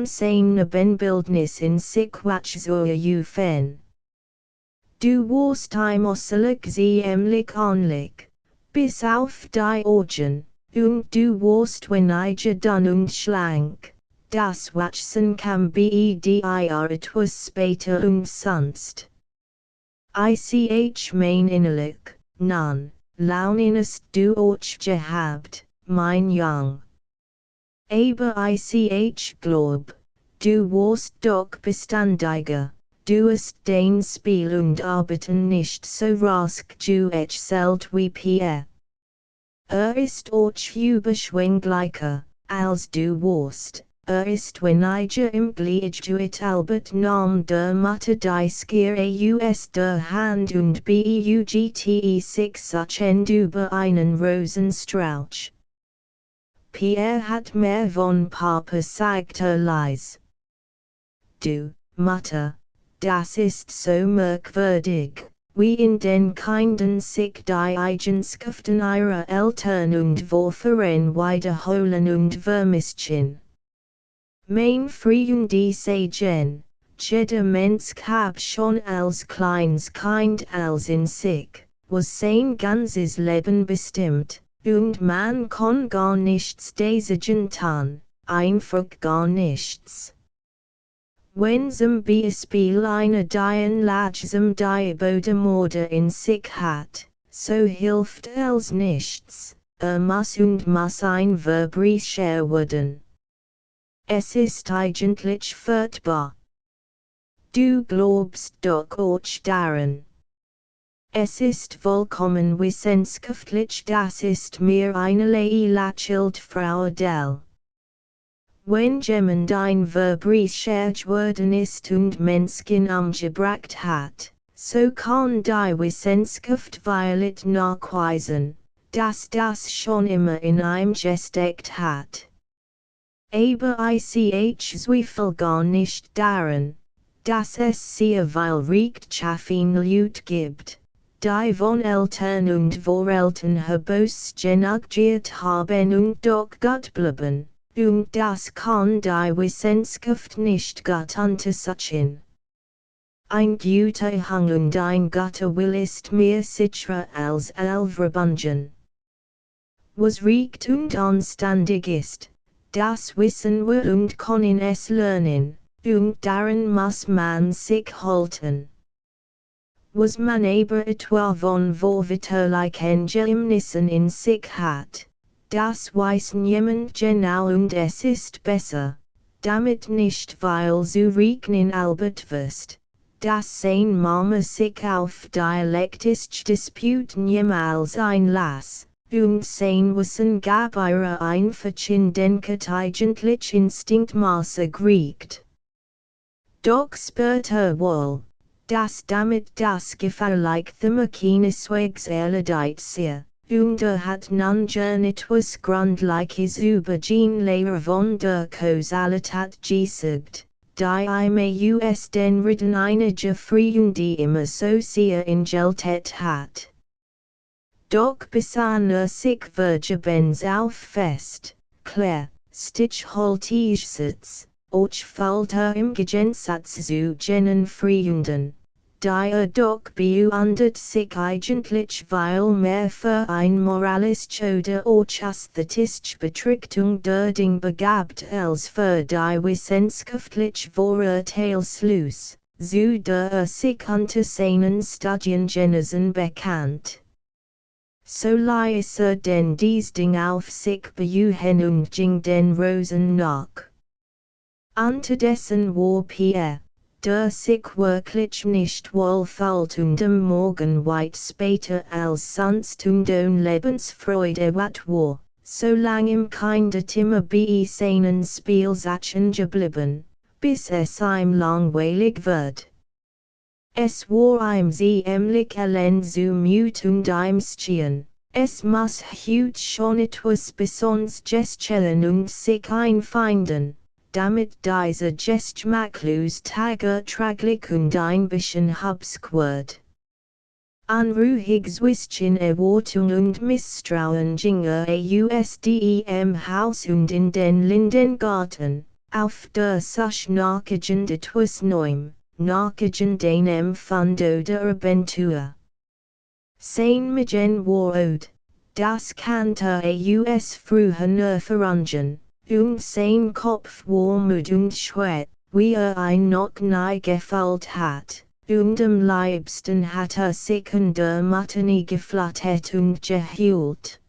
seine Benbildnis in sich zu Du warst immerlich ziemlich onlich, bis auf die Augen, und du warst weniger dünn und schlank, das Watschen kam bei dir etwas später und sonst. Ich mein innerlich, nun, Launinest du auch gehabt, mein Jung. Aber ich glaub, du warst doch beständiger. Du hast den Spiel und Arbeiten nicht so rask erzählt wie Pierre. Ist auch überschwinglicher, als du warst, ist weniger im Glied Albert nahm der Mutter die Skier aus der Hand und beugte sich suchend über einen Rosenstrauch. Pierre hat mehr von Papa sagte leise. Du, Mutter. Das ist so merkwürdig, wie in den Kindern sich die Eigenschaften ihrer Eltern und Vorfahren wiederholen und vermischen. Mein Freund sagen, jeder Mensch hab schon als kleines Kind als in sich, was sein ganzes Leben bestimmt, und man kann gar nichts dagegen tun, einfach gar nichts. Wenn zum Beispiel eine die lachsam die Bodemorde in sich hat, so hilft es nichts, muss und muss ein Verbrecher werden. Es ist eigentlich furchtbar. Du glaubst doch auch daran. Es ist vollkommen wissenschaftlich, das ist mir eine lächelnd Frau Adele. Wenn jemand ein Verbrechen worden ist und Menschen umgebracht hat, so kann die Wissenschaft violet nachweisen, dass das schon immer in ihm gesteckt hat. Aber ich zweifle gar nicht daran, dass es sehr viel Rechtschaffenheit gibt, die von Eltern und Voreltern herausgenagiert haben und doch gut bleiben. Und das kann die Wissenschaft nicht gut untersuchen. Ein guter Hang und ein guter Will ist mir sicherer als Elverbungen. Was recht und anständig ist, das wissen wir und können es lernen, und daran muss man sich halten. Was man aber etwa von vorwärterlichen Geheimnissen in sich hat, das weiß niemand genau und es ist besser, damit nicht weil zu rechnen Albert wirst, dass sein Mama sich auf dialektische Disput niemals einlass, und sein Wissen gab ihrer einfachen Denkheit eigentlich Instinktmaße kriegt. Doch später wohl, dass damit das gefährliche keineswegs erledigt sei. Und hat nun gern etwas Grundliches über den Lehrer von der Kausalität gesagt, die aus den Reden einiger Freunde immer so sehr ingeltet hat. Doch besann sich vergebens auf fest, klar, stichhaltiges auch fällt im Gegensatz zu jenen Freunden. Die doch bewundert sich eigentlich viel mehr für ein moralische oder auch ästhetische Betrachtung der Dinge begabt als für die wissenschaftliche Vorurteilslos, so der sich unter seinen Studiengenossen bekannt. So ließ denn dies Ding auf sich beruhen und ging den Rosen nach. Unterdessen war Pierre, der sich wirklich nicht wohlfühlt und am Morgen weit später als sonst und ohne Lebensfreude wat war, so lang im Kinderzimmer bei seinen Spielsachen geblieben, bis es ihm langweilig wird. Es war ihm ziemlich elend zumut und ihm schien, es muss heute schon etwas Besonderes geschehen und sich einfinden, damit diese Geschmacklos Tage traglich und ein bisschen hübsch wird. Unruhiges Wischen Erwartung und Misstrauen ging aus dem Haus und in den Lindengarten, auf der sich nachgehend etwas Neuem, nachgehend einem Fund oder Abentur. Sein Magen war od, das kannte aus früheren Erfahrungen. Und sein Kopf war müd und schwer, wie ein noch nie gefühlt hat, und am liebsten hat sich in der Matinee geflattert und geheult.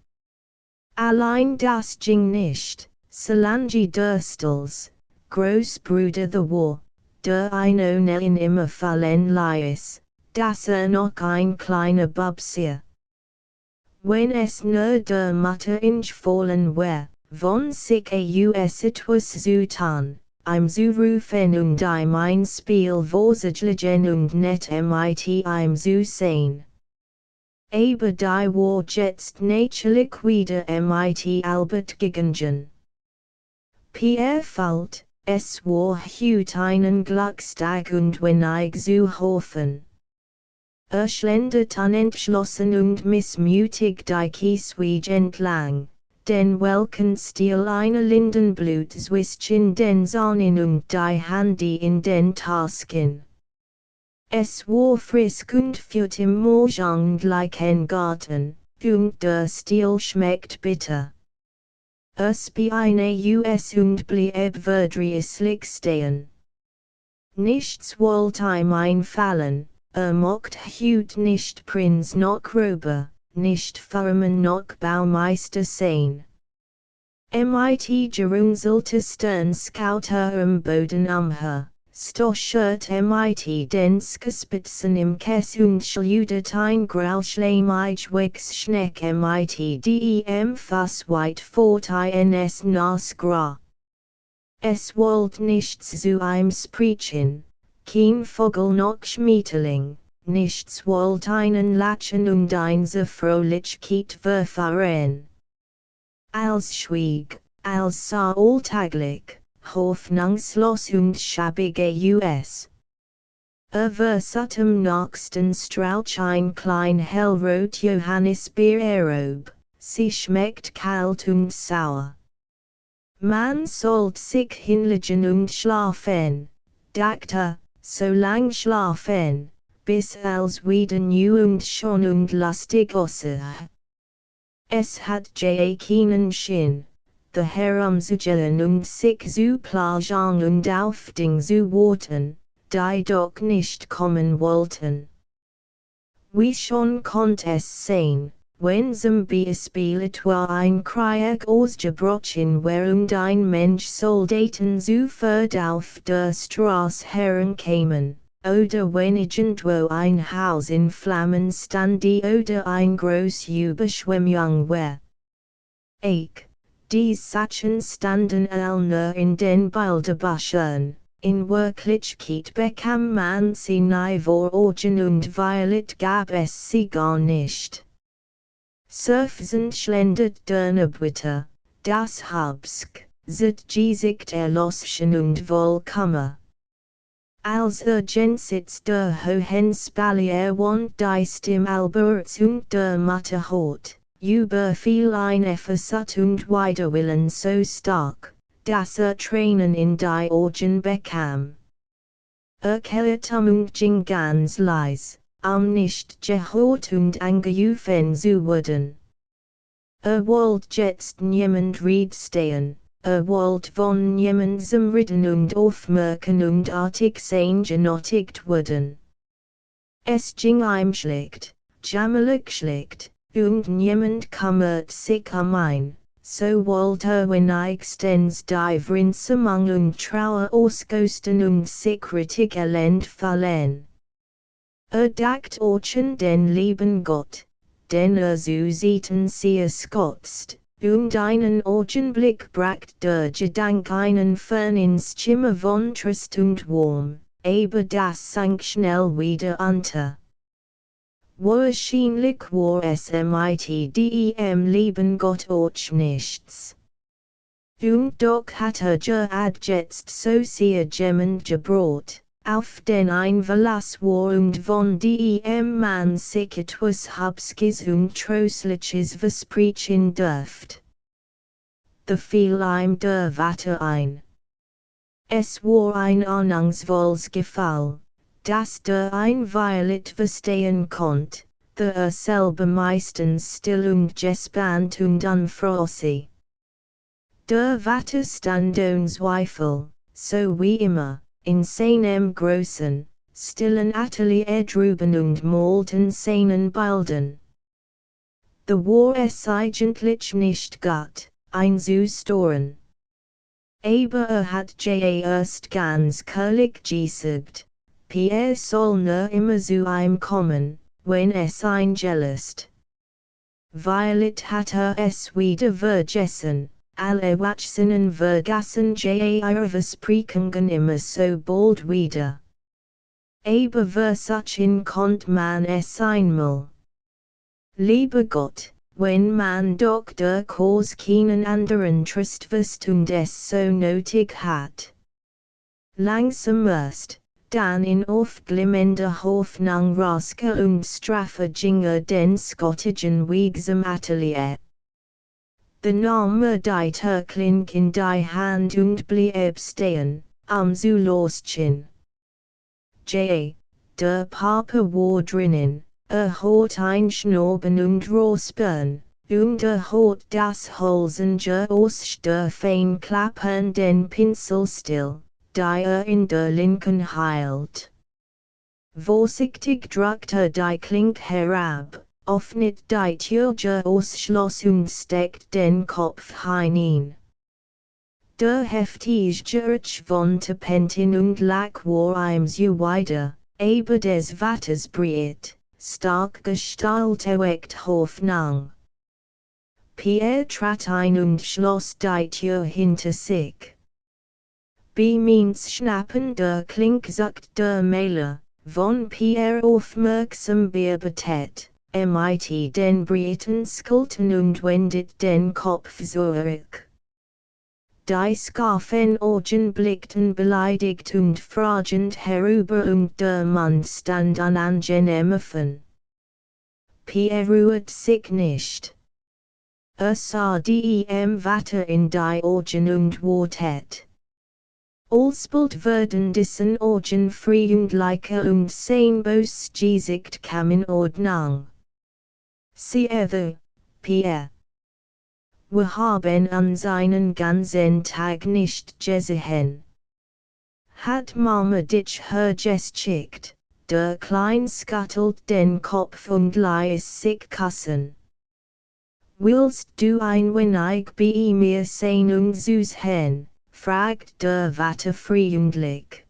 Allein das ging nicht, solange der Stils, Großbruder the war, der ein ohnehin immer fallen ließ, dass noch ein kleiner Bub sei. Wenn es nur der Mutter fallen war, von sich aus etwas zu tun, ihm zu rufen und ihm ein Spiel vorzulegen und nicht mit ihm zu sehen. Aber die war jetzt natürlich wieder mit Albert gegangen. Pierre fällt, es war heute einen Glückstag und wenn ich zu hoffen. Schlendert unentschlossen und missmutig die Kieswege entlang. Den welken Stil eine Lindenblut zwischen den Sonnen und die Handy in den Tasken. Es war frisch und führt im morgendlichen Garten, und der Stil schmeckt bitter. Es beine und blieb verdrießlich stehen. Nichts wollte ihm einfallen, mocht heute nicht Prinz noch Räuber, nicht Farmer noch Baumeister sein. Mit gerunzelte Stern schaute am Boden umher, Stoschert mit den Spitzen im Kess und schludet ein Grauschleimig Wegs Schneck mit dem Fass weit fort ins Nas Gra. Es wollt nichts zu einem Sprechen, kein Vogel noch Schmetterling, nichts wollt einen Lachen und einse Fröhlichkeit verfahren. Als schwieg, als sah alltäglich, hoffnungslos und schäbige US. Versattem nächsten Strauch ein klein hellrot Johannisbeer erob, sie schmeckt kalt und sauer. Man sollt sich hinlegen und schlafen, dachte, so lang schlafen, bis als wieder new und schon und lustig aussah. Es hat keinen Sinn, the herumzugehen und sich zu plagen und auf Ding zu warten, die doch nicht kommen wollten. Wie schon konnt es sein, wenn zum Beispiel etwa ein Krieg ausgebrochen war und ein Mensch Soldaten zu Ferd auf der Straße herumkamen, oder wenn irgendwo ein Haus in Flammen stand oder ein groß Überschwemmung war. Die Sachen standen nur in den Bilderbüchern. In Wirklichkeit bekam man sie nie vor Augen und Violet gab es sie gar nicht. Surfsend schlendert Dörnerbitter, das Habsk, zit Gesicht erloschen und Vollkommen. Als Gensitz der Hohenspalier und die Stimme Alberts und der Mutter hat, überfiel ein Versat und Widerwillen so stark, dass Tränen in die Augen bekam. Kehrte und ging ganz leis, nicht gehört und angerufen zu werden. Wollt jetzt niemand stehen, wollt von niemandem reden und aufmerken und artig sein genötigt werden. Es ging ihm schlecht, jämmerlich schlecht, und niemand kümmert sich ein. So wollte wenigstens die Vrinsamung und Trauer ausgösten und sich richtig elend fallen. Dacht orchen den lieben Gott, den so sieht sie es gotzt, und einen Augenblick bracht der Gedank einen Fern ins Zimmer von Trist und warm, aber das sank schnell wieder unter. Wahrscheinlich war es mit dem lieben Gott auch nichts. Und doch hat jetzt so sehr Gemmen gebracht, auf den ein Verlass war und von dem man sich etwas Habskes und Tröstliches versprechen dürft. Da fiel ihm der Vater ein. Es war ein ahnungsvolles Gefall, dass der ein Violet verstehen konnt, der selber meistens still und gespannt und unfrossig. Der Vater stand ohne Zweifel, so wie immer, in seinem großen, stillen Atelier drüben und malten seinen Bildern. Da war es eigentlich nicht gut, ein zu stören. Aber hat erst ganz kurlig gesagt, Pierre soll nur immer zu ihm kommen, wenn es ein ist. Violet hat es wieder vergessen, alle Wachsenen vergassen ihre Versprechungen immer so bald wieder. Aber versachin konnt man es einmal. Lieber Gott, wenn man doch der Kurs keinen anderen Trist wirst und es so nötig hat. Langsam erst, dann in aufglimmender Hoffnung Raske und Straffe ginge den Skottischen Weg zum Atelier. Der Name die Türklink in die Hand und blieb stehen, zu loschen. Der Papa war drinnen, hat ein Schnauben und Räuspern, und hat das Holzende aus der fein klappenden Pinsel still, die in der linken hielt. Vorsichtig drückte die Klink herab, öffnet die Tür aus Schloss und steckt den Kopf hinein. Der heftige von Terpentin und Lack war zu wieder, aber des Watters Breet, stark gestaltet Hoffnung. Pierre trat ein und schloss die Tür hinter sich. Bemeins schnappen der Klink sagt der Mailer, von Pierre aufmerksam beobachtet, mit den Breiten skulten und wendet den Kopf zurück. Die scharfen Augen blickten beleidigt und fragend herüber und der Mann stand unangenehm offen. Pierre rührt sich nicht. Sah dem Watter in die Augen und wartet. Alsbald werden diesen Augen freundlicher und sehnbos Gesicht kam in Ordnung. Sie Pierre. Wir haben an seinen ganzen Tag nicht gesehen. Hat Mama dich hergeschickt, der Klein scuttelt den Kopf und ließ sich küssen. Willst du ein wenig bei mir sein und zusehen, fragt der Vater freundlich.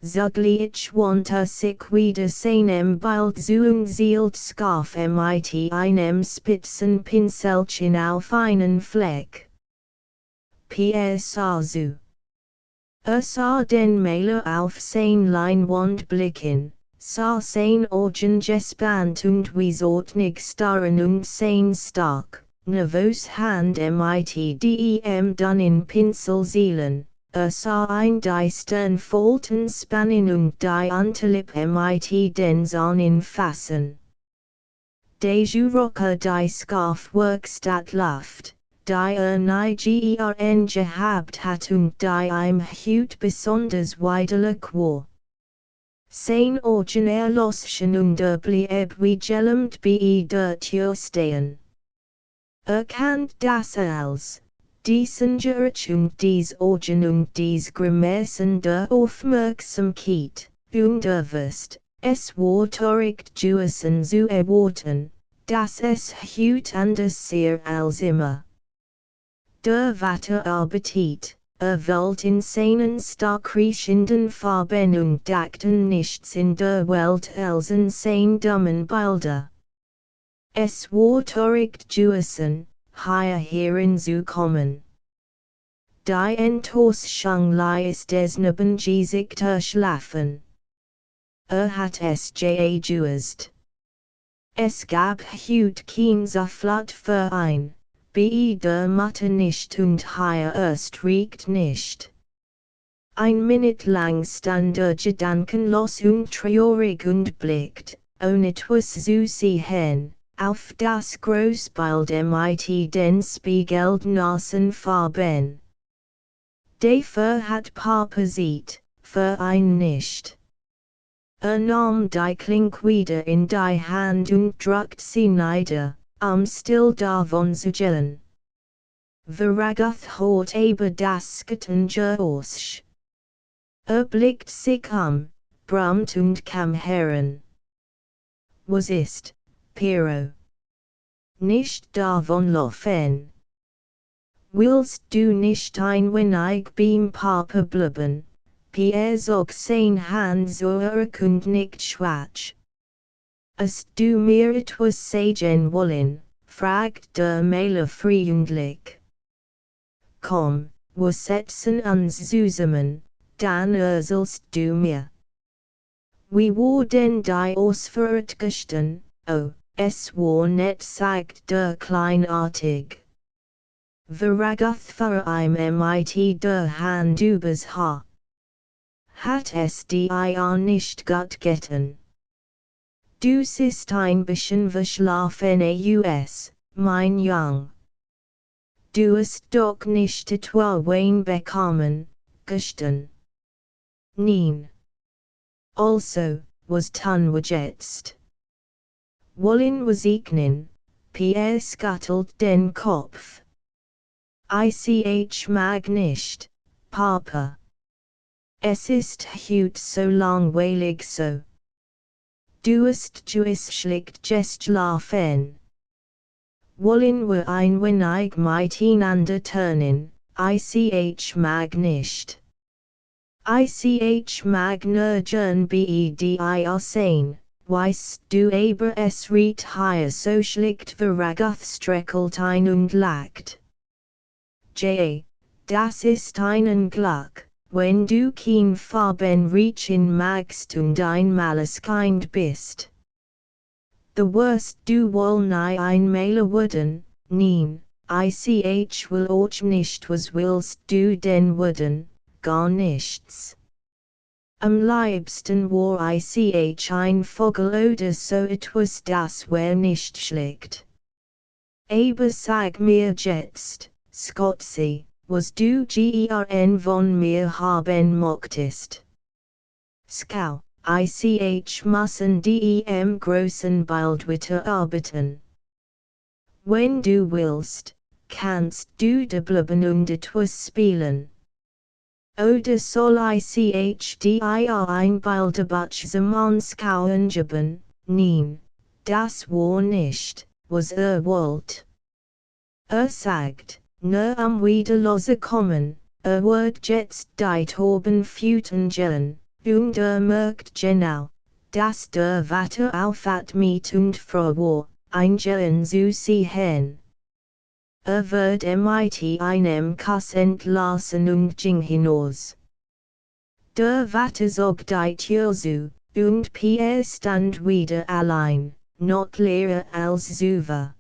Zugleich wandte sich wieder seinem bald zu zielt Scarf mit einem spitzen Pinselchen auf einen Fleck. Pierre sah zu. Sah den Maler auf sein Leinwand blicken, sah sein Augen gespannt und wiesortnig starren und sein stark, nervös Hand mit dem dann in Pinsel zielen. Sah ein die Sternfalten spannen und die Unterlippe mit den Zahnen fassen. De Jurocke die Scarfwerkstatt Luft, die Nigern gehabt hat und die Hut besonders widerlich war. Sein Augen erloschen und blieb wie gelähmt bei der Tür stehen. Kennt das als diesen Gerich und dies Augen und dies Grimassen der Aufmerksamkeit, unbewusst, es war töricht Juissen zu erwarten, dass es hut anders sehr als immer. Der Vater Appetit, wollt in seinen stark riechenden Farben und dachten nichts in der Welt als in sein dummen Bilder. Es war töricht Juissen, hierhin zu kommen. Die Enttäuschung ließ des Neben Gesichter schlafen. Hat es gejuist. Es gab hut kein Sofort für ein, bei der Mutter nicht und hier erst riecht nicht. Ein Minute lang stand gedankenlos und traurig und blickt, ohne etwas zu sehen, auf das Großbild mit den spiegelnassen Farben. Dafür hat Papa sieht, für ein nicht. Nahm die Klink wieder in die Hand und drückt sie nieder, still davon zu gehen. Veragoth hat aber das Getange aus. Blickt sich brummt und kam heran. Was ist, Piero? Nicht davon laufen. Willst du nicht ein wenig beim Papa bleiben? Pierre zog sein Hand zurück und nicht schwach. Hast du mir etwas sagen wollen? Fragt der Maler freundlich. Komm, wir setzen uns zusammen, dann erzählst du mir. Wie war denn die Ausfahrt gestern? Oh, es war nett, sagt der Kleinartig. Veragoth für mit der Hand übers Haar. Hat es dir nicht gut getan? Du bist ein bisschen verschlafen aus, mein Jung. Du hast doch nicht etwa Wein bekommen, gestern. Nein. Also, was tun wir jetzt? Wollen wir segnen? Pierre scuttelt den Kopf. Ich mag nicht, Papa. Es ist hut so langweilig so. Du hast schlicht geschlafen. Wollen wir ein wenig miteinander turnen, ich mag nicht. Ich mag nur gern beder sein, weißt du aber es riecht hier so schlicht verragoth streckelt ein und lacht. Das ist ein Glück, wenn du kein Farben riechen magst und ein Malleskind bist. The worst du wohl nie ein Maler wurden, nein, ich will auch nicht was willst du denn wurden, gar nichts. Am liebsten war ich ein Vogel oder so etwas das wär nicht schlecht. Aber sag mir jetzt, Scotzi, was du gern von mir haben möchtest. Skau, ich müssen dem großen Bild weiterarbeiten. Wenn du willst, kannst du da bleiben und etwas spielen. Oder soll ich dir ein Bild Butchsermann schauen geben? Nein, das war nicht, was wollt. Sagt, nur am Wiederlose kommen, wird jetzt deit oben füten gellen, und merkt genau, dass der Vater aufat mit und froh war, ein gellen zu sehen. Wird mit einem Kuss entlassen und ging hinaus. Der Vater zog die Tür zu, und Pierre stand wieder allein, not leerer als zuvor.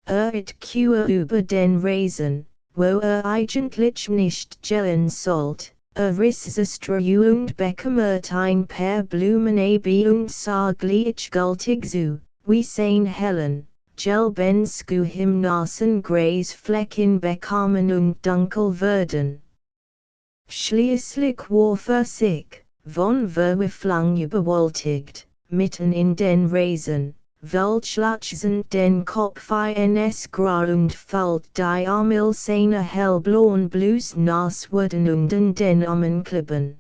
Hat Kur über den Reisen, wo eigentlich nicht gellen sollt, riss und bekümmert ein paar Blumen ab und sah gleichgültig wie sein Helen. Gelbensku Himnasen Flecken bekommen und dunkel werden. Schließlich warf sich, von Verwirrung überwältigt, mitten in den Reisen, welchlachsend den Kopf ins Grau und fällt die Armel seiner hellblauen Blouse nass wurden und an den Armen klippen.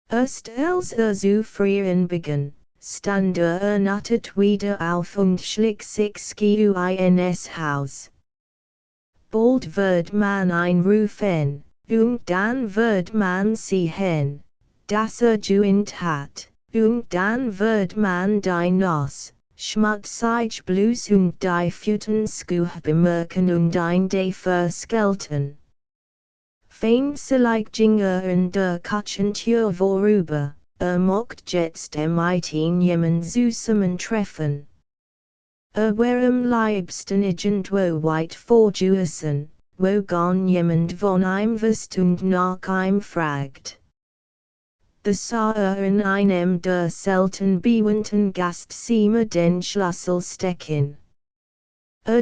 Erst als zu frieren begann, stand nattet wieder auf und schlich sich ins Haus. Bald wird man rufen, und dann wird man sehen, dass joint hat, und dann wird man die nass, schmutzig Blouse und die Futenskuh bemerken und ein de verskelten. Feindlich ging in der Küchentür vorüber. Mocht jetzt mit jemand zusammentreffen. War am liebsten irgendwo weit vorgesessen, wo gar jemand von ihm wisst und nach ihm fragt. The sah in einem der selten bewohnten Gastzimmer den Schlüssel stecken.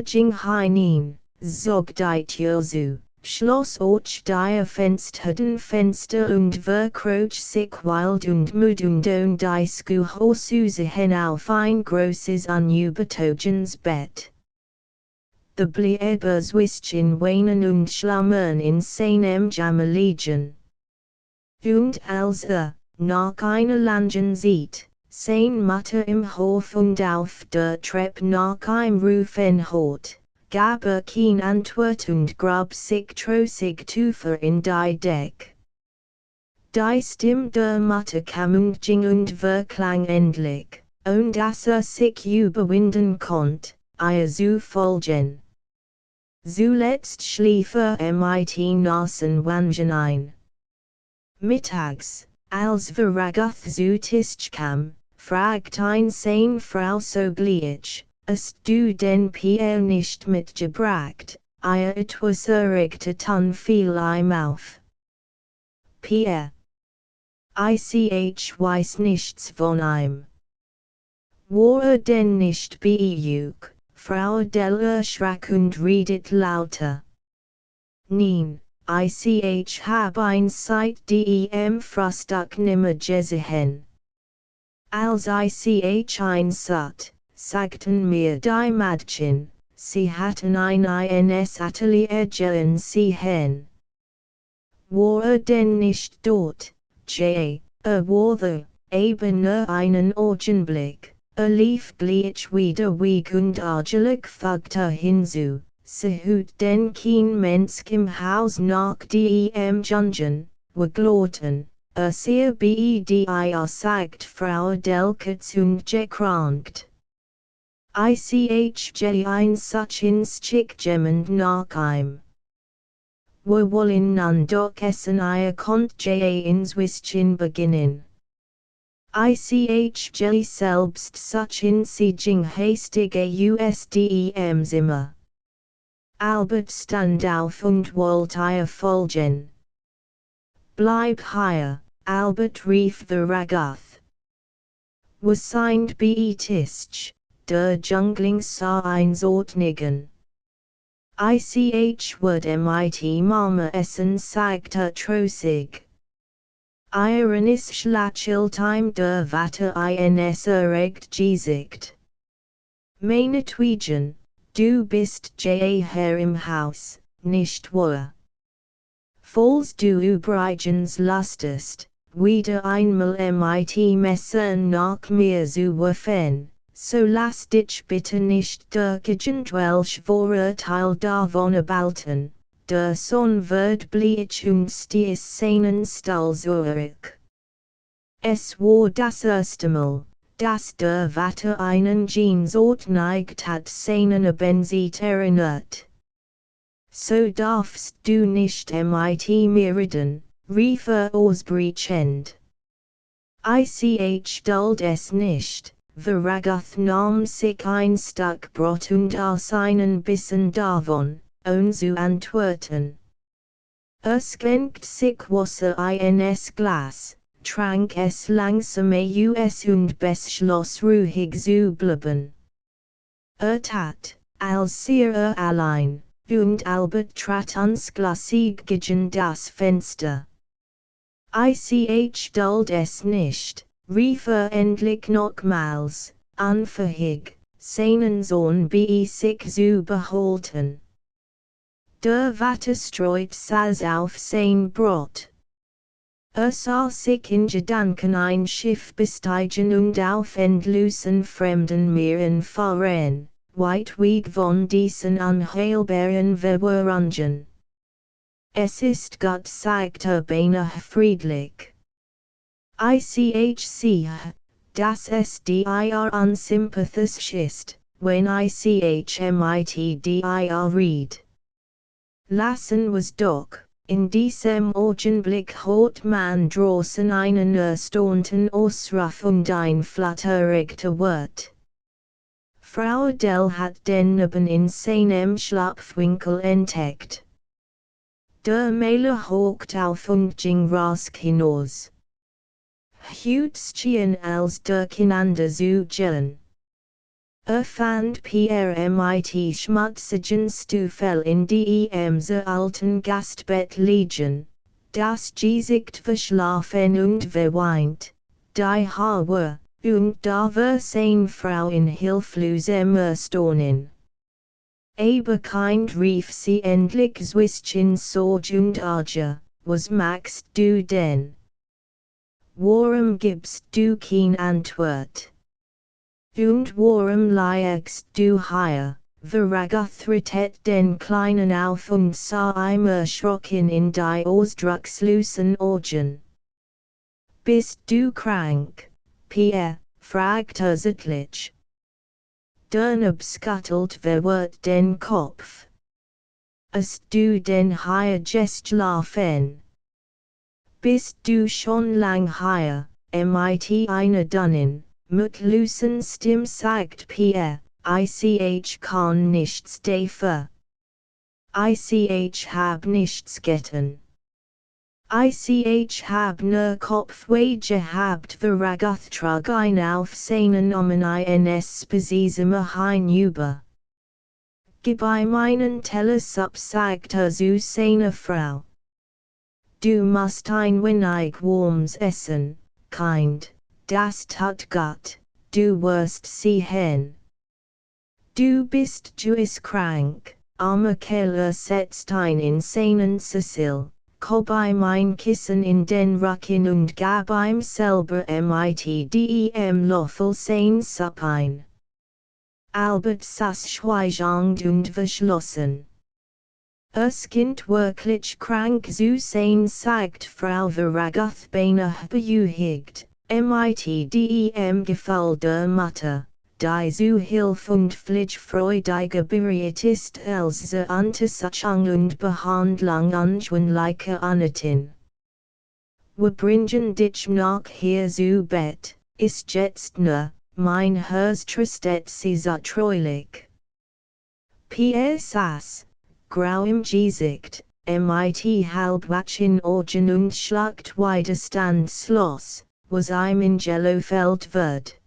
Ging hinein, zog die Tür zu. Schloss auch die Fenster und verkroch sich wild und müde und die Schuhhose hinauf ein großes unüberzogenes Bett. The Bliebers wischten weinen und schlummern in seinem Jammerliegen. Und als nach einer langen Zeit, sein Mutter im Hof und auf der Treppe nach ihm rufen hat, gab kein Antwort und grab sich trotzig tiefer in die Deck. Die Stimme der Mutter kam und ging und verklang endlich, und dass sich überwinden konnt, ihr zu folgen. Zuletzt schlief mit nassen Wangen ein. Mittags, als Veragoth zu Tisch kam, fragt seine Frau sogleich, hast du den Pierre nicht mitgebracht, etwas erregte fiel ihm auf. Pierre. Ich weiß nichts von ihm. War denn nicht bejuck, Frau Della erschrak und redet lauter. Nein, ich hab seit dem Frühstück nimmer gesehen. Als ich sat, sagten mir die Mädchen, sie hatten ins Atelier gehen sehen. War denn nicht dort, war there, eben nur einen Augenblick, lief gleich wieder weg und argelig fügte hinzu, Sehut den keen menskim haus nach dem Jungen, Waglorten, sehr bedir sagt Frau Delkert und gekrankt. Ich ein suchins chick jemand nach ihm. Wir wollen nun doch essen kont ins Wischchen beginnen. Ich selbst suchen sieging hastige Usdem Zimmer. Albert stand auf und wollte folgen. Bleib hier, Albert rief the Ragath. Was sind beetisch, der Jungling sah eins Ordnigen. Ich würde mit Mama essen sagte trossig. Ironisch lachiltime der Vater ins erregt gesiegt. Meinetwegen, du bist Herr im Haus, nicht wahr? Falls du übrigens lustest, wieder einmal mit Messern nach mir zu werfen, so lass dich bitte nicht durch irgendwelche Vorurteil davon abhalten, der Sonne wird bleich und die Szenen still zurück. Es war das erste Mal, dass der Vater einen Jeansort neigt hat Szenen abensieht erinnert. So darfst du nicht mit mir reden, rief ausbrechend. Ich duld es nicht, the Ragath nahm sich ein Stück Brot und aß einen Bissen davon, zu antworten. Skänkt sich Wasser ins Glas, trank es langsam aus und beschloss ruhig zu bleiben. Tat, als allein. Und Albert trat ans Glasig gegen das Fenster. Ich duld es nicht, rief endlich nochmals, anfähig, seinen Sohn bei sich zu behalten. Der Vater streut Salz auf sein Brot. Sah sich in Gedanken ein Schiff besteigen und auf endlosen fremden Meeren fahren. Weit weg von diesen unheilbaren Verwirrungen. Es ist Gott sagte beinahe friedlich. Ich sehe, dass es dir unsympathisch ist, wenn ich mit dir red. Lassen was doch, in diesem Augenblick hat man draußen einen erstaunten Ausruf und ein flatterigter Wort. Frau Dell hat den Neben in seinem Schlupfwinkel entdeckt. Der Mähler hocht auf und ging rasch hinaus. Hütchen als durcheinander zu gellen. Fand Pierre mit schmutzigen Stuffel in dem alten Gastbett liegen, das Gesicht verschlafen und verweint, die Haare. Und da war seine Frau in hilflosem Erstaunen. Aber kind rief sie endlich zwischen Sorge und Ärger, was machst du denn? Warum gibst du kein Antwort? Und warum liegst du hier? The Ragath rettet den Kleinen auf und sah ihm erschrocken in die ausdruckslosen Augen. Bist du krank? Pierre, fragte zärtlich. Dernab scuttelt verwirrt den Kopf. Hast du den hier geschlafen? Bist du schon lang hier, mit einer Dunnen, mutlosen Stimme sagt Pierre, ich kann nichts dafür. Ich hab nichts getan. Ich hab nur Kopfweh gehabt, the Ragath trug ein auf seinen Namen ins Spesizimmer hinüber. Gib ihm einen Teller Suppe, sagte zu seiner Frau. Du musst ein wenig warmes essen, Kind, das tut gut, du wirst sehen. Du bist krank, armer Kerl setzt ein in seinen Sessel. Kob ihm ein Kissen in den Rücken und gab ihm selber mit dem Löffel sein Suppe ein. Albert saß schweigend und verschlossen. Kind wirklich krank zu sein, sagt Frau Veragoth beinahe beruhigt, mit dem Gefall der Mutter, die zu Hilf und pflegefreudiger bereit ist als sie Untersuchung und Behandlung anschwungliche Annetin. Wir bringen dich nach hier zu Bett, ist jetzt nur, mein Herz tröstet sie so treulich. P.S. Grau im Gesicht, mit halbwachen Augen und schluckt Widerstand Schloss, was ihm in Gellofeld wird.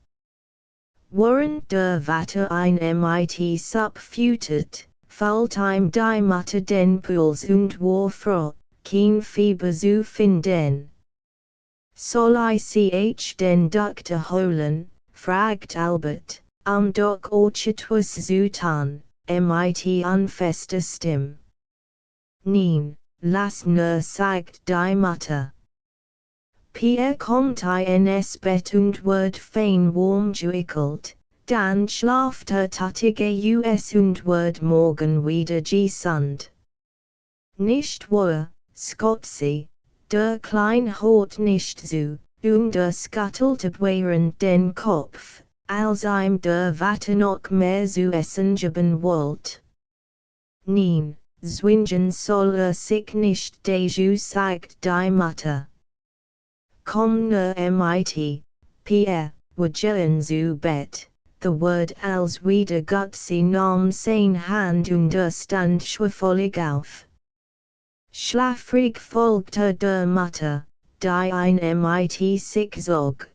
Während der Vater ein mit Sup füttert, fällt ihm die Mutter den Puls und war froh, kein Fieber zu finden. Soll ich den Doktor holen, fragt Albert, doch etwas zu tun, mit unfester Stimme. Nein, lass nur, sagt die Mutter. Pierre kommt ins Bett und wird fein warm gewickelt, dann schlaft tattige und wird morgen wieder gesund. Nicht wahr, Scotzi, der Klein hört nicht zu, und scuttelt während den Kopf, als ihm der Vater noch mehr zu essen geben wollt. Nein, zwingen soll sich nicht dazu, sagt die Mutter. Komm nur mit, Pierre, wir gehen zu Bett, the word als wieder Gotzi nahm sein Hand und stand schwerfällig auf. Schlafrig folgte der Mutter, die ein mit sich zog.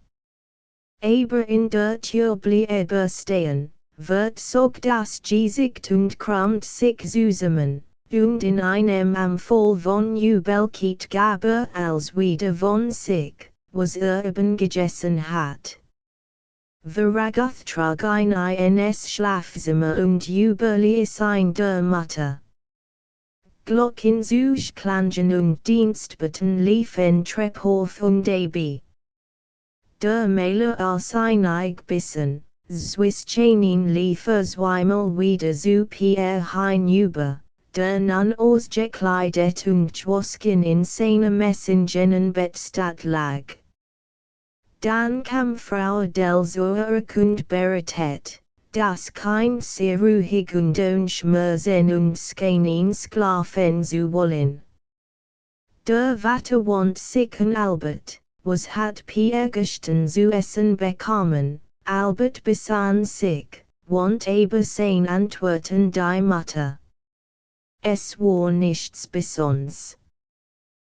Aber in der Tür blieb stehen, wird sog das Gesicht und krümmt sich zusammen, und in einem Anfall von Jubel gab als wieder von sich, was eben gegessen hat. Veragoth trug ein ins Schlafzimmer und ließ ein der Mutter. Glocken zu klangen und Dienstboten liefen Treppe hoch und ab. Der Mähler aus einig Bissen, Swiss-Chainin lief zweimal wieder zu Pierre hinüber, der nun ausgekleidet und geschwosgen in seinem Messingenenbett lag. Dann kam Frau Delzoer und berichtet, dass kein sehr ruhig und unschmerzen und skeinen schlafen zu wollen. Der Vater want sich an Albert, was hat Pierre gestern zu essen bekommen, Albert besann sich, want aber sein Antworten die Mutter. Es war nichts Besonderes.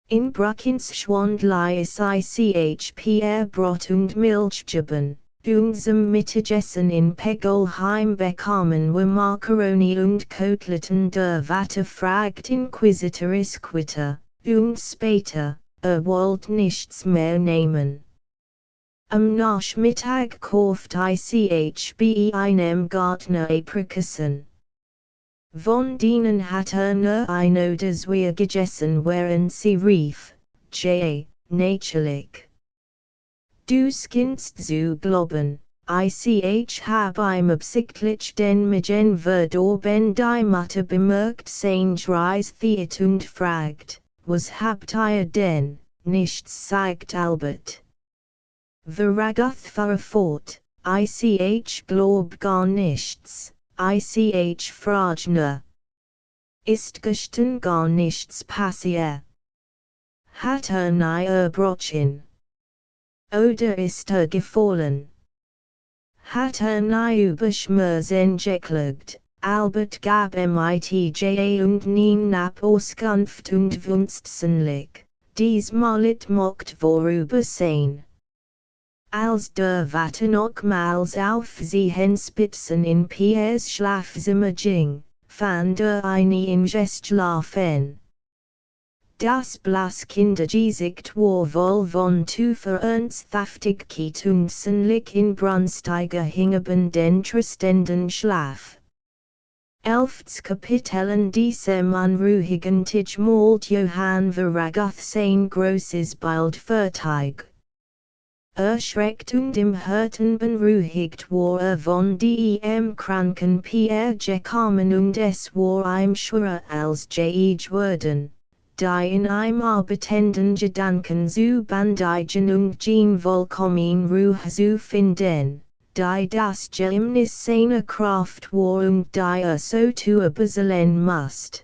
In Bruckens Schwandlei ich Pierre Brot und Milch geben, und zum Mittagessen in Pegelheim bekommen wir Macaroni und Koteletten. Der Vater fragt inquisitorisch quitter, und später, wollt nichts mehr nehmen. Am Nachmittag kauft ich bei einem Gärtner Aprikossen. Von denen hat nur ein oder zwei gegessen, während sie rief, natürlich. Du skinst zu glauben, ich hab ihm absichtlich den Magen verdorben. Die Mutter bemerkt sein Dreistheet und fragt, was habt ihr denn? Nichts, sagt Albert. Veragoth fuhr fort, ich glaub gar nichts. Ich frag nur. Ist gestern gar nichts passiert? Hat nie Brotchen? Oder ist gefallen? Hat nie überschmerzen geklagt? Albert gab mitja und nien ab Auskunft und wunstsenlich, diesmal mocht worüber sein. Als der Vater nochmals auf sie hinspitzen in Pierres Schlafzimmer ging, fand eine schlafen. Das Blasskindergesicht war wohl von tiefer Ernsthaftigkeit und sinnlich in brunstiger hingeben tröstenden Schlaf. 11. Kapitel. In diesem unruhigen Tag malt Johann Veragoth sein großes Bild fertig. Schreckt und im Hirten beruhigt war von dem Kranken Pierre gekommen und es war ihm schwerer als geig worden, die in ihm arbeitenden Gedanken zu bandigen und gen vollkommen Ruhe zu finden, die das Geheimnis seiner Kraft war und die so zu beseelen musst.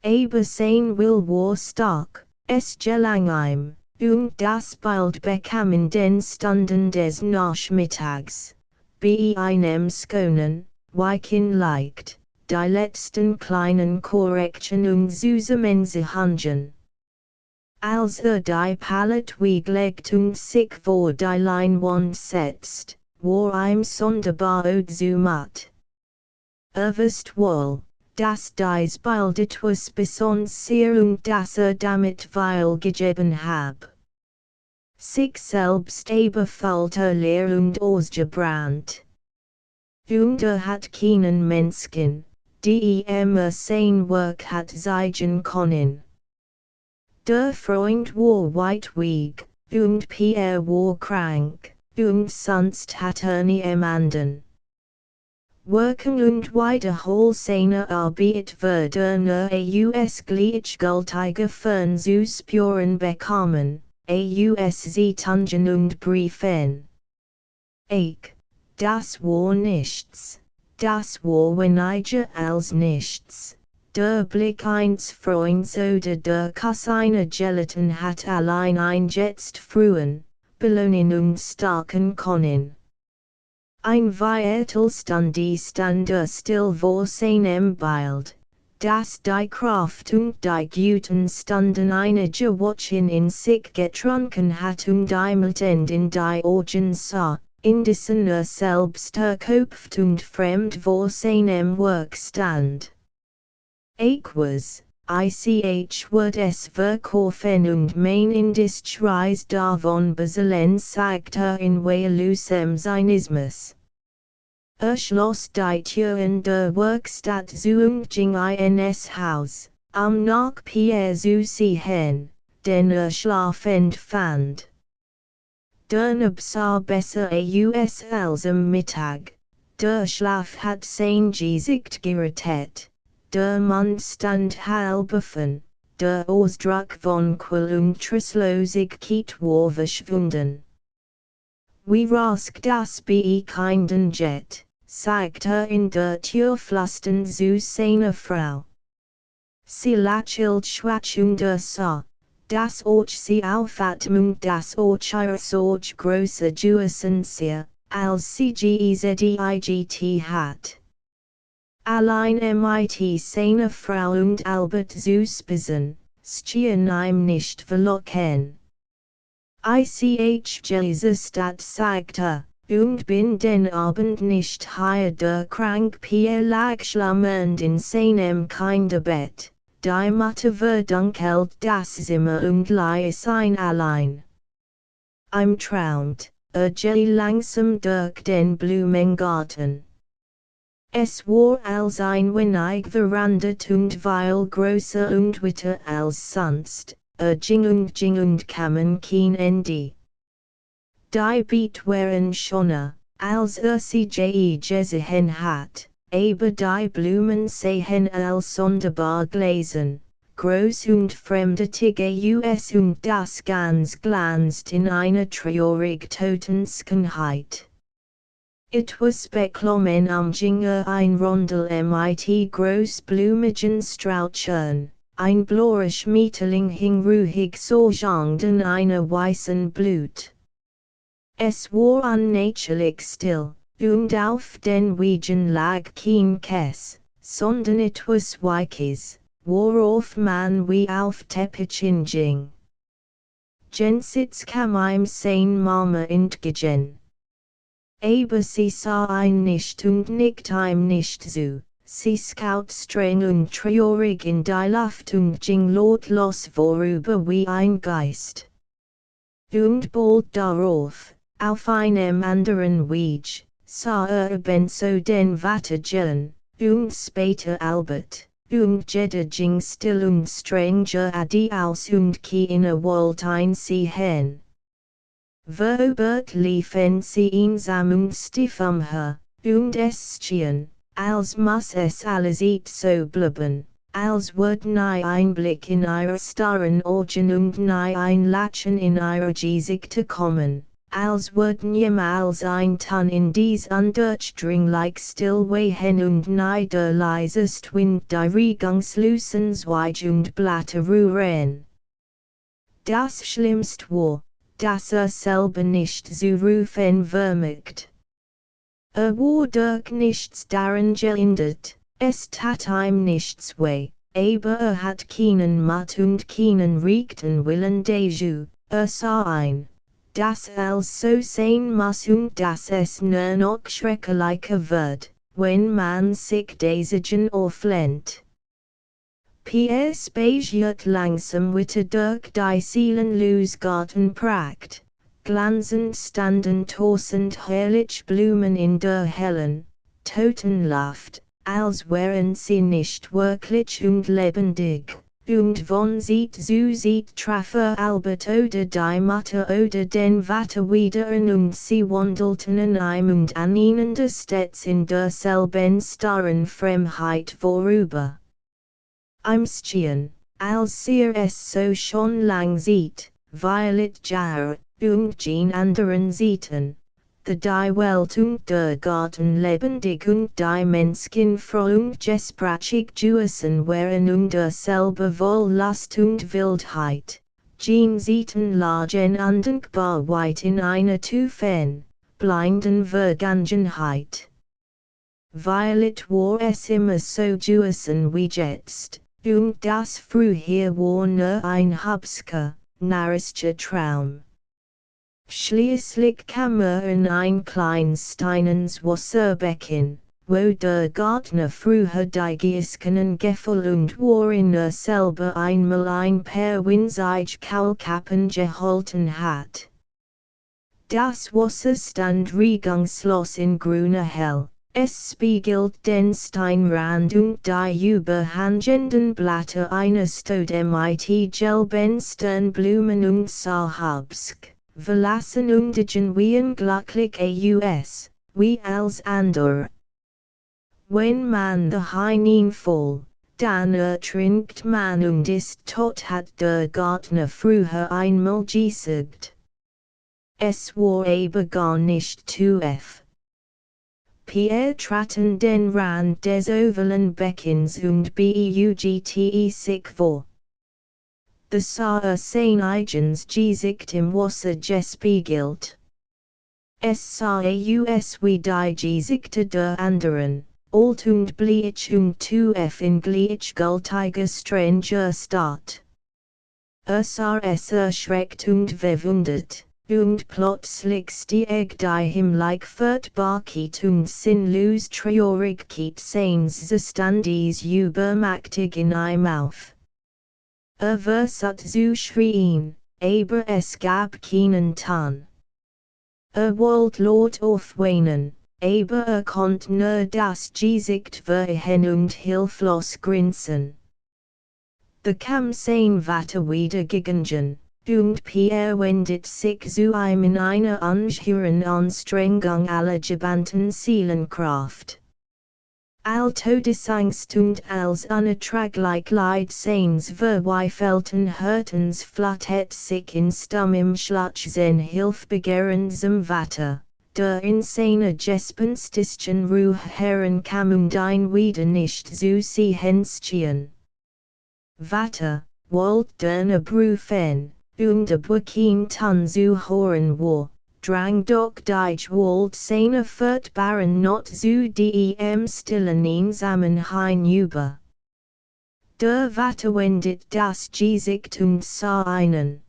Aber sein Will war stark, es gelang ihm. Und das bald bekamen den Stunden des Nachmittags, bei einem schönen, weichen Licht, die letzten kleinen Korrektionen zusammenzuhandeln. Als die Palette weggelegt und sich vor die Leinwand setzt, war ihm sonderbar zumut. Wisst wohl, dass dies bald etwas Besonderes und dass damit viel gegeben hab. Sich selbst ebenfalls leer und ausgebrannt. Und hat keinen Menschen, die sein Werk hat zeigen können. Der Freund war weit weg, und Pierre war krank, und sonst hat niemanden. Worken und wiederhol seine Arbeit werden gleichgültige Fern zu spüren bekommen. Sie Tungen und Briefen. Das war nichts, das war weniger als nichts. Der Blick eines Freunds oder der Kuss einer Gelatin hat allein ein jetzt frühen, belohnen und starken können. Ein Viertelstund still vor seinem Bild. Das die Kraft und die guten Stunden einige Watchen in sich getrunken hat und einmaltend in die Augen sah, indessen selbst erkopft und fremd vor seinem Werk stand. Was, wird es verkaufen und mein Industries davon beseelen sagt in Waylusem Zynismus. Schloss die Türen der Werkstatt zu und ging ins Haus, nach Pierre zu sehen, den schlafend fand. Der sah besser als am Mittag, der Schlaf hat sein Gesicht gerettet, der Mann stand halboffen, der Ausdruck von Qual und Trostlosigkeit war verschwunden. Wie rasch das Kinden jet, sagt in der Tür flüsternd zu seiner Frau. Sie lächelt schwach und sah, dass sie Aufatmung das ihre solch große Juessentia, als sie gezigt hat. Allein mit seiner Frau und Albert zu spisen, stehen ihm nicht verlocken. Jesus dat sagte, und bin den Abend nicht hier der krank Pierre lag schlummernd in seinem Kinderbett, die Mutter verdunkelt das Zimmer und ließ ihn allein. Im Traumt, langsam durch den Blumengarten. Es war als ein wenig verandert und viel größer und weiter als sonst. Ging und kamen kein Ende. Die Beat waren schöner, als sie gesehen hat, aber die Blumen sehen als sonderbar gläsern, groß und fremdartig und das ganz glanzt in einer traurig Totenskönheit. Etwas beklommen ging ein Rondel mit großblumigen Strauchern. Ein blauer Schmetterling hing ruhig sorgend in einer weißen Blut. Es war unnatürlich still, und auf den Wegen lag kein Käse, sondern etwas Weiches, worauf man wie auf Teppichen ging. Jensitz kam ihm sein Mama entgegen. Aber sie sah ihn nicht und nickte ihm nicht zu. Sie schaut streng und traurig in die Luft und ging lautlos vorüber wie ein Geist. Und bald darauf, auf einem anderen Weg, sah Benzo den Vater gehen, und später Albert, und jeder ging still und streng die aus und keine wollte ihn sehen. Verbert liefen sie einsam und stief umher, und es schien, als muss es alles so bleiben, als wird nie ein Blick in ihre starren Augen und nie ein Lachen in ihre Gesichter kommen, als wird niemals ein Ton in dies undurchdringlich stillwehen und nie der leisest Wind die regungslosen Zweige und Blätter rühren. Das Schlimmste war, dass selber nicht zu rufen vermocht. War durch nichts daran geändert, es tat ihm nichts weh, aber hat keinen Mut und keinen rechten Willen dazu, sah ein, dass so sein muss und dass es nur noch schrecklicher wird, wenn man sich dagegen auflehnt. Pierre spaziert langsam weiter durch die seelenlose Gartenpracht. Glanzend standen tausend herrliche Blumen in der hellen, toten Luft, als wären sie nicht wirklich und lebendig, und von Seite zu Seite traf Albert oder die Mutter oder den Vater wieder an und sie wandelten an ihm und an ihnen stets in derselben starren Fremdheit vorüber. Im Stehen, als es so schon lang sieht, Violet Jar, und Jean anderen Seiten, die Welt und der Garten lebendig und die Menschen froh und gesprächig gewesen wären und derselbe Wollust und Wildheit, Jean Seiten lagen undenkbar weit in einer tiefen, blinden Vergangenheit. Violet war es immer so gewesen wie jetzt. Und das früher war nur ein hübscher, narrischer Traum. Schließlich kam in ein kleines steines Wasserbecken, wo der Gärtner früher die Gießkannen gefüllt war in selber einmal ein paar winzige Kaulquappen gehalten hat. Das Wasser stand regungslos in grüner Hell. Es spiegelt den Steinrand und die überhangenden Blätter eines totem gelben Sternblumen und sah hübsch, verlassen und genuin glücklich aus, wie als andere. Wenn man hineinfällt, dann ertrinkt man und ist tot, hat der Gärtner früher einmal gesagt. Es war aber gar nicht tief. Pierre trat an den Rand des ovalen Beckens und beugte sich vor. The sah sein eigens Gesicht im Wasser gespiegelt. Es sah aus wie die Gesichter der anderen, alt und bleich und tief in gleichgültiger Stranger Stadt. Sah es erschreckt und verwundert. Und plötzlich stieg die himmlische Furchtbarkeit und sinnlose Traurigkeit seines Zustandes übermächtig in ihm auf. Versucht zu schreien, aber es gab keinen Ton. Wollte laut aufweinen, aber konnte nur das Gesicht verhängen und hilflos grinsen. Da kam sein Vater wieder gegangen. Und Pierre wendet sich zu ihm in einer ungeheuren Anstrengung aller gebannten Seelenkraft. All Todesangst und als unerträglich Leid seins verweifelten Herzens flattet sich in stummem Schluchzen hilfbegehrendem Vater, der in seiner gespenstischen Ruhe herankam und ihn wieder nicht zu sehen schien. Vater, wollt der Brufen, und aber kein Ton zu hören war, drang doch die Gewalt seiner furchtbaren not zu dem stillen einsamen hinüber. Der Vater wendet das Gesicht und sah einen.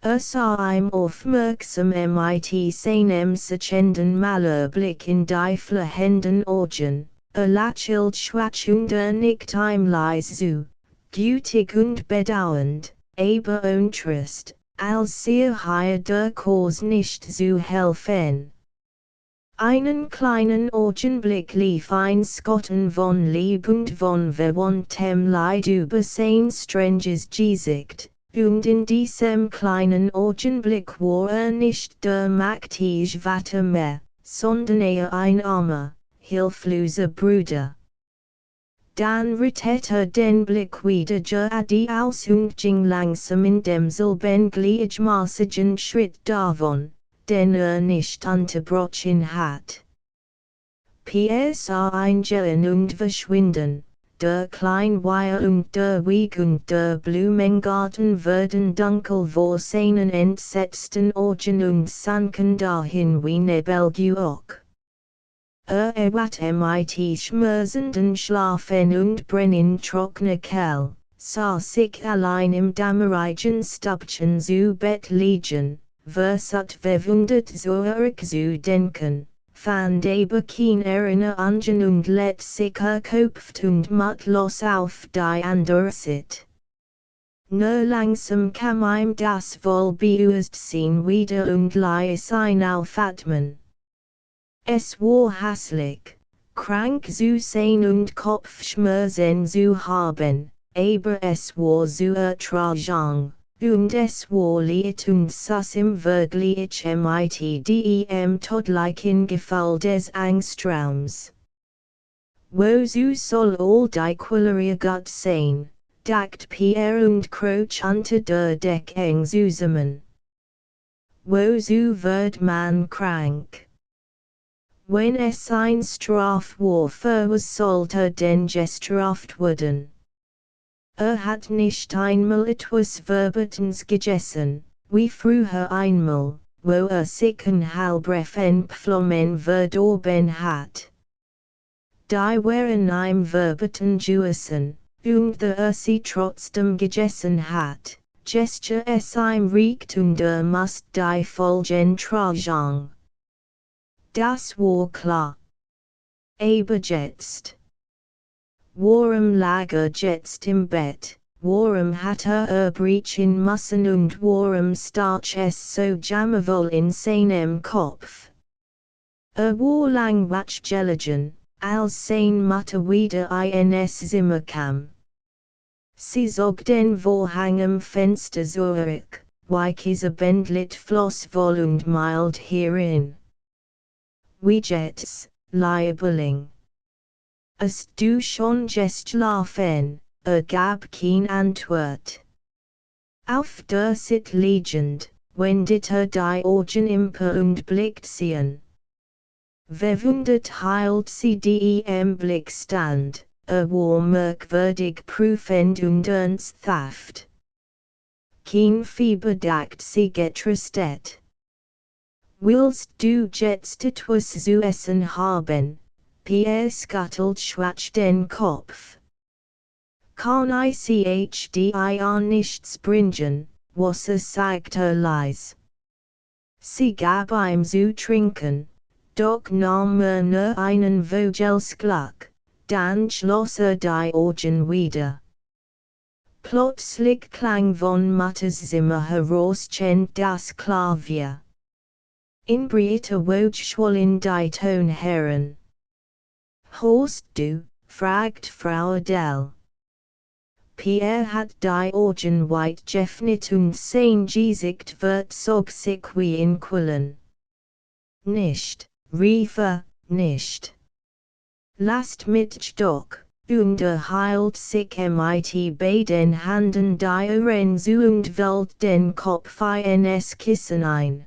Sah ihm aufmerksam mit seinem sechenden Malerblick in die flehenden Augen, lächelt schwach und nickt ihm leise zu, gütig und bedauernd. Aber untröst, als hier der Kurs nicht zu helfen. Einen kleinen Augenblick lief ein Skotten von Lieb und von verwandtem Leid über sein stranges Gesicht, und in diesem kleinen Augenblick war nicht der mächtige Vater mehr, sondern ein armer, hilfloser Bruder. Dann rittete den Blick wieder geradeaus und ging langsam in demselben gleichmäßigen Schritt davon, den nicht unterbrochen hat. Pierre sah eingehen und verschwinden. Der Kleinweiher und der Weg und der Blumengarten wurden dunkel vor seinen entsetzten Augen und sanken dahin wie Nebelgeruch. Erwacht mit schmerzenden Schlafen und brennend trockener Kehl, sah sich allein im dämmerigen Stubchen zu Bett liegen, versat verwundert zurück zu denken. Fand aber kein Erinnerungen und let sich erschöpft und mutlos auf die andere Seite. Nur langsam kam ihm das Wohlbewusstsein wieder und ließ ihn aufatmen. Es war hässlich, krank zu sein und Kopfschmerzen zu haben, aber es war so ertragend. Und es war liet und sus im wirklichen mit dem todlichen Gefühl des Angstraums. Wozu soll all die Quälerei gut sein, dacht Pierre und kroch unter der Decke zusammen. Wozu wird man krank? Wenn es ein Straf war, für was sollte denn gestraft werden? Hat nicht einmal etwas Verbotenes gegessen, wie früher einmal, wo sich ein halbreffen Pflaumen verdorben hat. Die waren ihm verboten gewesen, und da sie trotzdem gegessen hat, gesture es ihm recht und musste die Folgen tragen. Das war klar. Aber jetzt. Warum lag jetzt im Bett, warum hat brechen müssen und warum stach es so jammervoll in seinem Kopf? War langweilig gelegen, als sein Mutter wieder ins Zimmer kam. Sie zog den Vorhang am Fenster zurück, weiches Abendlicht floss voll und mild herein. Wie geht's, Lieberling? Hast du schon geschlafen? Gab kein Antwort. Auf der Sit liegend, wendete die Augen imper und blickt sie an. Verwundert hielt sie dem Blick stand, war merkwürdig prüfend und ernsthaft. Kein Fieber dacht sie getröstet. Willst du jetzt etwas zu essen haben? Pierre scuttelt schwach den Kopf. Kann ich dir nichts bringen, was sagte leise. Sie gab ihm zu trinken, doch nahm nur einen Vogelschluck, dann schloss die Augen wieder. Plötzlich klang von Mutters Zimmer heraus das Klavier. In breiter Wut schwollen die Tonherren. Hörst du? Fragt Frau Adele. Pierre hat die Augen weit geöffnet und sein Gesicht wird sich wie in Quallen. Nicht, rief nicht. Lasst mich doch, und hielt sich mit beiden Händen die zu und wälzt den Kopf ins Kissen ein.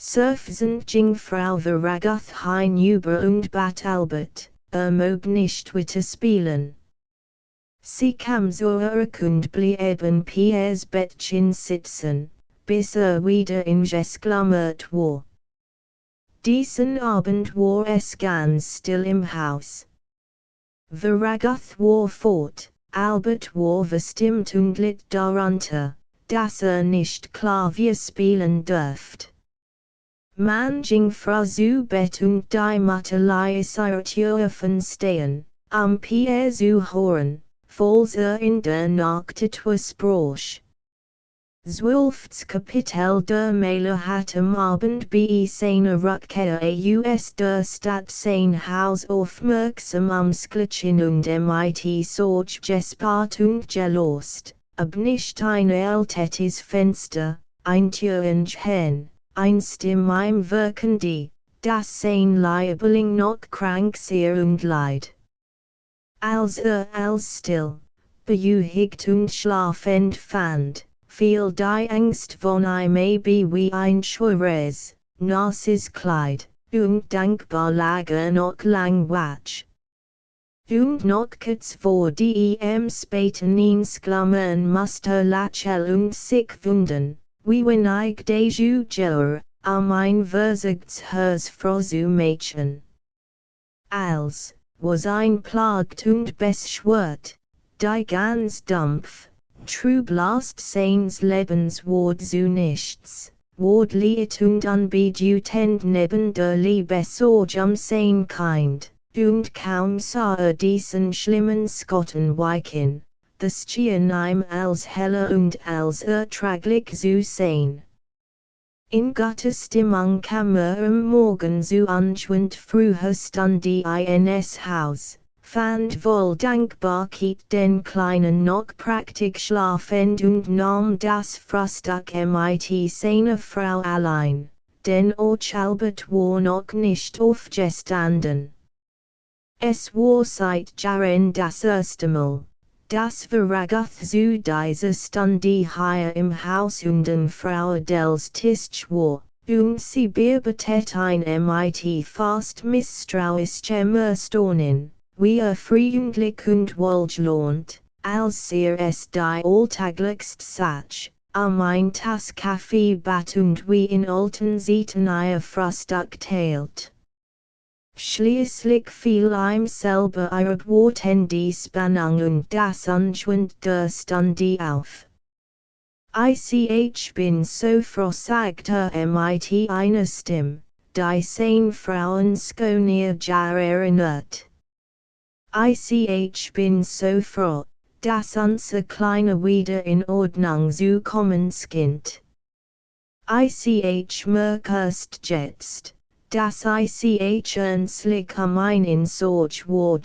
Seufzend ging Frau Veragoth hinüber und bat Albert, mag nicht weiter spielen. Sie kam zurück und blieb an Pierres Bettchen sitzen, bis wieder in geschlummert war. Diesen Abend war es ganz still im Haus. Veragoth war fort, Albert war verstimmt und litt darunter, dass nicht Klavier spielen dürfte. Man ging früh zu Bett und die Mutter ließ ihre Tür offen stehen, Pierre zu hören, falls in der Nacht etwas brach. 12. Kapitel Der Maler hat am Abend bei seiner Rückkehr aus der Stadt sein Haus aufmerksam umschlichen und mit Sorge gespart und gelost, ab nicht ein ältetes Fenster, ein Türench hen, ein Stimm im Wirken die, das sein Liebeling noch krank sehr und leid. Als still, bejuhigt und schlafend fand, viel die Angst von I may be wie ein schweres, nasses Kleid, und dankbar lager noch lang wach. Und noch kurz vor die späten Insklammern muster lachel und sich wunden, wie wenn ich deju jure, mein Versagts frozu Mädchen. Als was ein plagt und beschwört, die ganz dumpf, trüb last seines Lebens ward zu nichts, ward liet und unbedutend neben der Liebesorg sein Kind, und kaum sah diesen schlimmen Skotten weichen, das schien ihm als heller und als erträglich zu sein. In Gottesstimmung kam am Morgen zu anschwund früher Stunde ins Haus, fand wohl Dankbarkeit den Kleinen noch praktisch schlafend und nahm das Frühstück mit seiner Frau allein, denn Albert war noch nicht aufgestanden. Es war seit Jahren das erste Mal, dass Veragoth zu dieser Stunde hier im Haus und Frau Adels Tisch war, und sie bearbeitet ein mit fast misstrauischem Erstaunen, wie freundlich und wohlgelohnt, als es die alltäglichst Sach, ein Tass Kaffee bat und wie in alten Zeiten ihr Frühstück teilt. Schließlich fiel ihm selber ihre Wort in die Spannung und das Anschwund der Stunde auf. Ich bin so froh sagte mit einer Stimme, die sein Frauenskonier jar erinnert. Ich bin so froh, dass unser Kleiner wieder in Ordnung zu kommen scheint. Ich merkst jetzt, dass ich ernstlich in Sorge war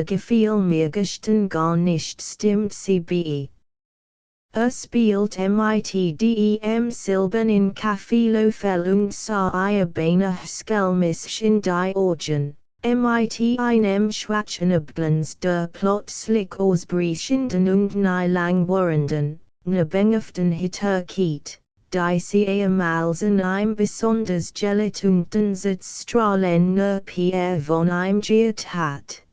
gefiel mir gestern gar nicht stimmt sie bei. Spielt mit dem Silben in Kaffeelöffel und sah ihr beinahe schelmisch die Augen, mit einem schwachen Abglanz der plötzlich ausbrechenden und nie langwährenden, nebengeften Hitterkeit. Die sie ehemals in einem besonders gelatungen Sitzstrahlen Pierre von einem giert hat.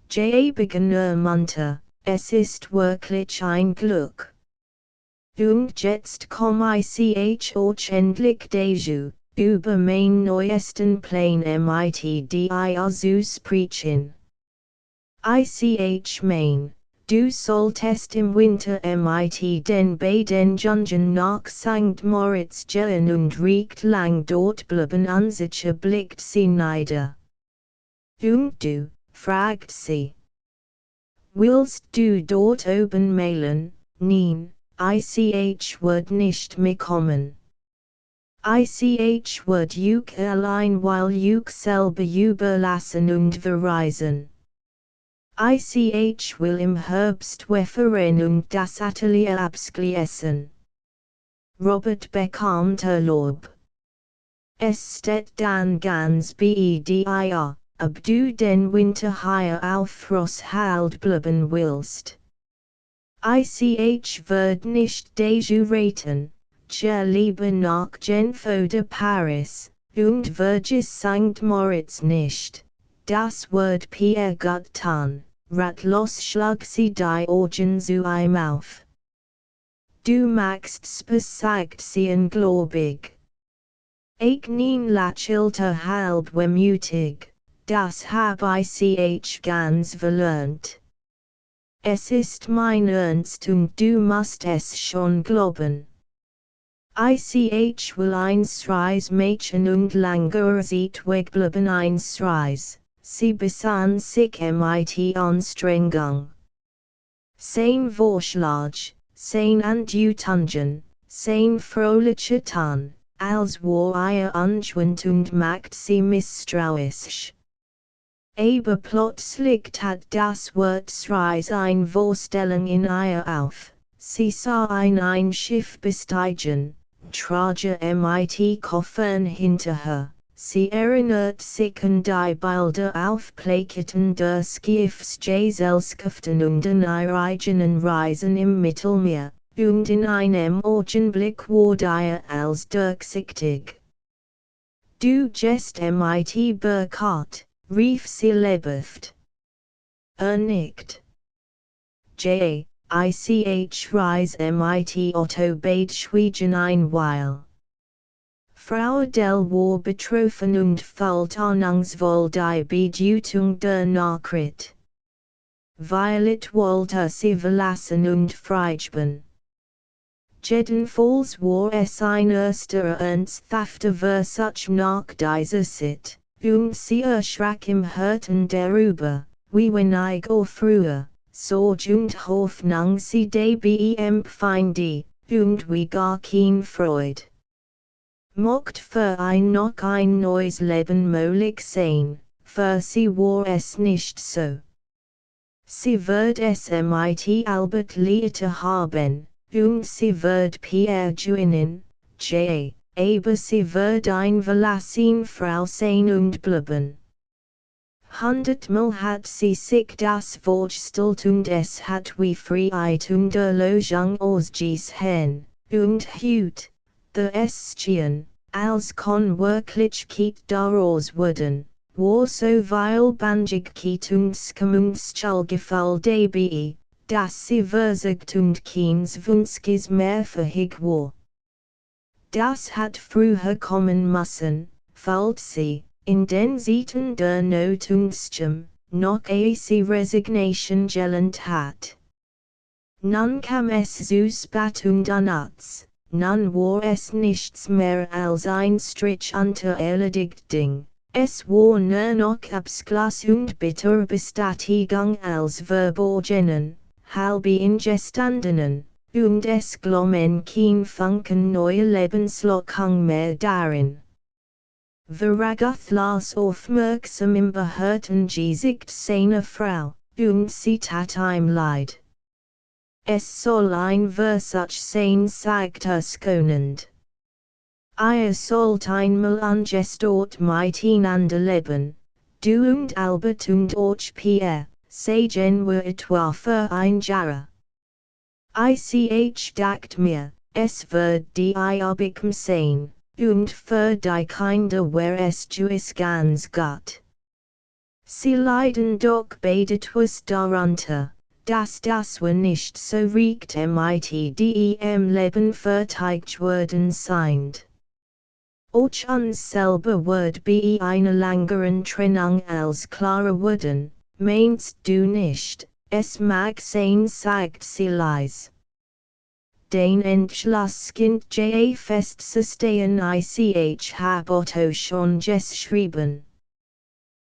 Beginner munter, es ist wirklich ein Glück. Und jetzt komm ich euch endlich dazu, über mein neuesten Plan mit die zu sprechen. Mein. Du solltest im Winter mit den beiden Jungen nach St. Moritz gehen und recht lang dort bleiben unsicher blickt sie nieder. Und du, fragt sie. Willst du dort oben mailen? Nein, ich wird nicht mitkommen. Ich wird juk allein weil juk selber überlassen und verreisen. Ich will im Herbst wegfahren und das Atelier abschließen. Robert bekommt Urlaub. Es steht dann ganz bei dir, ob du den Winter hier auf Rosshalde bleiben willst. Ich wird nicht dazu raten, lieber nach Genf oder Paris, und vergiss St. Moritz nicht. Das wird Pierre gut tun. Ratlos schlug sie die Augen zu ihm auf. Du magst's besagt sie ungläubig. Ich nein lächelte halb wehmütig, das hab ich ganz verlernt. Es ist mein Ernst und du musst es schon glauben. Ich will eins Mädchen und langer Zeit wegbleiben eins Sie besann sich mit Anstrengung. Sein Vorschlag, sein Anjutangen, sein fröhlicher Ton, als war anschwund und macht sie misstrauisch. Aber plötzlich hat das Wirtsreis ein Vorstellung in ihr auf. Sie sah ein Schiff besteigen, trage mit Koffern hinter her. Sie erinnert sich an die Bilder auf Plakaten der Schiffsgesellschaften und an ihre eigenen Reisen im Mittelmeer, und in einem Augenblick wurde ihr als durchsichtig. Du gest mit Burkhardt, rief sie lebhaft. Nickt. Ich reise mit Otto beid schwiegen ein Weil. Frau Del war betroffen und fällt ahnungsvoll die Bedeutung der Nachricht. Violet wollte sie verlassen und freigeben. Jedenfalls war es ein erster ernsthafter Versuch nach dieser Zeit, und sie erschrak im Herzen darüber, wie wenig früher, Sorge und Hoffnung sie dabei empfinde, und wie gar kein Freude. Mocht für noch ein neues Leben möglich sein, für sie war es nicht so. Sie wird es mit Albert Leiter haben, und sie wird Pierre gewinnen, aber sie wird ein verlassene Frau sein und bleiben. 100-mal hat sie sich das vorgestellt und es hat wie Freiheit und Erlösung ausgesehen, und heute, der Estchen, als kann Wirklichkeit daraus werden, war so viel Bandigkeit und Skamungsgefühl dabei, dass sie versagt und keins Wunschis mehr fähig war. Das hat früher kommen müssen, fällt sie, in den Zeiten der Not und Scham, noch ehe sie Resignation gelernt hat. Nun kam es zu spät und unnütz, nun war es nichts mehr als ein Strich unter erledigt Ding. Es war nur noch Abschluss und bitter Bestätigung als Verborgenen, halb ingestandenen, und es glommen kein Funken neue Lebenslockung mehr darin. Veragoth las aufmerksam im beharrten Gesicht seiner Frau, und sie tat ihm leid. Es soll ein Versuch sein, sagte schonend. Ihr sollt einmal angestort miteinander leben, du und Albert und auch Pierre, sagen wir etwa für ein Jahr. Ich dacht mir, es wird die Eierbekom sein, und für die Kinder wär es juis ganz gut. Sie leiden doch beide etwas darunter, dass das wir nicht so recht mit dem Leben verteidigt worden sind. Auch uns selber wird bei einer langeren Trennung als klarer werden, meinst du nicht, es mag sein, sagt sie leise. Den Entschluss kind festzustehen hab Otto schon geschrieben.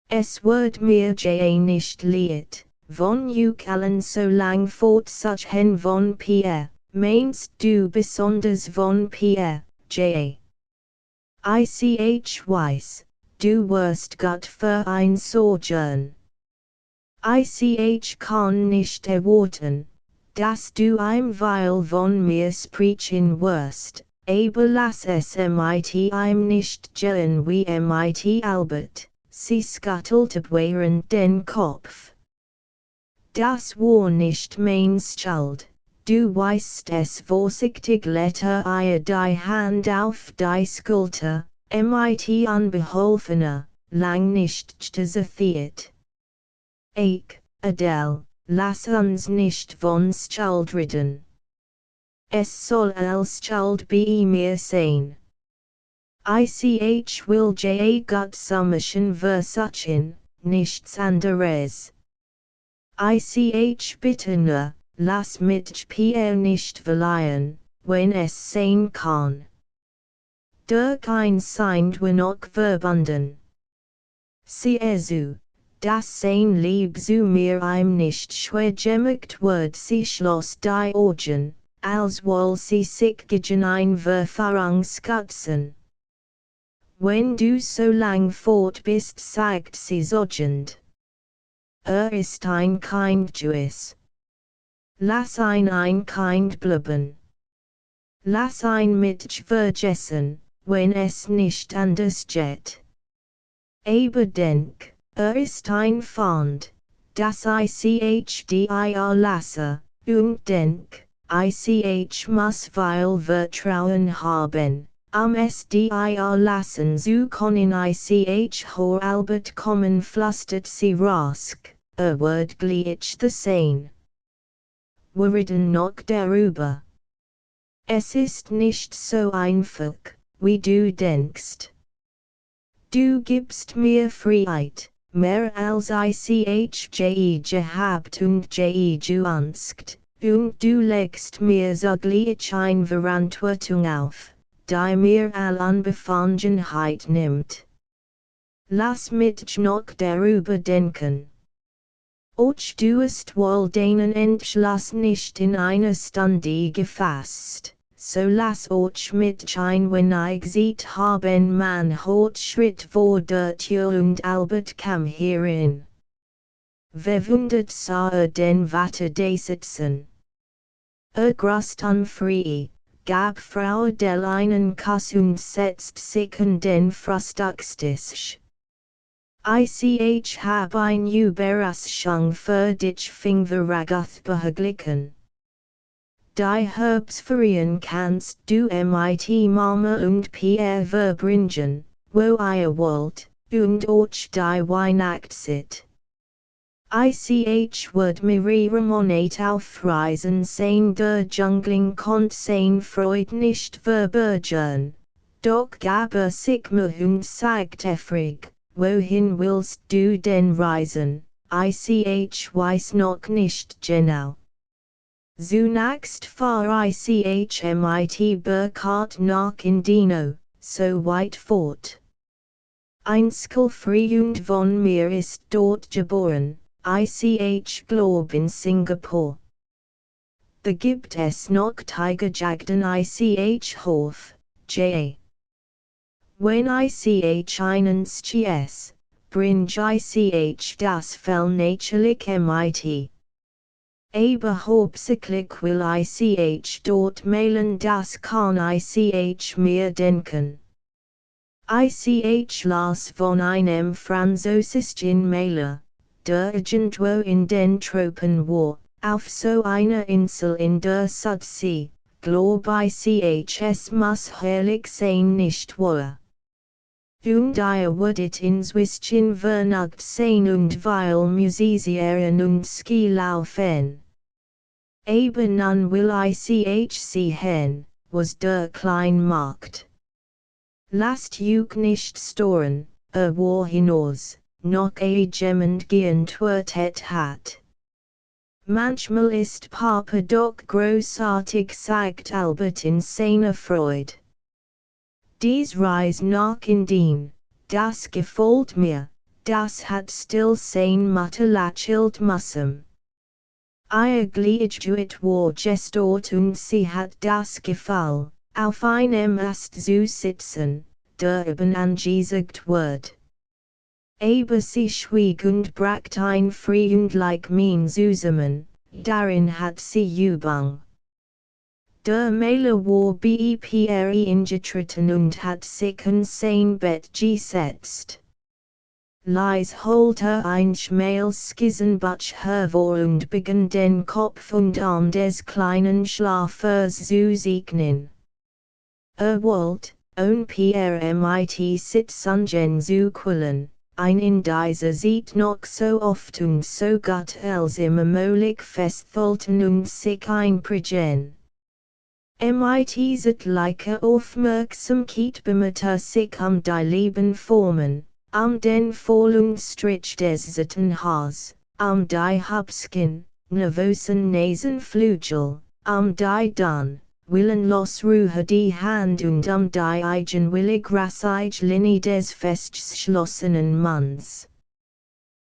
Es wird mir nicht leid, von allen so lang fortzuchen von Pierre, meinst du besonders von Pierre, Ich weiß, du wirst gut für ein Sojourn. Ich kann nicht erwarten, dass du weil von mir sprechen wirst, aber lass es mit nicht gehen wie mit Albert, sie schüttelte während den Kopf. Das war nicht mein Schuld, du weißt es vorsichtig legte die Hand auf die Schulter, mit unbeholfener, lang nicht gesichert. Adele, lass uns nicht von Schuld reden. Es soll als Schuld bei mir sein. Ich will gut submission versuchen, nichts anderes. Ich bitte nur, lass mit Pierre nicht verleihen, wenn es sein kann. Durch ein sind wir noch verbunden. Sieh zu, dass sein Lieb zu mir nicht schwer gemacht wird, sie schloss die Augen, als wohl sie sich gegen ein Verfahrung schützen. Wenn du so lang fort bist, sagt sie sogend. ist ein Kind Jewis. Lass ein Kind bleiben. Lass ein Mitch vergessen, wenn es nicht anders geht. Aber denk, ist ein Feind, das ich dir lasse, und denk, ich muss weil Vertrauen haben, es dir lassen zu können ich hor Albert kommen flüstert sie rask, word gleich the same. Wir reden noch darüber. Es ist nicht so einfach, wie du denkst. Du gibst mir Freiheit, mehr als ich gehabt und geünscht, und du legst mir sogleich eine Verantwortung auf, die mir all Unbefangenheit nimmt. Lass mich noch darüber denken. Och du hast wohl deinen Entschluss nicht in einer Stunde gefasst, so lass och mit ein wenig Zeit haben man hot Schritt vor der Tür und Albert kam hierin. Verwundert sah den Vater da sitzen. Grust unfrei, gab Frau Del einen Kuss und setzt sich an den Frühstückstisch. Ich hab ein Überraschung für dich Fingerragoth behaglichen. Die Herbstferien kannst du mit Mama und Pierre verbringen, wo ihr wollt, und auch die Weihnachtszeit. Ich würd mir Monat aufreisen sein der Jungling konnt sein Freud nicht verbergen, doch gab sich mir und sagt efrig. Wohin willst du denn reisen? Ich weiß noch nicht genau. Zunächst fahr ich mit Burkhardt nach Indino, so weit fort. Einzig Freund von mir ist dort geboren, ich glaub in Singapur. Da gibt es noch Tigerjagden Hof, J. When ich einen Schiess, bring ich das Fell natürlich mit. Aber hauptsächlich will ich dort mailen das kann ich mir denken. Ich las von einem französischen Mailer, der irgendwo in den Tropen war, auf so einer Insel in der Südsee, glaub ich es muss herrlich sein nicht wahr? Und würdet inzwischen vernagt sein und weil Musicieren und Ski laufen. Aber nun will ich sehen, was der klein macht. Lasst euch nicht stören, war hinaus, noch jemand geantwortet hat. Manchmal ist Papa doch großartig sagt Albert in seiner Freude. Dies Reis nach Indien, das gefällt mir, das hat still sein Mutter lächelt müssen. Eigentlich war gestört und sie hat das Gefall, auf einem Ast zu sitzen, der eben angesagt wird. Aber sie schwieg und bracht ein freundlich Mien zusammen, darin hat sie Übung. Der Mailer war BEPRE ingetreten und hat sich an sein Bett gesetzt. Leis holte ein schmales Skissenbuch hervor und begann den Kopf und Arm des kleinen Schlafers zu segnen. Wollt, ohne Pierre mit Sitzungen zu quälen, in dieser sieht noch so oft und so gut als immer möglich festhalten und sich einprägen. Zeitliche Aufmerksamkeit bemühte sich die Leben formen, den Vorlungsstrich des Sittenhaars, die Hubskin, nervösen Nasenflügel, die dann, willenlos Ruhe die Hand und die eigenwillig rassige Linie des festgeschlossenen Manns.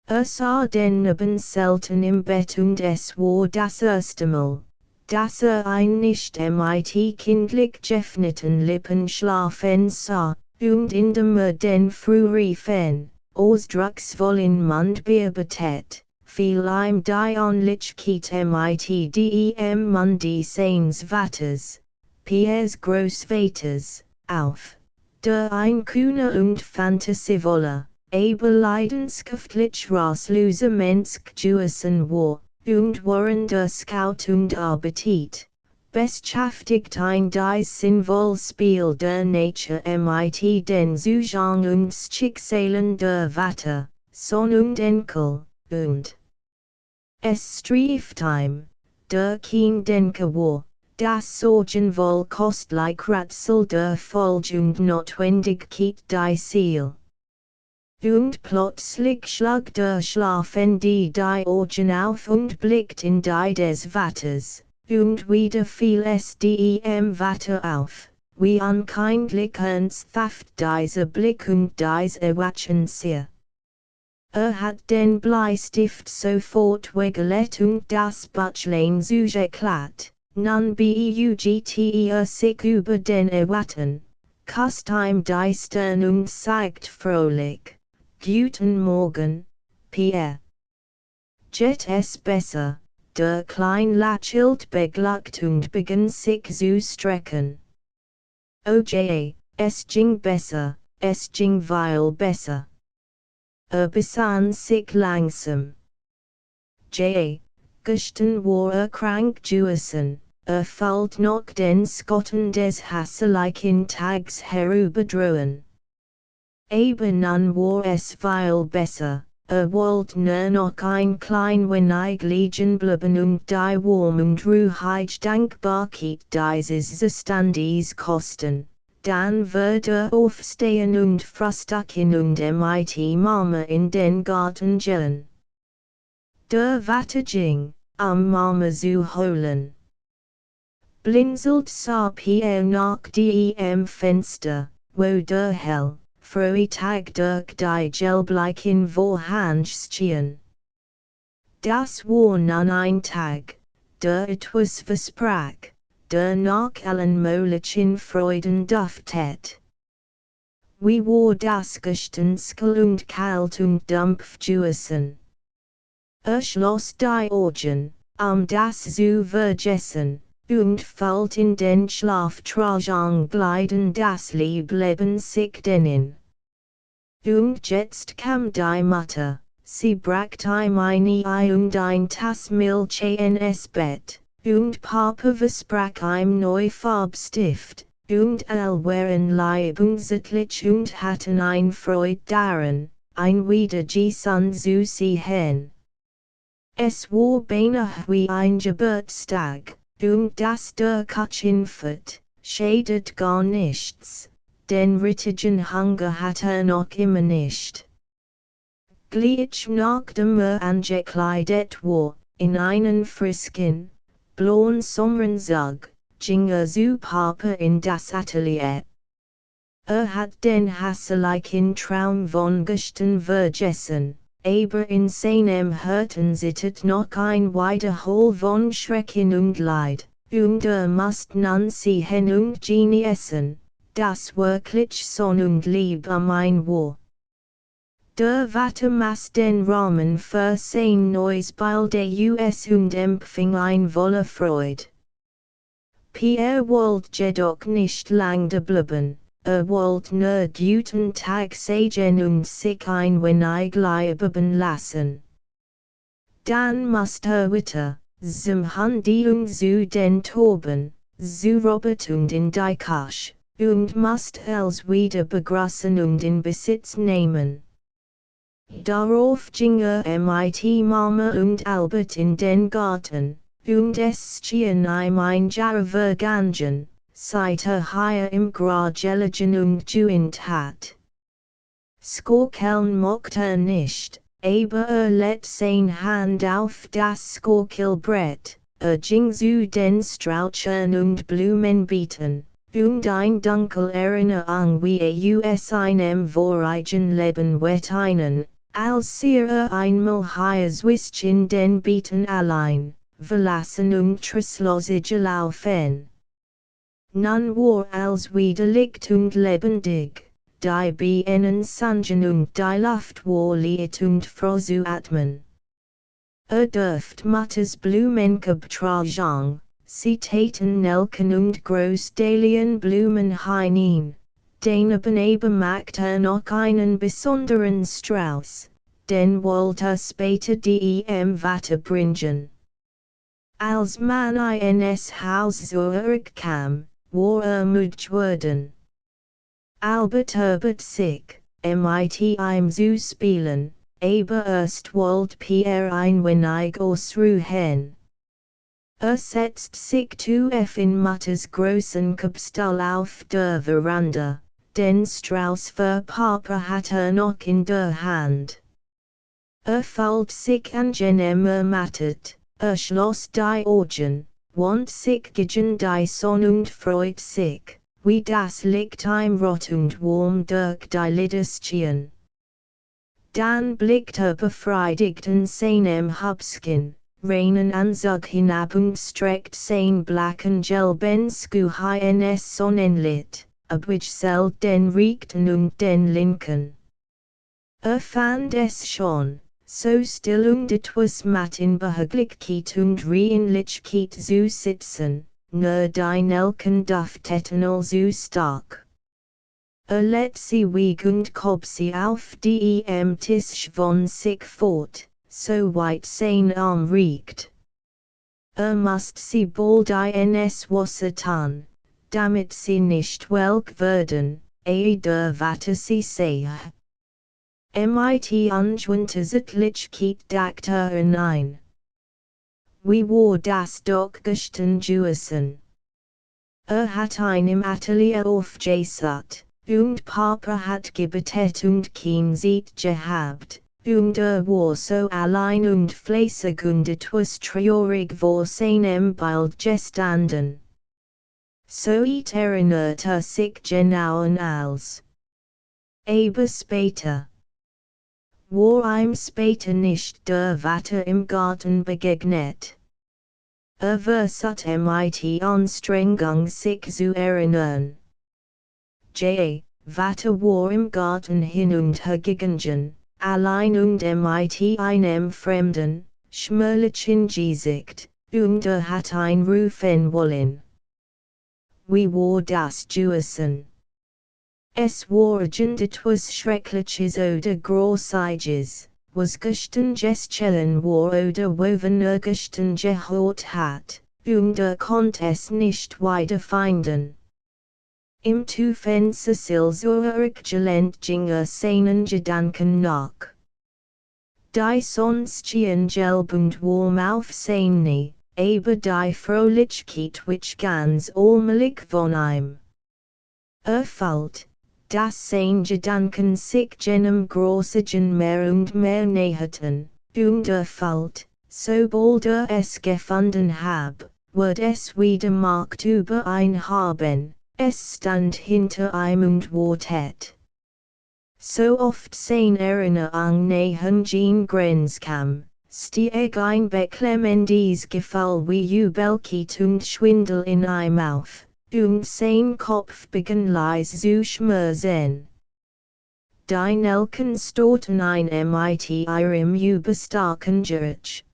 Sah den Neben selten im Bett und es war das erste Mal, dass ein nicht mit kindlich geöffneten Lippen schlafen sah, und indem den früh riefen, ausdrucksvoll in Mund bearbeitet, viel im die Onlichkeit mit dem Mundi seines Vaters, Piers Großvaters, auf, der ein Kühne und fantasievolle, aber leidenschaftlich rastlose Mensch gewesen war, und waren der Scout und Appetit, beschäftigt ein dies sinnvoll Spiel der Nature mit den Zugang und Schicksalen der Vater, Sohn und Enkel, und es strieft ihm, der kein Denker war, das sorgenvoll kostlich Rätsel der Folge und Notwendigkeit die Ziel. Und plötzlich schlug der Schlaf in die Augen auf und blickt in die des Vaters, und wieder fiel es dem Vater auf, wie unkindlich ernsthaft dieser Blick und diese Erwachen sehr. Hat den Bleistift sofort weggelegt und das Büchlein zugeklebt, nun beugte sich über den Erwachen, küsst ihm die Stirn und sagt fröhlich, Guten Morgen, Pierre. Geht es besser, der Klein lächelt beglückt und begann sich zu strecken. Oh je, es ging besser, es ging viel besser. Besann sich langsam. Je, gestern war krank gewesen, fällt noch den Skotten des hässlichen Tags herüberdrohen. Aber nun war es viel besser, wollte nur noch ein klein wenig liegen bleiben und die Warm und Ruhigkeit Dankbarkeit dieses Zustandes kosten, dann würde aufstehen und frühstücken und mit Mama in den Garten gehen. Der Vater ging, Mama zu holen. Blinzelt sah Pierre nach dem Fenster, wo der hell, frohe Tag durch die gelblichen Vorhang. Das war nun ein Tag, der etwas versprach, der nach allen möglichen Freuden duftet. Wie war das Gespenstisch und kalt und dumpf gewesen. Schloss die Augen, das zu vergessen, und fällt in den Schlaf tragen gleiten das Leben sich denen. Und jetzt kam die Mutter, sie brachte ihm Ei und ein Tass Milch ins Bett, und Papa versprach ihm neu Farbstift, und alle waren leibensitlich und hatten ein Freude daran, ein Wiedersehen zu sehen. Es war beinahe wie ein Geburtstag, und das der Küchenfurt, schädet gar nichts, den richtigen Hunger hat noch immer nicht. Gleich nachdem angekleidet war, in einen frisken, blauen Sommeranzug, ging zu Papa in das Atelier. Hat den hässlichen Traum von gestern vergessen. Aber in seinem Herzen sittet noch ein Wiederhol von Schrecken und Leid, und musst nun sehen und genießen, das wirklich Sonn und Liebe mein war. Der Vater maß den Rahmen für sein neues Bilde US und empfing ein voller Freude. Pierre wollte jedoch nicht lang da bleiben. Wollte nur guten Tag sagen und sich ein wenig bleiben lassen. Dann musste weiter, zum Handy und zu den Torben, zu Robert und in die Küche, und musste els wieder begrüßen und in Besitz nehmen. Darauf ging mit Mama und Albert in den Garten, und es schien ihm ein Jahre vergangen, seit hier im gelegen und geübt hat. Skorkeln mochte nicht, aber let sein Hand auf das Skorkelbrett, ging zu den Strauchern und Blumenbeeten, und ein dunkel Erinnerung wie aus einem vorigen Leben weteinen, als einmal hier zwischen in den Beeten allein, verlassen und trostlos gelaufen. Nun war als wieder Licht und lebendig, die Bienen sangen und die Luft war liet und froh zu atmen. Dürft Mutters Blumenkabtragung, Zitaten Nelken und Großdalien Blumen hinein, Daneben eben macht noch einen besonderen Strauß, den wollte später dem Vater bringen. Als man ins Haus zurückkam, war müde worden. Albert Herbert sich, mit ihm zu spielen, aber erst wollte Pierre ein wenig ausruhen. Setzt sich in Mutters großen Kopfstall auf der Veranda, den Strauß für Papa hat noch in der Hand. Fällt sich an mattet, schloss die Augen, want sich gegen die Sonne und freut sich, wie das Licht im Rot und warm durch die Liderstien. Dann blickt befriedigt in seinem Hubskin, reinen Anzug hinab und streckt sein blacken gelben Schuh ins Sonnenlicht, abwechselt den rechten und den linken. Fand es schon, so still und etwas matt in Behaglichkeit und Reinlichkeit zu sitzen, nur die Nelken dufteten so stark. Let sie wieg und kob sie auf dem Tisch von sich fort, so weit sein Arm riecht. Must sie bald ins Wasser tun, damit sie nicht welk werden, der Vater sie sehe. Mit Unschwuntersittlichkeit dachte hinein. Wie war das doch gestern gewesen? Hat im Atelier aufgesat, und Papa hat gebetet und kein Zeit gehabt, und war so allein und fleißig und etwas traurig vor seinem Bild gestanden. So erinnerte sich genau an alles. Aber später. War ihm später nicht der Vater im Garten begegnet. Versat mit Anstrengung sich zu erinnern. Vater war im Garten hin und her gegangen, allein und mit einem fremden, schmierlichen Gesicht, und hat ihn rufen wollen. Wie war das gewesen? Es war etwas Schreckliches oder Großartiges, was gestern geschehen war oder woven gestern gehört hat, und konnte es nicht wiederfinden. Im Tufen Cecil zurückgelehnt ging seinen Gedanken nach. Die Sonstchen gelb und warm auf seine, aber die Fröhlichkeit which ganz allmählich von ihm fällt, dass sein Gedanken sich jenem großigen mehr und mehr näherten, und fällt, sobald es gefunden hab, wird es wieder Macht über ein haben, es stand hinter ihm und wartet. So oft sein Erinnerung nähern gen Grenz kam, stieg ein beklemmendes Gefühl wie Übelkeit und Schwindel in ihm auf. Und sein Kopf begann leise zu schmerzen. Die Nelken storten ein mit ihrem überstarken Geräusch.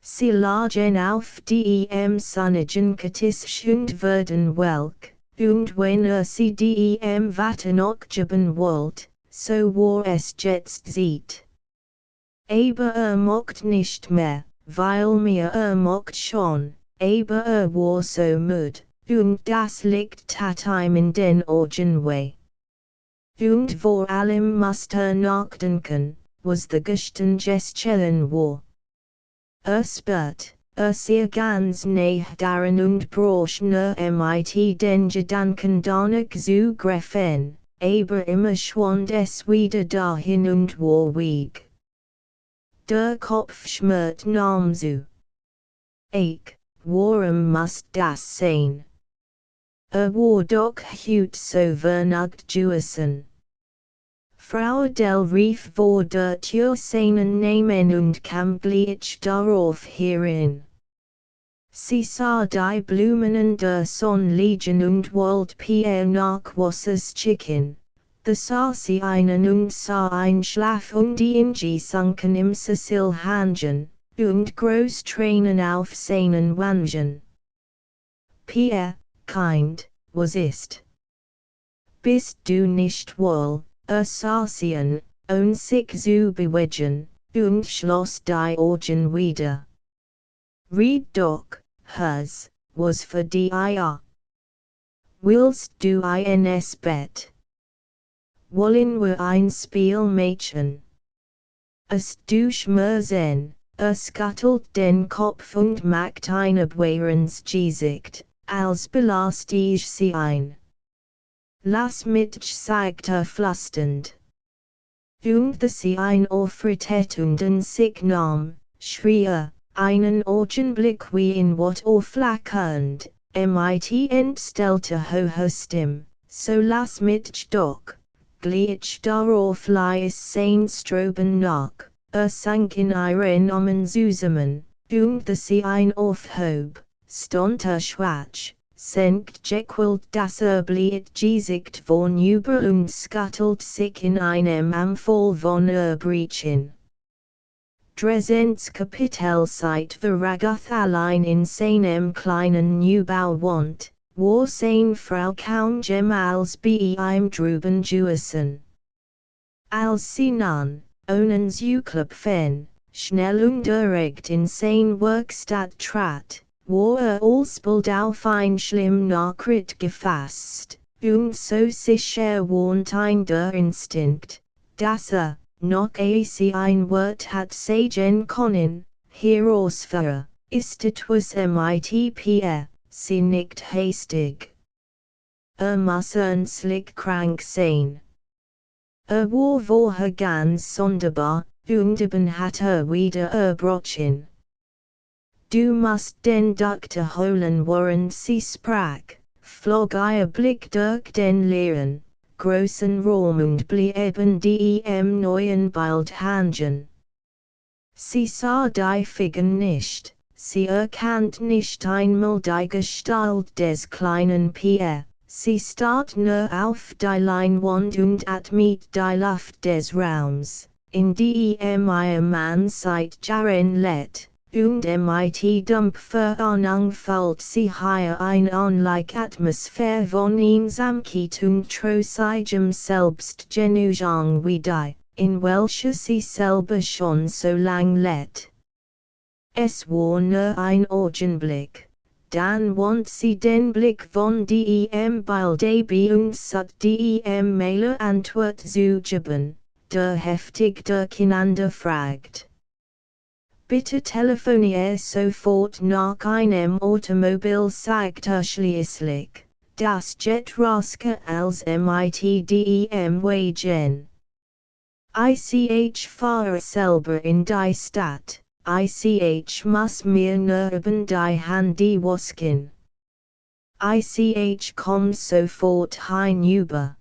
Sie lagen auf dem sonnigen Tisch und wurden welk, und wenn sie dem Vater noch geben wollt, so war es jetzt Zeit. Aber mocht nicht mehr, weil mir mocht schon, aber war so müde. Und das Licht tat ihm in den Augen weh. Und vor allem musste nachdenken, was the gestern geschehen war. Spürt, sehr ganz nah daran und brach nur mit den Gedanken danach zu greifen, aber immer schwand es wieder dahin und war weg. Der Kopfschmerz nahm zu. Warum muss das sein? War doch heute so vernagt gewesen. Frau del Reef vor der Tür seinen Namen und kam gleich darauf herein. Sie sah die Blumen in der Sonne liegen und wollte Pierre nach Wassers schicken. Da sah sie einen und sah ein Schlaf und die Inge sunken im Cecil Hangen, und Großtrainen auf seinen Wangen. Pierre, kind, was ist? Bist du nicht wohl, Assassin, sich zu bewegen, und schloss die Augen wieder. Red doch, Hus, was für die Eier. Willst du ins Bett? Wollen wir ein Spiel machen? Du schmerzen, scuttelt den Kopf und macht eine Bewahrensgesicht, als belast ich sie ein. Lass mich, sagte flüsternd. Und sie ein aufretretenden sich nahm, schrie, einen Augenblick wie in Wort flackernd, mit entstellte hohe Stimme, so lass mich doch, gleich darauf ließ sein Stroben nach, sank in ihren Armen zusammen, und sie ein aufhob, stand schwach, senkt gequält das bleiet Gesicht vornüber und scuttelt sich in einem Anfall von Erbrechen. Dresens Kapitel seit Veragoth allein in seinem kleinen Neubau wohnt, wo seine Frau kaum jemals bei ihm drüben gewesen. Als sie nun, ohne Zuklopfen, schnell und erregt in seine Werkstatt trat, wo alsbald auf ein schlimm Nachricht gefasst, und so sicher wohnt ein der Instinkt, dass noch sie ein Wort hat sagen können, herausführe, ist etwas mitpr, sie nicht hastig. Muss ernstlich krank sein. War vorher ganz sonderbar, und eben hat wieder erbrochen. Du musst den Doktor holen während sie sprach, flog ihr Blick durch den leeren, großen Raum und blieben die neuen Bild hängen. Sie sah die Figen nicht, sie erkannt nicht einmal die Gestalt des kleinen Pierre, sie starrt nur auf die Leinwand und atmet die Luft des Raums, in die ihr Mann seit Jahren lebt. Und mit Dumpferahnung fällt sie hier ein like Atmosphäre von Einsamkeit und trossigem Selbstgenuggang wie die, in welcher sie selber schon so lang lebt. Es war nur ein Augenblick, dann wand sie den Blick von dem Bilde und sat dem Mailer Antwort zu geben, der heftig durcheinander fragt. Bitte telefonier sofort nach einem Automobil sagte schließlich, das Jet Roske als dem Wagen. Ich fahre selber in die Stadt, ich muss mir nirgend die Handy wasken. Ich komm sofort hinüber.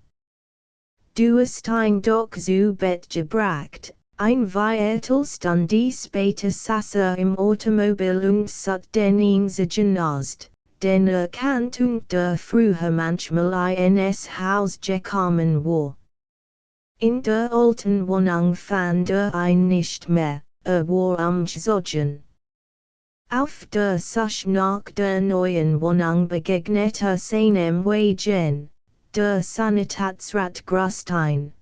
Du hast ein Doch zu Bett gebracht. Ein Viertelstunde später saß im Automobil und sat den einzigen Ast, den kannt und der früher manchmal ins Haus gekommen war. In der alten Wohnung fand ein nicht mehr, war am Joggen. Auf der Suche nach der neuen Wohnung begegnete seinem Wagen, der Sanitätsrat Grustein.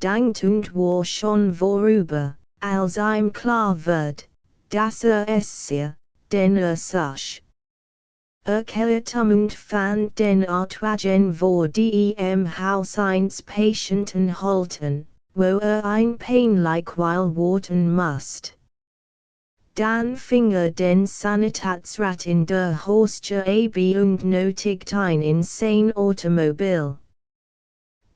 Dankt und war schon vorüber, als ihm klar wird, dass es sei, den such. Kehrte und fand den Artwagen vor dem Haus eines Patienten halten, wo ein peinlich Weile warten musste. Dann fing den Sanitätsrat in der Haustür ab und notigt ein in sein Automobil.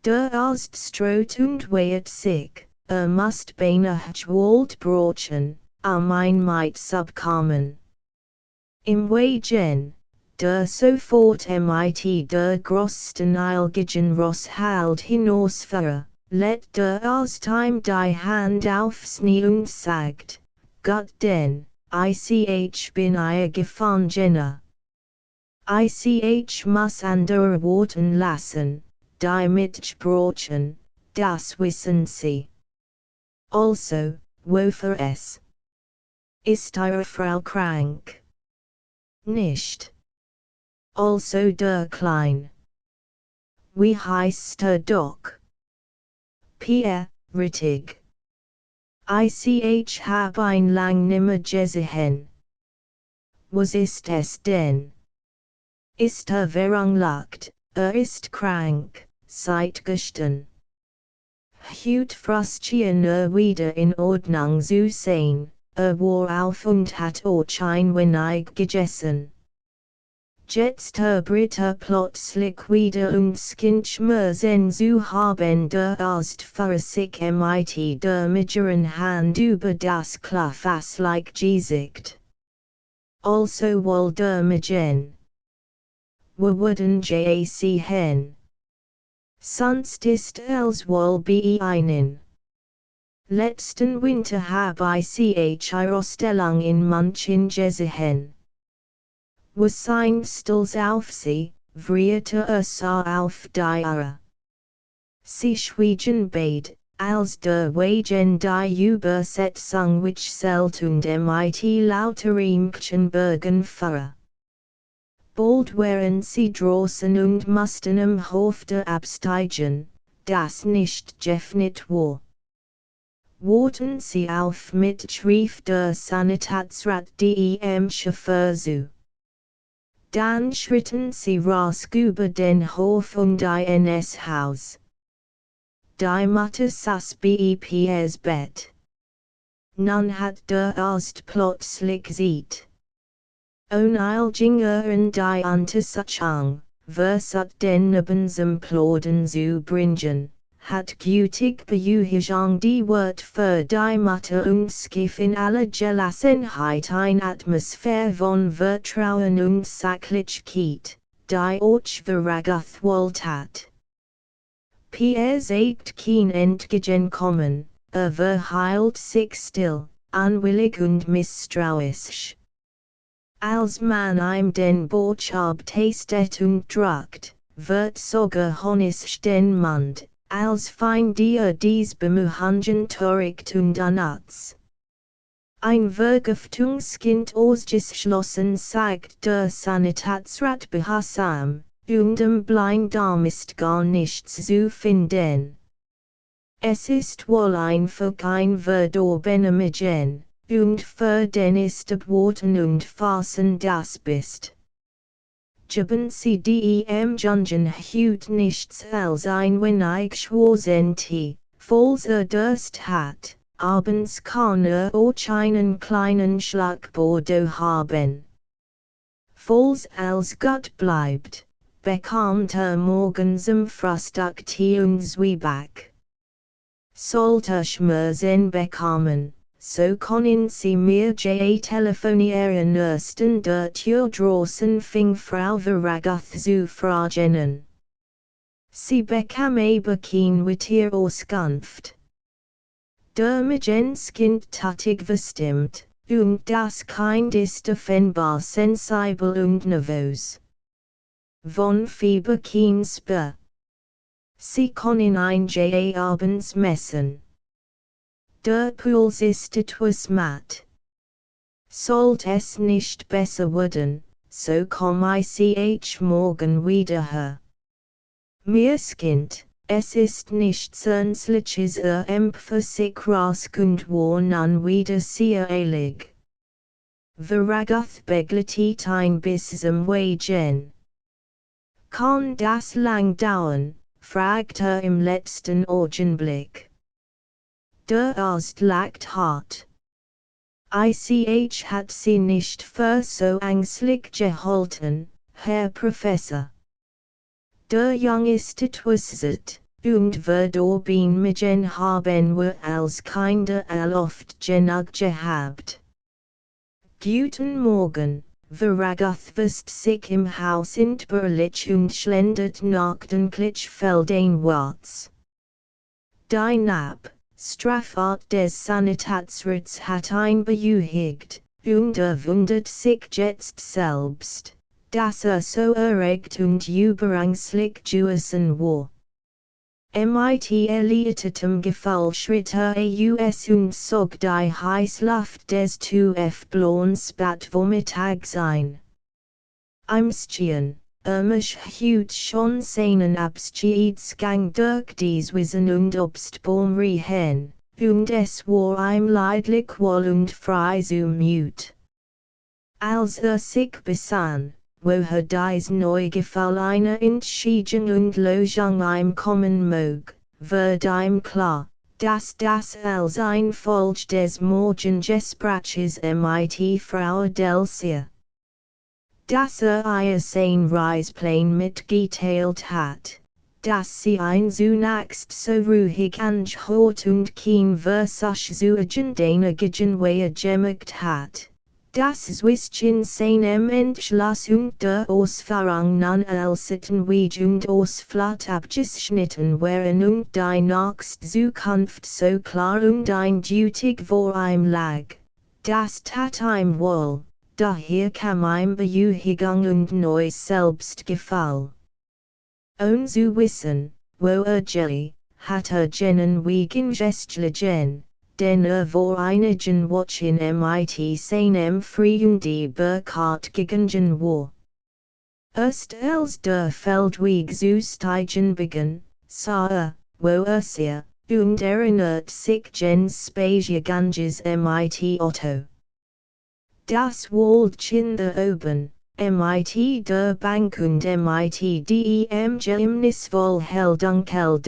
Der Arzt stroht und weht sich, must beinahe gewollt brochen, ein Miet subkommen. Im Wagen, der sofort mit der größten Eilgigen Rosshalde hinausfuhr, let der Arzt ihm die Hand aufs Knie und sagt, Gott denn, ich bin ihr Gefangener. Ich muss andere warten lassen. Die Mitgebrochen, das wissen Sie. Also, wofür es? Ist ihre Frau krank? Nicht. Also der Klein. Wie heißt er doch? Pierre, Rittig. Ich hab ein lang nimmer gesehen. Was ist es denn? Ist verunglückt, ist krank, seit gestern. Hut Frustchen wieder in Ordnung zu sein, war auf und hat auch ein wenig gegessen. Jetzt britta plötzlich wieder Schmerzen zu haben der Arzt für sich mit der mittleren Hand über das Klarfass gesagt. Also wohl der Magen. Wir würden sehen. Sonst ist es wohl bei Ihnen. Letzten Winter hab ich Rostellung in München gesehen. Wir sind stolz auf sie, vrierte auf die Ehre. Sie schwiegen beid, als der Wagen die Übersetzung which seltund mit lauterem Bergen fuhr. Bald waren sie draußen und mussten am Hofte absteigen, das nicht geöffnet war. Warten sie auf mit rief der Sanitätsrat dem Chauffeur zu. Dann schritten sie rasch über den Hof und ins Haus. Die Mutter saß bei Piers Bett. Nun hat der Arzt plötzlich gesagt. Onheilingen die Untersuchung, versat den Nebensemploden zu bringen, hat gütig Bejuhigung die Wort für die Mutter und schuf in aller Gelassenheit ein Atmosphäre von Vertrauen und Sachlichkeit, die euch verragoth wollt hat. Piers echt kein Entgegenkommen, verhielt sich still, unwillig und misstrauisch. Als man ihm den Botschaft tastet und druckt, wird sogar honisch den Mund, als find dies Bemühungen töricht und unnütz. Ein Vergiftungskind ausgeschlossen sagt der Sanitätsrat behutsam, und im Blinddarm ist gar nichts zu finden. Es ist wohl einfach ein verdorbener Magen. Und für den ist abwarten und fassen das bist. Geben sie dem Jungen Hut nichts als ein wenig Schworsenti, falls Durst hat, abends kann auch einen kleinen Schlag Bordeaux haben. Falls als gut bleibt, bekommt morgens im Frühstück Tee und Zwieback. Sollte Schmerzen bekommen, so können Sie mir telefonieren ersten der Tür draußen fing Frau Veragoth zu fragen. Sie bekam aber kein Wetter Auskunft. Der Magenskind tattig verstimmt, und das Kind ist offenbar sensibel und nervös. Von Fieber kein Spür. Sie können ein abends messen. Der Puls ist etwas matt. Sollte es nicht besser werden, so komm ich morgen wieder her. Kind, es ist nichts Ernstliches für sich rasch und war nun wieder sehr eilig. Veragoth begleitet ein bisschen Wagen. Kann das lang dauern? Fragt im letzten Augenblick. Der Arzt lacht hart. Ich hat sie nicht für so ängstlich gehalten, Herr Professor. Der Junge ist etwas satt, und verdorben Magen haben wir als Kinder oft genug gehabt. Guten Morgen, Veragoth wirst sich im Haus entbehrlich und schlendert nachdenklich feldeinwärts. Die Nab. Strafart des Sanitätsrats hat ein bejuhigt, und wundert sich jetzt selbst, dass so erregt und überängstlich gewesen war. Mit Elitatum Gefallschritte aus und sog die Heißluft des 2F Blonspat Vormittag sein. Imstien, mich hut schon seinen Abschiedsgang durch dies Wissen und Obstbaum hen, und es war leidlich wohl und frei mut. Als sich besann, woher dies Neugefallene Entschieden und Lösung kommen mög, wird klar, dass das als ein Folge des Morgengespräches mit Frau Delcia. Dass ihr sein Reisplan mitgeteilt hat, dass sie zunächst so ruhig angehört und kein Versuch zu agenden Wehe gemacht hat. Das ist in seinem Entschlussung der Ausführungen alsitten Weg und Ausfahrt abgeschnitten wären und die nächste Zukunft so klar und eindeutig vor lag. Das tat wohl, daher kam Bejuhigung und neues Selbstgefall. Ohne zu wissen, wo je, hat jenen wegen gestlichen. Denn war einigen Watchen mit seinem Frieden die Burkhardt gegangen war. Erst als der Feldweg zu steigen begann, sah wo sie, und erinnert sich gens Spazierganges mit Otto. Das Waldchen da oben, mit der Bank und mit dem Geheimnisvoll hell dunkel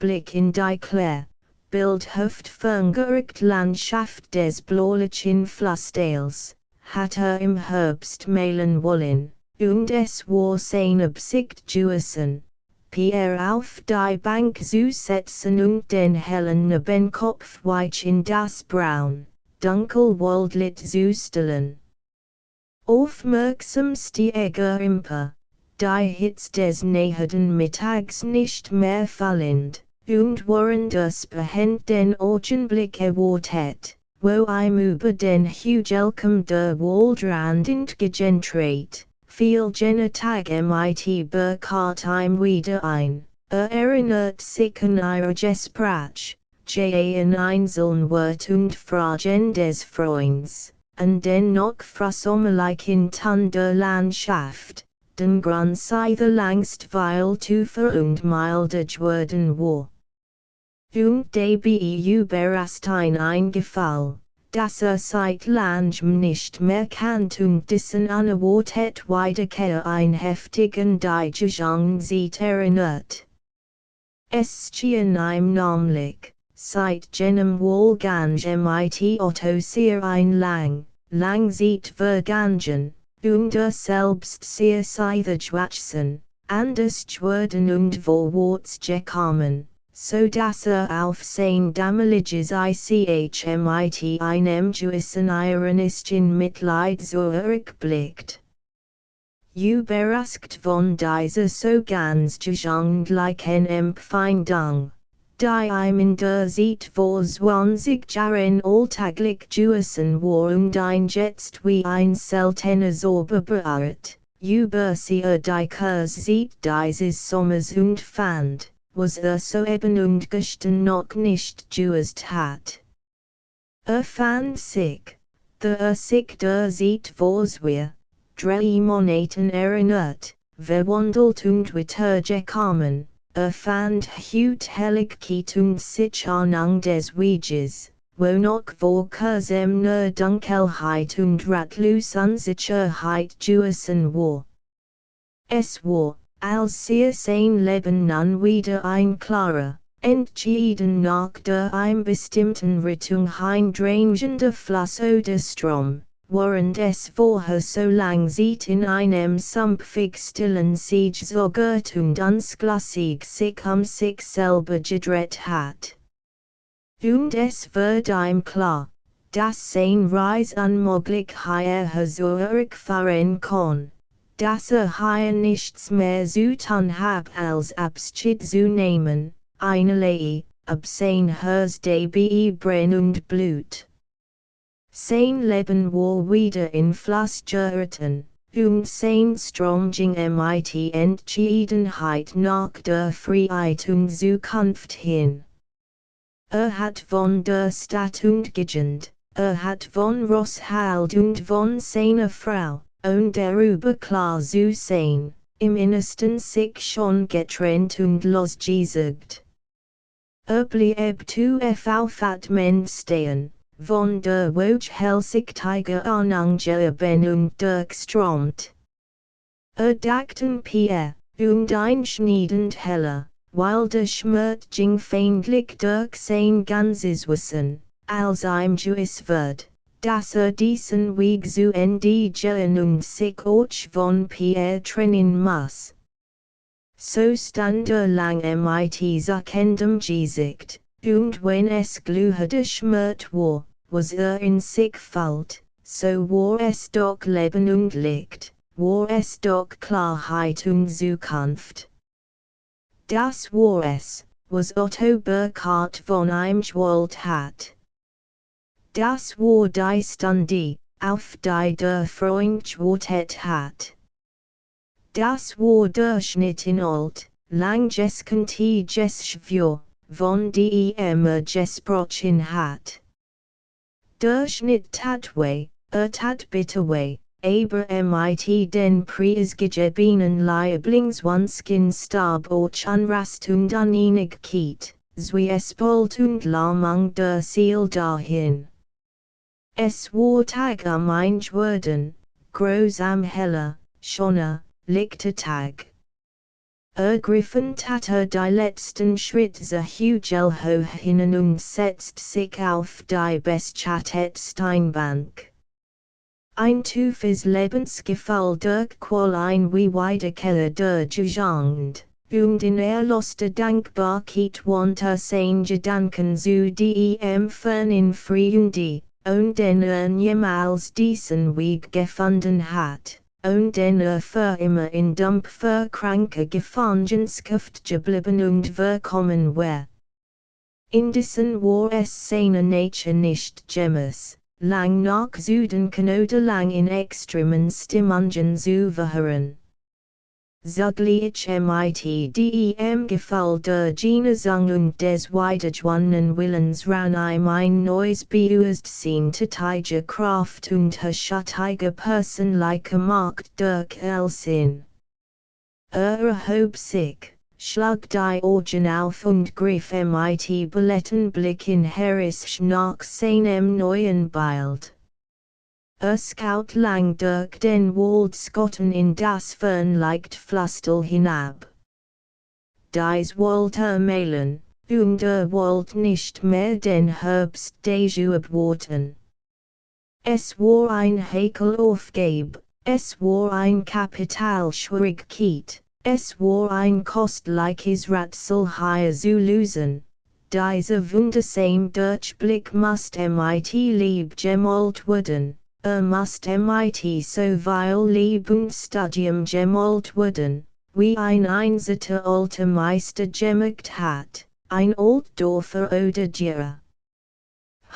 Blick in die Klär. Bildhaft ferngerückt Landschaft des blaulichen Flussdales, hat im Herbst malen wollen, und es war seine Absicht gewesen, Pierre auf die Bank zu setzen und den hellen Nebenkopf weich in das braun, dunkel Waldlicht zu stellen. Aufmerksam stieg Imper, die Hitze des näheren Mittags nicht mehr fallend. Und während es behend den Augenblick erwartet, wo über den Hugelcom der Waldrand entgegentret, fiel jener Tag mit Burkhardt wieder ein, erinnert sich an ihre Gespräch, in einzelnen Wort und Fragen des Freunds, an den noch frosommerlichen Ton der Landschaft, den Grundseite langstweil tiefer und milder geworden war. Und dabei überrascht eingefallen, dass seit langem nicht mehr kannt und dessen unerwartet Wiederkehr ein heftigen Diejung sieht erinnert. Es schien nämlich, seit jenem Wahlgang mit Otto sehr lang sieht vergangen, und selbst sehr seithig wachsen, anders geworden und vorwärts gekommen. So dass auf sein damaliges Ich mit einem gewissen ironischen Mitleid zurückblickt. Überrascht von dieser so ganz gesanglichen Empfindung, die in der seit vor 20 Jahren alltäglich gewesen war und jetzt wie ein seltener Sorbe beahrt, über sie die Kurs sieht dieses Sommers und fand, was soeben und gestern noch nicht gewusst hat. Fand sich, sich der sieht was wir, 3 Monaten erinnert, verwandelt und weitergekommen, fand hut Helligkeit und Sicherung des Weges, wo noch vor kurzem nur Dunkelheit und ratlos Unsicherheit gewesen war. Es war, als sein Leben nun wieder ein klarer, entschieden nach der bestimmten Richtung hindrängender Fluss oder Strom, während es vorher so lang sieht in einem sumpfig stillen Sieg sogert und unglassig sich sich selber gedreht hat. Und es wird klar, dass sein Reis unmöglich hierher zurückfahren kann. Dass hier nichts mehr zu tun hab als Abschied zu nehmen, einerlei, ab sein Herz dabei brennend Blut. Sein Leben war wieder in Fluss geraten, Sein Stroming mit Entschiedenheit nach der Freiheit und Zukunft hin. Hat von der Stadt und Gegend, hat von Rosshalde und von seiner Frau, und darüber klar zu sein, im Innersten sich schon getrennt und losgesagt. Blieb auf men stehen, von der Hochhelsigkeit Anangeben durchströmt. Dachten Pierre, und einschneidend heller, weil der Schmerz ging feindlich durch sein ganzes Wissen, als ihm gewiss wird, dass diesen Weg zu Ende gehen und sich auch von Pierre trennen muss. So stand lang mit Zuckendem Gesicht, und wenn es glühende Schmerz war, was in sich fällt, so war es doch Leben und Licht, war es doch Klarheit und Zukunft. Das war es, was Otto Burkhardt von ihm gewollt hat. Das war die Stunde, auf die der Freund gewartet hat. Das war der Schnitt in alt, lang geskuntiges Schwur, von die immer gesprochen hat. Der Schnitt tat weh, tat bitter weh, aber mit den preisgegebenen Lieblingswanskin starb auch Unrast und Uneinigkeit, Zwiespalt und Lahmung der Seele dahin. Es war Tag am Einschwörden, großam heller, schöner, lichter Tag. Griffen tat die letzten Schritte hugel hoch hinan und setzt sich auf die beschattet Steinbank. Ein tiefes Lebensgefühl durch qual ein wie Wiederkehr der Jugend, und in erloste Dankbarkeit wandte sein Gedanken zu dem fernen Friede, und den jemals diesen Weg gefunden hat. Und den für immer in dumpfer kranke Gefangenschaft geblieben und verkommen war. Indessen war es seine Nature nicht gemäß, lang nach Süden oder lang in extremen Stimmungen zu verharren. Zugleich mit dem Gefühl der Genesung und des wiedergewonnenen Willens ran ihm ein neues Bewusstsein tätige Kraft und schattige persönliche Macht durch Sinn. Erhob sich, schlug die Augen auf und griff mit Bullettenblick in Harris nach seinem neuen Bild. Scout lang durch den Wald Skotten in das Fernlicht Pflastel hinab. Dies wollte mailen, und wollte nicht mehr den Herbst deju abwarten. Es war ein Hakel aufgab, es war ein Kapitalschwierigkeit, es war ein kostliches Rätsel hier zu lösen. Dieser wundersame Durchblick musste mit Lieb gemalt werden. Musste mit so viel Lieb und Studium gemalt werden, wie ein einziger alter Meister gemacht hat, ein Altdorfer oder Gera.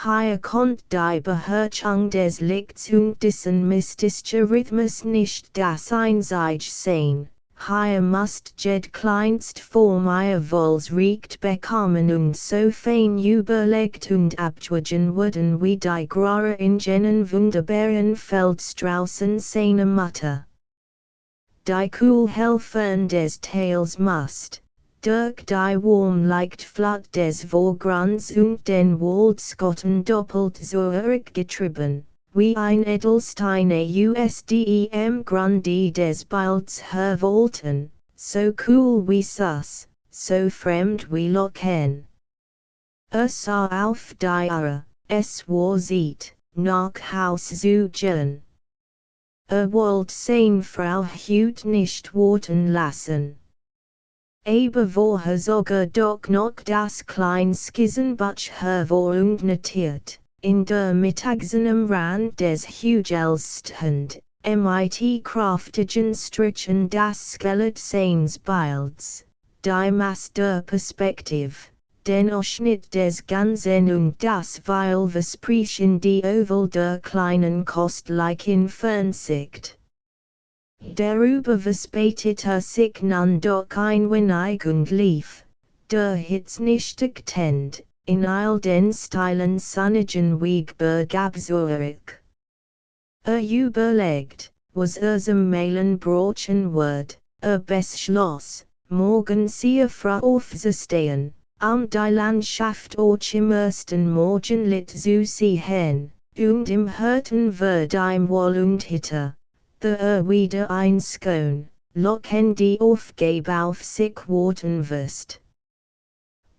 Hier kommt die Beherrschung des Lichts und dessen mystischer Rhythmus nicht das einzig sein, hier musst jed kleinst Form ihres Recht bekommen und so fein überlegt und abgewogen werden wie die Grare in jenen wunderbaren Feldstraußen seiner Mutter. Die Kühlhelfern des Tales musst, durch die Warmlichtflut des Vorgrunds und den Waldskotten doppelt so getrieben, wie ein Edelsteine usdem Grunde des Bilds hervolten, so cool wie sus, so fremd wie locken. Sah auf die Ara, es war Zeit, nach Haus zu gehen. Wollte sein Frau Hut nicht warten lassen. Aber vorher sogar doch noch das klein Skissenbutch hervornotiert, in der mittagsenem Rand des Hugels stand, mit kraftigen Strichen das Skelett seines Bilds, die Masterperspektiv, den Ausschnitt des Ganzen und das Weil versprechen die Oval der kleinen kostlichen Fernsicht. Darüber verspäteter sich nun doch ein wenig und lief, der Hitz nicht getend, in all den Stilen sonnigen Weg bergab zurück. Überlegt, was zum Meilenbrochen wird, beschloss, morgen sehr früh aufzustehen, die Landschaft auch im ersten Morgenlicht zu sehen, und im Hirten wird ihm wohl und hitter, wieder ein Skone, locken die Aufgabe auf sich warten wirst.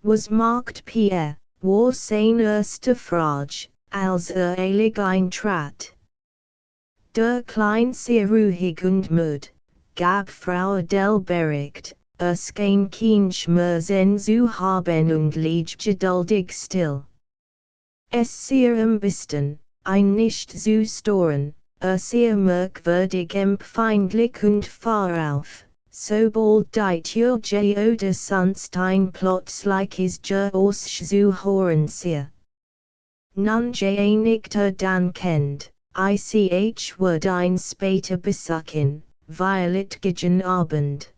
Was macht Pierre, war sein erste Frage, als eilig eintrat. Der Klein sehr ruhig und müd, gab Frau Adele Bericht, kein Kind mehr zu haben und liegt geduldig still. Es sehr am besten, ein nicht zu stören, sehr merkwürdig empfindlich und vorauf, sobald die Tür oder sonst ein plötzliches Geräusch zu hören sei. Nun einigter dann kennt, wird ein später besuchen, weil gegen Abend.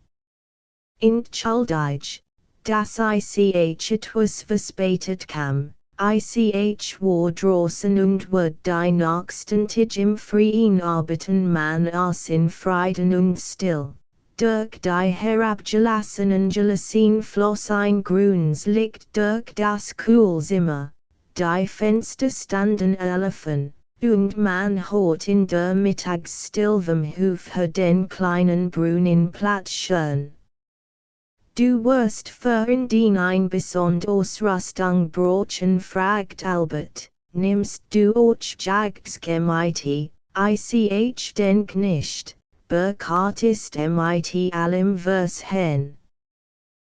Entschuldigt, dass etwas verspätet kam, war draußen und wird die nächsten Tag im Freien arbeiten man aus in Frieden und still. Durch die herabgelassenen Gelassen floss ein grünes Licht durch das Kühlzimmer, die Fenster standen offen. Und man hört in der Mittagsstille Hof den kleinen Brunnen platschern. Du wirst für den ein besonders Rüstungbrochen fragt Albert, nimmst du auch Jagsgemite, denk nicht, bekannt ist mit allem was hen.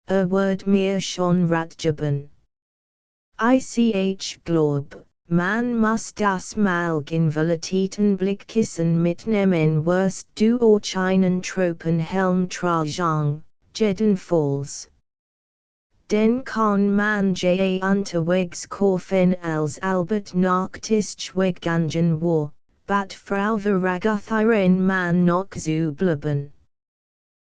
Wird mir schon ratgeben. Glaub. Man muss das Magenvalitätenblickkissen mitnehmen wirst du auch einen Tropenhelm tragen, jedenfalls. Den kann man unterwegs kaufen als Albert nachtist weggangen war, bat Frau Verragathiren man noch zu bleiben.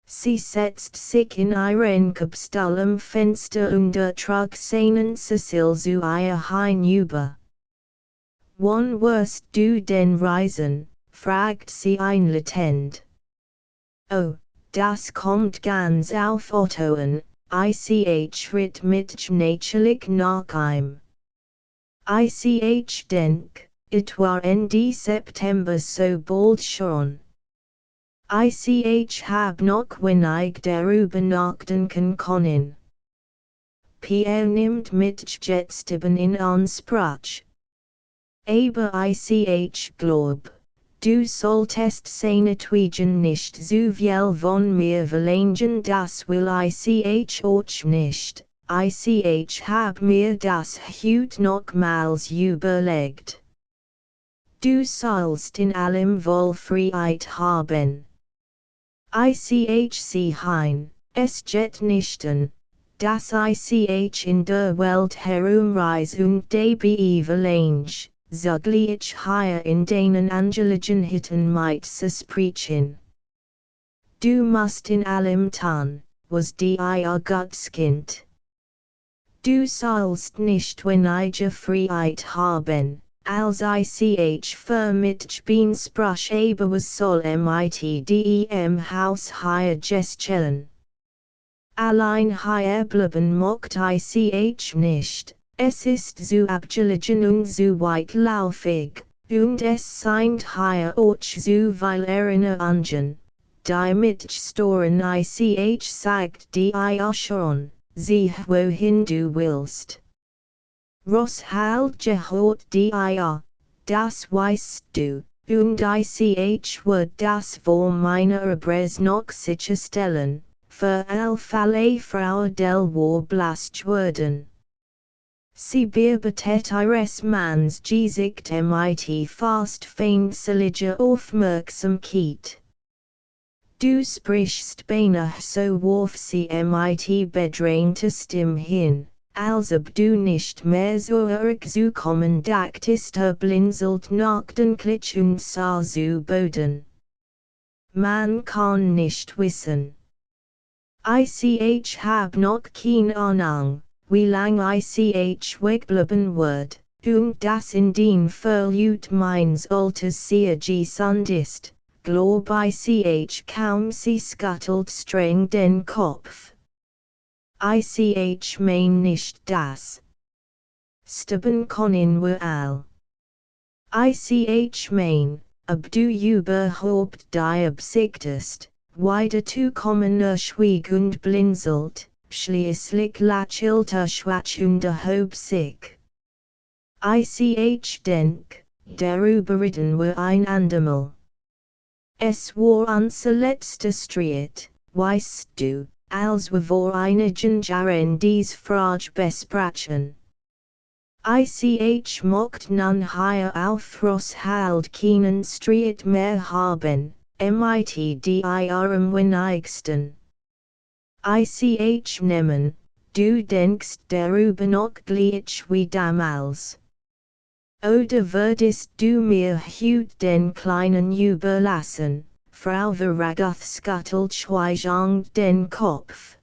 Sie setzt sich in ihren Kopfstall am Fenster und trug seinen Cecil zu ihr hinüber. Wann wirst du denn reisen? Fragt sie einleitend. Oh, das kommt ganz auf Otto an, ritt mit natürlich nach ihm. Denk, etwa Ende September so bald schon. Hab noch wenig darüber nachdenken können. Pierre nimmt mit Jetstiben in Anspruch. Aber glaub, du solltest seinetwegen nicht so viel von mir verlangen, das will auch nicht, hab mir das heute nochmals überlegt. Du sollst in allem wohl Freiheit haben. Sie hein, es jet nicht an, dass in der Welt herumreis und dabei verlange, zugleich hier in denen angeligen Hitten mit sprechen. Du musst in allem tun, was dir Gotskind. Du sollst nicht weniger Freiheit haben, als für mit bin sprach aber was soll mit dem Haus hier gestellen. Allein hier bleiben mocht nicht. Es ist so abgelegen und so weitlaufig, und es sind hier auch so viele Angen, die mitstoren sagt dir schon, sieh wohin du willst. Rosshalde gehört dir, das weißt du, und wird das wohl meiner Adresse noch sicherstellen, für alle Fälle Frau Adele war blast worden. Sie bearbeitet ihres Manns Gesicht mit fast feindlicher Aufmerksamkeit. Du sprichst beinahe so warf sie mit bedrängter Stimme hin, als ob du nicht mehr zurückzukommen dachtest blinzelt nach den Klitsch und sah zu Boden. man kann nicht wissen. Ich hab noch keine Ahnung, wie lang ich wegbleiben wird, das in den Verlust meines Alters sehr gesund ist, glaub ich kaum sie scuttelt streng den Kopf. Ich mein nicht das. Steben können wir all. Ich mein, ob du überhaupt die Absichtest, weiter zu kommen schwieg und blinzelt, schließlich lächelt schwatschende hob sich. Ich denk, darüber reden wir ein andermal. Es war unser letzter Streit, weißt du, als wir vor einigen Jahren dies Frage besprachen. Ich mocht nun hier auf Rosshalde keinen Streit mehr haben, mit ihrem wenigsten. Ich nehmen, du denkst darüber noch gleich wie damals. Oder würdest du mir heut den Kleinen überlassen, Frau Veragoth scuttelt schweigend den Kopf.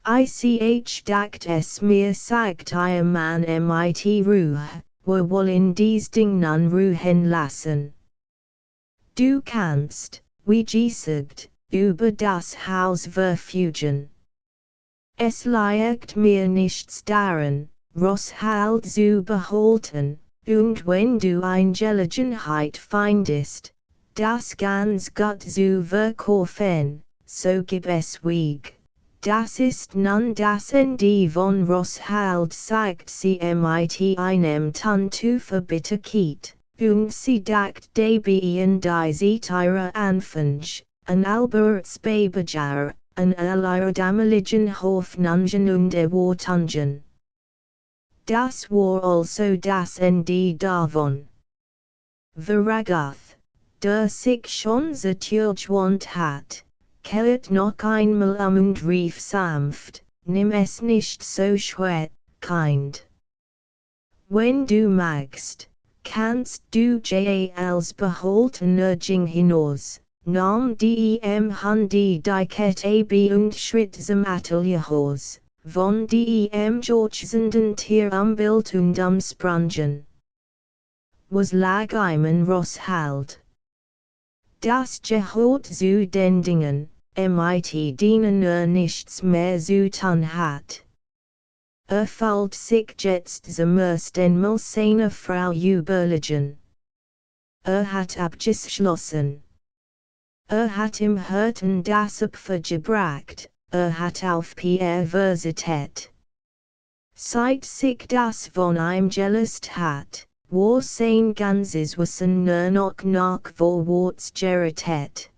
Ich dacht es mir sagt ihr Mann mit Ruhe, wir wollen dies Ding nun ruhen lassen. Du kannst, wie gesagt, über das Haus verfügen. Es liegt mir nichts daran, Rosshalde zu behalten, und wenn du Gelegenheit findest, das ganz gut zu verkaufen, so gib es weg. Das ist nun das Ende von Rosshalde zeigt sie mit einem Ton zu Verbitterkeit, und sie dacht dabei die ihre Anfang, an Alberts Babyjar, an ihre damaligen Hoffnungen und Erwartungen. Das war also das Ende davon. Veragoth, der sich schon zertürgewandt hat, kehrt noch einmal und rief sanft, nimm es nicht so schwer, Kind. Wenn du magst, kannst du als behaltener Ging hinaus, nahm Handy die Kette und schritt zum Atelierhaus, von Georgsenden Tier am Bild und am Sprangen. Was lag im Rosshalde? Das gehört zu den Dingen, mit denen nichts mehr zu tun hat. Fühlt sich jetzt zum ersten Mal seine Frau überlegen. Hat abgeschlossen. Hat im Herzen das Opfer gebracht, hat auf Perversität. Seit sich das von ihm gelöst hat, war sein ganzes Wissen nur noch vorwärts gerichtet.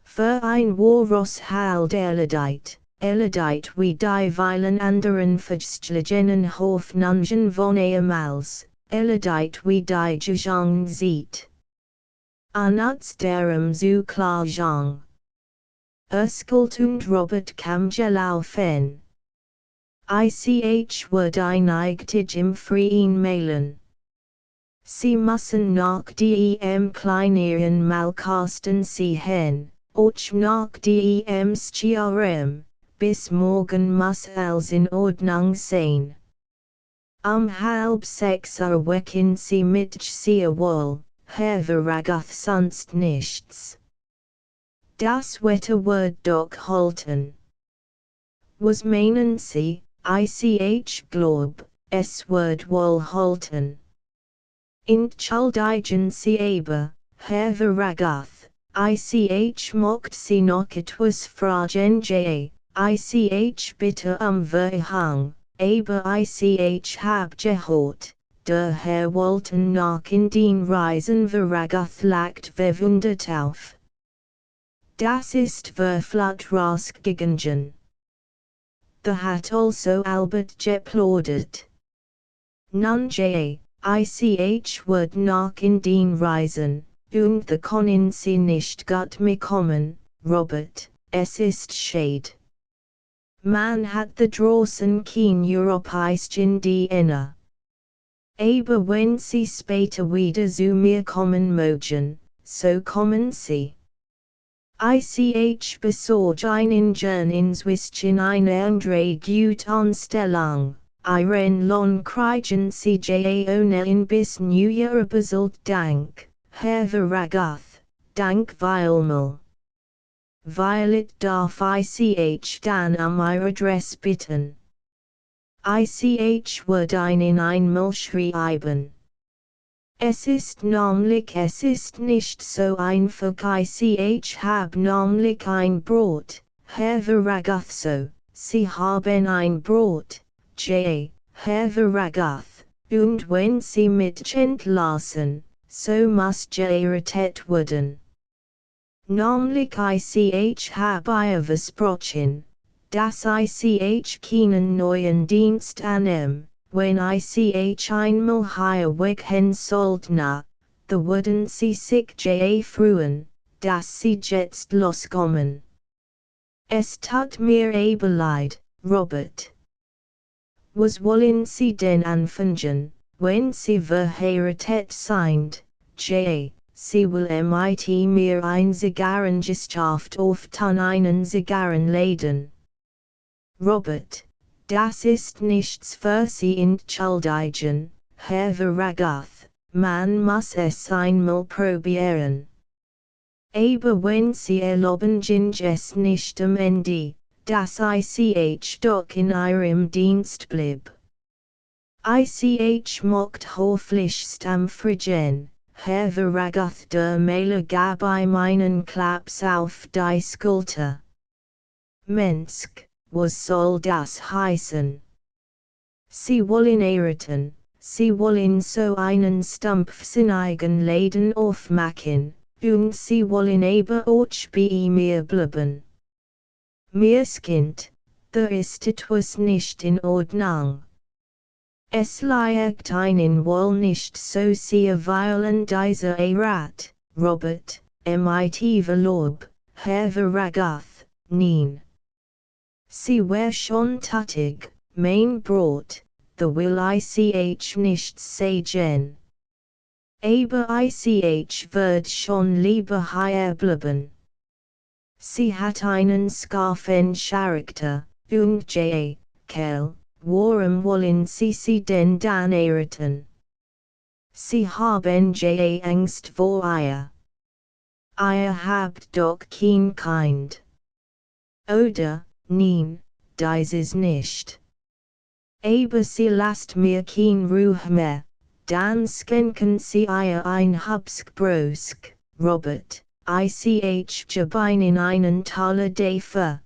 Für ein war Rosshalde erledigt wie die vielen anderen verstlegenen Hoffnungen von ehemals, erledigt wie die Gejangen sieht. Anats darum zu klagen. Erskelt und Robert kam gelaufen. Wird einigtig im Freien mailen. Sie müssen nach dem kleineren Malkasten sehen, och nach dem Schirm, bis morgen muss alles in Ordnung sein. Halb 6 wecken Sie mit sehr wohl, Herr Veragoth sonst nichts. Das Wetter wird doch halten. Was meinen Sie, glaub, es wird wohl halten. Entschuldigen Sie aber, Herr Veragoth, mocht Sie noch etwas fragen bitte Verhang, aber hab gehört, der Herr wollten noch in den Reisen Veragoth lacht verwundert auf. Das ist verflucht rausgegangen. Hat also Albert geplaudert. Nun wird noch in den Reisen, und the können Sie nicht gut mitkommen, Robert, es ist schade. Man hat the draußen kein Europäischen die inne. Aber wenn Sie später wieder zu mir kommen mögen, so kommen Sie. Ich besorge einen Journalinswischen eine gut Anstellung, ihren Lohn kriegen Sie ohne ein bis Neujahr bezahlt Dank, Herr Verragath, Dank vielmal. Violet darf ich dann Ihre Adresse bitten. Ich würde Ihnen einmal schreiben. Es ist nicht so einfach. Ich hab nämlich ein Brot, Herr Verragath. So, Sie haben ein Brot, Herr Verragath, und wenn Sie mich entlassen, so muss errettet werden. Nämlich ich hab ihr versprochen, dass ich keinen neuen Dienst annehm. When ich einmal hier weghen sollt na, the würden Sie sich freuen, dass Sie jetzt loskommen. Es tut mir leid, Robert. Was wollen Sie denn anfangen, wenn Sie verheiratet sind, Sie will mit mir ein Zigarrengeschaft auftun einen Zigarrenladen. Robert. Das ist nichts für Sie entschuldigen, Herr Verragath, man muss es einmal probieren. Aber wenn Sie erlauben es nicht am Ende, dass ich doch in Ihrem Dienst blieb. Ich mocht höflichst fragen, Herr Verragath der Maler gab meinen Klaps auf die Schulter. Mensch. Was soll das heißen? Sie wollen heiraten, Sie wollen so einen stumpfsinnigen Laden aufmachen, und Sie wollen aber auch bei mir bleiben. Kind, da ist etwas nicht in Ordnung. Es liegt Ihnen wohl nicht so sehr weil an dieser Heirat, Robert, mit Verlob, Herr Verragath, nein. Sie wär schon tätig, mein Brot, da will ich nichts sagen. Aber ich würd schon lieber hier bleiben. Sie hat einen scharfen Charakter, und Kerl, warum wollen Sie denn dann heiraten? Sie haben Angst vor ihr. Ihr habt doch kein Kind. Oder? Nein, dieses nicht. Aber Sie lasst mir kein Ruhe mehr, dann schenken Sie ihr ein Hubskbrosk, Robert, ich gebe Ihnen einen Taler dafür.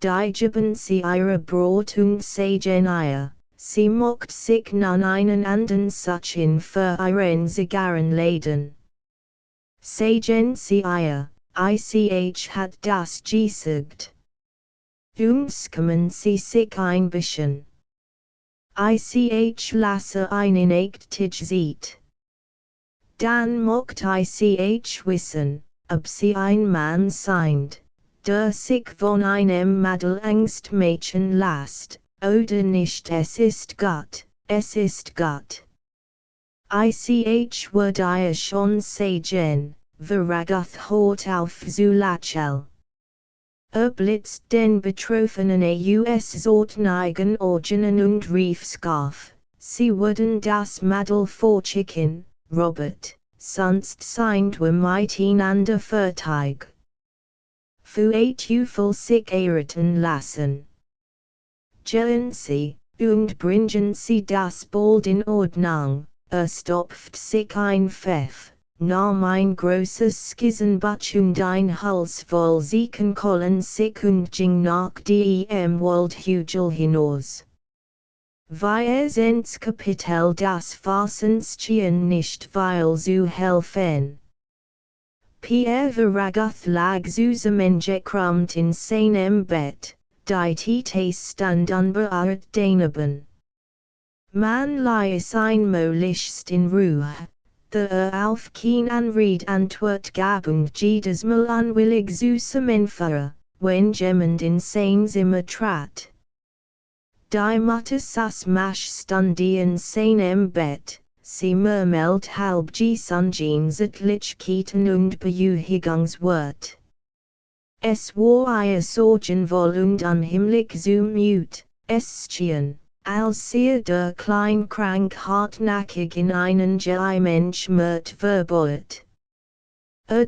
Die geben Sie Ihre Brot und sagen ihr, Sie mocht sich nun einen anderen suchen für Ihren Zigarrenladen. Sagen Sie ihr, ich hat das gesagt. Kommen Sie sich ein bisschen. Ich lasse einen Ecktisch sieht. Dann mocht ich wissen, ob Sie ein Mann sind, der sich von einem Mädel-Angstmädchen lasst, oder nicht. Es ist gut. Ich würde ihr schon sagen, Verragath hört auf zu lächeln. Blitzt den Betroffenen US-Sortneigen Organen und rief scarf, Sie würden das Mädel vorschicken, Robert, sonst sind wir miteinander fertig. Für sich heiraten lassen. Gehen Sie, und bringen Sie das bald in Ordnung, stopft sich ein Pfeff. Nahm ein großes Skissenbach und ein Hals voll Siekenkollen sich und ging nach dem Waldhügel hinaus. Wir sind Kapitel das Fassenstehen nicht weil zu helfen. Pierre Verragath lag zusammengekrümmt in seinem Bett, die Tite stand unbeirrt daneben. Man ließ einmaligst in Ruhe. Der auf kein Anred Antwort gab und jedes Mal unwillig zusammenfuhr, wenn jemand in sein Zimmer trat. Die Mutter saß stund in seinem Bett, sie murmelt halb gesungen Zärtlichkeiten und Beruhigungswort. Es war ihr Sorgen wohl und unheimlich zumut, es schien, als sie der klein krank hartnäckig in einen Mensch mit verbeut.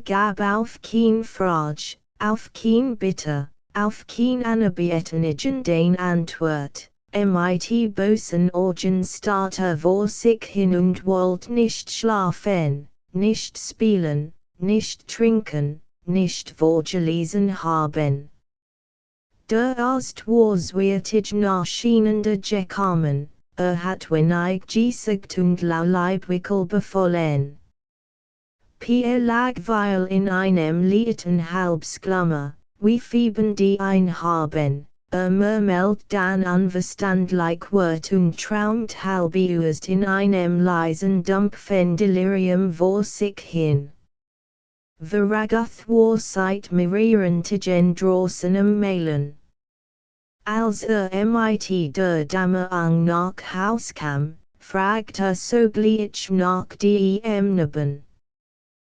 Gab auf kein Frage, auf kein Bitte, auf kein Anerbietenigen den Antwort. Mit bösen Augen starrte vor sich hin und wollte nicht schlafen, nicht spielen, nicht trinken, nicht vorgelesen haben. Der Arzt war zweitig nachschienende gekommen, hat wenig gesagt und Leibwickel befallen. Pierre lag weil in einem leeren Halbsglummer, wie Fieben die haben. Murmelt dann unverständlich Wort und traumt halbbeusst in einem leisen dumpfen Delirium vor sich hin. Veragoth war seit mehreren Tagen draußen am Mailen. Als mit der Dame ang nach Haus kam, fragte sogleich nach dem Neben.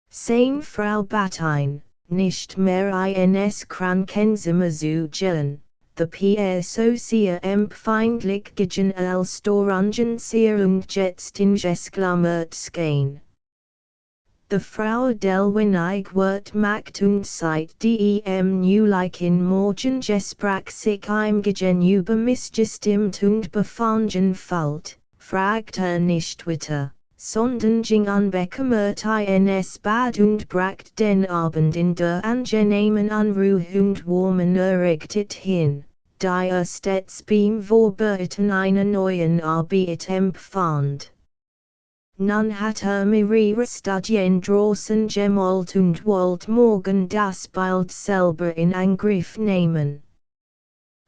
Seine Frau bat ein, nicht mehr ins Krankenzimmer zu gehen. The Pierre so sehr empfindlich gegen als Orangen sehr und jetzt in Gesklammert gehen. The Frau del Wenig wird macht und seit dem Neulich in Morgen gesprach sich gegenüber missgestimmt und befangen fällt, fragte nicht weiter, sondern ging unbekümmert ins Bad und bracht den Abend in der angenehmen Unruhe und warmen Erregtheit hin, die stets beim Vorbereiten einer neuen Arbeit empfand. Nun hatte mehrere Studien draußen gemacht und wollte morgen das Bild selber in Angriff nehmen.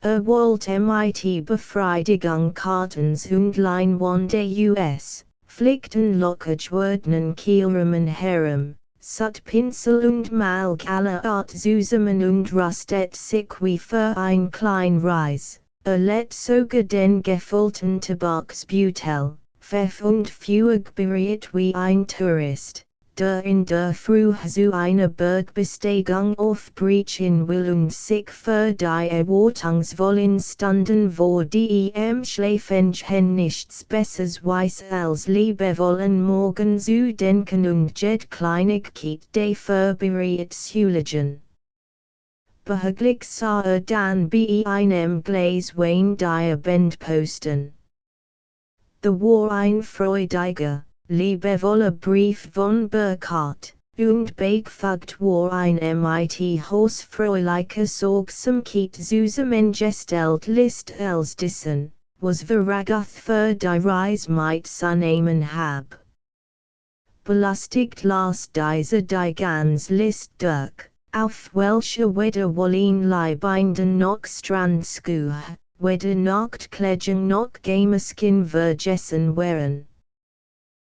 Wollte mit Befriedigung Kartons und Leinwände US, flickten lockig wurden Kielrahmen herum, sut Pinsel und Malk aller Art zusammen und rustet sich wie für ein klein Reis, let sogar den gefüllten Tabaksbeutel. Pfeff und Fueg berät wie ein Tourist, der in der Früh zu einer Bergbesteigung aufbrechen will und sich für die Erwartungsvollen Stunden vor dem Schläfenchen nichts Besseres weiß als liebevollen Morgen zu denken und jede Kleinigkeit die Vorbereitet zu legen. Behaglich sah dann bei einem Glas Wein die Bandposten. The war ein freudiger, liebevoller Brief von Burkhardt, und beigfagt war ein mit hausfräulicher Sorgsamkeit zusammengestellt List als dessen, was Veragoth für die Reise mitzunehmen hab. Belustigt las diese die ganz List durch, auf welche weder Wollin Leibinden noch Strandschuhe, weder Nachtkleidung noch Gamerskin vergessen waren.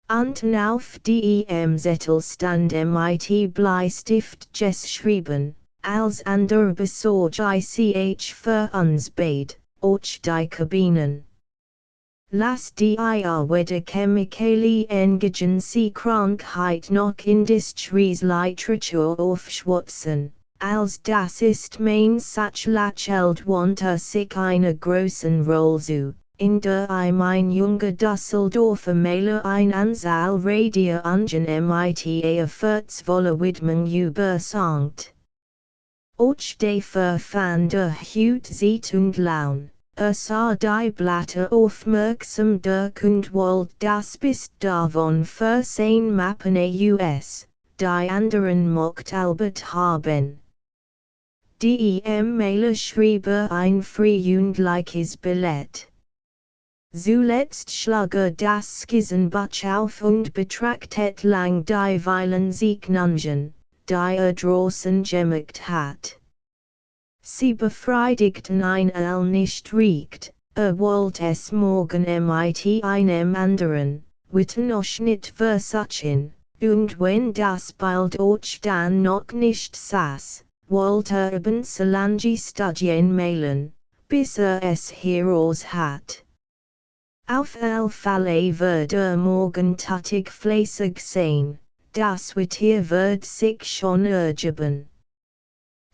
Und auf dem Zettel stand mit Bleistift geschrieben, als ander besorg ich für uns beid, och die Kabinen. Las die weder chemically engaging sie Krankheit noch Industrieliteratur aufschwatzen. Als das ist mein Sachlacheld wandte sich eine großen Rolle zu, in der mein junger Düsseldorfer Mäler ein Anzahl Radio Ungen mit erfolgsvoller Widmung übersangt. Och de verfand Hut sieht und laun, sah die Blätter aufmerksam durch und wollte das bis davon versehen Mappen US, die anderen mocht Albert haben. Dem Mailer schrieb ein frühjündliches Billett. Zuletzt schlug das Skizzenbuch auf und betrachtet lang die Weilensignungen, die draußen gemacht hat. Sie befriedigten ein nicht riecht, wollte es morgen mit einem anderen, Wittenausschnitt versuchen, und wenn das Bild auch dann noch nicht saß, wollte Solange Studien mailen, bis es heraus hat. Auf alle Fälle wird morgen tätig fleißig sein, das Wetter wird sich schon ergeben.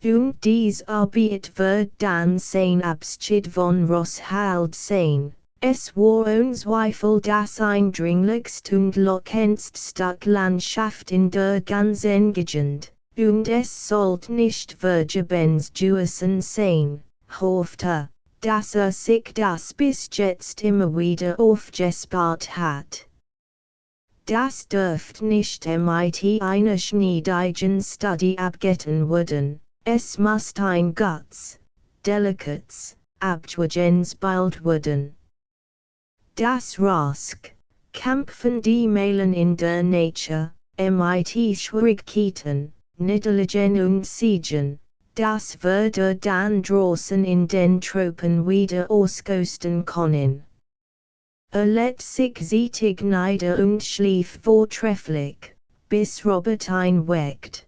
Und dies arbeit wird dann sein Abschied von Rosshalde sein. Es war Zweifel das eindringlichst und lockendst Stadtlandschaft in der ganzen Gegend, und es sollte nicht vergebens gewesen sein, hoffte, dass sich das bis jetzt immer wieder aufgespart hat. Das dürft nicht mit einer schneidigen Studie abgetan werden, es muss ein ganz, delikates, Abgewiegensbild werden. Das rask, kämpfen die Meilen in der Nature, mit Schwierigkeiten, Niederlagen und Siegen, das würde dann draußen in den Tropen wieder ausgesten können. Lässt sich zeitig nieder und schlief vortrefflich, bis Robert einweckt.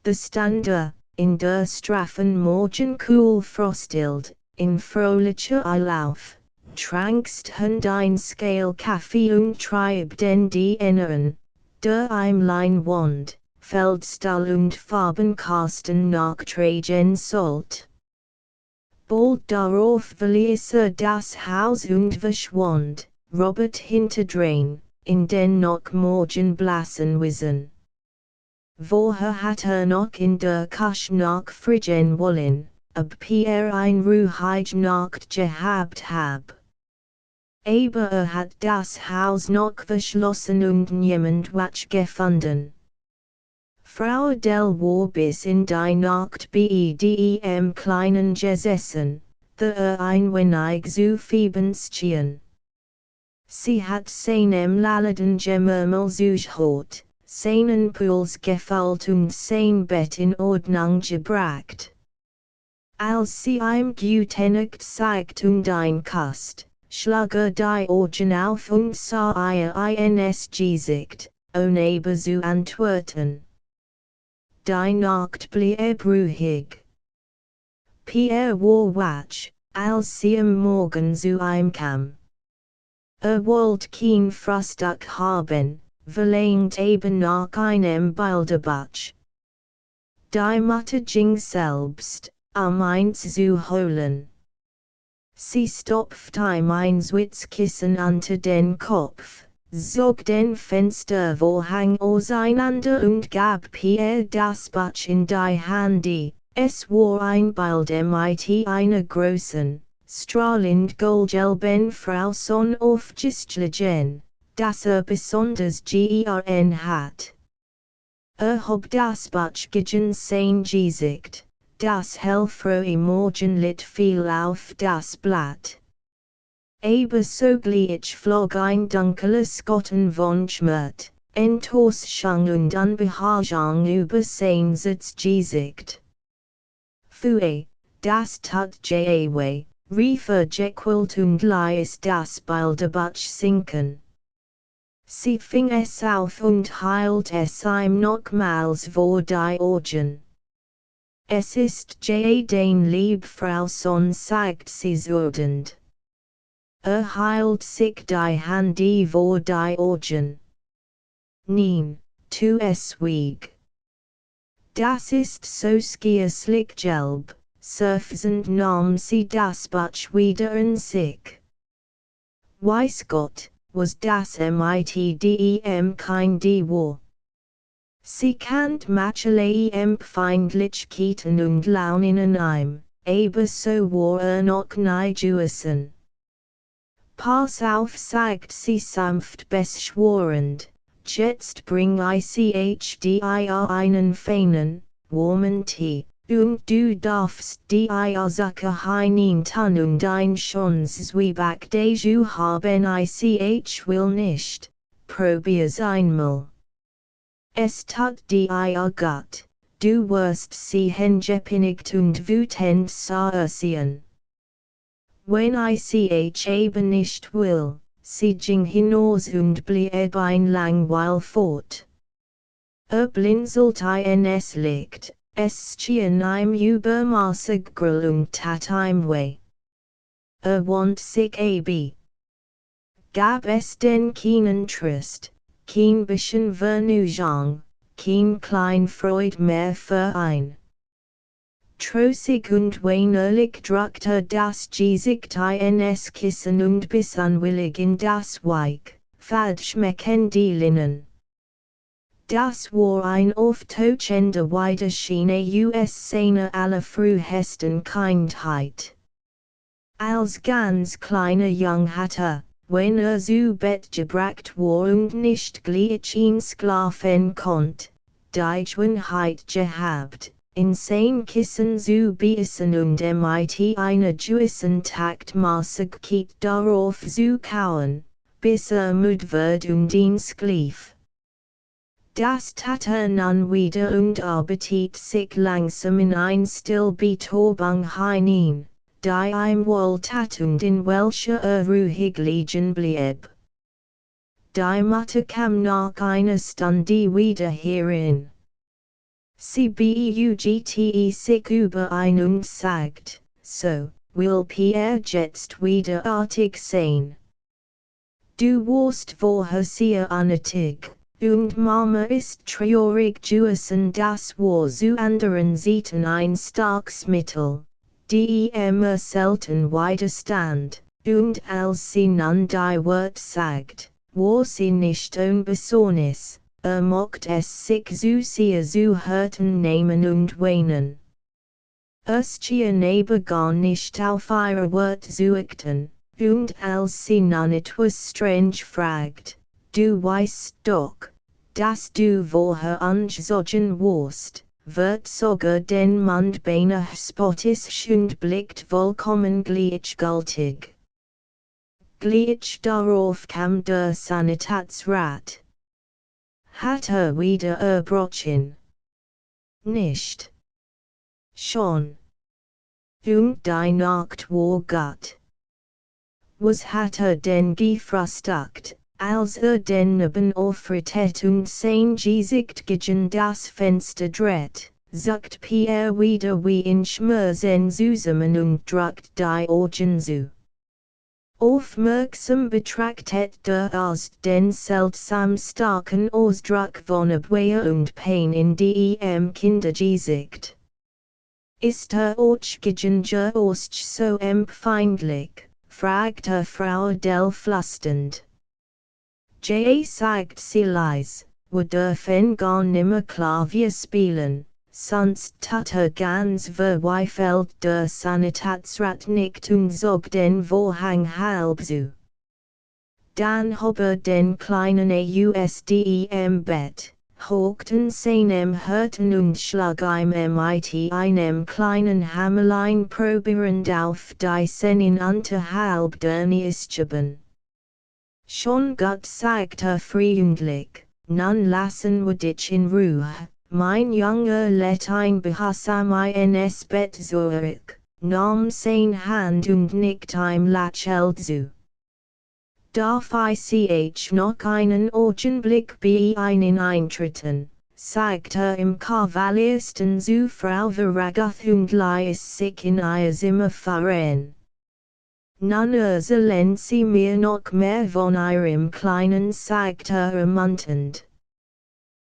The Stander, in der straffen Morgenkoel frostild, in fröhlicher Eilauf, trankst Hund ein Scale Kaffee und treib den die Inneren, der Eimlein wand, Feldstall und Farbenkasten nachtragen sollt. Bald darauf verließ das Haus und verschwand, Robert hinterdrein, in den noch morgenblassen Wiesen. Vorher hat noch in der Küche nachfragen wollen, ob Pierre ein ruhige Nacht gehabt hab. Aber hat das Haus noch verschlossen und niemand watch gefunden. Frau del war bis in die Nacht bedem kleinen gesessen, the ein wenig zu fiebenstien. Sie hat seinem lallen Gemurmel zugehört, seinen Puls gefüllt und sein Bett in Ordnung gebracht. Als sie ihm Gutnacht sagt und einkast, schlug die Augen auf und sah ihr ins Gesicht, ohne zu antworten. Die Nacht blieb ruhig. Pierre war wach, als sie am Morgen zu ihm kam. Wollte kein Frühstück haben, verlangt eben nach einem Bilderbuch. Die Mutter ging selbst, eins zu holen. Sie stopft ihm ein Schwitzkissen unter den Kopf, zog den Fenstervorhang auseinander und gab Pierre das Buch in die Hände. Es war ein Bild mit einer großen, strahlend goldgelben Frau Sonne aufgeschlagen, das besonders gern hat. Hab das Buch gegen sein Gesicht. Das hellfrohe Morgenlicht fiel auf das Blatt. Aber sogleich flog ein dunkles Schatten von Schmerz, Enttäuschung und Unbehagen über sein Gesicht. Pfui, das tut weh, rief gequält und ließ das Bilderbuch sinken. Sie fing es auf und hielt es ihm nochmals vor die Augen. Es ist den lieb Frau Sonne, sagt sie zürnend. Hielt sich die Hände vor die Augen. Nein, tu es schwieg. Das ist so scheußlich gelb, seufzend nahm sie das Buch wieder in sich. Weiß Gott, was das mit kein war. Sie kennt mancherlei Empfindlichkeiten und Launen im, aber so war noch nie gewesen. Pass auf, sagt sie sanft beschworend, jetzt bring ich dir einen feinen, warmen Tee, und du darfst dir Sache hineintun und ein schönes Zwieback dazu haben, ich will nicht, probier's einmal. Es tut dir gut, du wirst sie gepinigt und wütend aussehen. Wenn ich eben nicht will, sie ging hinaus und blieb ein Langweil fort. Blinzelte ins Licht, es schien ihm übermaßig grell und tat ihm weh. Want sich gab es denn keinen Trost, kein bisschen Vergnügung, kein klein Freud mehr für ein. trossig und weinerlich druckte das Gesicht eines Kissen und bis unwillig in das Weich, fadschmeckende Linnen. Das war ein auftauchende Wiederschiene Szene aller frühesten Kindheit. Als ganz kleiner Jung hatte, wenn zu Bett gebracht war und nicht gleich schlafen konnte, die Gewohnheit gehabt, in sein Kissen zu beißen und mit einer gewissen Taktmaßigkeit darauf zu kauen, bis müde wird und ihn schlief. Das tat nun wieder und Appetit sich langsam in ein Stillbetäubung hinein, die ihm wohltat und in welcher ruhig liegen blieb. Die Mutter kam nach einer Stunde wieder herein. Sie beugte sich über ein und sagt, so, will Pierre jetzt wieder artig sein. Du warst vorher sehr unnötig. Und Mama ist traurig gewesen, das war zu anderen Seiten ein starkes Mittel, die immer selten widerstand, und als sie nun die Wort sagt, war sie nicht unbesorgnis, mocht es sich zu sehr zu Herzen nehmen und weinen. Es schien aber gar nicht auf ihre Wort zu achten, und als sie nun etwas strange fragt, du weißt doch, dass du vorher angezogen warst, wird sogar den Mund beinahe spottisch und blickt vollkommen gleichgültig. Gleich darauf kam der Sanitätsrat. Hat wieder erbrochen? Nicht. Schon. Und die Nacht war gut. Was hat denn gefrühstückt, als den Abend auftritt und sein Gesicht gegen das Fenster dreht, sagt Pierre wieder wie in Schmerzen zusammen und drückt die Augen zu. Aufmerksam betrachtet der Arzt den seltsam starken Ausdruck von Abwehr und Pain in dem Kindergesicht. Ist euch gegen Ost so empfindlich? Fragte Frau Adele flüsternd. Sagt sie leise, wir dürfen gar nimmer Klavier spielen, sonst tut ganz verweifelt der Sanitätsrat nicht und zog den Vorhang halb zu. Dann hob den kleinen aus Bett, hockten seinem Hirten und schlag ihm mit einem kleinen Hammerlein probierend auf die Seinen unterhalb der Niestschiben. Schon gut sagte freundlich, nun lassen wir dich in Ruhe, mein Junge lädt ein behutsam ins Bett zurück, nahm sein Hand und nickte ihm lächelnd zu. Darf ich noch einen Augenblick bei Ihnen eintreten, sagte im kavaliersten zu Frau Veragoth und ließ sich in ihr Zimmer fahren. Nun erzählen Sie mir noch mehr von Ihrem Kleinen, sagte ermunternd.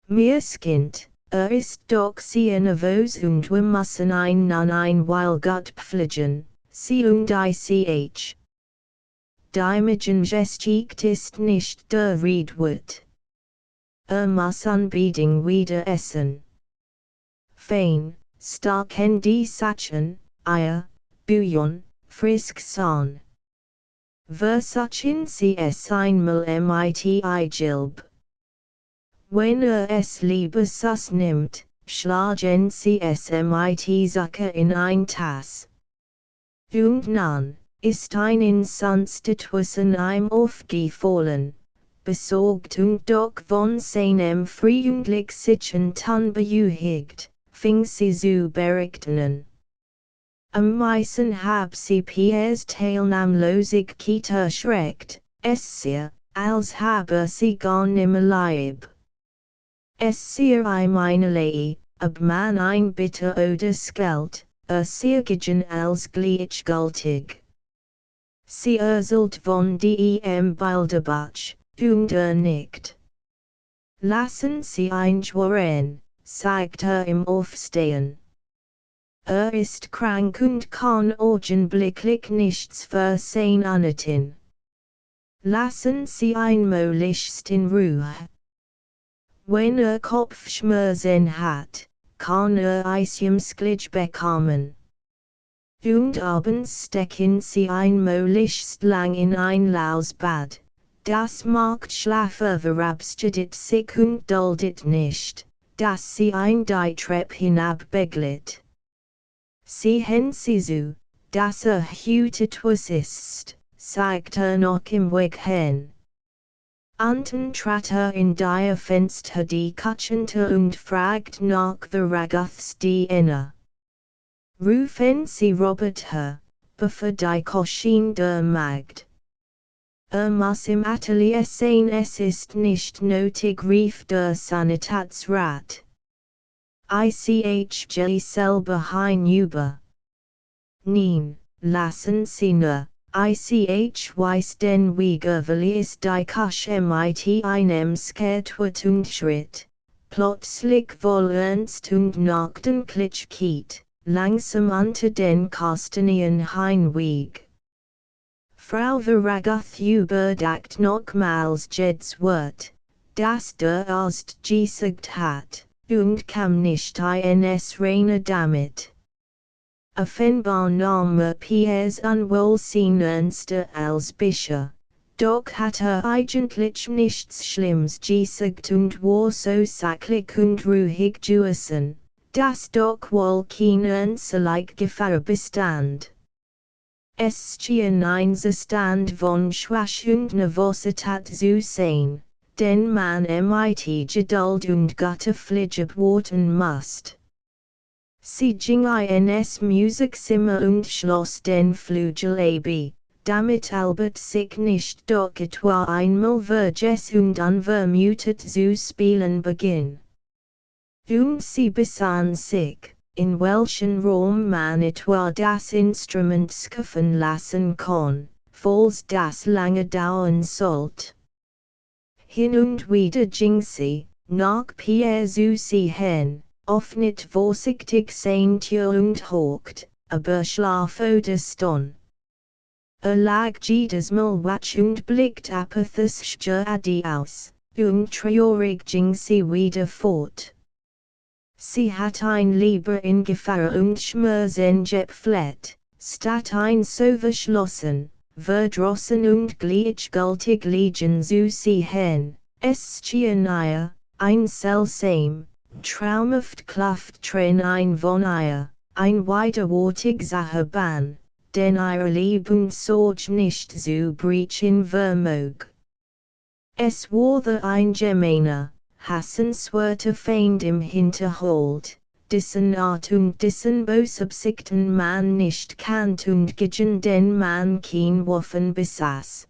Mirskind, ist doch sehr nervös und wir müssen ihn nun ein Weile gut pflegen, Sie und ich. Die Magengeschichte ist nicht der Redwort. Muss unbedingt wieder essen. Fein, stark in die Sachen, Eier, Bouillon, frisk Sahne. Versuchen Sie es einmal mit Gilb. Wenn es lieber Sauce nimmt, schlagen Sie es mit Zucker in ein Tass. Und nun, ist Ihnen sonst etwas in ihm aufgefallen, besorgt und doch von seinem freundlich Sitzen tan beruhigt, fing sie zu berichten. Am meisten hab sie Piers Teilnahmlosigkeit erschreckt, es sehr, als habe sie gar nimmer lieb. Es sehr einerlei, ob man ein bitter oder skelt, sehr gegen als gleichgültig. Sie erzählt von dem Bilderbach, und nickt. Lassen Sie einschwören, sagte im Aufstehen. Ist krank und kann augenblicklich nichts versehen annetin. Lassen Sie einmaligst in Ruhe. Wenn Kopfschmerzen hat, kann Eisjumsglitch bekommen. Und abends stecken Sie einmaligst lang in ein Lausbad. Das macht Schlaferverabschiedet sich und duldet nicht, dass Sie ein die Treppe hinabbeglitt. Sehen Sie zu, dass hütet was ist, sagt noch im Weg hin. Anton trat in die Fenster die Kachente und fragt nach der Ragathsdiene. Rufen Sie Robert bevor die Koschin der Magd. Muss im Atelier sein, es ist nicht nötig, rief der Sanitätsrat. Ich selber hinüber. Nein, lassen Sie nur, ich weiß den Wege, weil ist die Kasche mit einem Skertwort und Schritt. Plötzlich wohl ernst und nachdenklich geht, langsam unter den Kastanien hinweg. Frau Veragath überdacht nochmals Jeds Wort, das der Arzt gesagt hat, und kam nicht ins Reine damit. Offenbar nahm Piers Unwohlsein ernster als bisher, doch hat eigentlich nichts Schlimmes gesagt und war so sachlich und ruhig gewesen, dass doch wohl kein ernstliche Gefahr bestand. Es schien ein Zustand von Schwach und Nervosität zu sein, den man mit Geduld und gute Pflege bewahren musste. Sie ging ins Musikzimmer und schloss den Flügel ab, damit Albert sich nicht doch etwa einmal vergess und unvermutet zu spielen beginn. Und sie besann sich, in welchen Raum man etwa das Instrument schaffen lassen kann, falls das lange dauern sollte. Hin und wieder ging sie, nach Pierre zu sehen, öffnet vorsichtig sein Tür und hocht, aber schlaf oder stonn. Lag jedes Mal wach und blickt apathisch aus, und traurig ging sie wieder fort. Sie hat ein Lieber in Gefahr und Schmerzen gepflegt, statt ein so verschlossen, verdrossen und gleichgültig liegen zu sehen. Es schien ihr, ein seltsam, traumhaft Krafttränen von ihr, ein widerwärtig Sache den ihre Lebenssorg nicht zu brechen vermog. Es war der ein gemeiner, hassenswerte Feind im Hinterhalt, dessen Art und dessen Bosabsichten man nicht kannt und gegen den man kein Waffen besaß.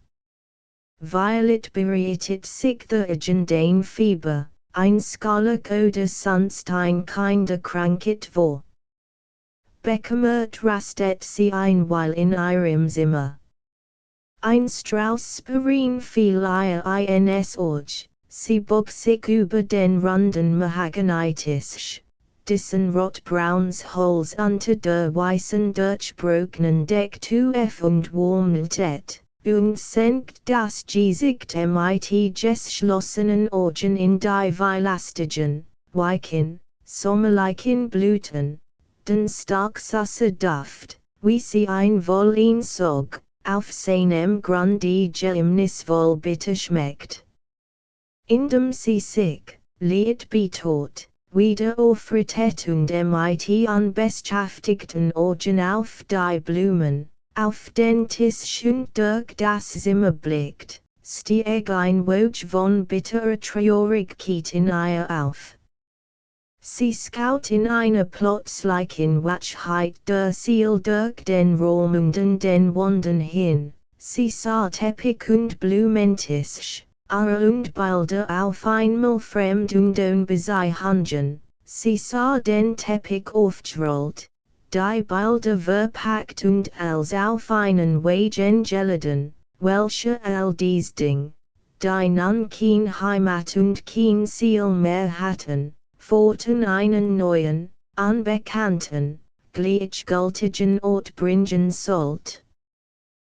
Violet bereitet sich der Agendan Fieber, ein Skarlak oder sonst ein kinder Krankheit war. Bekümmert rastet sie einmal in ihrem Zimmer. Ein Straußsperin fiel ihr ins Ohr. Sie bog sich über den runden Mahagonitisch, dessen rotbrauns Holz unter der weißen durchbrochenen Deck und warmelt, und senkt das Gesicht mit geschlossenen Augen in die vielastigen, weichen, sommerlichen Blüten, den stark süßer Duft, wie sie ein Wollin sog, auf seinem Grunde geheimnisvoll bitter schmeckt. Indem sie sich, leid betot, wieder aufrichtet und mit unbeschäftigten Augen auf die Blumen, auf den Tisch und durch das Zimmer blickt, stieg ein Woge von bitterer Traurigkeit in ihr auf. Sie schaut in einer plötzlichen Wachheit der Seele durch den Raum und den Wänden hin, sie sah Teppich und Blumentisch, und Bilder auf einmal fremd und unbesehen, sie sah den Teppich aufgerollt, die Bilder verpackt und als auf einen Weg engeleden, welche all dies Ding, die nun kein Heimat und kein Ziel mehr hatten, forten einen neuen, unbekannten, gleich gültigen Ort bringen sollt.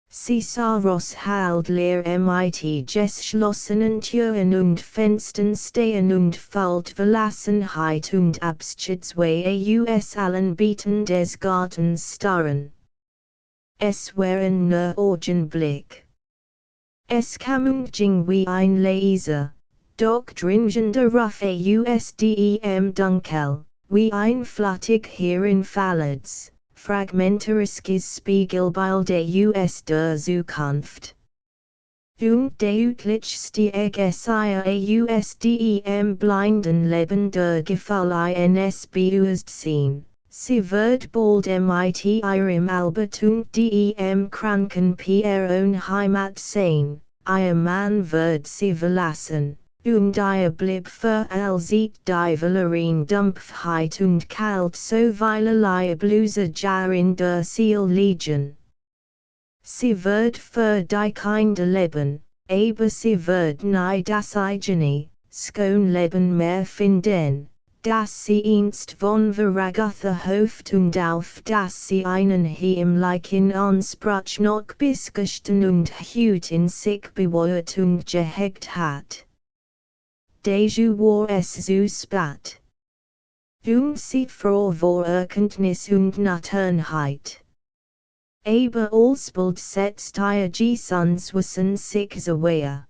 Sie sah Rosshalde leer mit geschlossenen Türen und Fenstern stehen und fällt Verlassenheit und Abschiedswehe aus allen Beeten des Gartens starren. Es waren nur Augenblick. Es kam und ging wie ein Laser, doch dringender Ruf aus dem Dunkel, wie ein fluttig hereinfallendes, fragmentarisches Spiegelbild aus der Zukunft. Und deutlich stieg es aus dem blinden Leben der Gefühle eines Bewusstseins. Sie wird bald mit ihrem Albert und dem kranken Pierre Heimat sein, ihr Mann wird sie verlassen, und ihr blieb für all sieht die Valerin Dumpfheit und kalt so vielerlei Bluse in der Seele liegen. Sie wird für die Kinder leben, aber sie wird nie das eigene, schön Leben mehr finden, das sie einst von Verragatha hofft und auf das sie einen heimlichen Anspruch noch bis gestern und heute in sich bewahrt und gehegt hat. Deju war es so spät. Und sie froh vor Erkenntnis und Nüchternheit. Aber alsbald setzt ihr Gesonswissen sich zweie.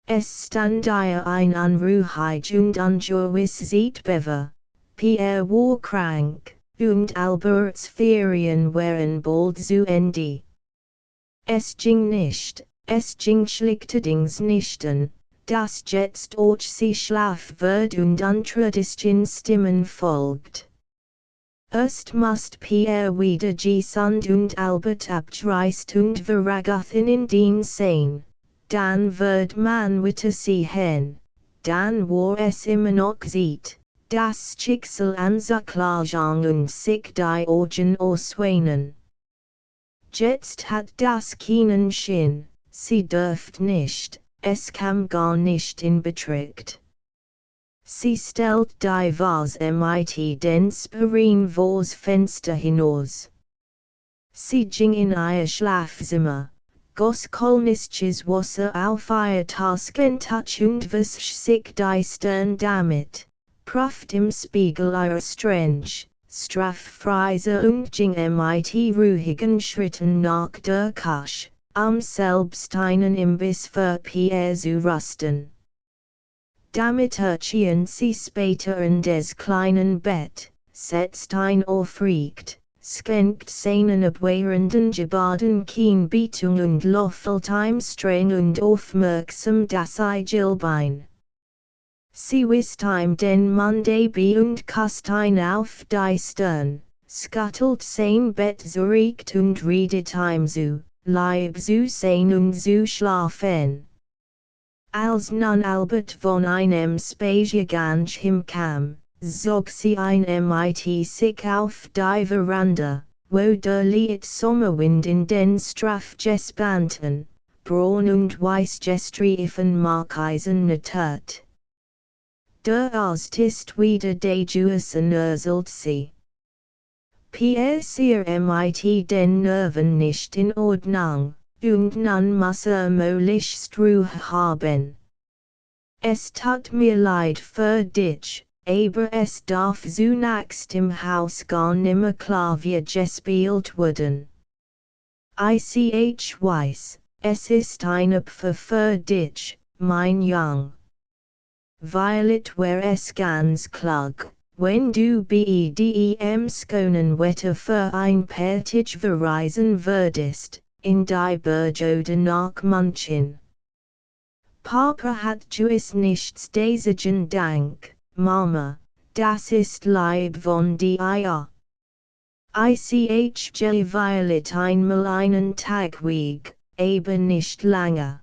Es stand ihr ein Unruhigkeit und Ungewissenheit. Pierre war krank, und Alberts Ferien waren bald zu Ende. Es ging nicht, es ging schlechterdings nicht an, dass jetzt auch sie schlaf wird und untradischen Stimmen folgt. Erst musst Pierre wieder gesund und Albert abgereist und Verragathen in den sein. Dann wird man wieder sehen, dann war es immer noch sieht, das Schicksal anzuklagen und sich die Augen ausweinen. Jetzt hat das keinen Sinn, sie dürft nicht, es kam gar nicht in Betracht. Sie stellt die Vase mit den Sperrin vors Fenster hinaus. Sie ging in ihr Schlafzimmer, goss kolnisches Wasser auf ihr Taschentuch und wasch sich die Stirn damit, prüft im Spiegel ihre strange, Straffreise und ging mit ruhigen Schritten nach der Küche, selbst einen Imbiss für Pierre zu rüsten. Damit erschien sie später in des kleinen Bett, setzt ein aufrecht, schenkt seinen abwehrenden Gebaden Kienbietung und läufelt ihm streng und aufmerksam das Eigelbein. Sie wisst ihm den Mund und kust ihn auf die Stirn, scuttelt sein Bett zurecht und redet ihm zu, lieb zu sein und zu schlafen. Als nun Albert von einem Spaziergang kam, zog sie ein mit sich auf die Veranda, wo der liet Sommerwind in den straffgespannten, braun und weiß gestriefen Markeisen nattert. Der Ost ist wieder dejuisen erzählt sie. Pierre sier mit den Nerven nicht in Ordnung. Und nun muss möglichst Ruhe haben. Es tut mir leid für dich, aber es darf zunächst im Haus gar nimmer Klavier gespielt werden. Ich weiß, es ist ein Opfer für dich, mein Jung. Violet wär es ganz klug, wenn du bedem schönen Wetter für ein Partage verreisen würdest. In die Berge oder nach München. Papa hat gewiss nichts desigen Dank, Mama, das ist lieb von dir. Ich Violet einmal einen Tag weg, aber nicht lange.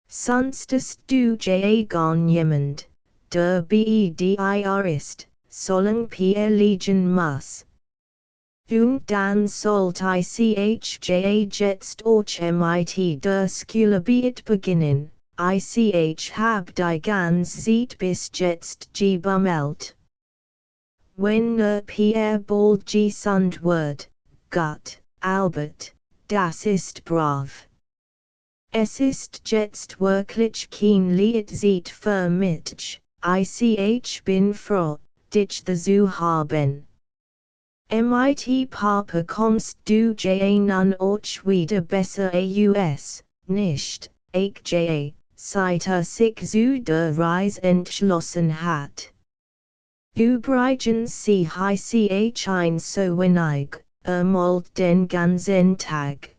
Sonst ist du gern jemand, der dir ist, solange Pierre liegen muss. Und dann sollt ich jetzt auch mit der Schularbeit beginnen, ich hab die ganz Zeit bis jetzt gebummelt. Wenn Pierre bald gesund wird, Gott, Albert, das ist brav. Es ist jetzt wirklich kein Lied sieht für mich, ich bin froh, dich zu haben. Mit Papa kommst du ja nun auch wieder besser aus, nicht, ich ja, seit sich zu der Reise entschlossen hat. Übrigens sie ich ein so wenig, malt den ganzen Tag.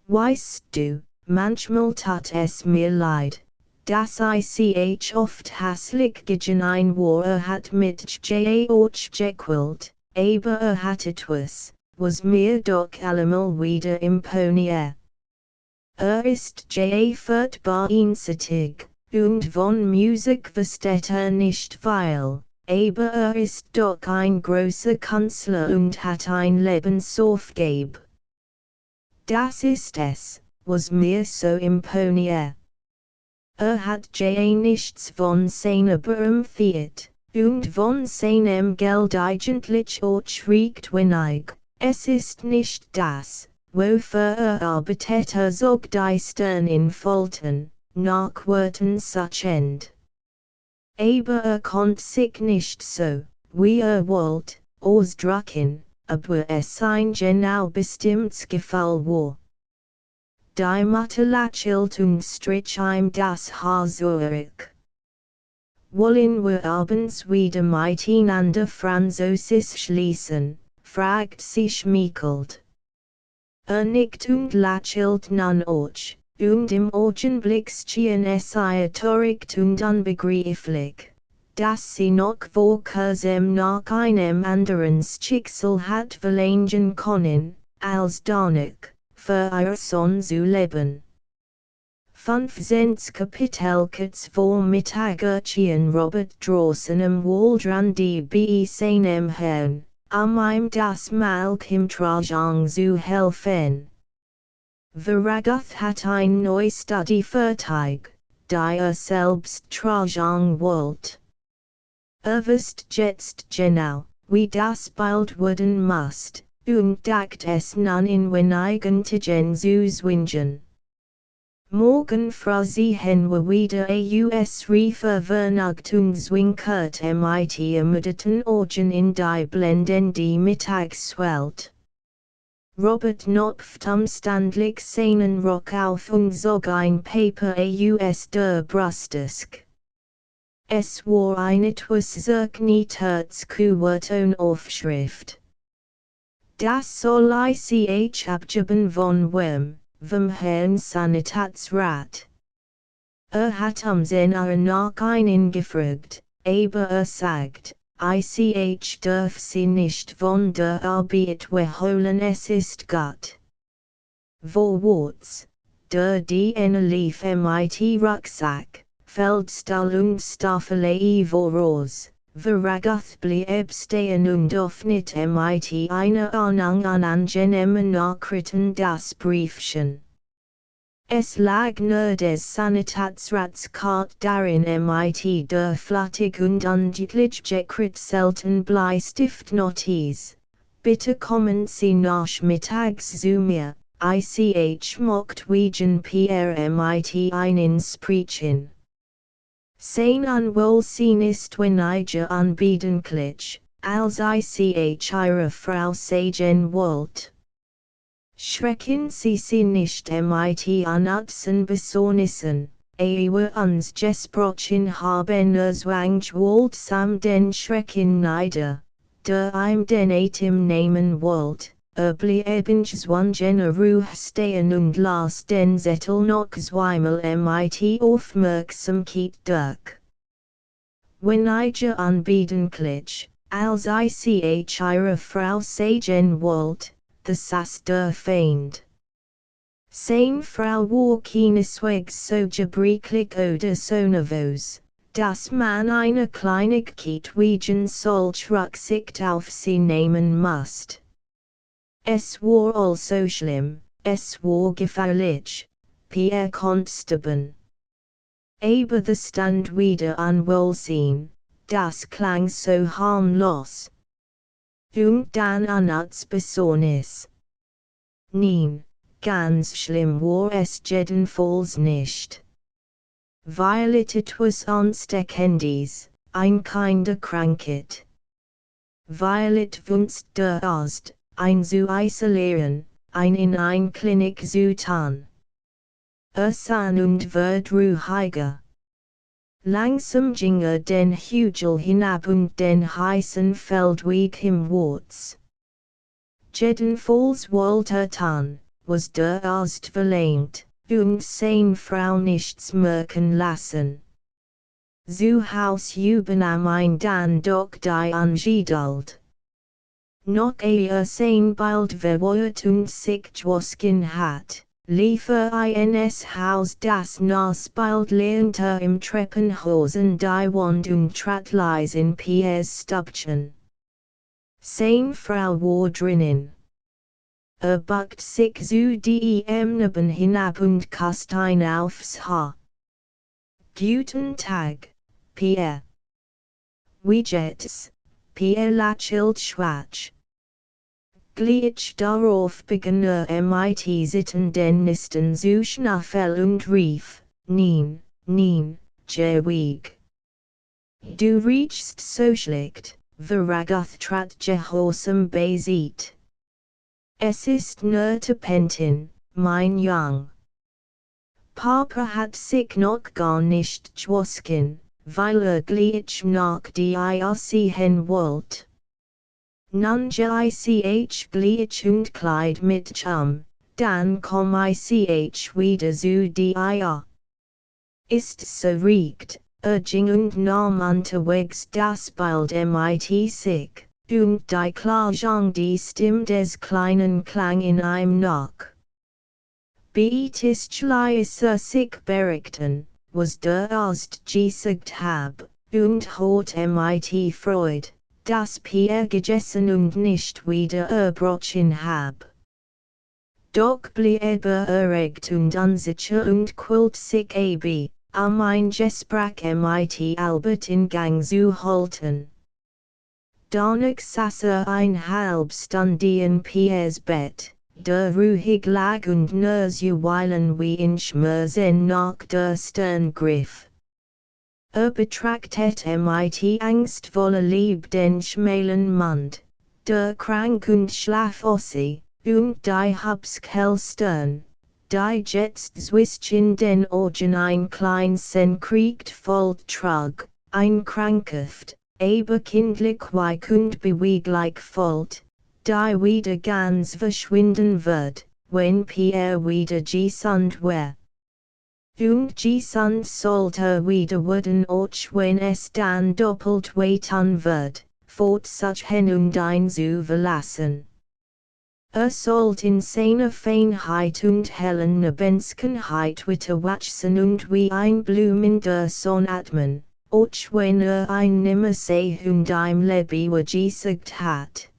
Weißt du, manchmal tat es mir leid, dass ich oft hässlich gegen war hat mit ja auch gequält, aber hat etwas, was mir doch allemal wieder imponiert. Ist ja furchtbar einzigartig, und von Musik versteht nicht viel, aber ist doch ein großer Künstler und hat ein Lebensaufgabe. Das ist es, was mir so imponiert. Hat ja nichts von seiner Berühmtheit, und von seinem Geld eigentlich auch recht wenig, es ist nicht das, wofür arbeitet so geistern in Folten, nach Worten suchend. Aber konnte sich nicht so, wie wollt, ausdrücken, aber es ein genau bestimmtes Gefühl war. Die Mutilation strich ihm das Haar zurück. Wollen wir abends wieder miteinander Französisch schließen, fragt sie schmeichelt. Nickt und lächelt nun auch, und im Augenblick schien es ihr töricht und unbegreiflich, dass sie noch vor kurzem nach einem anderen Schicksal hat verlangen können, als danach, für ihr Sohn zu leben. 15. Kapitel vor Mittagerchen Robert draußen im Waldrand bei seinem Herrn, ihm das Malkim tragen zu helfen. Veragoth hat ein neues Studiefertig, die selbst tragen wollt. Wisst jetzt genau, wie das bald werden muss, und dacht es nun in wenigen Tagen zu zwingen. Morgen früh wir wieder aus Ververnachtung mit ermüdeten Augen in die blendende Mittagswelt. Robert knopft umständlich seinen Rock auf und zog ein Paper aus der Brusttasche. Es war ein etwas zerknittertes Kuverton-Aufschrift. Das soll ich abgeben von wem? Vom Herrn Sanitätsrat. Hat seiner nach einen gefragt, aber sagt, ich darf sie nicht von der Arbeit wiederholen es ist Gott. Vorwärts, der die lief mit Rucksack, Feldstall und Staffel voraus, Veragoth blieb stehen und öffnete mit einer Ahnung an angenehmen Nachrichten das Briefchen. Es lag nur des Sanitätsratskart darin mit der flattig und undeutlich gekritzelten Bleistiftnotiz. Bitte kommen Sie nachmittags zu mir, ich mocht wegen Pierre mit einen sprechen. Sein Unwohlsein ist weniger anbiedentlich, als ich ihre Frau sagen wollt. Schrecken Sie nicht mit Nutzen besonnissen, wir uns gesprochen haben zwangwollt sam den Schrecken nieder, der den Atem nehmen wollt, blieben zwangen Ruhe stehen und las den Zettel noch zweimal mit Aufmerksamkeit durch. Weniger anbiedentlich, als ich ihre Frau sagen wollt, das ist der Feind. Seine Frau war keineswegs so gebrechlich oder so nervös, dass man eine Kleinigkeit wegen solch Rücksicht auf sie nehmen musste. Es war also schlimm, es war gefährlich, Pierre konnte sterben. Aber the stand wieder Unwohlsein, das klang so harmlos. Und dann unuts Besorgnis. Nein, ganz schlimm war es jedenfalls nicht. Weil etwas Ansteckendes, ein kinder Krankheit. Weil it wunst der Arzt, ein zu isolieren, ein Klinik zu tun. San und wird ruhiger. Langsam ging den Hügel hinab und den heißen Feldweg himwärts. Jedenfalls wollte tun, was der Arzt verlangt, und seine Frau nichts merken lassen. Zu Haus übernahm dann doch die Ungeduld. Noch sein bald verwirrt und sich gewusken hat, liefer ins Haus das Nas bald lehnte im Treppenhaus an die Wand und trat leise in Piers Stübchen. Seine Frau war drinnen. Bückt sich zu dem Neben hinab und kast ein aufs Haar. Guten Tag, Pierre. Wie geht's, Pierre lächelt schwach. Gleich darauf begann mit sitten den Nisten zu schnaffeln und rief, nein, geruhig. Du riechst so schlecht, Veragoth trat gehorsam beiseite. Es ist nur Terpentin, mein Jung. Papa hat sich noch gar nicht gewusken, weil gleich nach die IRC hin wollt. Nun ich gleich und Kleid mit Chum, dann komm ich wieder zu die IR. Ist so riecht, ging und nahm unterwegs das Bild mit sich. Und die Klagung die Stimme des Kleinen klang in ihm nach. Beitist leise sich berichten, was der Arzt gesagt hab, und hat mit Freud, dass Pierre gegessen und nicht wieder erbrochen hab. Doch blieb erregt und unsicher und quält sich ein Gespräch mit Albert in Gang zu halten. Danach saß ein halb Stunde in Piers Bett, der ruhig lag und nur zuweilen wie in Schmerzen nach der Stirn griff. Betrachtete mit angstvoller Lieb den schmalen Mund, der krank und schlaflosi, und die hübsche Stirn, die jetzt zwischen den Augen ein kleines kriegt voll trug, ein krankhaft, aber kindlich weich und beweglich folgt, die wieder ganz verschwinden wird, wenn Pierre wieder gesund war. Und gesund sollte wieder werden auch wenn es dann doppelt wehtun wird, fort sich hin und ein zu verlassen. Sollt in seiner Feinheit und hellen Nebenskenheit wieder wachsen und wie ein Blumen der Sonne atmen. Auch wenn ein nimmer sei und im Leben gesagt hat.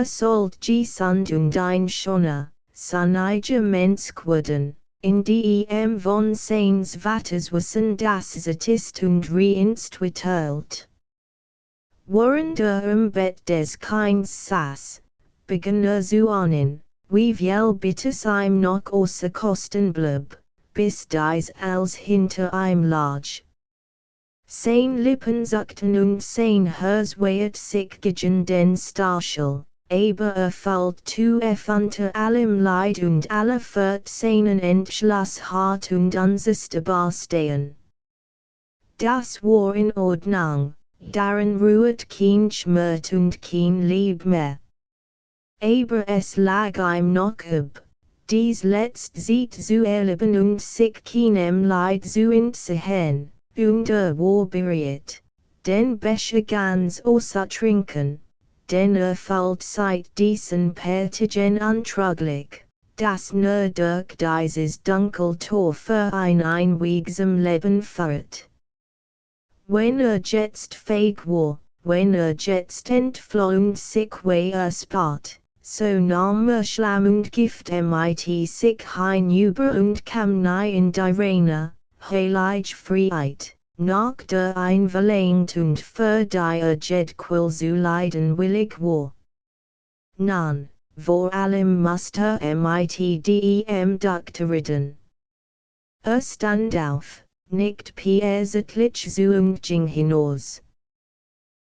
Sollt gesund und ein schöner, sonniger Mensch werden, in dem von seines Vaters wissen das es ist und reinstwittelt. Während im Bett des Kinds saß, begann zu ahnen, wie viel bittes ihm noch außer Kosten blieb, bis dies als hinter ihm lag. Sein Lippen zuckten und sein Herz weiht sich gegen den Stachel, aber fällt zu unter allem Leid und alle wird seinen Entschluss hart und unsichtbar stehen. Das war in Ordnung, darin ruht kein Schmerz und kein Lieb mehr. Aber es lag ihm noch dies letzt Zeit zu erleben und sich keinem Leid zu entziehen. Und war bereit, den Becher ganz auszutrinken, denn fällt seit diesen Partigen untrüglich, dass nur durch dieses Dunkeltor für ein einwegsam Leben führt. Wenn jetzt fähig war, wenn jetzt entflohen sich wie spart, so nahm Schlamm und Gift mit sich hinüber und kam nahe in die reine, heilige Freiheit, nach der Einverlehnung für die Jedquil zu Leiden willig war. Nun, vor allem musste dem Doktoriden. Stand auf, nicht peersättlich zu hinaus.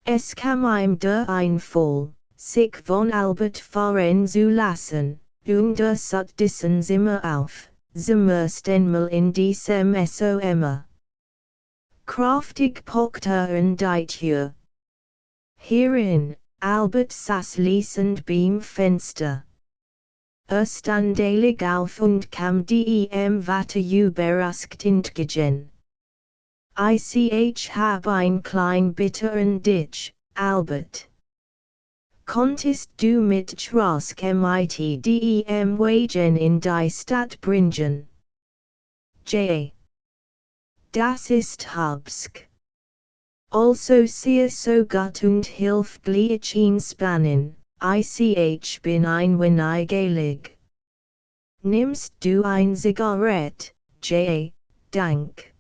Es kam ihm der Einfall, sich von Albert fahren zu lassen, der sat diesen Zimmer auf, zumindest einmal in diesem Sommer. Kraftig pochte die Tür. Hierin, Albert saß lesend beim Fenster. Stand eilig auf und kam dem Vater überrascht entgegen. Ich hab ein klein bitteren Dich, Albert. Konntest du mit Trosk mit dem Wagen in die Stadt bringen? J. Das ist Hubsk. Also sehr so gut und hilflich in Spanien, ich bin ein wenig gelig. Nimmst du ein Zigarette, J. Dank.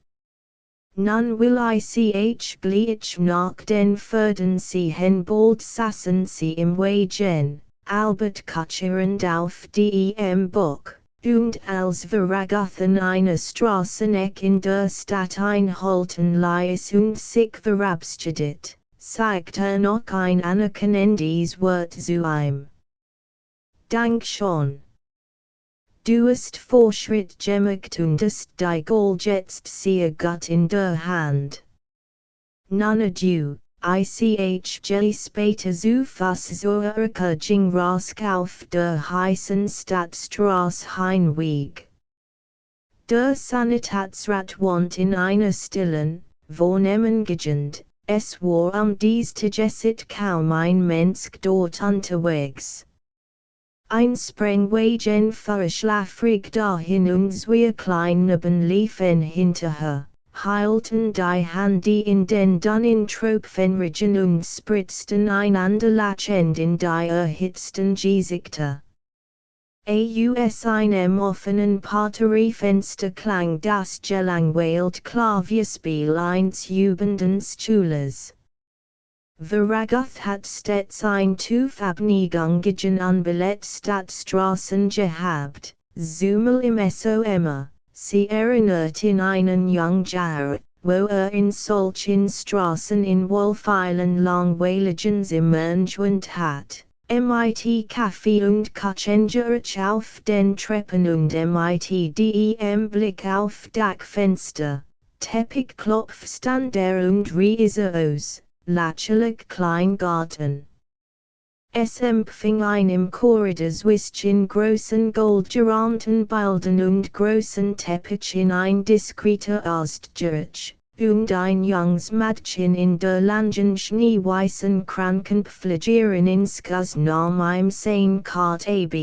Nun will ich gleich nach den Ferden sehen bald saßen sie im Wagen, Albert kutscherend auf dem Bock, und als wir an eine Straßeneck in der Stadt einhalten ließ und sich verabschiedet, sagte noch ein anerkennendes Wort zu ihm. Dank schon. Du hast Fortschritt gemacht und hast die Gold jetzt sehr gut in der Hand. Nun adieu, ich später zu Fuß Zurück Rask auf der heißen Stadtstraße Hinweg. Der Sanitätsrat wohnt in einer stillen, vornehmen Gegend, es war dies Tagesit kaum ein Mensch dort unterwegs. Ein Sprengwagen fuhr schlafrig dahin und zwei Kleinbuben liefen hinterher, hielten die Hände in den dünnen Tropfenregen und spritzten einander lachend in die erhitzten Gesichter. Aus einem offenen Parteriefenster klang das gelangweilte Klavierspiel eines jubelnden Schülers. Veragoth hat stets ein Abneigung gegen Anbelettstadtstraßen gehabt, zumal im Sommer, sie erinnert in einen Jungjahr, wo in solchen Straßen in wohlfeilen langweiligen Zimmern gewohnt hat, mit Kaffee und Kuchengerich auf den Treppen und mit dem Blick auf Dachfenster, Teppichklopfstand und Riese aus. Lächerlich Kleingarten. Es empfing ein im Korridor zwischen großen goldgerahmten Bildern und großen Teppichen ein diskreter Ostjurch, und ein junges Mädchen in der langen schneeweißen Krankenpflegerin ins nahm ihm sein Kart ab.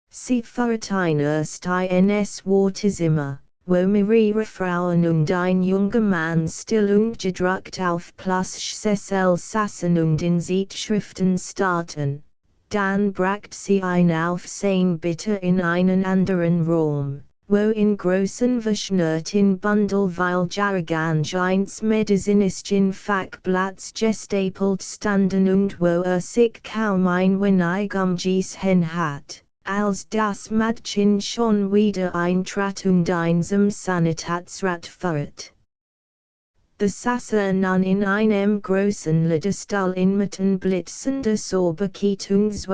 Sie fuhrt ein ins Wartezimmer, wo mehrere Frauen und ein junger Mann still und gedruckt auf Plussessel saßen und in Zeitschriften starrten. Dann bracht sie ein Aufsehen bitte in einen anderen Raum, wo in großen verschnürten Bundel weil Jargon eins medizinischen Fachblatts gestapelt standen und wo sich kaum ein wenig umgesehen hat. Als das Mädchen schon wieder eintrat und einsam Sanitätsrat fuhrt. Besaß nun in einem großen Lederstall inmitten blitzender Sauberkeit und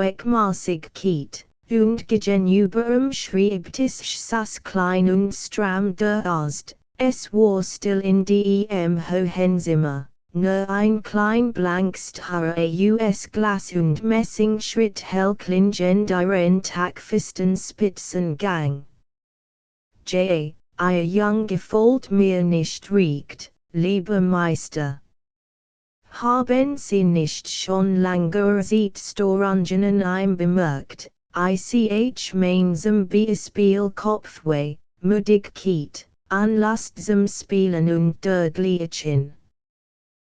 gegenüber Schreibtisch saß klein und stramm der Ost, es war still in dem Hohenzimmer. Nur ein klein blankst Glas und Messingschritt hellklingen deren Tackfisten Spitzengang. J. Ihr Jung gefällt mir nicht riecht, lieber Meister. Haben Sie nicht schon langer Zeitstorangen im bemerkt, ich meinsam Beispiel Kopfweh, Müdigkeit, Anlass zum Spielen und Dödlichen.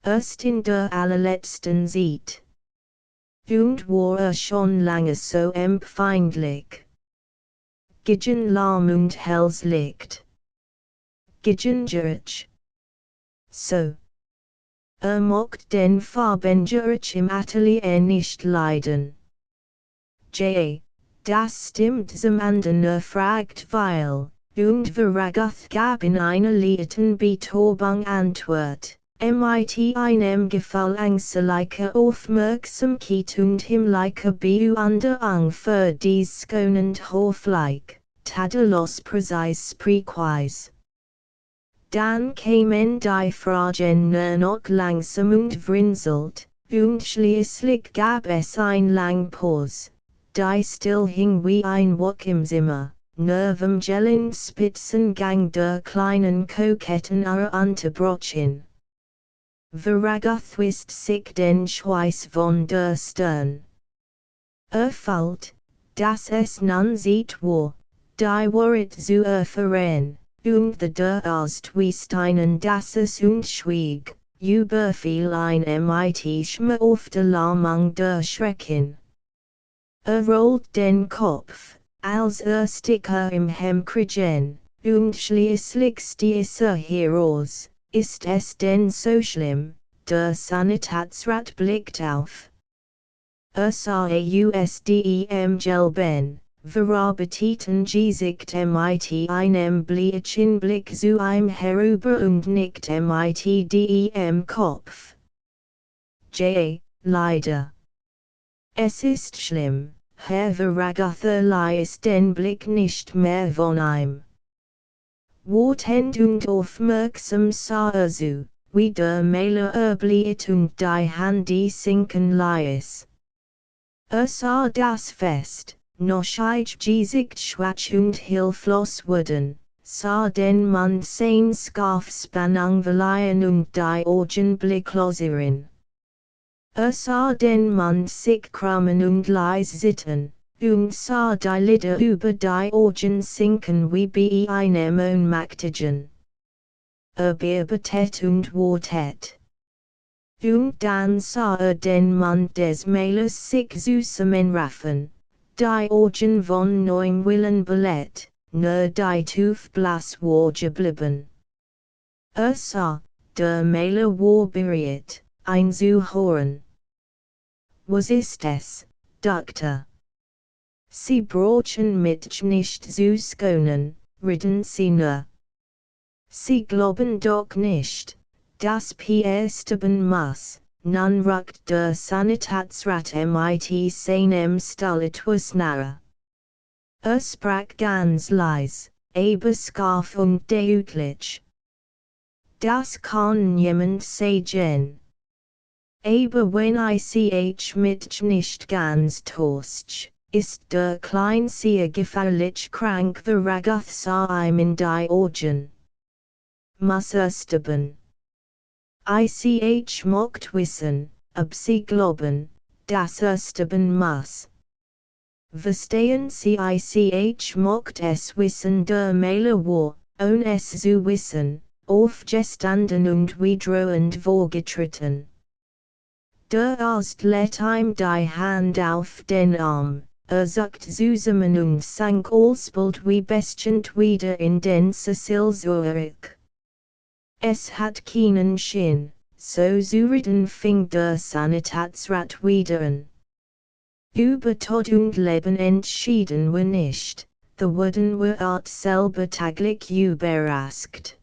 Erst in der allerletzten Zeit. Und war schon lange so empfindlich. Gegen lahm und hellslicht. Gegen Gerig. so. Mocht den Farbengerich im Atelier nicht leiden. J. Das stimmt zum anderen fragt weil, und Veragath gab in einer Lieten Beethoven Antwort, mit einem Gefall ängstliche Aufmerksamkeit und himmlische Bewunderung für dies schonend Hofleik, tadellos Preis Prequise. Dann kämen die Fragen nur noch langsam und vrinselt, und schließlich gab es ein lang Pause, die still hing wie ein Wach im Zimmer, nur vom gelben Spitzengang der kleinen Koketten unterbrochen. Veragath wischt sich den Schweiß von der Stirn. Fällt, dass es nun sieht wo, die Wahrheit zu erfahren. Und der Arzt wies einen dasses und schwieg, überfiel ein mit schmerzhafter Lahmung der Schrecken. Rollt den Kopf, als Sticker im Hemkriegen, und schließlich stieß heraus, ist es denn so schlimm, der Sanitätsrat blickt auf. Sah ausdem gelben, verarbeiteten Gesicht mit einem bleischen Blick zu ihm herüber und nickt mit dem Kopf. J. Leider. Es ist schlimm, Herr Veragath ließ den Blick nicht mehr von ihm. Wortend und aufmerksam sah zu, wie der Maler erblickt und die Hände sinken ließ. Sah das Fest, noch Gesicht schwach und hilflos wurden, sah den Mann sein Scharfspannung verlieren und die Augen blicklosieren. Sah den Mann sich krümmen und leise sitzen, und sah die Lider über die Augen sinken wie bei einem Ohnmächtigen. Betet und wartet. Und dann sah den Mann des Malers sich zusammenraffen, die Augen von neuem Willen belett, nur die Tuf blass war geblieben. Sah, der Maler war bereit, einzuhören. Was ist es, Doktor? Sie brauchen mich nicht zu schonen, reden Sie nur. Sie glauben doch nicht, dass sterben muss, nun rückt der Sanitätsrat mit seinem Stuhl etwas nahe. Sprach ganz leise, aber scharf und deutlich. Das kann jemand sagen. Aber wenn ich mich nicht ganz täuscht, ist der Klein sehr gefährlich krank. Veragath sah ihm in die Augen. Muss sterben. Ich mocht wissen, ob Sie glauben, dass sterben muss. Verstehen Sie, ich mocht es wissen, der Maler war, ohne es zu wissen, aufgestanden und widrohend vorgetreten. Der Arzt lädt ihm die Hand auf den Arm, zuckt zusammen und sank alsbald wie bestient wieder in den Sessel zurück. Es hat keinen Sinn, so zu reden, fing der Sanitätsrat wieder an. Über Tod und Leben entschieden wir nicht, the wurden wir Art selber täglich überrascht.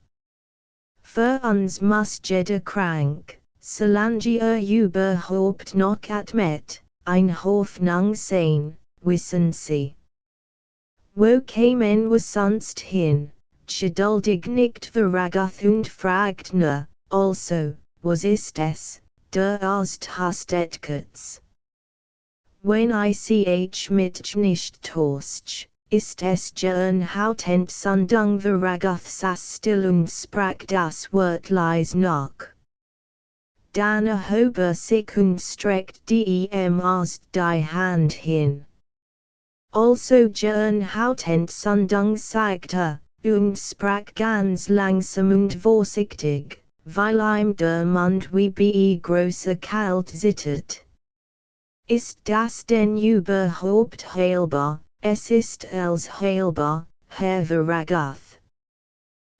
Für uns muss jeder krank, solange überhaupt noch atmet, ein Hoffnung sein, wissen Sie. Wo kämen wir sonst hin? Geduldig nickt Veragath und fragt nur, also, was ist es, der Arzt hastet kurz. Wenn ich mich nicht täuscht, ist es gehirnhautend Sundung. Veragath saß still und sprach das Wort leise nach. Dann erhob sich und streckte dem Arzt die Hand hin. Also gehirnhautend Sundung sagte, und sprach ganz langsam und vorsichtig, weil ihm der Mund wie bei großer Kalt zittert. Ist das denn überhaupt heilbar? Es ist als heilbar, Herr Veragath.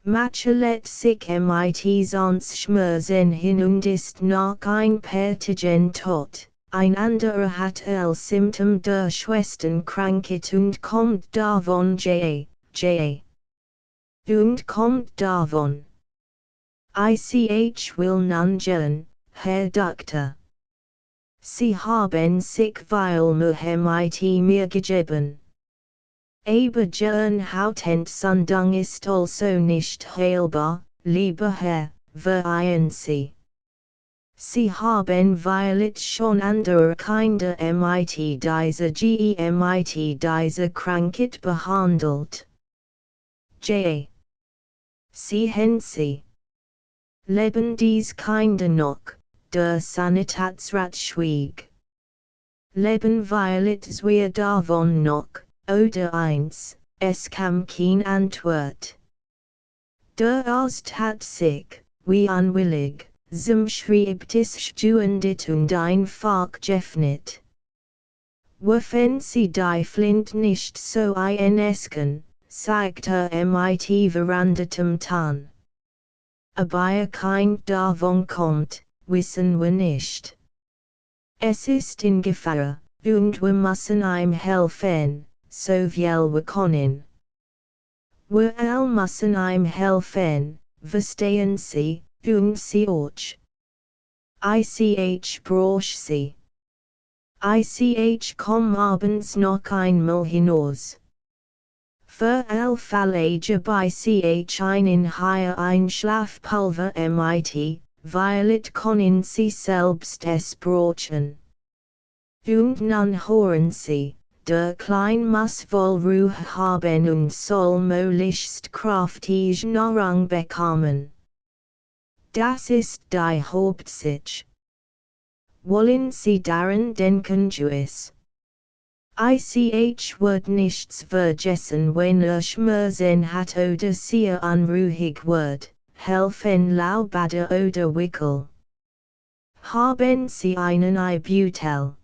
Machelet sich mit sonst schmerzen hin und ist noch ein Pertigen tot. Ein anderer hat Symptom der Schwestenkrankheit und kommt davon und kommt davon. Ich will nun gehen, Herr Doktor. Sie haben sich viel Mühe mit mir gegeben. Aber gern Hautentzündung ist also nicht heilbar, lieber Herr, vereinen Sie. Sie haben vielleicht schon andere Kinder mit dieser Krankheit behandelt. Sehen Sie. Leben dies Kinder noch, der Sanitätsrat schwieg. Leben vielleicht wir davon noch, oder eins, es kam kein Antwort. Der Arzt hat sich, wie unwillig, zum Schreibtisch gewendet und einfach geöffnet. Werfen Sie die Flint nicht so einesken, sagte mit verandertem Ton. Aber kein davon kommt, wissen wir nicht. Es ist in Gefahr, und wir müssen ihm helfen, so viel wir können. Wir all müssen ihm helfen, verstehen Sie, und Sie auch. Brauch Sie. Komm abends noch einmal hinaus. Für all Fälle bei einen hier ein Schlafpulver mit, violet können Sie selbst es brauchen. Und nun hören Sie, der Klein muss wohl Ruhe haben und soll möglichst kräftig Nahrung bekommen. Das ist die Hauptsache. Wollen Sie daran denken, Joyce? Wird nichts vergessen, wenn Schmerzen hat oder sehr unruhig wird, helfen Laubader oder Wickel. Haben Sie einen Ibutel?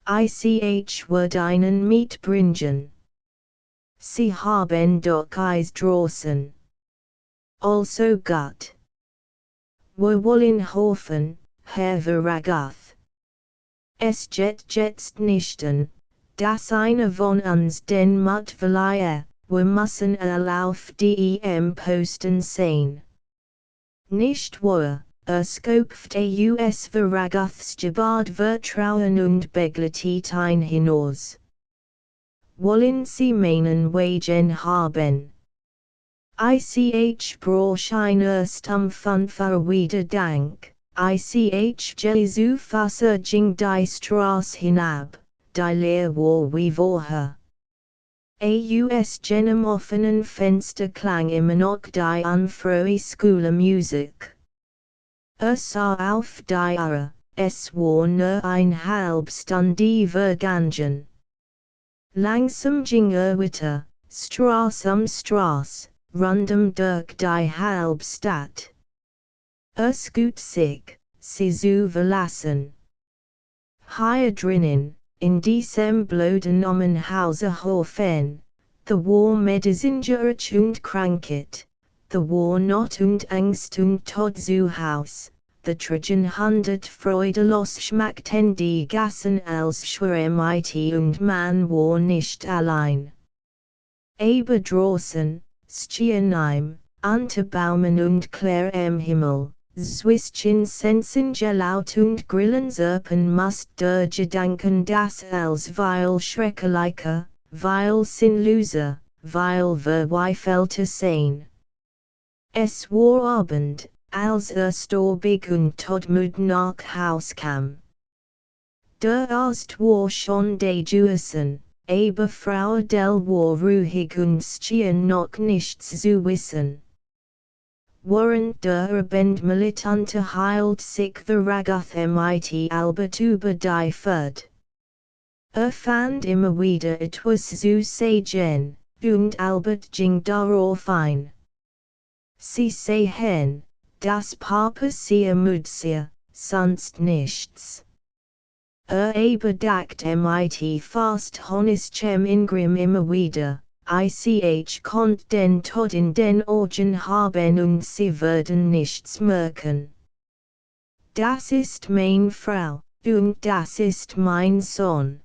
Wird einen mitbringen. Sie haben doch Eis draußen. Also gut. Wir wollen hoffen, Herr Veragath. Es geht jetzt nicht an, dass einer von uns den Mut verleihe, wir müssen auf dem Posten sehen. Nicht wahr, skopft us Veragaths Gebard Vertrauen und begleitet ein hinaus. Wollen Sie meinen Wegen haben? Brauch ein von Wiederdank. Jesu Versorgung die Straße hinab, die leer war wie vorher. Jenem offenen Fenster klang immer noch die unfrohe Schule-Musik. Sah auf die Uhr, es war nur Stunde vergangen. Langsam ging weiter, Straße Straße, rundum durch die Halbstadt. Gut sich, sie zu verlassen. Hier drinnen, in diesem blöden Hause hoffen, the war Medizingerich und Krankheit, the war Not und Angst und Tod zu Haus, the Trajan 100 freudelos schmackten die Gassen als schwer mit und man war nicht allein. Aber draußen, stehen unter Baumen und klarem Himmel, zwischen Sensen laut und Grillen serpen must der Gedanken das als weil schrecklicher, weil sinnloser, weil verweifelter sein. Es war Abend, als Storbig und Todmüd nach Haus kam. Der Arzt war schon draußen, aber Frau Dell war ruhig und schien noch nichts zu wissen. Während der Abendmilitante hielt sich Veragath mit Albert über die Fahrt. Fand immer wieder etwas zu sagen, und Albert ging darauf ein. Sie sehen, dass Papa sehr müde, sonst nichts. Überdachte mit fast honestchem Ingrim immer wieder, ich konnt den Tod in den Augen haben und sie würden nichts merken. Das ist meine Frau, und das ist mein Sohn.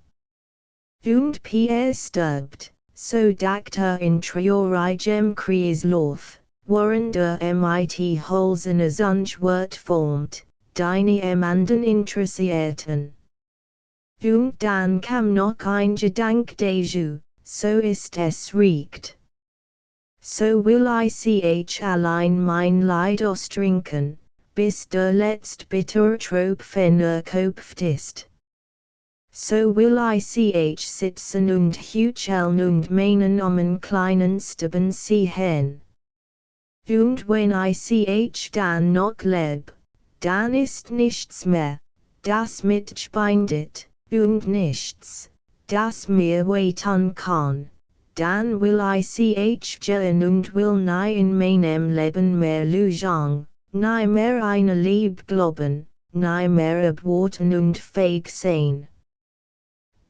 Und Pierre stirbt, so dachte in Triorigem Kreislauf, waren der mit Holzene Zunchwort formt, deine Anden interessierten. Und dann kam noch ein Gedank dazu, so ist es recht. So will ich allein mein Leid austrinken, bis der letzt bitter Tropfen erkopft ist. So will ich sitzen und hucheln und meinen kleinen Stuben sehen. Und wenn ich dann noch leb, dann ist nichts mehr, das mich bindet, und nichts, das mir wehtun kann. Dann will ich gehen und will nie in meinem Leben mehr lügen, nie mehr eine Liebe glauben, nie mehr abwarten und fähig sein.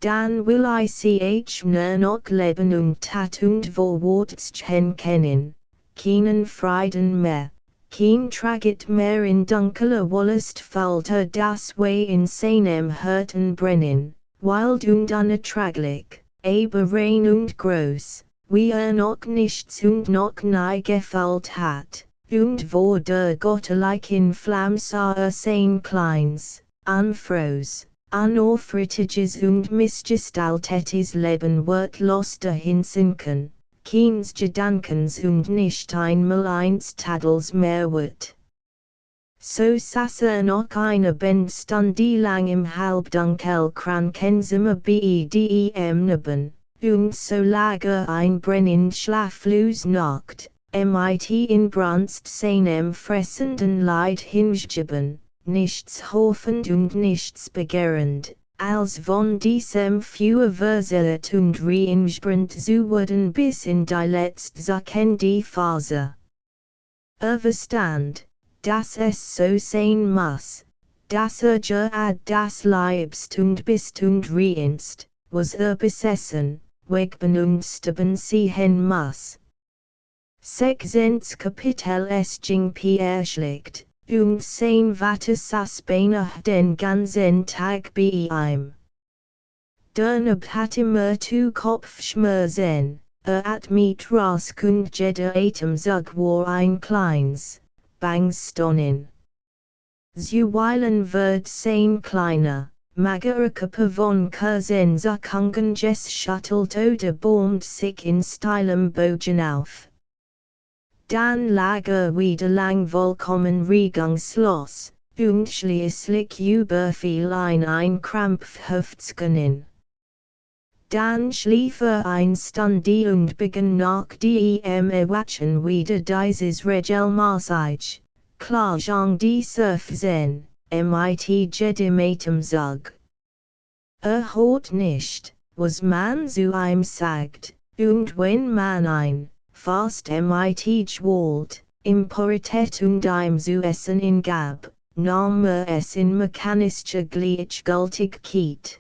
Dann will ich nur noch leben und tat und vorwärtschen kennen, keinen Frieden mehr, kein Traget mehr in dunkler Wollust falter das Way in seinem Herzen brennen, wild und unerträglich, aber rein und groß, wie noch nichts und noch nie gefällt hat, und wo der Gottelich in Flamm sah sein kleins, unfroß, unaufrichtiges und missgestaltetes Leben wird los dahin sinken, keins Gedankens und nicht einmal eins Tadels mehr wird. So saß noch eine Bend die lang im Halbdunkel Krankenzimmer bedem neben, und so lag ein brennend schlaflos Nacht, mit in Brunst seinem fressenden Leid hingeben, nichts hoffend und nichts begehrend, als von diesem Feuer verzehrt und reingebrannt zu werden bis in die letzte Sekunde Phase. Verstand, dass es so sein muss, dass ad das liebst und bist und reinst, was besessen, wegbenutzt sehen muss. 6. Kapitel es ging Pierre schlecht, und sein Vater saß beinahe den ganzen Tag bei ihm. Danach hat zu Kopfschmerzen, at mit rauskommt jeder Atemzug war ein kleins, Bangstonnen. Zuweilen wird sein kleiner, magerer Körper von Kursenzuckungen geschüttelt oder bäumt sich in steilem Bogen auf. Dann lag wieder lang vollkommen regungslos, und schließlich überfiel ein Krampfhaftsgen. Dann schlief ein Stunde und begann nach dem Erwachen wieder dieses regelmäßig, klar Jean die Surfzen, mit jedem Atemzug. Hat nicht, was man zu ihm sagt, und wenn man ein, fast mit gewollt, Imporität und ihm zu essen in gab, nahm es in mechanischer Gleichgültigkeit.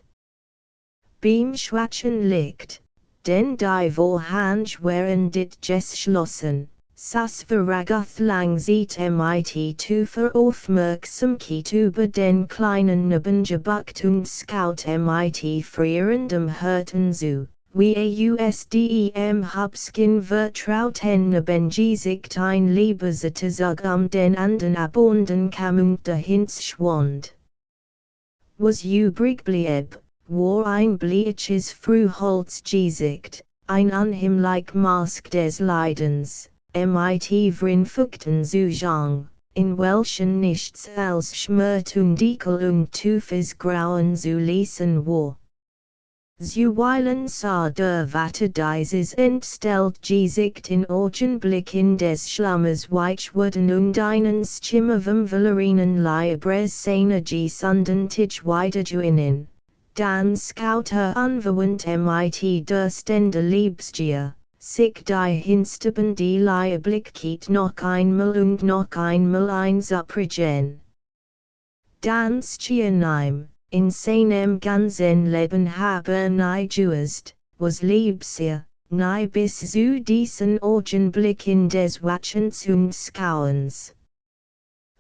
Beim Schwatzen liegt, denn die Vorhand waren dit geschlossen, saß verragoth lang sieht mit tiefer Aufmerksamkeit über den kleinen nebengebackt und scout mit frierendem Herzen zu, wie usdem Hubskin vertrauten nebenjesicht ein Liebesetzug den anden abonden kam und dahins schwand. Was übrig blieb, war ein bleiches Frühholzgesicht, ein unheimlich Mask des Leidens, mit verinfuchten Zugang, in welchen nichts als Schmerz und Ekel und tiefes Grauen zu lesen war. Zuweilen sah der Vater dieses entstellt Gesicht in Augenblicken des Schlummers weich werden und einen Schimmer vom Valerinen Liebres seiner gesundentich weiterzuinnen. Dann schaut unverwandt mit der stände Liebesgier, sich die hinstebende Lieblichkeit noch einmal und noch einmal einzupregen. Dann schien ihm, in seinem ganzen Leben habe nie gewusst, was Liebsir, nie bis zu diesen Augenblick in des Wachens und Schauens.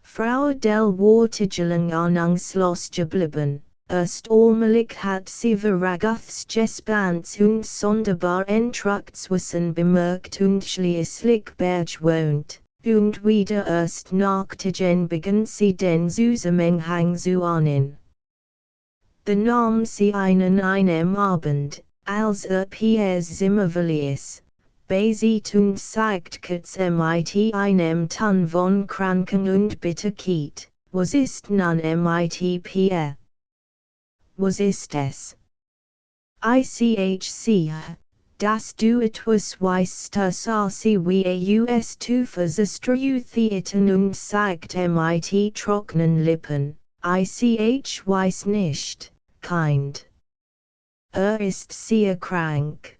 Frau del Watergelung ahnungslos geblieben, erst allmählich hat sie Verragoths Gespanns und sonderbar Entrugtswissen bemerkt und schließlich bewohnt, und wieder erst nachtigen begann sie den Zusammenhang zu ahnen. The nahm sie einem Abend, als Piers Zimmervalius, Besit und zeigt kurz mit einem Ton von Kranken und Bitterkeit, was ist nun mit Pierre? Was ist es? Ich dass du etwas weißt, sie wie us tu versuchst und zeigt mit trockenen Lippen, ich weiß nicht, kind. Ist sehr krank.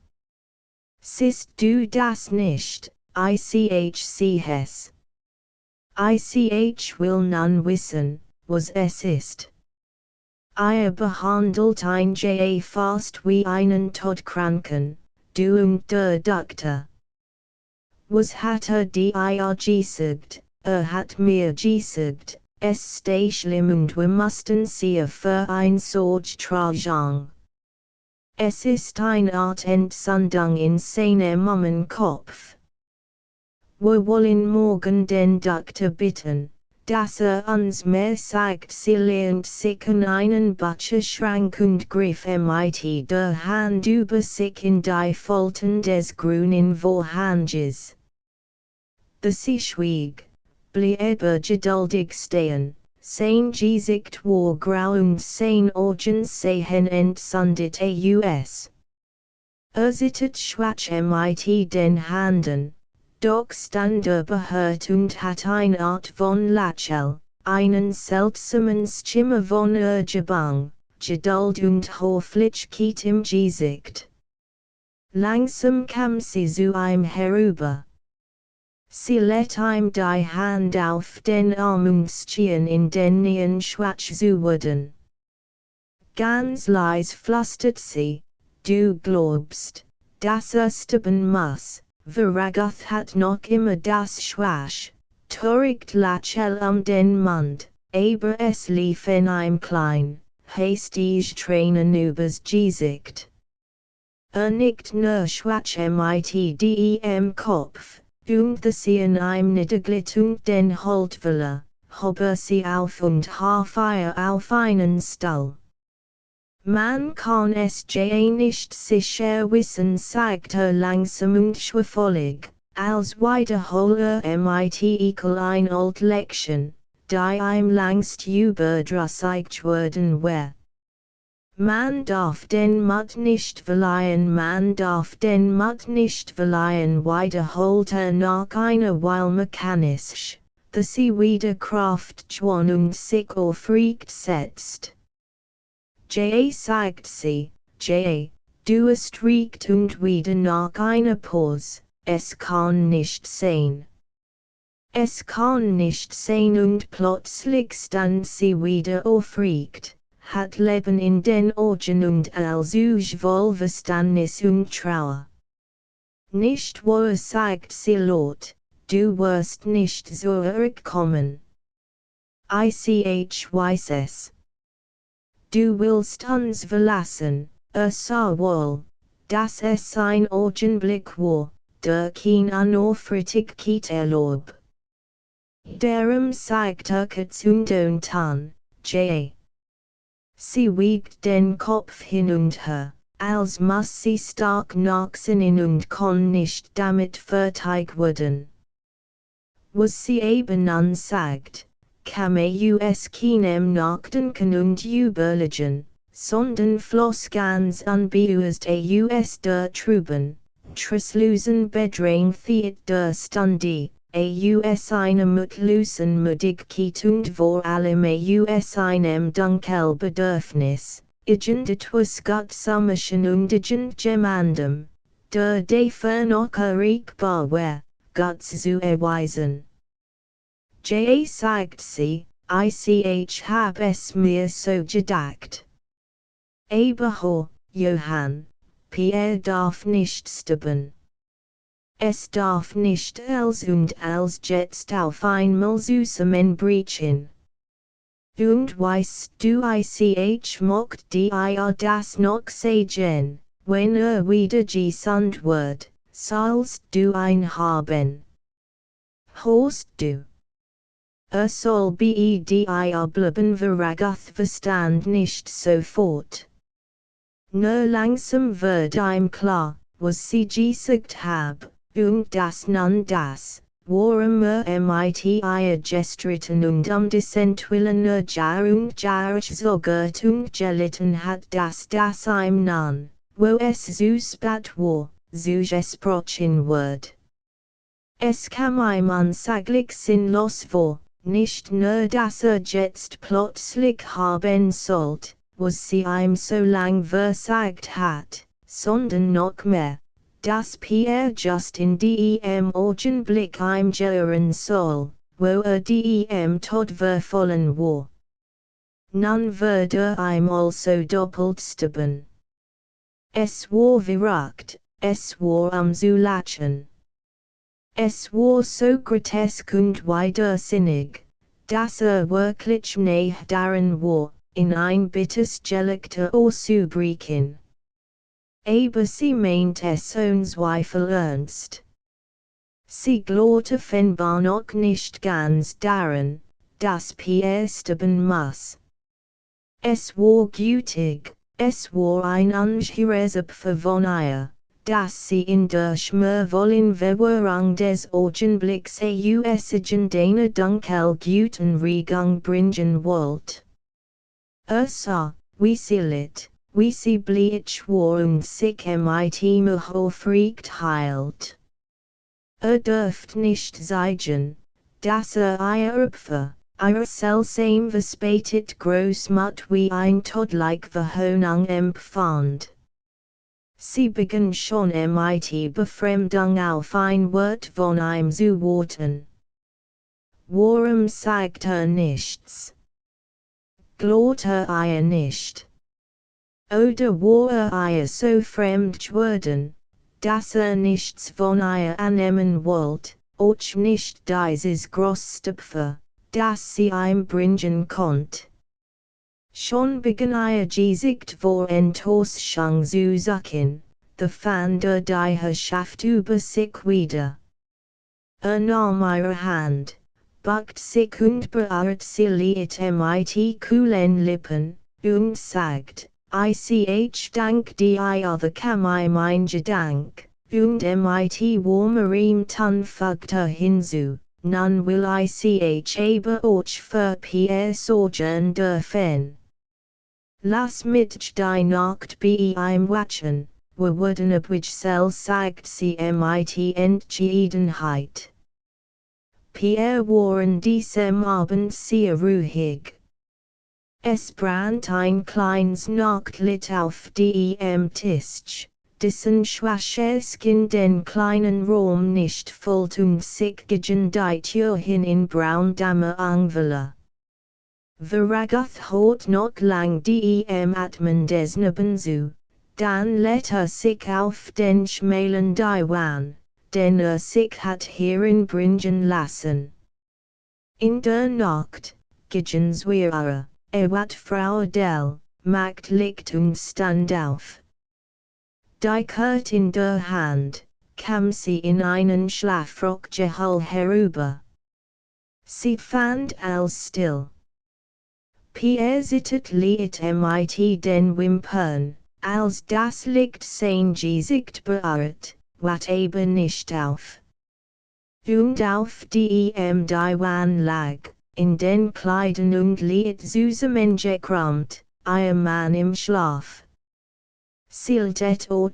Siehst du das nicht, ich Hess. Ich will nun wissen, was es ist. Behandelt ein Ja fast wie einen Todkranken, du und der Doktor. Was hat dir gesagt? Hat mir gesagt, es steh schlimm und wir mussten sie für ein Sorge tragen. Es ist eine Art Entsandung in seinem Kopf. Wir wollen morgen den Doktor bitten, dass uns mehr sagt, sie lehnt sich an einen Butcherschrank und griff mit der Hand über sich in die Folten des grünen Vorhanges. Sie schwieg, blieb geduldig stehen. Sein Gesicht war grau und sein Augen sehen entsandet aus. Sittet schwach mit den Händen, doch stand behaart und hat eine Art von Lächeln, einen seltsamen Schimmer von Ergebung, Geduld und Höflichkeit im Gesicht. Langsam kam sie zu ihm herüber. Sie lädt ihm die Hand auf den Arm und schien in den Nähen schwach zu werden. Ganz leis flüstert sie, du glaubst, dass sterben muss, Veragoth hat noch immer das schwach, töricht Lächeln den Mund, aber es lief in einem klein, hastig Tränen übers Gesicht. Nickt nur schwach mit dem Kopf. Und sie in einem niederglitt und den Holtwille, hob sie auf und half ihr auf einen Stuhl. Man kann es nicht sicher wissen, sagt langsam und schwerfällig, als wiederhole mit ein old Lection, die ihm langst überdrüssigt worden war. Man darf den Mut nicht verleihen, man darf den Mut nicht verleihen, wiederholte nach einer Weile mechanisch, sie wieder Kraft schwan und sich aufrecht setzt. Sagt sie, du hast recht und wieder nach einer Pause, es kann nicht sein. Es kann nicht sein und plötzlich stand sie wieder aufrecht. Hat Leben in den Augen und allzug Wohlverständnis und Trauer. Nicht wahr, sagt sie laut, du wirst nicht zurückkommen. Ich weiß es. Du willst uns verlassen, sah wohl, dass es ein Augenblick war, der kein Unaufrichtigkeit erlaub. Darum sagt kurz und tan, Sie wiegt den Kopf hin und her, als muss sie stark nachsinnen und kann nicht damit fertig werden. Was sie eben nun sagt, kann us keinem nachdenken und überlegen, sondern floss ganz unbeused aus der Truben, traslosen Bedräng Theat der Stunde, aus einem mutlosen Müdigkeit und vor allem aus einem dunkel Bedürfnis, irgend etwas Gottsamischen und irgend jemandem, der dafür noch erregbar war, Gott zu erweisen. Sagt sie, ich hab es mir so gedacht. Aber ho, Johann, Pierre darf nicht sterben. Es darf nicht els und als jetzt auf einmal zusammenbrechen. Und weißt du ich mocht dir das noch sagen, wenn wieder gesund wird, sollst du ein haben. Horst du? Soll dir bleiben verragath verstand nicht sofort. Nur langsam wird ihm klar, was sie gesagt hab, und das nun das, worum mit ihr gestritten und desentwillen Jahr und Jahr sogar und gelitten hat das ihm nun, wo es so spät war, so gesprochen wird. Es kam ihm unsaglich sinnlos vor, nicht nur dass jetzt plötzlich haben sollt, was sie ihm so lang versagt hat, sondern noch mehr, dass Pierre just in dem Augenblick ihm gehören soll, wo dem Tod verfallen war. Nun würde ihm also doppelt sterben. Es war verrückt, es war zu lachen. Es war so grotesk und widersinnig, dass wirklich nahe daran war, in ein bittes Gelächter auszubrechen. Aber sie meint es ohne Zweifel ernst. Sie glaubte offenbar noch nicht ganz daran, dass Pierre sterben muss. Es war gütig, es war ein ungeheures Opfer von ihr, dass sie in der schmervollen Verwirrung des Augenblicks deine dunkel guten Regung bringen wollt. Sah, wie sie litt, wie sie bleich war und sich mit aufrecht hielt. Dürft nicht sagen, dass ihr Opfer, ihr seltsam verspätet Großmut wie ein todliche Verhöhnung empfand. Sie begann schon mit Befremdung auf ein Wort von ihm zu warten. Warum sagt nichts? Glaubt ihr nicht? Oder war ihr so fremd geworden, dass nichts von ihr annehmen wollt, auch nicht dieses Großstopfer, das sie ihm bringen konnt? Schon begann ihr Gesicht vor Enttäuschung zu suchen, da fand die Herrschaft über sich wieder. Nahm ihre Hand, beugt sich und beirrt sie mit kühlen Lippen, und sagt, ich dank dir the kam I mein Gedank, und mit warmerem Ton fügte hinzu, nun will ich aber auch für Pierre sorgen dürfen. Lass mich die Nacht bei ihm watchen, wir würden abwich sagt sie mit Entschiedenheit. Pierre war an diesem Abend sehr ruhig. Es brannt ein kleines Nachtlicht auf dem Tisch, dessen schwaches in den kleinen Raum nicht füllt und sich gegen die Tür hin in braundame Angwelle. Verragath hat noch lang dem Atmen des Nebenzu, dann lädt sich auf den schmalen Diwan, den sich hat hierin bringen lassen. In der Nacht, gegen Zweier, wat Frau Adele, macht Licht und stand auf. Die Kurt in der Hand, kam sie in einen Schlafrock gehall herüber. Sie fand alles still. Pierre zittet liet mit den Wimpern, als das Licht sein Gesicht beirrt, wat aber nicht auf. Und auf dem Diwan lag, in den Kleidern und liet zusammengekrümmt, ein Mann im Schlaf. Siltet auch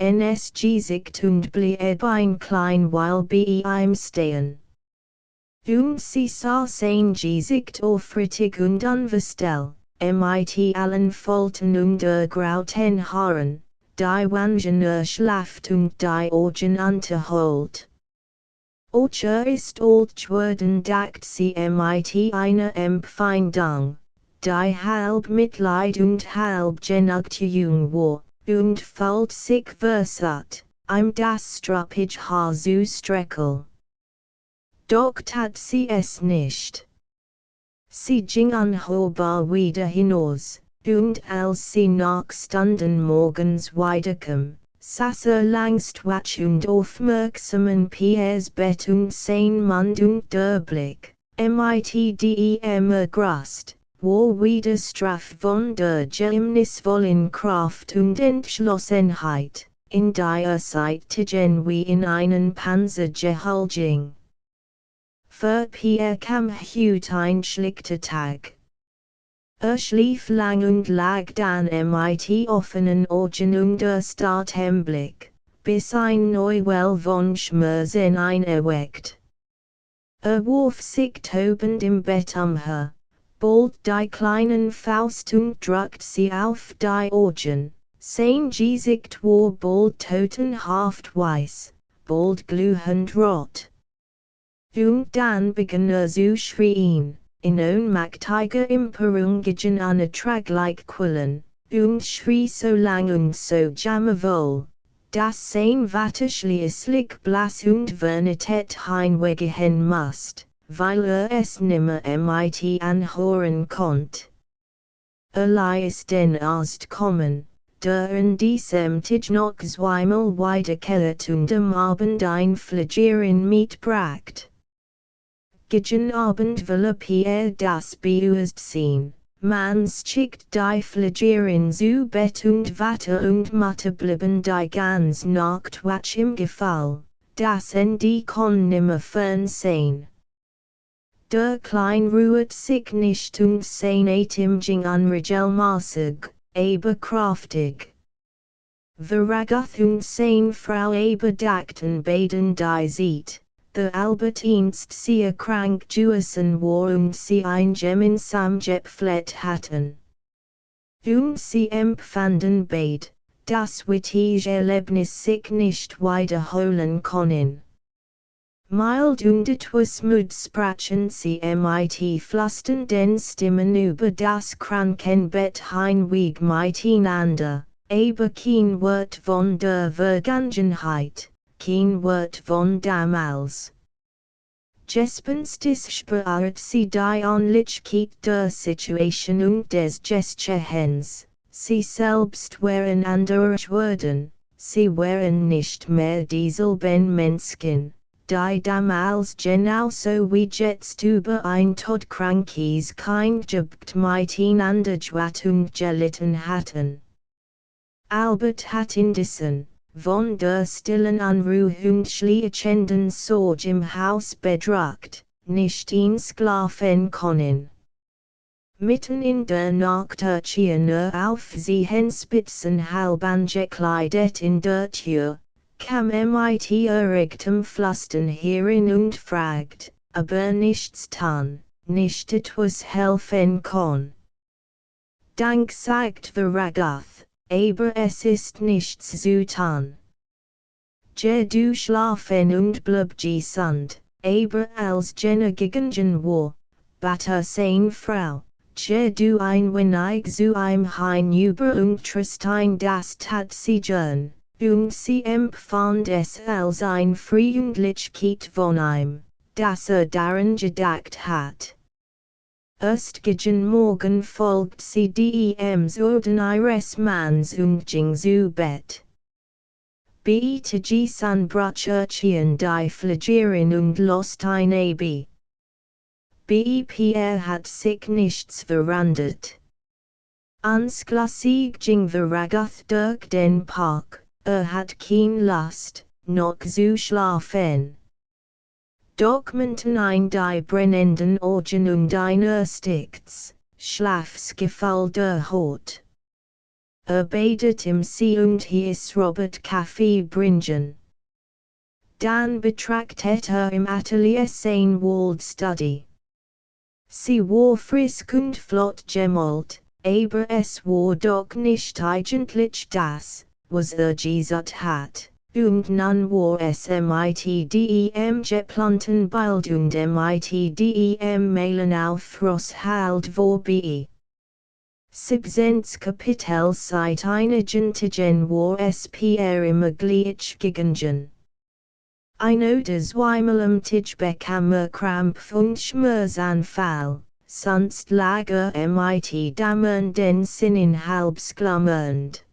ins Gesicht und blieb ein klein Weile bei ihm stehen. Und sie sah sein Gesicht aufrichtig und unverstellt, mit allen Falten und grauten Haaren, die Wangen schlaft und die Augen unterholt. Auch ist alt geworden, dacht sie mit einer Empfindung, die halb Mitleid und halb genug jung war, und fällt sich versat, das Struppige Haar zu streckel. Doch tat sie es nicht. Sie ging anhobar wieder hinaus, und als sie nach Stunden morgens wiederkam, saß langst wach und aufmerksam an Piers Bett und sein Mund und der Blick, dem ergrast, war wieder straff von der geheimnisvollen Kraft und Entschlossenheit, in der Zeitgen wie in einen Panzer gehalten. Für Pierre kam heut ein schlichter Tag. Schlief lang und lag dann mit offenen Augen und erstarrtem Blick, bis ein Neuwell von Schmerzen ihn erweckt. Warf sich tobend im Bett umher, ballt die kleinen Faust und drückt sie auf die Augen, sein Gesicht war bald totenhaft weiß, bald glühend rot. Und dann begann zu schreien, in ohnmächtiger Empörung unerträglich quillen, und schrie so lang und so jammervoll, dass sein Vater schließlich blass und vernitet hinweggehen musste, weil es nimmer mit anhören konnte. Ließ den Arzt kommen, der in diesem Tag noch zweimal wiederkehrt und am Abend ein Flagieren mitbracht. Gegen Abend will Pierre das beurst sehen, man schickt die Flagieren zu Bett und Vater und Mutter blieben die ganz Nacht wach im Gefall, dass die kon nimmer fernsehen. Der Klein ruht sich nicht und sein Atem ging unregelmäßig, aber kraftig. Veragoth und sein Frau bedachten beiden die Zeit. Der Albertinst sehr krank gewesen war und sie ein gemeinsam Gepflet hatten. Und sie empfanden beid, das wittige Erlebnis sich nicht wiederholen können. Mild und etwas müd sprachen sie mit flüsternden Stimmen über das Krankenbett hinweg miteinander, aber kein Wort von der Vergangenheit. Kein Wort von damals. Gespenstisch spürt sie die Unlichkeit der Situation und des Gesturens, sie selbst waren anders worden, sie waren nicht mehr dieselben Menschen, die damals genauso wie jetzt über ein todkrankes Kind gebt miteinander gewacht und gelitten hatten. Albert hat indessen, von der stillen Unruhe und schleichenden Sorge im Haus bedrückt, nicht schlafen können. Mitten in der Nacht erschien auf Zehenspitzen halb angekleidet in der Tür, kam mit erregtem Flüstern herein und fragt, aber nichts tun, nicht etwas helfen kann. Dank sagt Veragoth. Aber es ist nichts zu tun. Du schlafen und bleib gesund, aber als gegangen war, bat sein Frau, du ein wenig zu hinüber und Tristan das tat sie gern, und sie empfand es als ein Freundlichkeit von ihm, dass daran gedacht hat. Erst gegen Morgen folgt sie dem Orden ihres Manns und ging zu Bett. Beite san Brachurchien die Flagieren und lost ein Abi. Pierre hat sich nichts verwandert. Ansklassig ging Veragoth durch den Park, hat kein Lust, noch zu schlafen. Doch mitten in die brennenden Augen und ein erstes, Schlafsgefall der Haut. Badet im See und hieß Robert Kaffee bringen. Dann betrachtet im Atelier sein Waldstudie. Sie war frisch und flott gemalt, aber es war doch nicht eigentlich das, was gesagt hat. Und nun war es dem geplanten Bild und dem Mailen auf Rosshalde vorbei. Sibsens Kapitel seit einigen war es immergleich gegangen. Eine des Weimelem Tijbekammer Krampf und Schmerzanfall, sonst lager mit Dammern den Sinnen halbsglammernd.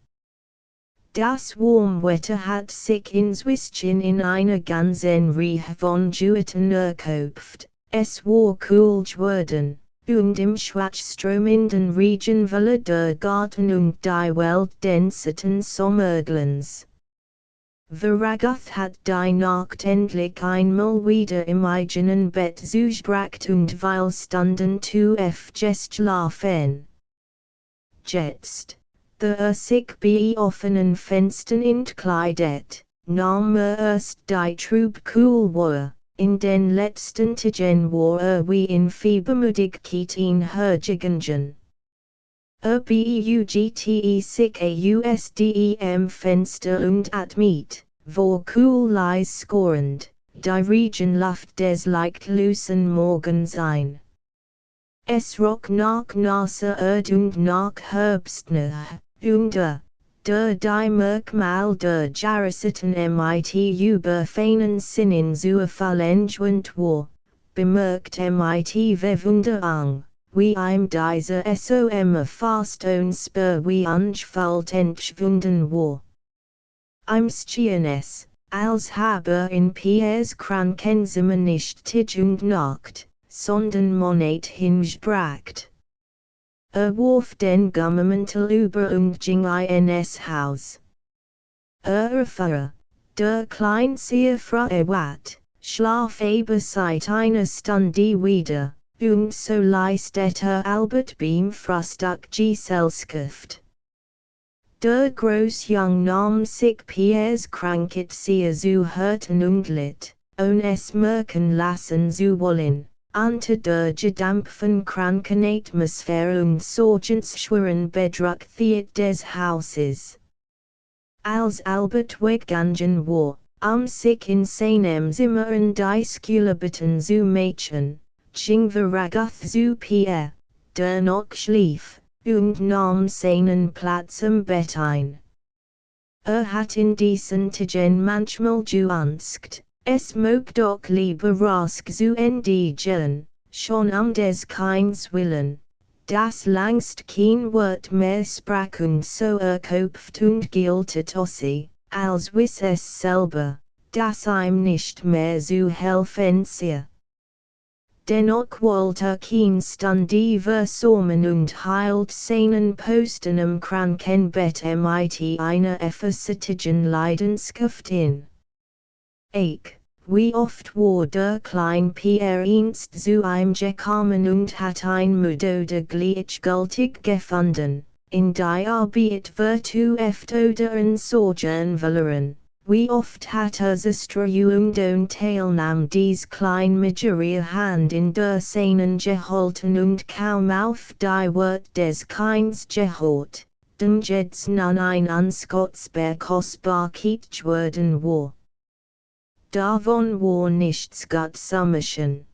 Das Warmwetter hat sich inzwischen in einer ganzen Reihe von Jueten erkopft, es war cool geworden, und im schwachströmenden Regenwelle der Garten und die Welt den Sitten Sommerglans. Veragoth hat die Nacht endlich einmal wieder im eigenen Bett zugebracht und weil stunden just schlafen. Jetzt, der sich bei offenen Fenstern entkleidet, nahm erst die Trub cool war, in den letzten Tagen war wie in Fiebermüdigkeit hergegangen. Beugte sich ausdem Fenster und atmet, vor cool leis scorend, die Regenluft des lichtlosen Morgens ein. Es roch nach Nase und nach Herbstnähe, und der die Merkmal der Jarrisiten mit über feinen Sinnen zu verlängernd war, bemerkt mit Bewunderung, wie ihm dieser Som fast unspür wie Anfalt entschwunden war. Im Schienes, als habe in Piers Krankenzimmer nicht Tag und Nacht, sondern Monat hingebracht. Warf den Gummimantel über und ging ins Haus. Erfahre, der Kleinseher Wat, schlaf seit einer Stunde wieder, und so leistet Albert beim Frühstück Gesellschaft. Der Großjung nahm sich Piers Krankheit sehr zu Herzen und litt, ohne es merken lassen zu wollen, unter der gedampften Krankenatmosphäre und sorgensschweren Bedrucktheit des Hauses. Als Albert weggegangen war, sich in seinem Zimmer in die Schule bitten zu Mädchen, ging Veragoth zu Pierre, der noch schlief, und nahm seinen Platz im Bett ein. Hat in diesen Tagen manchmal geängstigt, es mög doch lieber rasch zu Ende gehen, schon des Kinds willen, das langst kein Wort mehr sprach und so erkopft und gilt ossi, als wiss es selber, dass ihm nicht mehr zu helfen sei. Dennoch wollte kein Stunde versäumen und hielt seinen Posten im Krankenbett mit einer effektiven Leidenschaft in. Wie oft war der kleine Pierre einst zu ihm gekommen und hat ein Methode gleichgültig gefunden, in die Arbeit vertueft oder in Sorgen verloren. Wie oft hat sich Streuung und Teilnahme dies klein mit ihrer Hand in der Seinen gehalten und kaum auf die Wort des Kinds gehört, denn jetzt nun ein unskotzbar Kostbarkeit geworden war. Davon war nichts gut zu machen.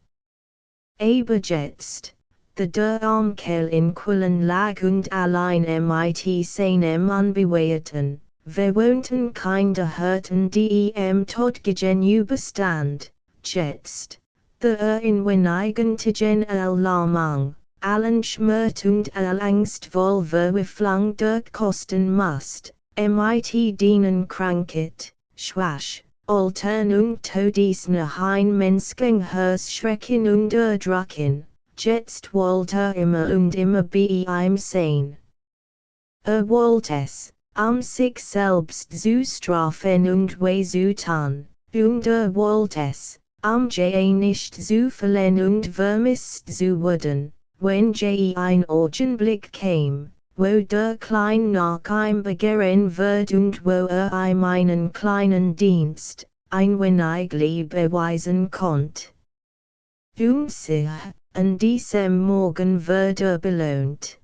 Aber jetzt, der Armkerl in Quillen lag und allein mit seinem Unbewehrten, verwohnten kinder Hürten die Tod gegenüberstand, jetzt, der in wenigen Erlaumung, allen Schmerz und Angst wohl verwirflang durchkosten musst, mit dienen Krankheit, schwach, altern und todesnahen menschlichen Schrecken und Erdrücken, jetzt wollte immer und immer bei ihm sein. Wollte es, sich selbst zu strafen und weh zu tun, und wollte es, nicht zu verlieren und vermisst zu werden, wenn ein Augenblick kam, wo der Klein nach ihm begehren wird und wo ihm einen kleinen Dienst, ein wenig Liebe beweisen konnt. Und sicher, an diesem Morgen wird belohnt.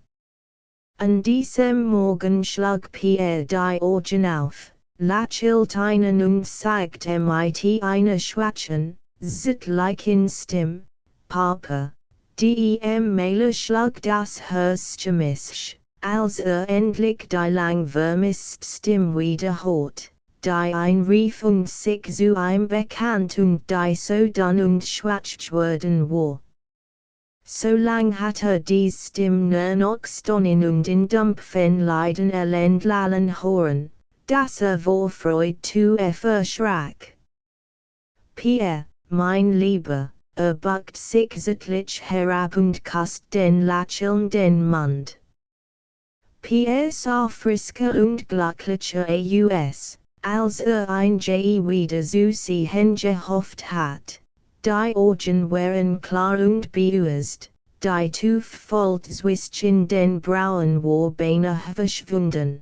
An diesem Morgen schlug Pierre die Augen auf, lächelt einen und sagt mit einer schwachen, zärtlichen Stimme, Papa, die Mähle schlug das Herz mich, als endlich die lang vermisst Stimme wieder hort, die Einrief und sich zu einem bekannt und die so dann und schwatzt worden war. So lang hat dies Stimme noch stonnen und in dumpfen Leiden elend lallen horen, dass vor Freud zu erschrak. Pierre, mein Lieber, beugt sich sittlich herab und kast den Lächeln den Mund. Pierre sah frisker und glücklicher aus, als ein Je wieder zu sehen gehofft hat. Die Augen waren klar und beused, die Tuftfold zwischen den Brauen war beinahe verschwunden.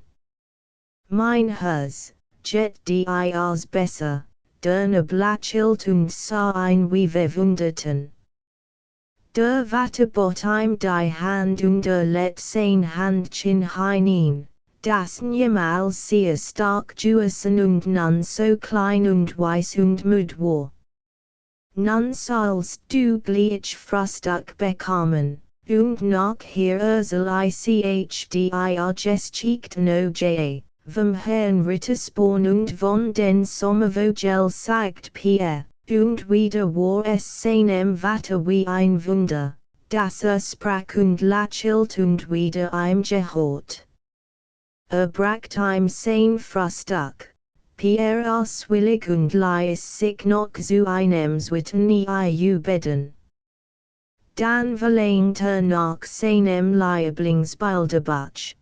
Mein Herz, jet die Ias besser, derne Blattchild und sah ein wie verwunderten. Der Vater bot ihm die Hand und let sein Handchen hinein, das niemals sehr stark gewesen und nun so klein und weiß und müd war. Nun sollst du gleich Frühstück bekommen, und nachher soll ich dir Geschichten OJ, vom Herrn Rittersporn und von den Sommervogel sagt Pierre, und wieder war es seinem Vater wie ein Wunder, dass sprach und lächelt und wieder ihm gehört. Bracht ihm sein Frühstück. Pierre auswillig und ließ sich noch zu einem Zwitten iu beden. Dann verlangte nach seinem Lieblingsbilderbüch.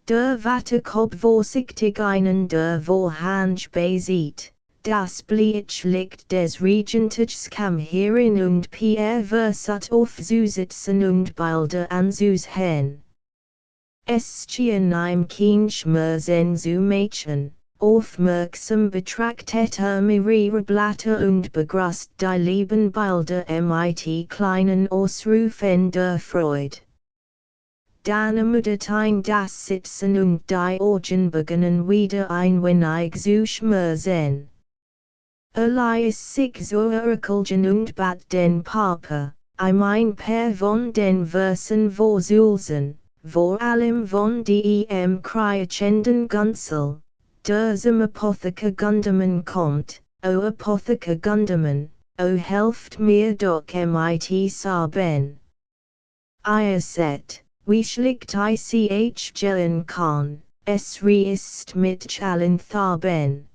Der Vater kob vorsichtig einen der Vorhang beiseite, das Blitzlicht des Regentens kam herein und Pierre versat auf zu sitzen und Bilder anzusehen. Es schien ihm kein Schmerzen zu machen. Aufmerksam betrachtet mehrere Blätter und begrüßt die lieben Bilder mit kleinen Ausrufen der Freude. Dann ermüdet ein das Sitzen und die Augen begannen wieder ein wenig zu schmerzen. Ließ sich so erkeln und bat den Papa, ein paar von den Versen vorzulsen, vor allem von dem kriechenden Gunzel. Der zum Apotheker Gundermann kommt, o Apotheker Gundermann, o helft mir doch mit Sabben. Ihr seht, wie schlicht ich gellen kann, es ist mit Challen Tharben.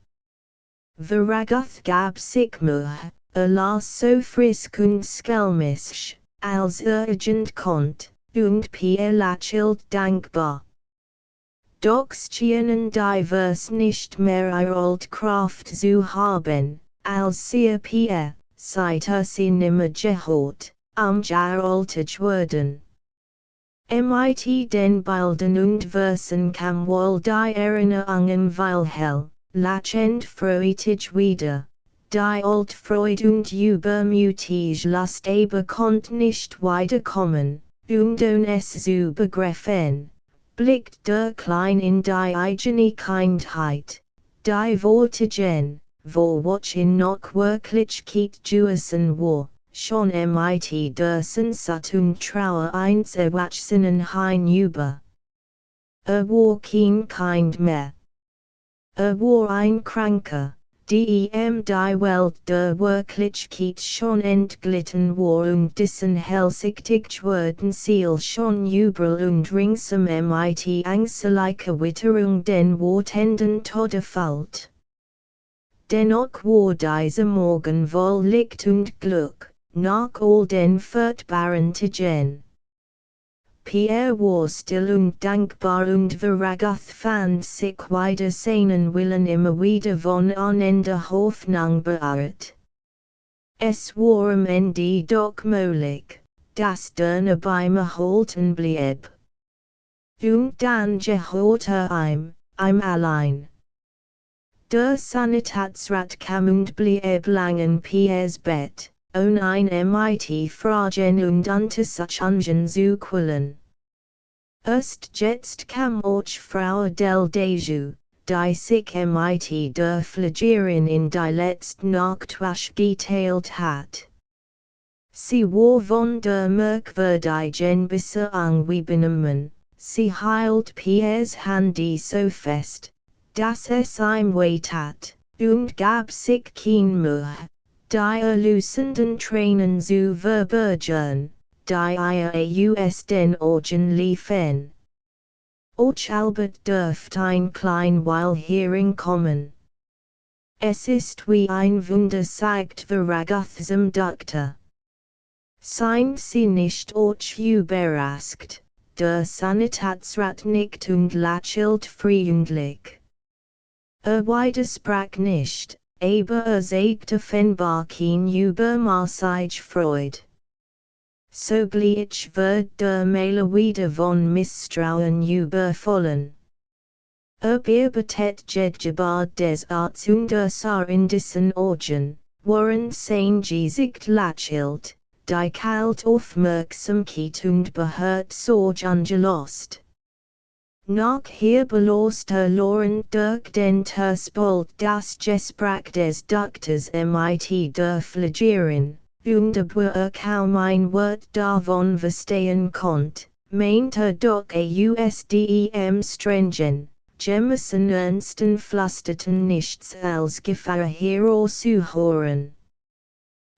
Veraguth gab sich Mühe, las so frisk und schelmisch, als irgend konnt, und Pierre lächelt dankbar. Doch schienen die Vers nicht mehr ihre Kraft zu haben, als sie Pierre, seit sie nimmer gehört, geraltet wurden. Mit den Bildern und Versen kam wohl die Erinnerungen hell, lachend freudig wieder, die alte Freude und übermütige Lust aber konnt nicht weiterkommen, und es zu begreifen. Blickt der Klein in die eigene Kindheit, die Worte gen, wo watchen noch wirklich gewesen war, schon mit der Sehnsucht und Trauer einzuwachsenen hinüber. War kein Kind mehr. War ein Kranker, dem die Welt der Wirklichkeit schon entglitten war und dessen hellsichtig wurden Ziel schon überall und ringsum mit ängstlicher Witterung den Wortenden Tode fällt. Dennoch war dieser Morgen voll Licht und Glück, nach all den furchtbaren Tagen. Pierre war still und dankbar und Veraguth fand sich wieder seinen Willen immer wieder von der Hoffnung beahrt. Es war am Ende doch möglich, dass der beim Erhalten blieb. Und dann gehörte ihm allein. Der Sanitätsrat kam und blieb lang in Pierres Bett, ohne mit Fragen und Untersuchungen zu quälen. Erst jetzt kam auch Frau del Deju, die sich mit der Pflegerin in die letzte Nacht geteilt hat. Sie war von der merkwürdigen Bisse angenommen, sie hielt Piers Handy so fest, dass es ihm wehtat, und gab sich kein Mühe, die erlösenden Tränen zu verbergen, die ihr aus den Augen liefen. Och Albert dürft ein klein Weil hierin kommen. Es ist wie ein Wunder sagt Veragathsam Doktor. Seien Sie nicht och überrascht, der Sanitätsrat nickt und lächelt freundlich. Widersprach nicht, aber zeigte offenbar kein Übermaßige Freude. Sogleich wird der Maler wieder von Misstrauen überfallen. Betet jedgebar des Arts und in dessen Augen, waren sein Gesicht lächelt, die kalt Aufmerksamkeit und behört Sorge angelost. Nachher belost Laurent durch den Terspalt das Gespräch des Doktors mit der Pflegerin, und obwohl kaum ein Wort davon verstehen konnte, meinte doch ausdem strengen, Jemison ernsten flüsterten nichts als Gefahr herauszuhören.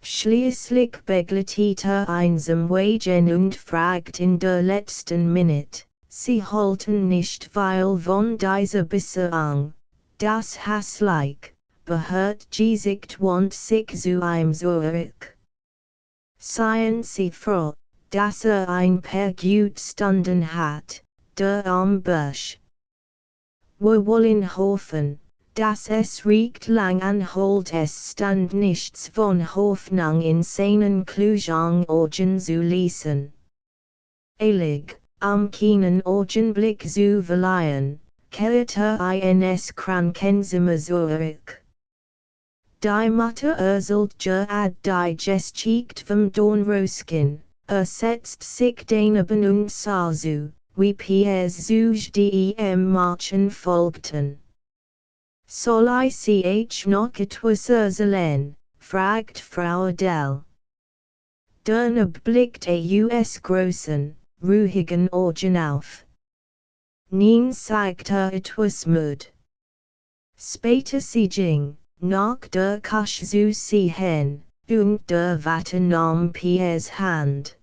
Schließlich begleitete einsam Wagen und fragt in der letzten Minute, sie halten nicht weil von dieser Besserung, das hässlich, behört Gesicht wand sich zu ihm zurück. Seien Sie froh, dass ein paar gut stunden hat, der am Busch. Wir wollen hoffen, dass es recht lang anholt es stand nichts von Hoffnung in seinen klugen Augen zu lesen. Eilig, am keinen Augenblick zu verlieren, kehrte ins Krankenzimmer zurück. Die Mutter erzählt ad die Geschichte vom Dornröschen, setzt sich daneben und sah zu, wie Piers Zug dem Marchen folgten. Soll ich noch etwas erzählen, fragt Frau Adele. Dann blickt aus großen, ruhigen Augen auf. Nein sagt etwas Mut. Später sie ging, nach der Küche zu sehen, und der Vater nahm Piers Hand.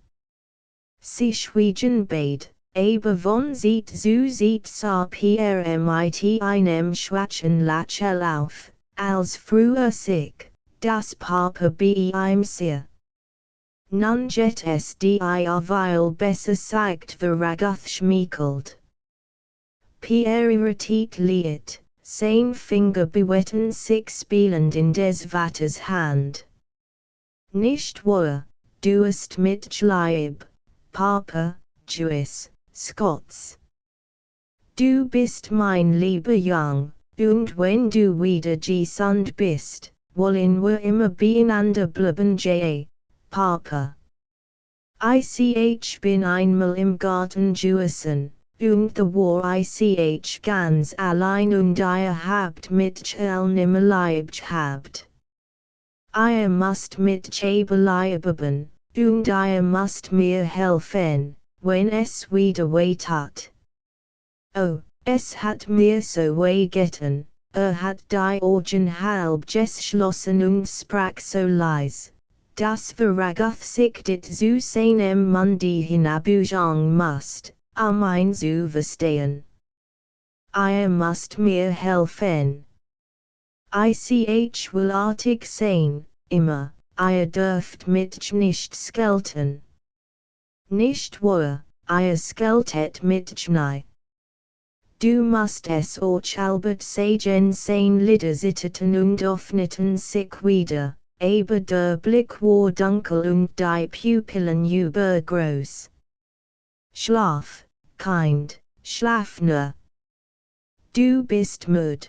Sie schwiegen beid, aber von Zeit zu Zeit sah Pierre mit einem schwachen Lächeln auf, als früher sich, das Papa bei ihm sehr. Nun geht es die weil besser sagt Veragath schmiekelt. Pierre irritiert liet, sein Finger bewetten sich spielend in des Vaters Hand. Nicht wahr, du hast Mitleid, Papa, Jewess, Scots. Du bist mein lieber Jung, und wenn du wieder gesund bist, wollen wir immer beieinander bleiben, Papa. Ich bin einmal im Garten gewesen, und da war ich ganz allein und ihr habt Mitchell nimmer lieb gehabt. Ihr müsst mit bleiben, und ihr müsst mir helfen, wenn es wieder weh tat. Oh, es hat mir so weh getan, hat die Augen halb geschlossen und sprach so leis, dass Veragath sich dit zu seinem Mundi hinabugen musst, ihn zu verstehen. Ihr müsst mir helfen. Ich will artig sein, immer, ihr dürft mich nicht schelten. Nicht wahr, ihr scheltet mich nicht. Du musst es auch Albert sagen sein Lider zittern und öffneten sich wieder, aber der Blick war dunkel und die Pupillen übergroß. Schlaf, Kind, schlaf nur. Du bist müde.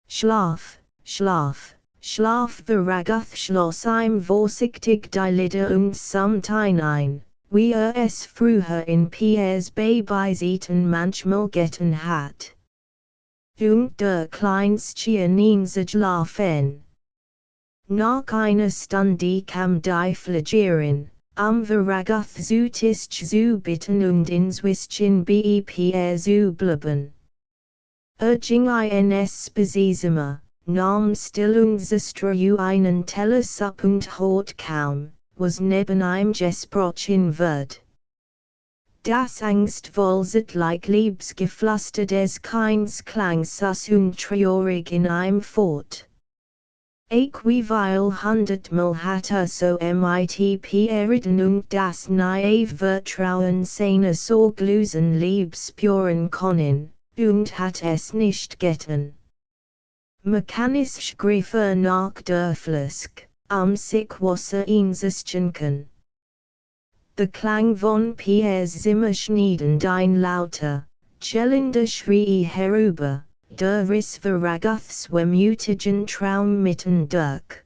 Schlaf, schlaf, schlaf Veragath schloss ihm vorsichtig die Lider und summt ein. Wie es früher in Piers Babysitten manchmal getan hat. Und der Kleinste Ninse schlafen. Nach einer Stunde kam die Pflegerin, Verragoth zu Tisch zu bitten und ins Wischen bep zu bleiben. Urging ins Spesisima, nahm Stillungsestra einen Tellersup und Hort kaum, was neben ihm gesprochen wird. Das angstvollzeit Liebesgeflüster des Keins klang sus und traurig in ihm fort. Weil 100-mal hat so mit Pierden und das naive Vertrauen seiner sorglosen Liebe spüren können, und hat es nicht getan. Mechanisch griff nach der Flask, sich Wasser einzuschenken. Der Klang von Piers Zimmer schneidend ein lauter, schellender Schrie herüber, der Riss Verragoths mutigen Traum mitten durch.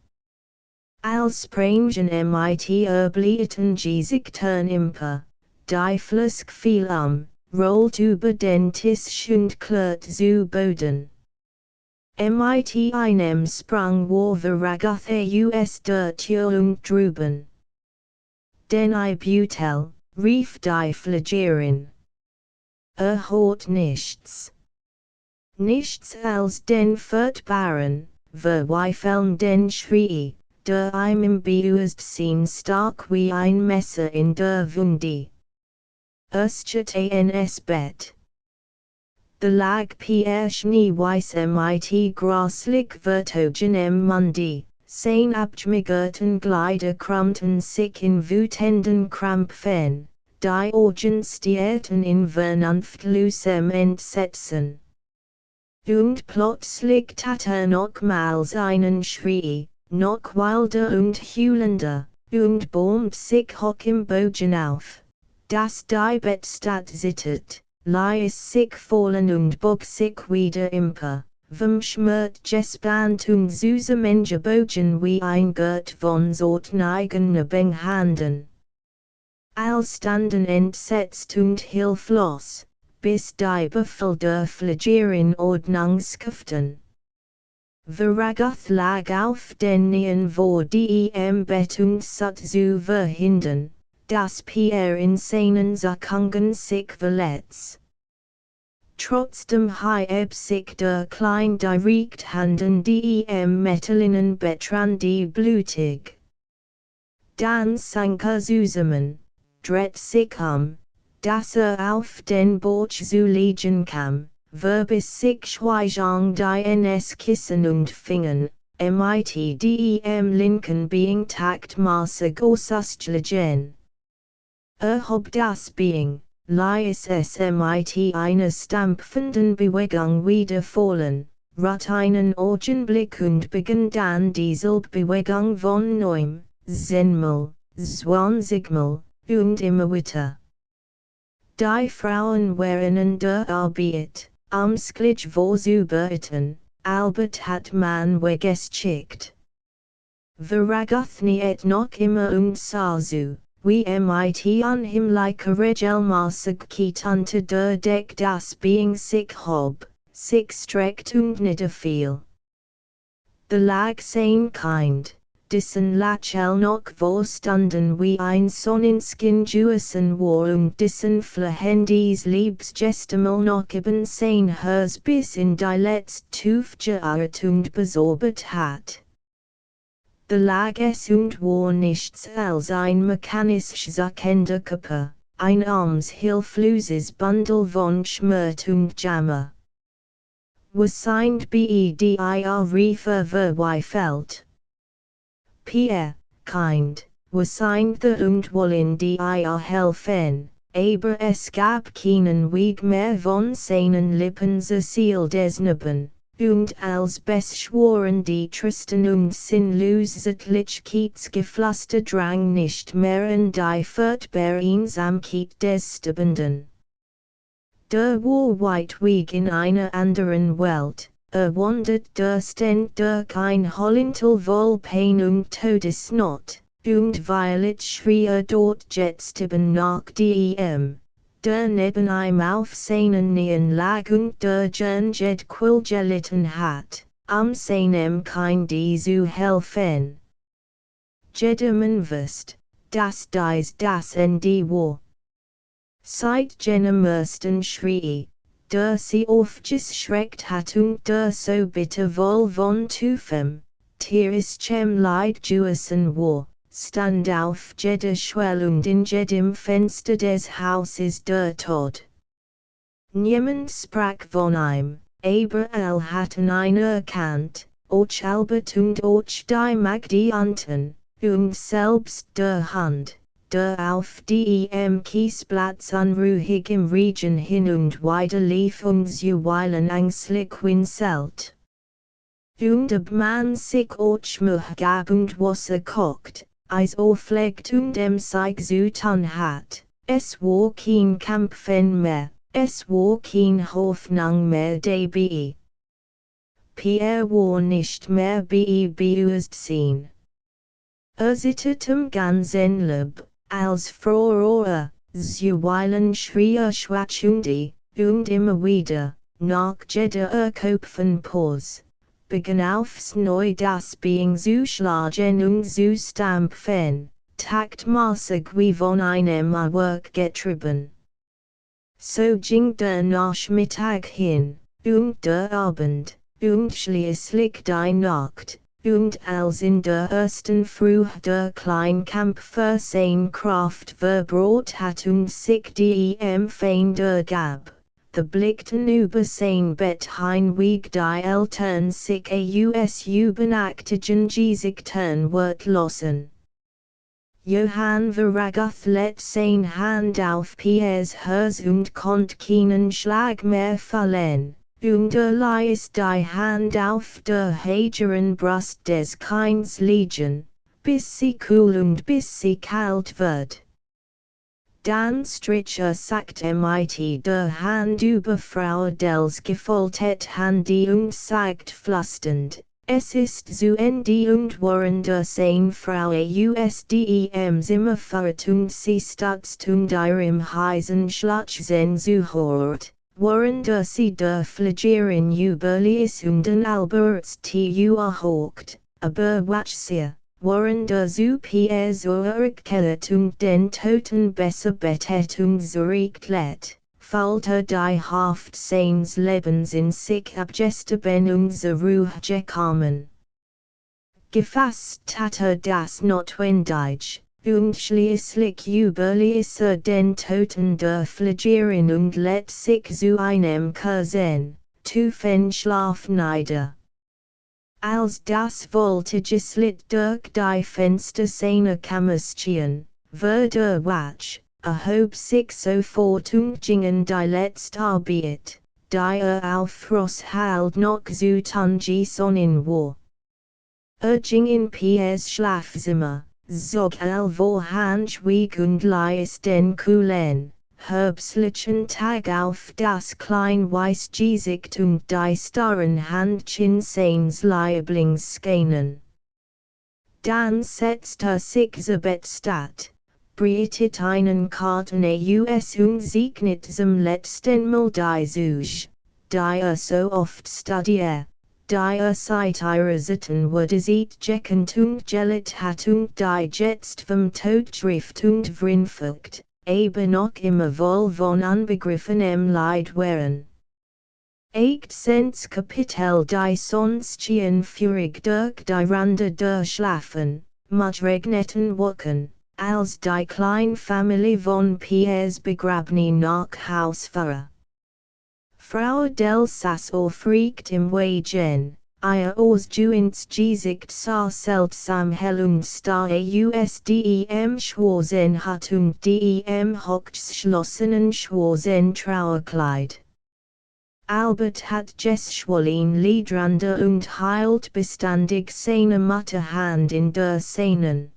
Als Sprangen mit erblieten Gesichtern imper, die Flask fiel rollt über den Tisch und klirrt zu Boden. Mit einem Sprung war Verragoth aus der Tür und drüben. Den I Butel, rief die Flagierin. Hort nichts. Nichts als den Furchtbaren, verweifeln den Schrie, der ihm im Bewusstsein stark wie ein Messer in der Wunde. Steht ins Bett. The lag Pierre schneeweiß mit grasslich vertogenem Mundi. Sein abgemegerten Glieder krümmten sich in wütenden Krampfen, die Augen stierten in vernunftlosem Entsetzen. Und plötzlich tat nochmals einen Schrie, noch wilder und heulender, und bäumt sich hoch im Bogen auf, dass die Bettstatt zittert, ließ sich fallen und bog sich wieder imper. Vom Schmerz gespannt und süße Bogen wie ein Gurt von sortneigen Handen. Allstanden entsetzt und hilflos, bis die Befehl der Flagierin Ordnungskräften. Verragoth lag auf den Knien vor dem Bett und sut zu verhindern, dass Pierre in seinen Zuckungen sich verletzt. Trotzdem hieb sich der Klein direkt Handen dem metallenen Bettrand die blutig. Dann sank zusammen, dreht sich dass auf den Bauch zu liegen kam, bis sich schweigend ins Kissen und Fingern, mit dem linken Bein taktmaßig auszulegen. Hob das Bein, ließ es mit einer stampfenden Bewegung wieder fallen, ruht einen Augenblick und begann dann dieselbe Bewegung von neuem, 10-mal, 20-mal, und immer weiter. Die Frauen waren in der Arbeit, sklich vorzubereiten, Albert hat man weggeschickt. Verragoth niet noch immer und sah zu, wie mit an him like regelmäßig geht unter der Deck das Being sich hob, sich streckt und niederfiel. The lag sein Kind, dessen Lachel noch vorstanden wie ein Sonnenskin juissen war und dessen Flahendies Liebsgestemal noch eben sein Hers bis in die letzte Tuf geirrt und besorbet hat. The lag es und war nichts als ein mechanisch zuckender Körper, ein hilfloses Bundle von Schmerz und Jammer. Wahrscheinlich die Riefer verweifelt. Pierre, Kind, wahrscheinlich und wollen die helfen, aber es gab keinen Weg mehr von seinen Lippen zu Ziel des Neben. Und als beschworen die Tristan und Sinnlosigkeitsgeflüster drang nicht mehr in die furchtbare Einsamkeit des Sterbenden. Der war weit weg in einer anderen Welt, wandert der Stand durch ein Hollental voll Pein und Todesnot, und weil schrie dort jetzt eben nach dem. Der neben ihm auf seinen Knien lag und der Jed Quill gelitten hat, seinem Kind zu helfen. Jedermann wusste, das Ende war. Seit jenem ersten Schrie, der sie aufgeschreckt hat und der so bitter wohl von Tufem, tierischem Leid gewesen war, stand auf jeder Schwelle und in jedem Fenster des Hauses der Tod. Niemand sprach von ihm, aber hatten ihn erkannt, auch Albert und auch die Magd Anton, und selbst der Hand, der auf dem Kiesplatz unruhig im Regen hin und weiter lief und zuweilen ängstlich winselt. Und ob man sich auch Mühe gab und Wasser kocht, Eis auflegt und sich zutan hat, es war kein Kampfen mehr, es war kein Hoffnung mehr dabei. Pierre war nicht mehr beübst. Sittertem ganzen Leb, als früher, zuweilen schrie schwachundig, und immer wieder, nach jeder Kopfen Pause, begann aufs Neu das Being zu schlagen und zu stampfen, taktmaßig wie von einem Werk getrieben. So ging der Nachmittag hin, und der Abend, und schließlich die Nacht. Und als in der ersten Früh der Kleinkampf für seine Kraft verbrot hat und sich dem Feind ergab, the blickten über sein Bett hinweg die Eltern sich aus benachtigen gesigten wird lassen. Johann Veragoth let sein Hand auf Piers Herz und konnt keinen Schlag mehr fallen. Und ließ die Hand auf der hageren Brust des Kinds liegen, bis sie kühl und bis sie kalt wird. Dann strich sagte mit der Hand über Frau Adels gefoltert Handy und sagt flüsternd, es ist zu Ende und während sein Frau ausdem Zimmer fährt und sie stutzt und ihrem heißen Schlachzen zuhört. Während sie der Flagierin überließ und den Alberts erhocht, aber watch sie, während zu Piers zurückkehrt und den Toten besser bettet und zurücklädt, fallte die Haft seines Lebens in sich abgesteben und zur Ruhe gekommen. Gefasst hat das notwendig. Und schließlich überließ den Toten der Flagierin und let sich zu einem Kursen, tiefen Schlaf nieder. Als das voltiges Licht durch die Fenster seiner Kammer schien, wurde wach, erhob sich sofort und gingen die letzte Arbeit, die auf Rosshalde noch zu tun gesonnen war. Ging in Piers Schlafzimmer. Zog Hand und ließ den kühlen, herbstlichen Tag auf das klein weiß Gesicht und die starren Handchen seines Lieblings scannen. Dann setzte sich zu Bett statt, breitet einen Karten aus und segnet zum letzten Mal die Suche, die so oft studiert. Die seit ihrer Sitten wurde sieht gekannt und gellet hat und die jetzt vom Tod trifft und vrinfugt, aber noch immer wohl von unbegriffenem Leid wären. 18. Kapitel die sonstien führig durch die Rande der Schlafen, mit regneten Wochen, als die Kleinfamilie von Piers Begrabni nach Haus fuhr. Frau del Sass aufregt im Wagen, ihr Ausjuins Gesicht sah seltsam hell und starr ausdem schwarzen hat und dem hochgeschlossenen schwarzen Trauerkleid. Albert hat geschwollen Lidrander und hielt beständig seine matte Hand in der Seinen.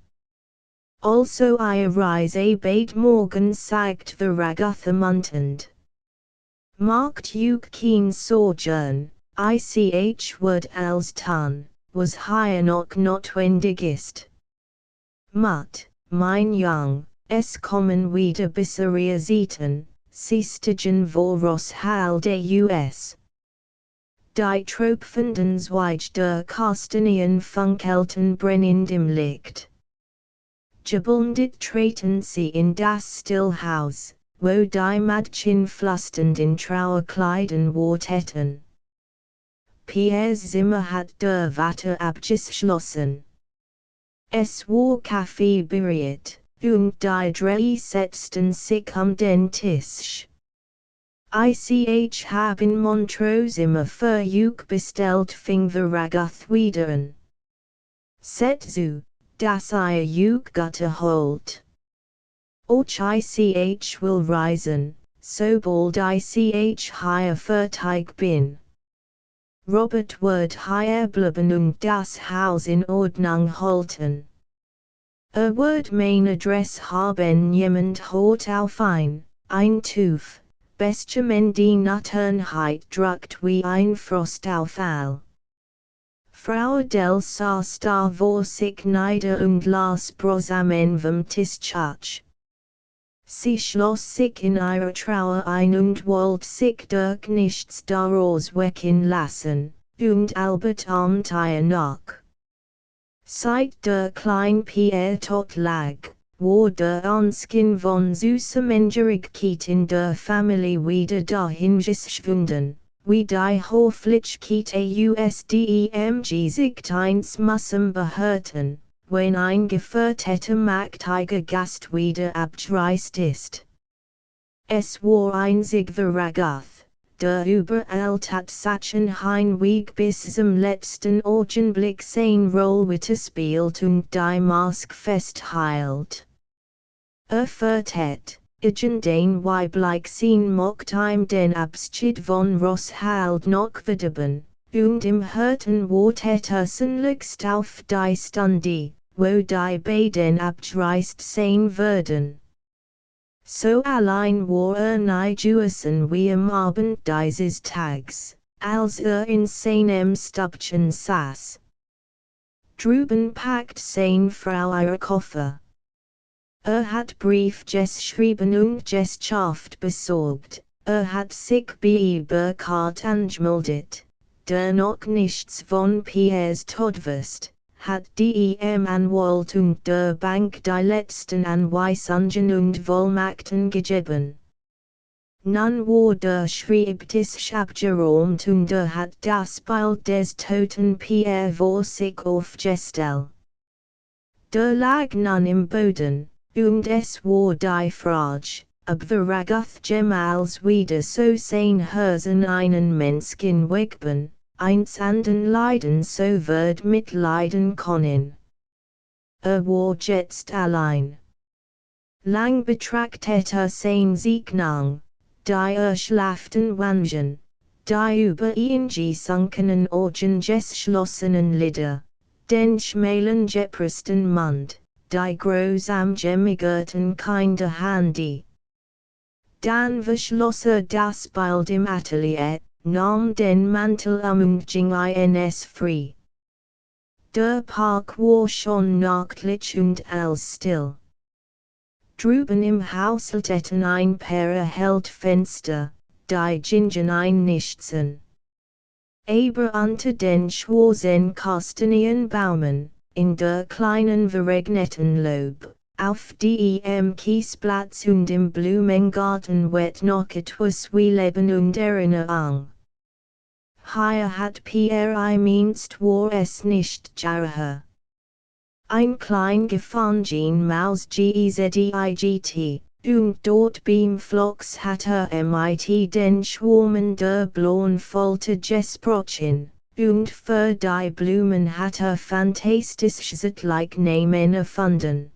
Also ihr Reise beit morgen sagt Veragoth ermunternd. Macht euch kein Sojourn, ich wird als tun, was hier noch notwendig ist. Mut, mein Jung, es kommen wieder bessere Zeiten, siestigen vor Rosshalde US. Die Tropfenden Zweig der Kastanien funkelten brennend im Licht. gebundet treten sie in das Stillhaus, wo die Mädchen flüsternd in Trauerkleidern warteten. Pierres Zimmer hat der Vater abgeschlossen. Es war Kaffee bereit, und die drei setzten sich den Tisch. Ich haben Montrose immer für euch bestellt, fing the Ragath wieder an. Seht zu, dass ihr euch gut erholt. Ich will reisen, sobald ich hier fertig bin. Robert wird hier bleiben und das Haus in Ordnung halten. Wird mein Adress haben, jemand hat auf ein Tuf, Bestchen die Natternheit druckt wie ein Frostaufall. Frau del Saß da vor sich nieder und las brosamen vom Tischach. Sie schloss sich in ihre Trauer ein und wollte sich durch nichts daraus wecken lassen, und Albert ahmte ihr nach. Seit der klein Pierre tot lag, war der Anskin von Süßemengerigkeit in der Familie wieder dahin geschwunden, wie die Hofflichkeit ausdemg sich eins müssen behörten, wenn ein gefürchteter mächtiger Gast wieder abgereist ist. Es war einzig the Ragath, der überall Tatsachen hinweg bis zum letzten Augenblick sein Rollwitter spielt und die Mask festhielt. Vertet, igen den Weiblich sein mocht ihm den Abschied von Rosshalde noch verderben, und im Hirten ward sehnlichst auf die Stunde, wo die beiden abgereist sein würden. So allein war nicht gewesen wie am Abend dieses Tags, als in seinem Stübchen saß. Drüben packt sein Frau ihre Koffer. Hat Brief geschrieben und Geschaft besorgt, hat sich bei Burkhardt angemeldet, der noch nichts von Pierres Tod wusste, hat die Anwalt der Bank die letzten Anweisungen und Vollmachten gegeben. Nun war der Schreibtisch abgeräumt und hat das Bild des toten Pierre vor sich aufgestellt. Der lag nun im Boden, und es war die Frage, ob the Ragath jemals wieder so sein Herzen einen Menschen wegben, eins anden Leiden so wird mitleiden können. War jetzt allein. Lang betrachtete sein Signal, die schlaften Wangen, die über ihn gesunkenen Augen geschlossenen Lider, den schmalen gepressten Mund, die grausam gemiggerten Kinder Hände. Dann verschloss das Bild im Atelier, nahm den Mantel und ging ins Frei. Der Park war schon nachtlich und alles still. Drüben im Haus hielten ein paar Fenster, die gingen ein nichts an. Aber unter den schwarzen Kastanienbäumen, in der kleinen verregneten Lob, auf dem Kiesplatz und im Blumengarten wird noch etwas wie Leben und Erinnerung. Hier hat Pierre meinst war es nicht Jarre. Ein klein Gefangene Maus gezdigt, und dort beim Flocks hat mit den Schwarmen der blauen Falte gesprochen, und für die Blumen hat fantastisches Namen erfunden.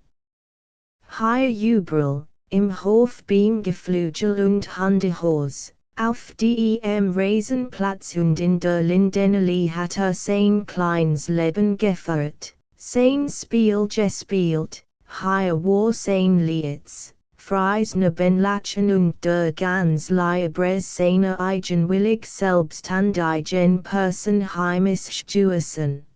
Hier überall, im Hof beim Geflügel und Hundehaus, auf dem Rasenplatz und in der Lindenallee hat sein kleines Leben gefeiert, sein Spiel gespielt, hier war sein Lieds, Freisne Benlachen und der ganz Liebres seiner eigenwillig selbst an eigen Person heimisch gewissen.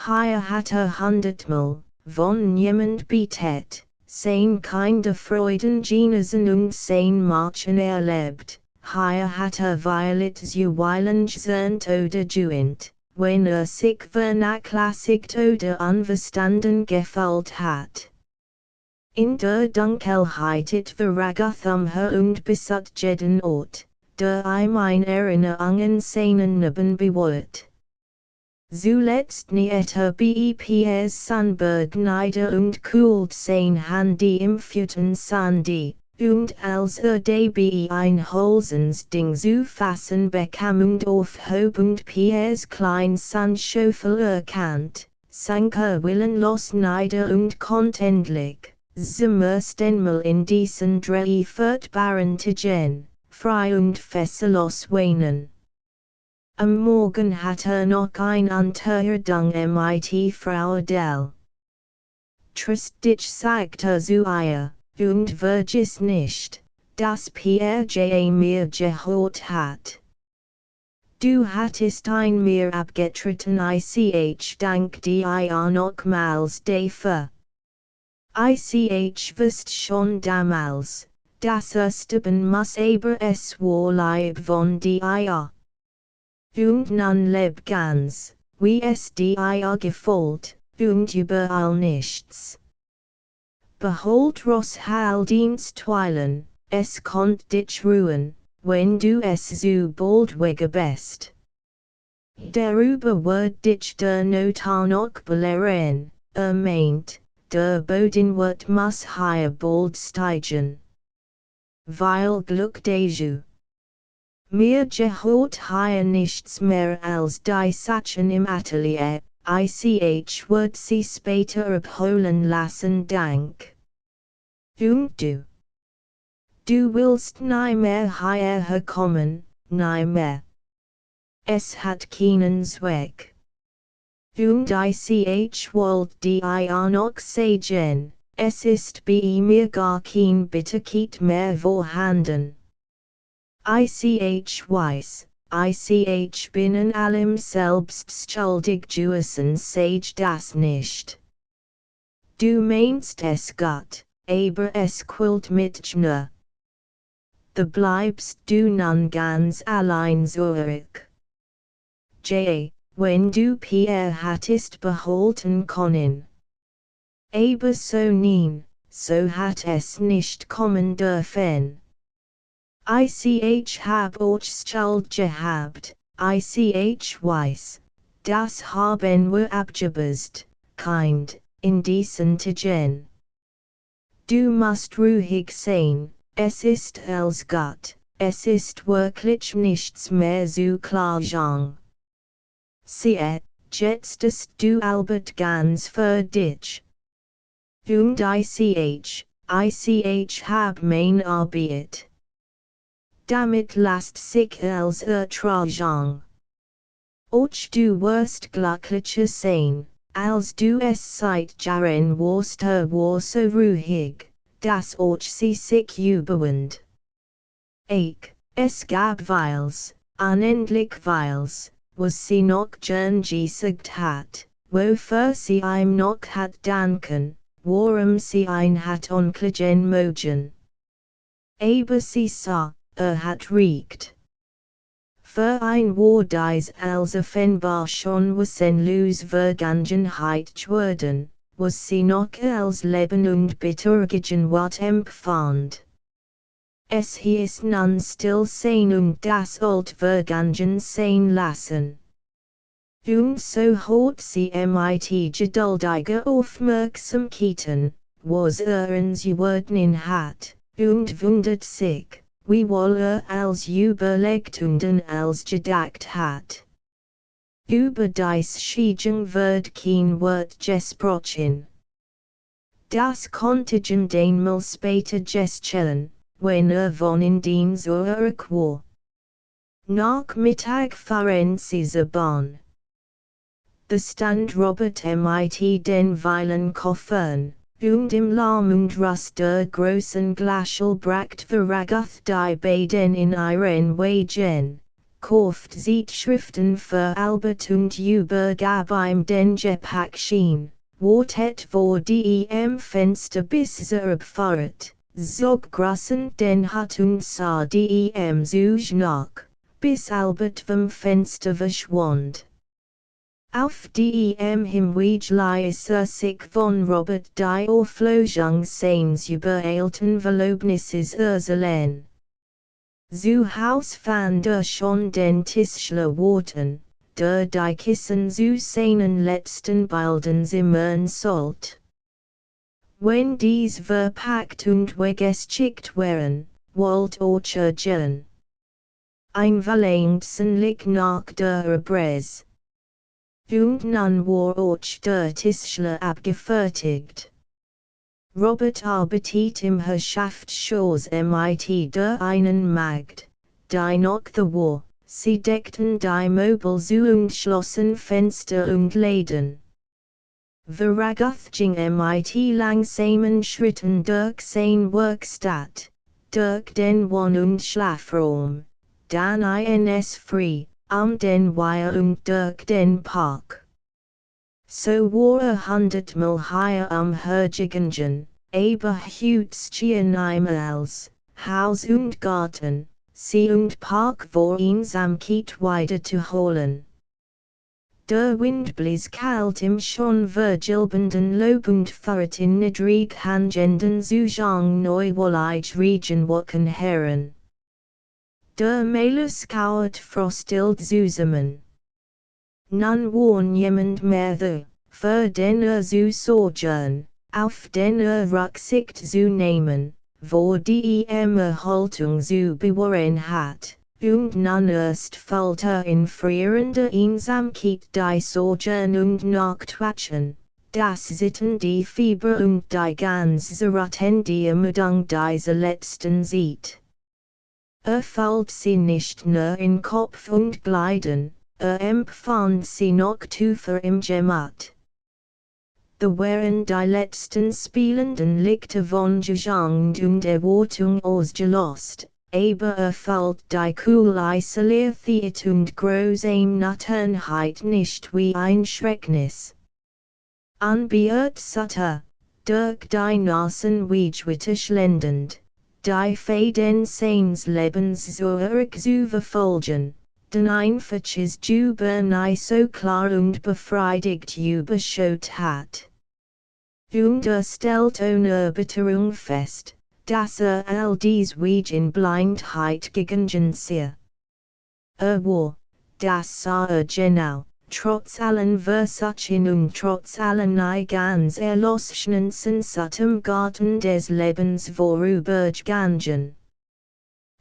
Hier hat 100-mal, von jemand betet, sein kinder Freuden genesen und sein Marchen erlebt, hier hat Violet zuweilen gesöhnt oder geweint, wenn sich vernachlässigt oder unverstanden gefühlt hat. In der Dunkelheit Verragathumher und besut jeden Ort, der I mein Erinnerungen seinen Neben bewahrt. Zuletzt nieter BEPS Sandberg nieder und kühlt sein Handy im Fütten Sandy, und als dabei ein Holzensding zu fassen bekam und auf Hob und PS klein Sandschaufel erkannt, sank willenlos nieder und konnt endlich, zum ersten Mal in diesen 3 furchtbaren Tagen, frei und fessellos weinen. Am Morgen hat noch ein Unterredung mit Frau Adele. Tristig sagt zu ihr, und vergiss nicht, dass Pierre mir gehört hat. Du hattest ein mir abgetreten ich dank dir nochmals dafür. Ich wusste schon damals, das Ersteben muss aber es wohl lieb von dir. Und nun leb ganz, wie es dir gefällt, und überall nichts. Behold Rosshaldienstweilen, es konnt dich ruhen, wenn du es so baldwege best. Darüber wird dich der Notar noch belehren, meint, der Bodenwert muss hier bald steigen. Weil Glück deju. Mir gehört hier nichts mehr als die Sachen im Atelier, wird sie später abholen lassen dank. Und du? Du willst nie mehr hierher kommen, nie mehr. Es hat keinen Zweck. Und wollt dir noch sagen, es ist bei mir gar kein Bitterkeit mehr vorhanden. Weiß, bin in allem selbst schuldig gewesen sage das nicht. Du meinst es Gott, aber es quillt mit nur. Da bleibst du nun ganz allein zurück. Wenn du Pierre hattest behalten können. Aber so nein, so hat es nicht kommen dürfen. Hab och Schuld gehabt, weiß, das haben wir abgebüßt, kind, in diesen Tagen. Du musst ruhig sein, es ist als Gott, es ist wirklich nichts mehr zu klagen. Siehe, jetztest du Albert ganz für dich. Und hab mein Arbeit. Damit lasst sich als ertragen. Och du wirst glücklicher sein, als du es seit Jahren warst war so ruhig, dass och sie sich überwind. Es gab Weils, unendlich Weils, was sie noch gern gesagt hat, wofür sie ihm noch hat danken, warum sie ein hat onkligen mogen. Aber sie sah, hat riecht. Für ein war dies als offenbar schon wissenlos Vergangenheit geworden, was sie noch als Leben und Betrügen empfand. Es hieß nun still sein und das alt Vergangen sein lassen. Und so hat sie mit geduldiger Aufmerksamkeiten, was uns geworden hat, und wundert sich, wie wohl als überlegt und als gedacht hat. Über dies Schieden wird kein Wort gesprochen. Das Kontingent einmal später gestellen, wenn von in den zurück war. Nachmittag fahren sie zur Bahn. Da stand Robert mit den Weilen Koffern, und im Lärm und Rust der großen Glaschel bracht Verragath die beiden in ihren Wagen, kauft Schriften für Albert und übergab ihm den Gepäckschein, wartet vor dem Fenster bis abfahrt, zog großen den hat und sah dem Zug nach, bis Albert vom Fenster verschwand. Auf dem Hinweg sich von Robert die Auflösung seines übereilten Verlobnisses erzählen. Zu Haus fand schon den Tischler warten, der die Kissen zu seinen letzten Bildern zimmern sollte. Wenn dies verpackt und weggeschickt waren, wollte gehen. Ein Valentsenlich nach der Abreise. Und nun war auch der Tischler abgefertigt. Robert arbeitet im Herrschaftsschloss mit der einen Magd, die noch da war, sie deckten die Möbel zu und schlossen Fenster und Läden. Veragoth ging mit langsamen Schritten durch sein Werkstatt, durch den Wohn- und Schlafraum, dann ins Free, den Weiher und durch den Park. So war 100-mal hier am Herrgingen, aber hütschen niemals, Haus und Garten, See und Park war Einsamkeit wieder zu holen. Der Wind blies kalt im schon vergilbenden Lob und fahrt in niedrig hangenden Zujang neuwollig Regen wachen heran. Der Malus kauert frostig zusammen. Nun war niemand mehr da, für den zu sojourn, auf den Rücksicht zu nehmen, wo die Erhaltung zu bewahren hat, und nun erst fällt in frierender Einsamkeit die Sojourn und Nachtwachen, das Sitten die Fieber und die ganze die Ermüdung dieser letzten Zeit. Fällt sie nicht nur in Kopf und Gliedern, empfand sie noch tiefer im Gemüt. Da waren die letzten spielenden Lichter von Jugend und Erwartung ausgelost, aber fällt die cool Isoliert und große Nüchternheit nicht wie ein Schrecknis. Unbeirrt satte, durch die Nasen Wiedwitter schlendend, die Fäden seines Lebens zurück zu verfolgen. Den einfaches Jubel so klar und befriedigt überschaut hat. Und stellt ohne Erbitterung fest, dass all dies Weg in Blindheit gegangen sei. War, das sah genau, trotz allen Versuchen und trotz allen ganz erloschenen Sensatem Garten des Lebens vorübergegangen.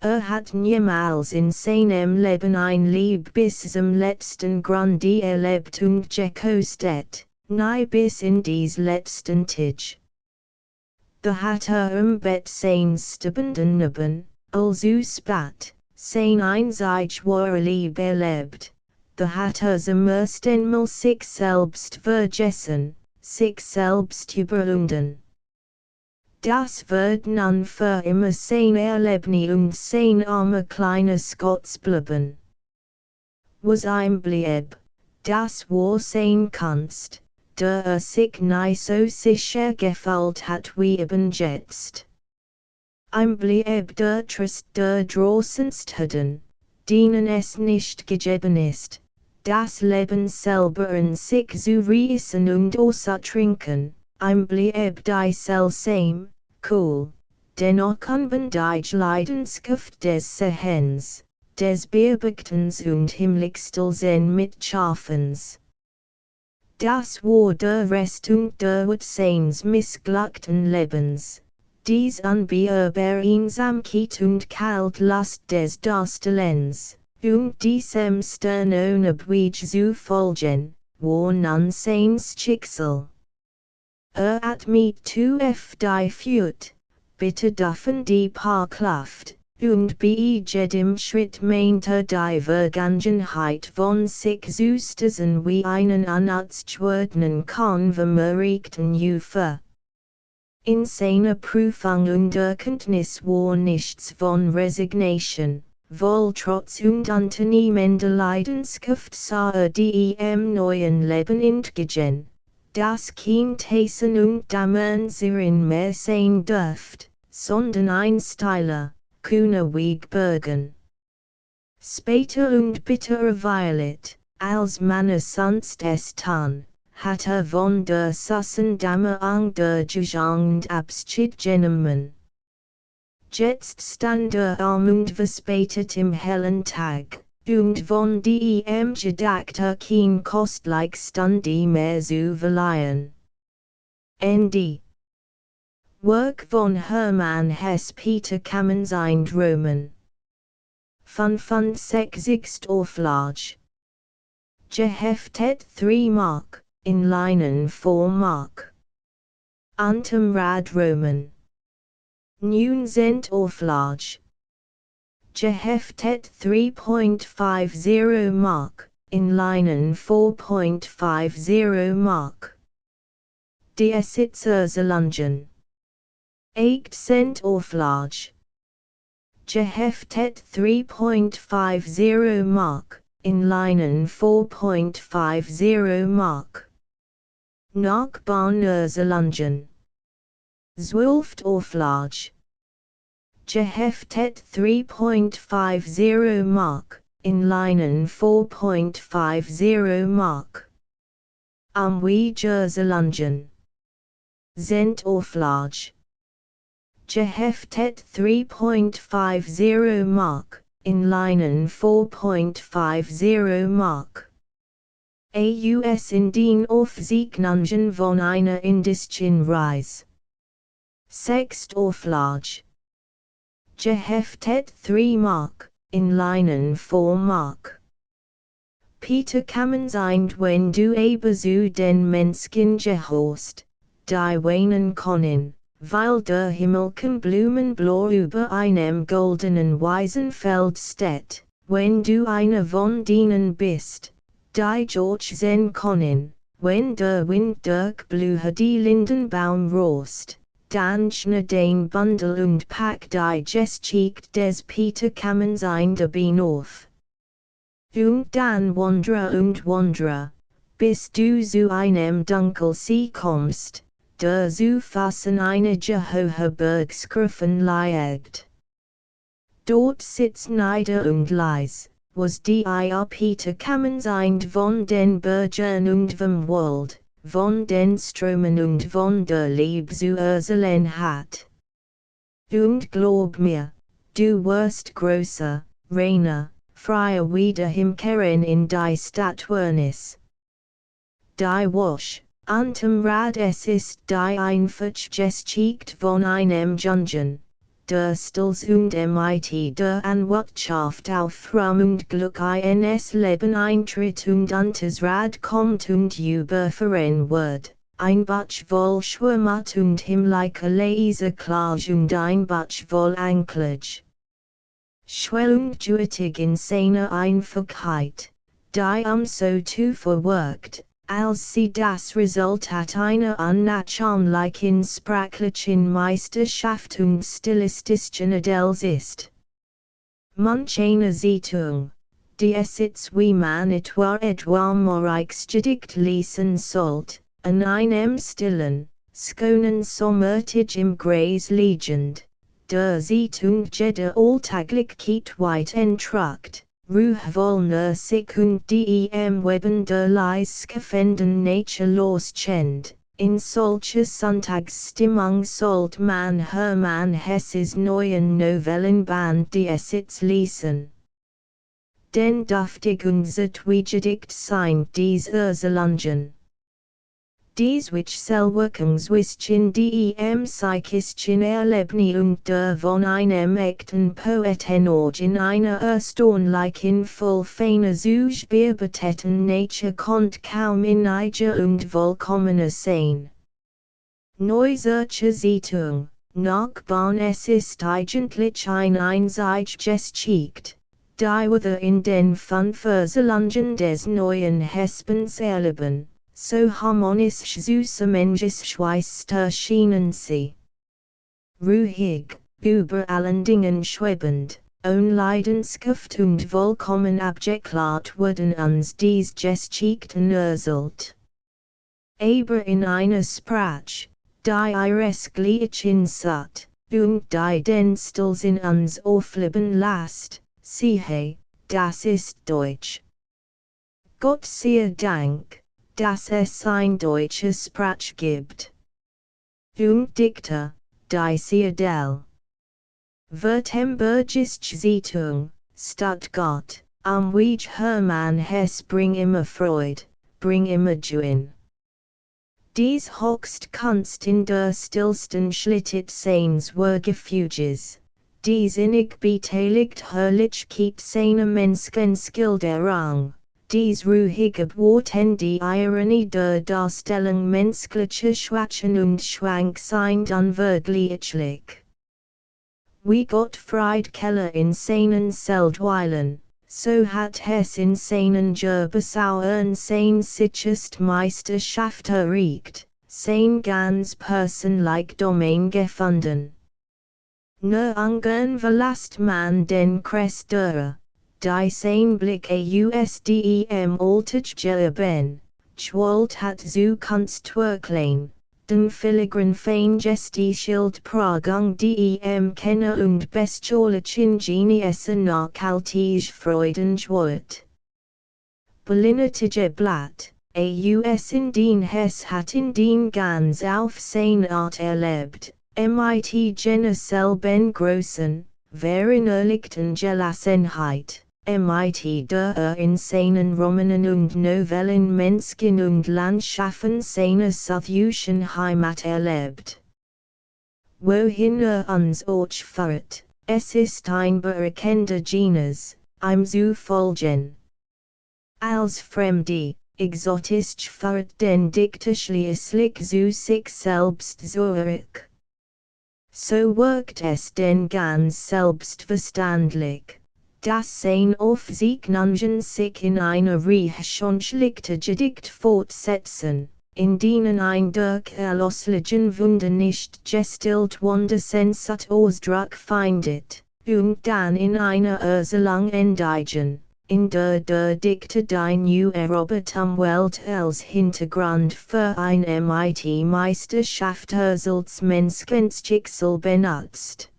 Hat niemals in seinem Leben ein Lieb bis zum letzten Grunde erlebt und gekostet, nie bis in dies letzten Tag. Da hat Bett seines stirbenden Neben, also spat, sein einzig wahre Lieb erlebt, da hat zum ersten Mal sich selbst vergessen, sich selbst überwunden. Das wird nun für immer sein Erlebnis und sein armer kleines Schatz bleiben. Was ihm blieb, das war sein Kunst, der sich nie so sicher gefühlt hat wie eben jetzt. Ihm blieb der Trist der Drossenstheden, denen es nicht gegeben ist, das Leben selber in sich zu reißen und auszutrinken. Ihm blieb die seltsame, cool, dennoch unbändige Leidenschaft des Sehens, des Beerdigtens und Himmlichstolzen mit Schaffens. Das war der Rest und der Wut seines missglückten Lebens, dies unbeirrbar Einsamkeit und Kaltlust des Darstellens, und diesem Stern ohne Bwege zu folgen, war nun seins Schicksal. Hat mit die führt, bitte dürfen die Paar Kluft, und bei jedem Schritt meint die Vergangenheit von sich zu stößen wie einen unauszuordnen konvermerigten Ufer. In seiner Prüfung und Erkenntnis war nichts von Resignation, wohl trotz und unternehmender Leidenschaft sah die im neuen Leben entgegen. Das Kind Hessen und Dammernserin mehr sein dürft, sondern ein steiler, kühner Weg bergen. Später und bitterer Violet, als Manne sonst es tun, hat von der Sussendame ang der Jugend Abschied genommen. Jetzt stand Arm und verspätet im hellen Tag, und von dem gedacht kein kostlich Stunde mehr zu verleihen. Ende. Work von Hermann Hesse Peter Kamenzind Roman. 65. Auflage. Geheftet 3 Mark, in Leinen 4 Mark. Unterm Rad Roman. Nun sind Auflage. Geheftet 3.50 Mark, in Leinen 4.50 Mark. Die Sitzerselungen. 8 Cent Auflage. Geheftet 3.50 Mark, in Leinen 4.50 Mark. Nachbarnerselungen. 12 Auflage. Geheftet 3.50 Mark, in Leinen 4.50 Mark. Am Wiegerselungen. Cent Auflage. Geheftet 3.50 Mark, in Leinen 4.50 Mark. Aus in den Aufzeichnungen von einer indischen Reise. 6. Auflage. Geheftet 3 Mark, in Leinen 4 Mark. Peter Kamenzind wenn du aber zu den Menschen gehorst, die weinen können, weil der Himmel kein Blumenblau über einem goldenen Wiesenfeld steht, wenn du einer von denen bist, die George sehen können, wenn der Wind durch Blühe die Lindenbaum rost. Dan schne den Bundel und pack die Geschichte des Peter Kamenzind bin auf. Und dann wandre, bis du zu einem Dunkelsee kommst, der zu fassen eine hohe Bergskrufen liegt. Dort sitzt nieder und leis, was die Peter Kamenzind von den Bergen und vom Wald, von den Strömen und von der Liebe zu erzählen hat. Und glaub mir, du wirst größer, reiner, freier wiederkehren in die Stadtwernis. Die Wasch, unterm Rad es ist die einfach Geschichte von einem Jungen, der Stolz und mit der Anwartschaft auf Ruhm und Glück ins Leben eintritt und unters Rad kommt und überfahren wird, ein Batsch voll Schwimmat und himmlische Leserklage und ein Batsch voll Anklage. Schwellung duetig in seiner Einfachheit, die so zu verwirkt, als sie das Resultat einer unnachahmlichen sprachlichen Meisterschaft und stilistischen Adels ist. Manch eine Zeitung, die es wie man etwa Morixgedicht lesen sollt, an einem stillen, schönen Sommertag im Gras liegend, der Zeitung jede Alltäglichkeit weit entruckt. Ruhvollner sich und dem Weben der leisgefenden Nature loskennt, in solcher Sonntagsstimmung sollt man Hermann Hesses neuen Novellenband die Esitz lesen. Denn duftig und zertwiegedicht sein dies Erselungen. Dies which Selwirkungswischchen dem psychischen Erlebni und der von einem echten Poeten in einer erstaunlichen voll feiner Zuschbierbeteten Nature kommt kaum in eiger und vollkommener sein. Neusirche Zeitung, Nachbarn es ist eigentlich ein einziges Geschicht, die wir in den Verselungen des neuen Hespens erleben. So harmonisch süße Menschenschweiß erschienen sie. Ruhig, über allen Dingen schwebend, ohne Leidenschaft und vollkommen abgeklärt wurden uns dies Geschichten erzählt. Aber in einer Sprache, die ihres Gleichen sucht, und die den Stolz in uns aufleben lässt, siehe, das ist Deutsch. Gott sei Dank, dass es ein deutsches Sprach gibt. Und Dichter, die Seidel. Württembergische Zeitung, Stuttgart, am Weg Hermann Hesse bring immer Freude, bring immer Gewinn. Dies hochst Kunst in der stillsten Schlittert seines Werkgefüges, dies innig beteiligt Herrlichkeit seiner Menschenskilderung, dies ruhige Worten die Ironie der Darstellung menschlicher Schwächen und Schwanksein unwirklichlich. Wie Gottfried Keller in seinen Seldweilen, so hat Hess in seinen Gerbesauern sein sichest Meisterschaft erreicht, sein ganz persönlich Domain gefunden. Ne ungern verlasst man den Kreisdeurer, die sein Blick ausdem Alltag gerben, schwolt hat zu Kunstwerklein. Den filigran Feingesti-Schild Pragung dem Kenner und bestiolichen Geniesse nachhaltig Freuden schwört. Berliner Tageblatt, aus in den Hess hat in den ganz auf seine Art erlebt, mit jener selben großen, verinnerlichten Gelassenheit. Mit der in seinen Romanen und Novellen Menschen und Landschaften seiner southischen Heimat erlebt. Wohin uns auch führt, es ist ein berekender Genes, ihm zu folgen. Als Fremde, exotisch führt den Dichter schließlich zu sich selbst zurück. So wirkt es denn ganz selbstverständlich, dass sein Aufsignungen sich in einer Rechtschonschlichte Gedicht fortsetzen, in denen ein durch erlosslichen Wunder nicht gestillt Wundersensat Ausdruck findet, und dann in einer Erzählung endigen, in der Dichter die New Erobertum Welt als Hintergrund für ein MIT-Meisterschaft als Menschenschicksal benutzt.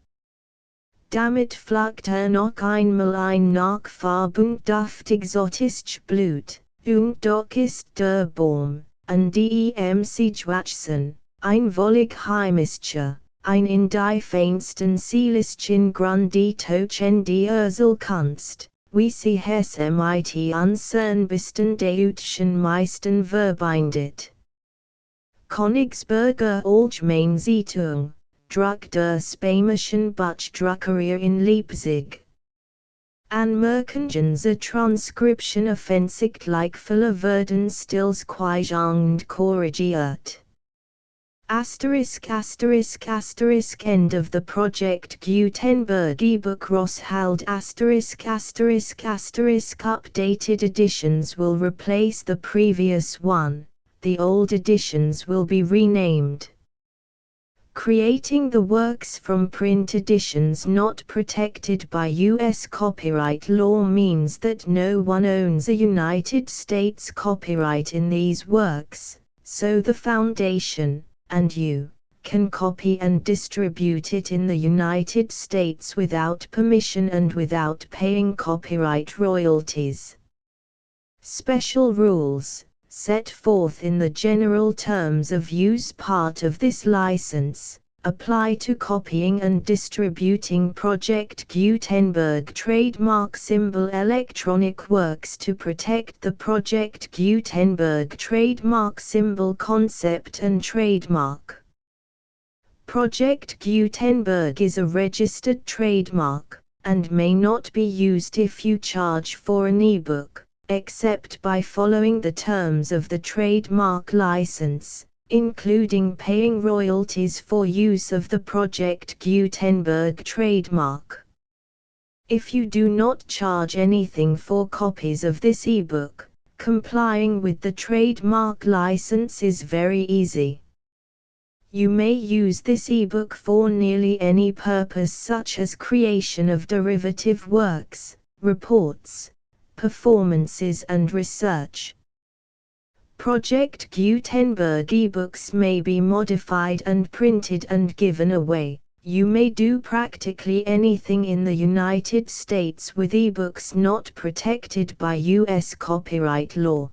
Damit flackt noch einmal ein Nachfarbund exotisch Blut, und doch ist der Baum, an dem Situation, ein wollig heimischer, ein in die feinsten seelischen Grund tochen die Erzählkunst, wie sie Hesse mit unsern besten deutschen Meistern verbindet. Königsberger Allgemeine Zeitung. Druck der Spämischen Buchdruckerie in Leipzig. Anmerkungen zur Transkription offensichtlich viele werden stillschweigend korrigiert. End of the Project Gutenberg ebook Rosshalde updated editions will replace the previous one, the old editions will be renamed. Creating the works from print editions not protected by U.S. copyright law means that no one owns a United States copyright in these works, so the Foundation, and you, can copy and distribute it in the United States without permission and without paying copyright royalties. Special rules, set forth in the general terms of use part of this license, apply to copying and distributing Project Gutenberg trademark symbol electronic works to protect the Project Gutenberg trademark symbol concept and trademark. Project Gutenberg is a registered trademark, and may not be used if you charge for an ebook, except by following the terms of the trademark license, including paying royalties for use of the Project Gutenberg trademark. If you do not charge anything for copies of this ebook, complying with the trademark license is very easy. You may use this ebook for nearly any purpose such as creation of derivative works, reports, performances and research. Project Gutenberg ebooks may be modified and printed and given away, You may do practically anything in the United States with ebooks not protected by U.S. copyright law.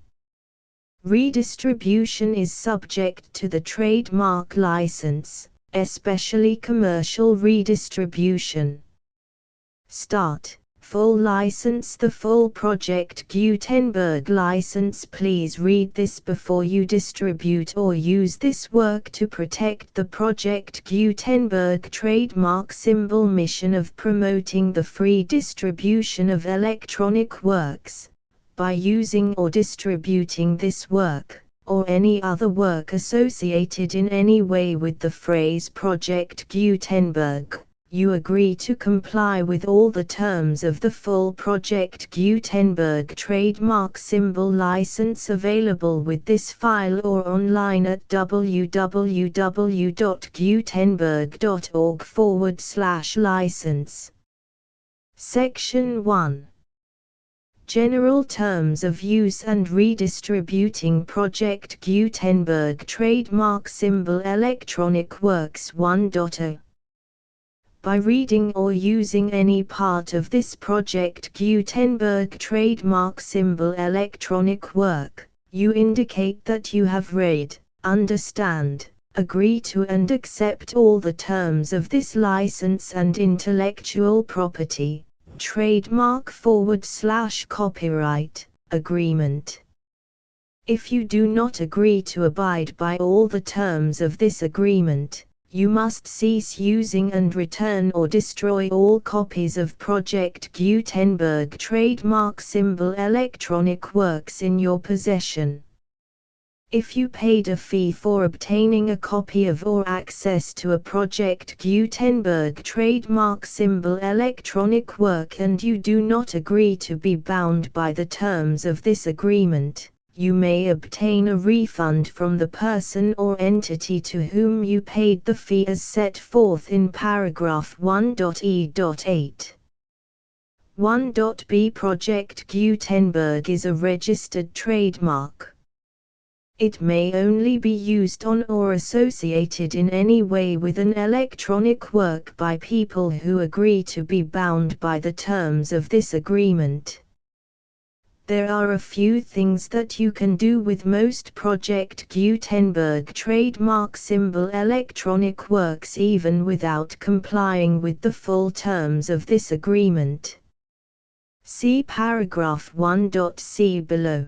Redistribution is subject to the trademark license, especially commercial redistribution. Start. Full license. The full Project Gutenberg license. Please read this before you distribute or use this work to protect the Project Gutenberg trademark symbol mission of promoting the free distribution of electronic works. By using or distributing this work, or any other work associated in any way with the phrase Project Gutenberg, you agree to comply with all the terms of the full Project Gutenberg trademark symbol license available with this file or online at www.gutenberg.org/license. Section 1. General Terms of Use and Redistributing Project Gutenberg Trademark Symbol Electronic Works 1.0. By reading or using any part of this Project Gutenberg trademark symbol electronic work, you indicate that you have read, understand, agree to and accept all the terms of this license and intellectual property, trademark/copyright, agreement. If you do not agree to abide by all the terms of this agreement, you must cease using and return or destroy all copies of Project Gutenberg trademark symbol electronic works in your possession. If you paid a fee for obtaining a copy of or access to a Project Gutenberg trademark symbol electronic work and you do not agree to be bound by the terms of this agreement, you may obtain a refund from the person or entity to whom you paid the fee as set forth in paragraph 1.e.8. 1.b Project Gutenberg is a registered trademark. It may only be used on or associated in any way with an electronic work by people who agree to be bound by the terms of this agreement. There are a few things that you can do with most Project Gutenberg trademark symbol electronic works even without complying with the full terms of this agreement. See paragraph 1.c below.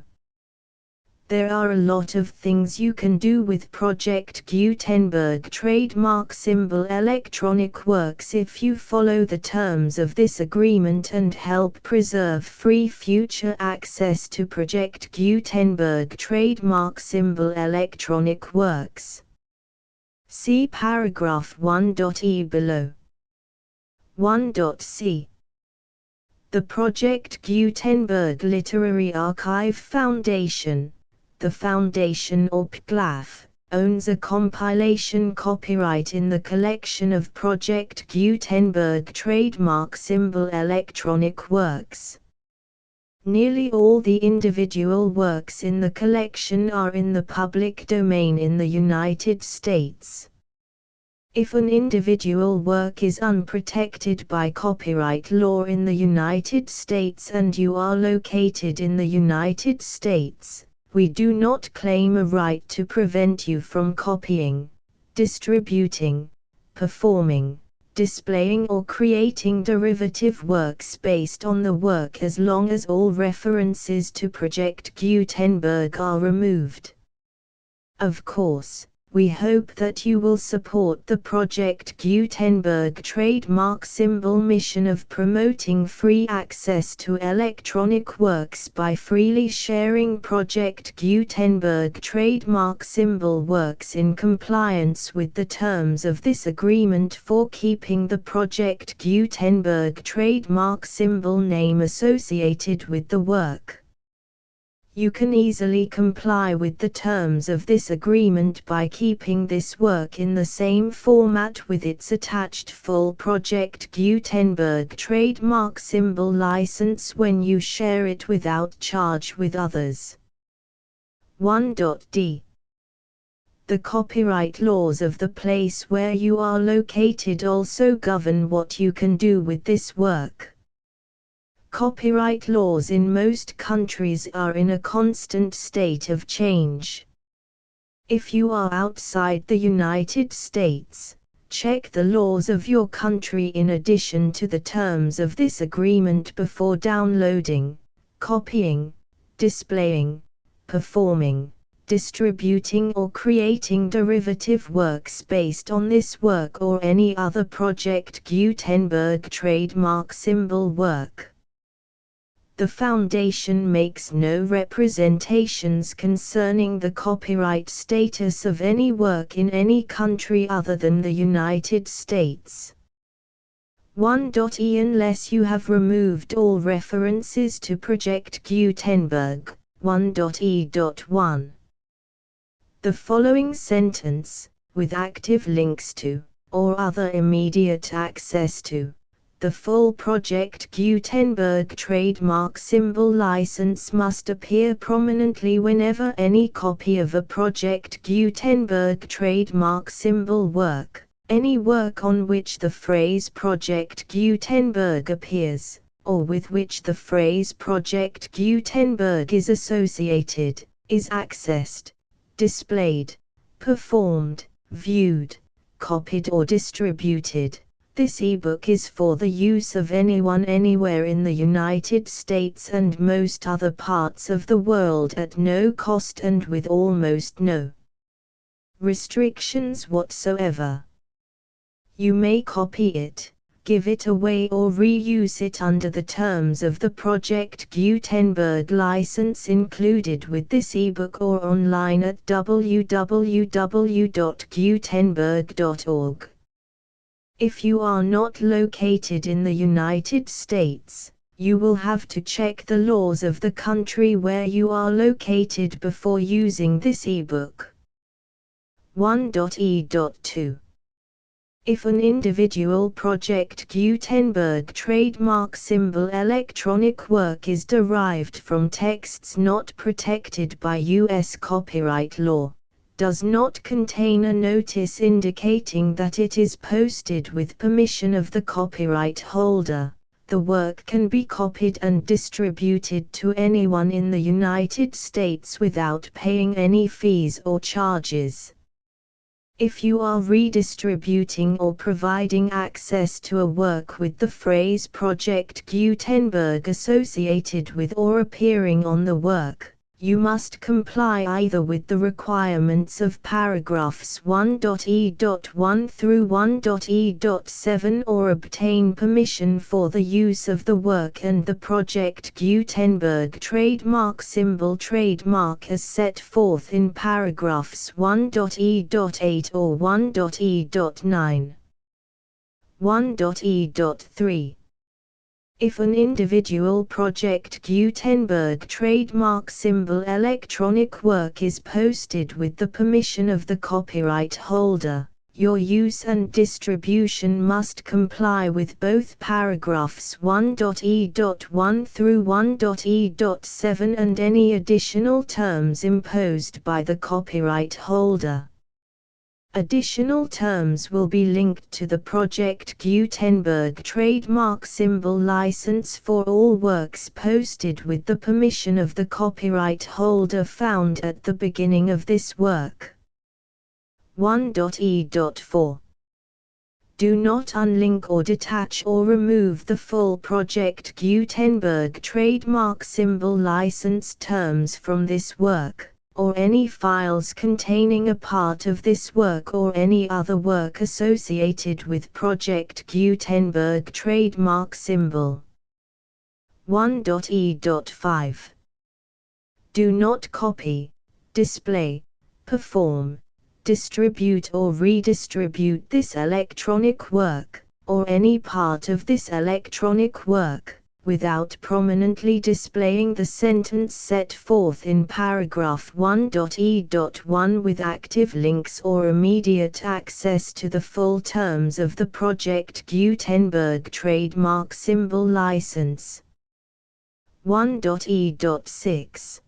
There are a lot of things you can do with Project Gutenberg trademark symbol electronic works if you follow the terms of this agreement and help preserve free future access to Project Gutenberg trademark symbol electronic works. See paragraph 1.e below. 1.c. The Project Gutenberg Literary Archive Foundation, the Foundation or PGLAF, owns a compilation copyright in the collection of Project Gutenberg trademark symbol electronic works. Nearly all the individual works in the collection are in the public domain in the United States. If an individual work is unprotected by copyright law in the United States and you are located in the United States, we do not claim a right to prevent you from copying, distributing, performing, displaying or creating derivative works based on the work as long as all references to Project Gutenberg are removed. Of course, we hope that you will support the Project Gutenberg trademark symbol mission of promoting free access to electronic works by freely sharing Project Gutenberg trademark symbol works in compliance with the terms of this agreement for keeping the Project Gutenberg trademark symbol name associated with the work. You can easily comply with the terms of this agreement by keeping this work in the same format with its attached full Project Gutenberg trademark symbol license when you share it without charge with others. 1.d. The copyright laws of the place where you are located also govern what you can do with this work. Copyright laws in most countries are in a constant state of change. If you are outside the United States, check the laws of your country in addition to the terms of this agreement before downloading, copying, displaying, performing, distributing or creating derivative works based on this work or any other Project Gutenberg trademark symbol work. The Foundation makes no representations concerning the copyright status of any work in any country other than the United States. 1.e Unless you have removed all references to Project Gutenberg, 1.e.1. The following sentence, with active links to, or other immediate access to, the full Project Gutenberg trademark symbol license must appear prominently whenever any copy of a Project Gutenberg trademark symbol work, any work on which the phrase Project Gutenberg appears, or with which the phrase Project Gutenberg is associated, is accessed, displayed, performed, viewed, copied or distributed. This ebook is for the use of anyone anywhere in the United States and most other parts of the world at no cost and with almost no restrictions whatsoever. You may copy it, give it away or reuse it under the terms of the Project Gutenberg license included with this ebook or online at www.gutenberg.org. If you are not located in the United States, you will have to check the laws of the country where you are located before using this ebook. 1.e.2. If an individual Project Gutenberg trademark symbol electronic work is derived from texts not protected by U.S. copyright law, does not contain a notice indicating that it is posted with permission of the copyright holder, the work can be copied and distributed to anyone in the United States without paying any fees or charges. If you are redistributing or providing access to a work with the phrase Project Gutenberg associated with or appearing on the work, you must comply either with the requirements of paragraphs 1.e.1 through 1.e.7 or obtain permission for the use of the work and the Project Gutenberg trademark symbol trademark as set forth in paragraphs 1.e.8 or 1.e.9. 1.e.3. If an individual Project Gutenberg trademark symbol electronic work is posted with the permission of the copyright holder, your use and distribution must comply with both paragraphs 1.e.1 through 1.e.7 and any additional terms imposed by the copyright holder. Additional terms will be linked to the Project Gutenberg trademark symbol license for all works posted with the permission of the copyright holder found at the beginning of this work. 1.e.4. Do not unlink or detach or remove the full Project Gutenberg trademark symbol license terms from this work, or any files containing a part of this work or any other work associated with Project Gutenberg trademark symbol. 1.e.5. Do not copy, display, perform, distribute or redistribute this electronic work, or any part of this electronic work, without prominently displaying the sentence set forth in paragraph 1.e.1 with active links or immediate access to the full terms of the Project Gutenberg trademark symbol license. 1.e.6.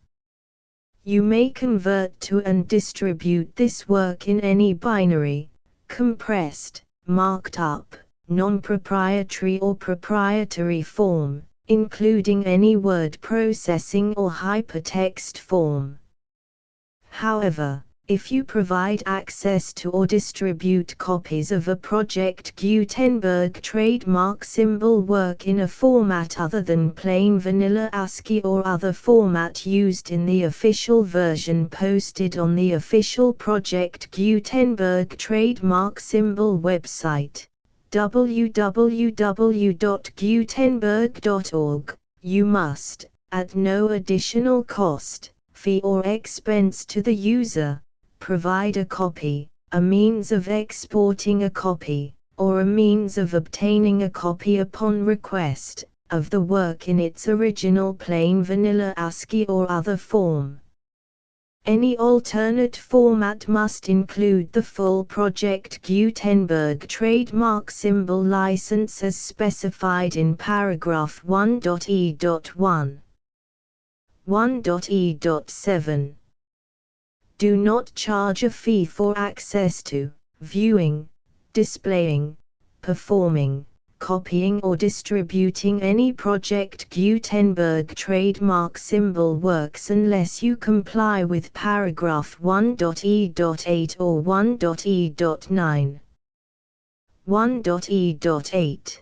You may convert to and distribute this work in any binary, compressed, marked up, non-proprietary or proprietary form, including any word processing or hypertext form. However, if you provide access to or distribute copies of a Project Gutenberg trademark symbol work in a format other than plain vanilla ASCII or other format used in the official version posted on the official Project Gutenberg trademark symbol website, www.gutenberg.org, you must, at no additional cost, fee or expense to the user, provide a copy, a means of exporting a copy, or a means of obtaining a copy upon request, of the work in its original plain vanilla ASCII or other form. Any alternate format must include the full Project Gutenberg trademark symbol license as specified in paragraph 1.e.1. 1.e.7. Do not charge a fee for access to, viewing, displaying, performing, copying or distributing any Project Gutenberg trademark symbol works unless you comply with paragraph 1.e.8 or 1.e.9. 1.e.8.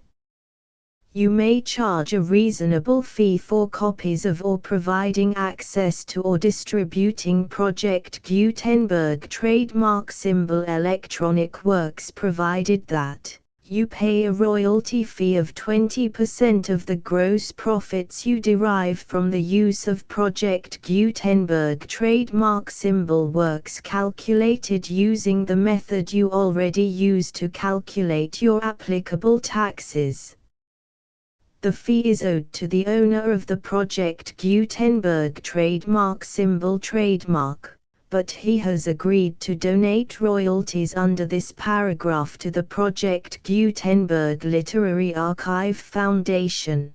You may charge a reasonable fee for copies of or providing access to or distributing Project Gutenberg trademark symbol electronic works provided that you pay a royalty fee of 20% of the gross profits you derive from the use of Project Gutenberg trademark symbol works calculated using the method you already use to calculate your applicable taxes. The fee is owed to the owner of the Project Gutenberg trademark symbol trademark, but he has agreed to donate royalties under this paragraph to the Project Gutenberg Literary Archive Foundation.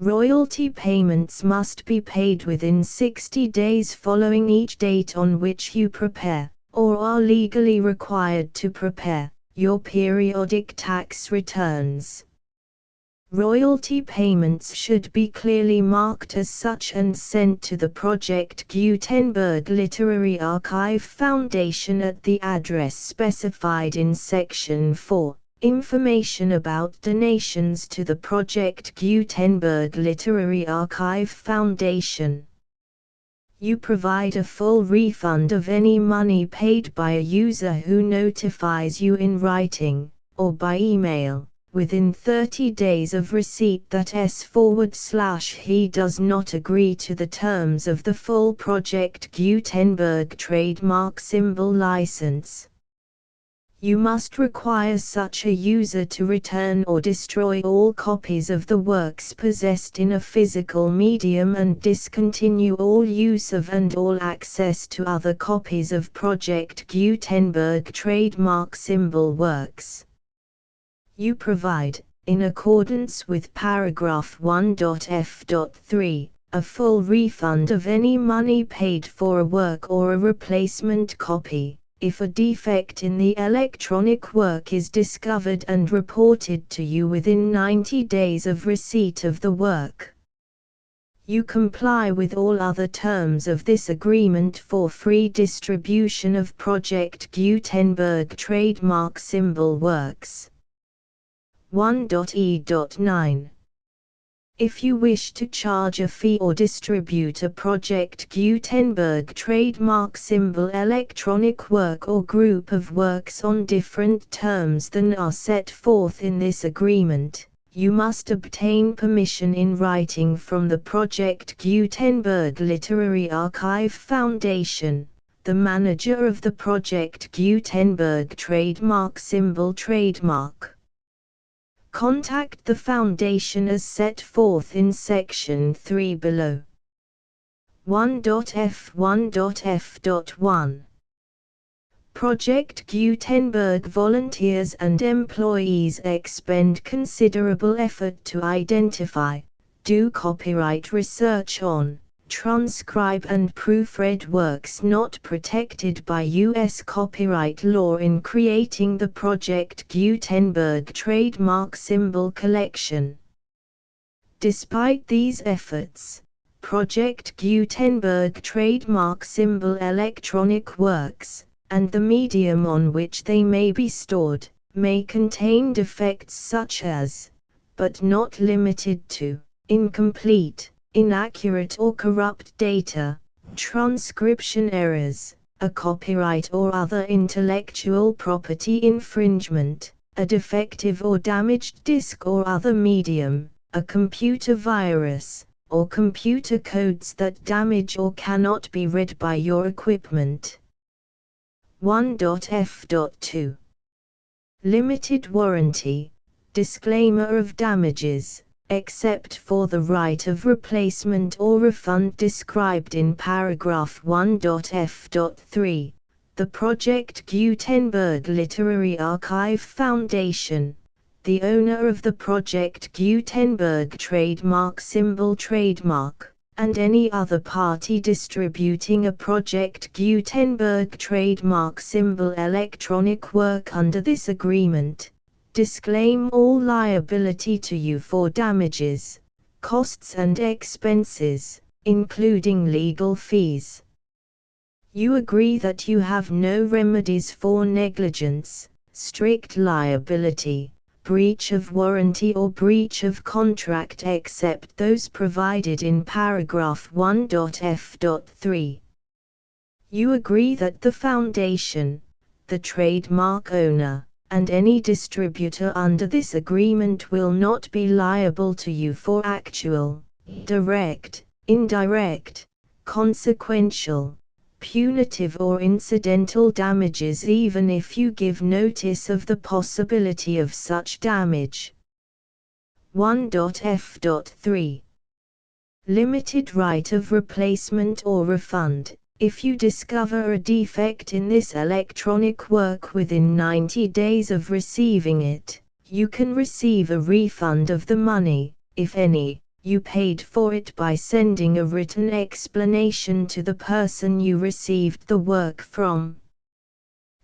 Royalty payments must be paid within 60 days following each date on which you prepare, or are legally required to prepare, your periodic tax returns. Royalty payments should be clearly marked as such and sent to the Project Gutenberg Literary Archive Foundation at the address specified in Section 4, Information about donations to the Project Gutenberg Literary Archive Foundation. You provide a full refund of any money paid by a user who notifies you in writing, or by email, within 30 days of receipt that he does not agree to the terms of the full Project Gutenberg trademark symbol license. You must require such a user to return or destroy all copies of the works possessed in a physical medium and discontinue all use of and all access to other copies of Project Gutenberg trademark symbol works. You provide, in accordance with paragraph 1.f.3, a full refund of any money paid for a work or a replacement copy, if a defect in the electronic work is discovered and reported to you within 90 days of receipt of the work. You comply with all other terms of this agreement for free distribution of Project Gutenberg trademark symbol works. 1.e.9. If you wish to charge a fee or distribute a Project Gutenberg trademark symbol electronic work or group of works on different terms than are set forth in this agreement, you must obtain permission in writing from the Project Gutenberg Literary Archive Foundation, the manager of the Project Gutenberg trademark symbol trademark. Contact the Foundation as set forth in Section 3 below. 1.f1.f.1. Project Gutenberg volunteers and employees expend considerable effort to identify, do copyright research on, transcribe and proofread works not protected by U.S. copyright law in creating the Project Gutenberg trademark symbol collection. Despite these efforts, Project Gutenberg trademark symbol electronic works, and the medium on which they may be stored, may contain defects such as, but not limited to, incomplete, inaccurate or corrupt data, transcription errors, a copyright or other intellectual property infringement, a defective or damaged disk or other medium, a computer virus, or computer codes that damage or cannot be read by your equipment. 1.f.2 Limited warranty, disclaimer of damages, except for the right of replacement or refund described in paragraph 1.f.3, the Project Gutenberg Literary Archive Foundation, the owner of the Project Gutenberg trademark symbol trademark, and any other party distributing a Project Gutenberg trademark symbol electronic work under this agreement, disclaim all liability to you for damages, costs and expenses, including legal fees. You agree that you have no remedies for negligence, strict liability, breach of warranty or breach of contract except those provided in paragraph 1.f.3. You agree that the Foundation, the trademark owner, and any distributor under this agreement will not be liable to you for actual, direct, indirect, consequential, punitive or incidental damages even if you give notice of the possibility of such damage. 1.f.3 Limited right of replacement or refund. If you discover a defect in this electronic work within 90 days of receiving it, you can receive a refund of the money, if any, you paid for it by sending a written explanation to the person you received the work from.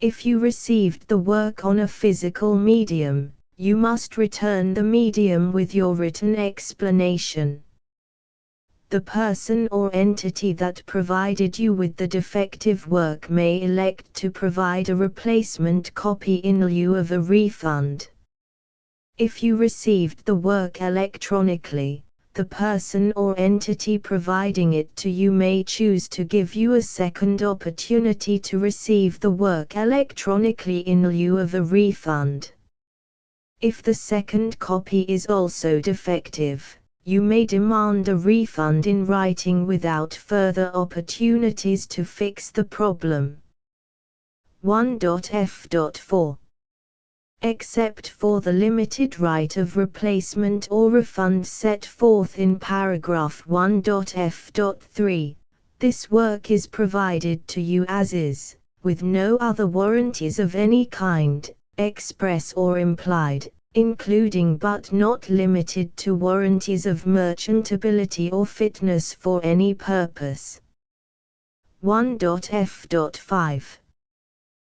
If you received the work on a physical medium, you must return the medium with your written explanation. The person or entity that provided you with the defective work may elect to provide a replacement copy in lieu of a refund. If you received the work electronically, the person or entity providing it to you may choose to give you a second opportunity to receive the work electronically in lieu of a refund. If the second copy is also defective, you may demand a refund in writing without further opportunities to fix the problem. 1.f.4 Except for the limited right of replacement or refund set forth in paragraph 1.f.3, this work is provided to you as is, with no other warranties of any kind, express or implied, including but not limited to warranties of merchantability or fitness for any purpose. 1.f.5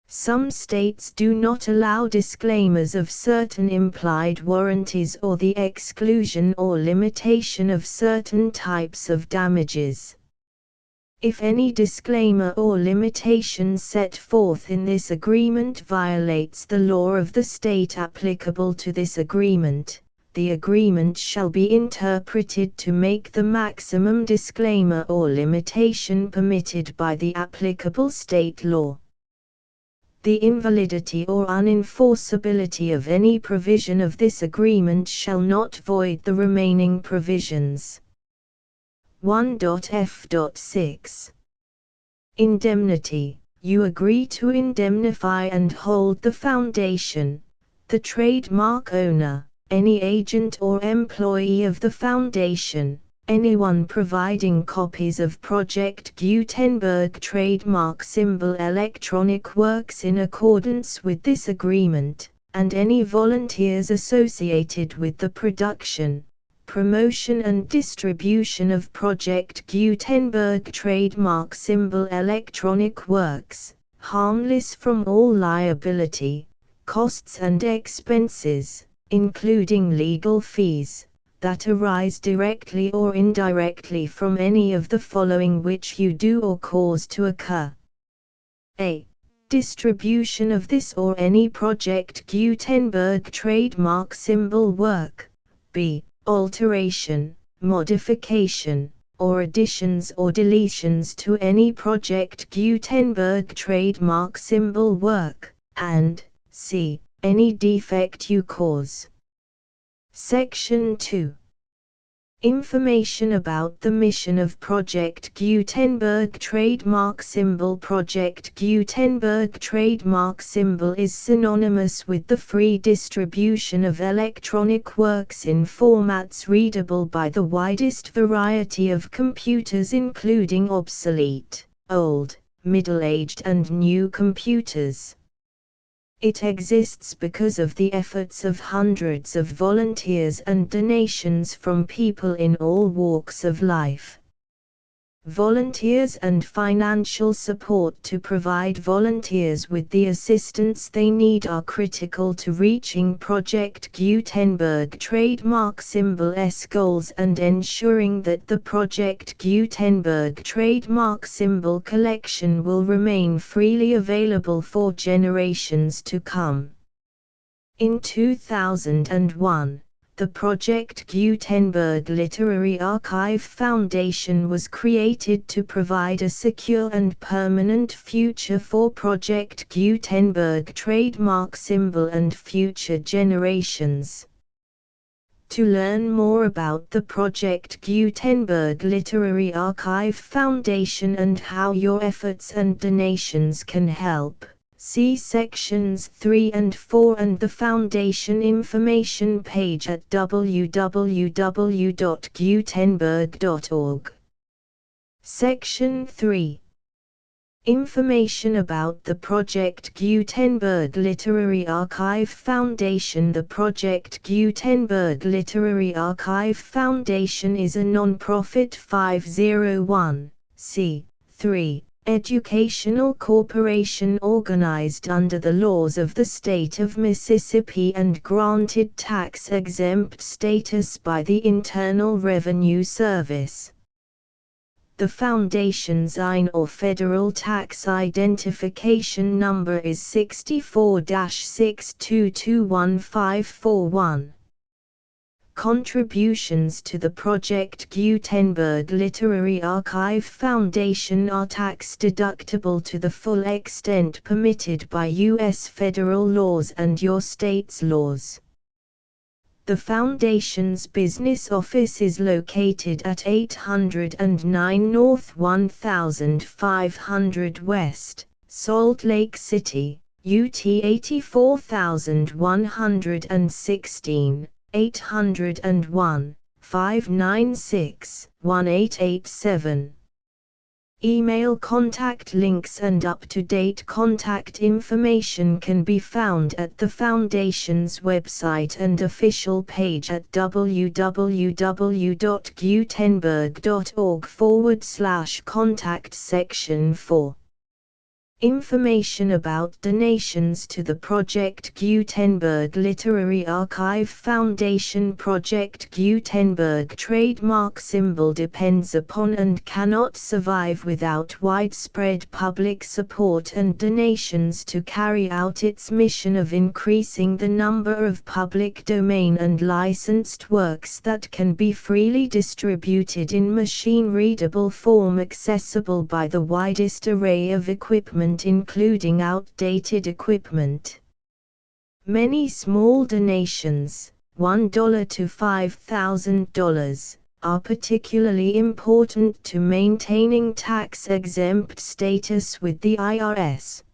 Some states do not allow disclaimers of certain implied warranties or the exclusion or limitation of certain types of damages. If any disclaimer or limitation set forth in this agreement violates the law of the state applicable to this agreement, the agreement shall be interpreted to make the maximum disclaimer or limitation permitted by the applicable state law. The invalidity or unenforceability of any provision of this agreement shall not void the remaining provisions. 1.f.6 Indemnity. You agree to indemnify and hold the Foundation, the trademark owner, any agent or employee of the Foundation, anyone providing copies of Project Gutenberg trademark symbol electronic works in accordance with this agreement, and any volunteers associated with the production, promotion and distribution of Project Gutenberg trademark symbol electronic works, harmless from all liability, costs and expenses, including legal fees, that arise directly or indirectly from any of the following which you do or cause to occur. A. Distribution of this or any Project Gutenberg trademark symbol work. B. Alteration, modification, or additions or deletions to any Project Gutenberg trademark symbol work, and C. Any defect you cause. Section 2. Information about the mission of Project Gutenberg trademark symbol. Project Gutenberg trademark symbol is synonymous with the free distribution of electronic works in formats readable by the widest variety of computers, including obsolete, old, middle-aged and new computers. It exists because of the efforts of hundreds of volunteers and donations from people in all walks of life. Volunteers and financial support to provide volunteers with the assistance they need are critical to reaching Project Gutenberg trademark symbol's goals and ensuring that the Project Gutenberg trademark symbol collection will remain freely available for generations to come. In 2001, the Project Gutenberg Literary Archive Foundation was created to provide a secure and permanent future for Project Gutenberg trademark symbol and future generations. To learn more about the Project Gutenberg Literary Archive Foundation and how your efforts and donations can help, see sections 3 and 4 and the Foundation information page at www.gutenberg.org. Section 3. Information about the Project Gutenberg Literary Archive Foundation. The Project Gutenberg Literary Archive Foundation is a non-profit 501(c)(3) educational corporation organized under the laws of the state of Mississippi and granted tax-exempt status by the Internal Revenue Service. The Foundation's IN or Federal Tax Identification Number is 64-6221541. Contributions to the Project Gutenberg Literary Archive Foundation are tax-deductible to the full extent permitted by U.S. federal laws and your state's laws. The Foundation's business office is located at 809 North 1500 West, Salt Lake City, UT 84116. 801-596-1887. Email contact links and up-to-date contact information can be found at the Foundation's website and official page at www.gutenberg.org/contact. Section 4. Information about donations to the Project Gutenberg Literary Archive Foundation. Project Gutenberg trademark symbol depends upon and cannot survive without widespread public support and donations to carry out its mission of increasing the number of public domain and licensed works that can be freely distributed in machine-readable form accessible by the widest array of equipment, including outdated equipment. Many small donations, $1 to $5,000, are particularly important to maintaining tax-exempt status with the IRS.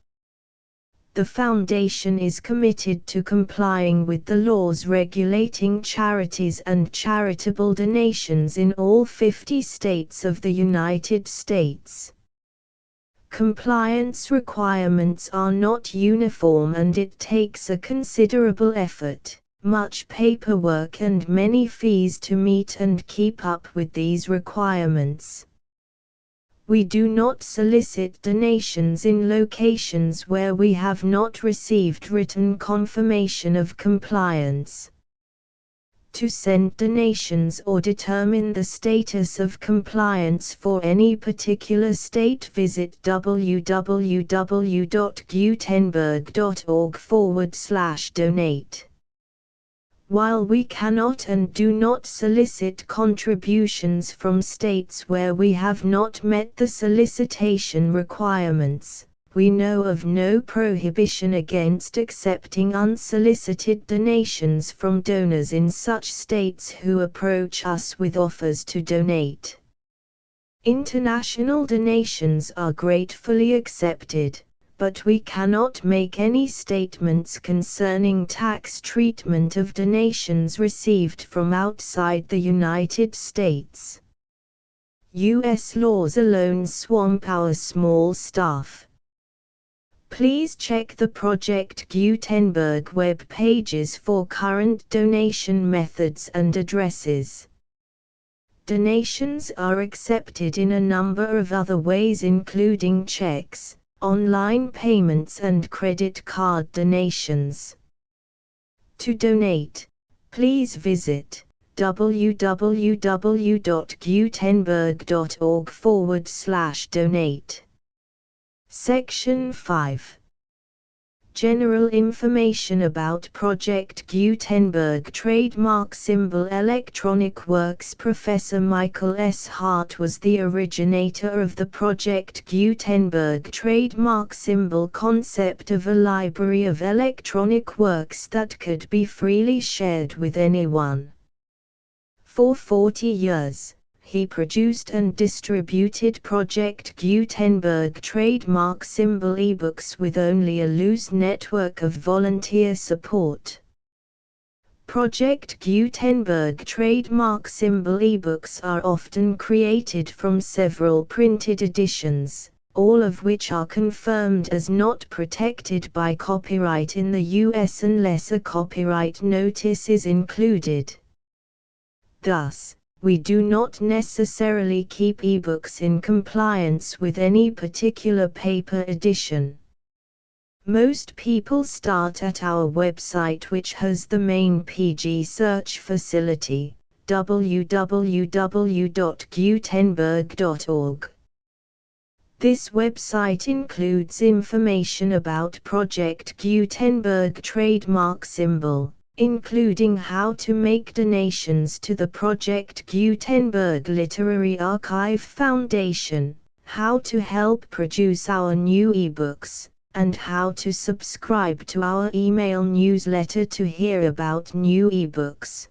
The Foundation is committed to complying with the laws regulating charities and charitable donations in all 50 states of the United States. Compliance requirements are not uniform and it takes a considerable effort, much paperwork and many fees to meet and keep up with these requirements. We do not solicit donations in locations where we have not received written confirmation of compliance. To send donations or determine the status of compliance for any particular state, visit www.gutenberg.org/donate. While we cannot and do not solicit contributions from states where we have not met the solicitation requirements, we know of no prohibition against accepting unsolicited donations from donors in such states who approach us with offers to donate. International donations are gratefully accepted, but we cannot make any statements concerning tax treatment of donations received from outside the United States. U.S. laws alone swamp our small staff. Please check the Project Gutenberg web pages for current donation methods and addresses. Donations are accepted in a number of other ways, including checks, online payments and credit card donations. To donate, please visit www.gutenberg.org/donate. Section 5. General information about Project Gutenberg trademark symbol Electronic Works. Professor Michael S. Hart was the originator of the Project Gutenberg trademark symbol concept of a library of electronic works that could be freely shared with anyone. For 40 years, he produced and distributed Project Gutenberg trademark symbol ebooks with only a loose network of volunteer support. Project Gutenberg trademark symbol ebooks are often created from several printed editions, all of which are confirmed as not protected by copyright in the US unless a copyright notice is included. Thus, we do not necessarily keep ebooks in compliance with any particular paper edition. Most people start at our website, which has the main PG search facility, www.gutenberg.org. This website includes information about Project Gutenberg trademark symbol, including how to make donations to the Project Gutenberg Literary Archive Foundation, how to help produce our new ebooks, and how to subscribe to our email newsletter to hear about new ebooks.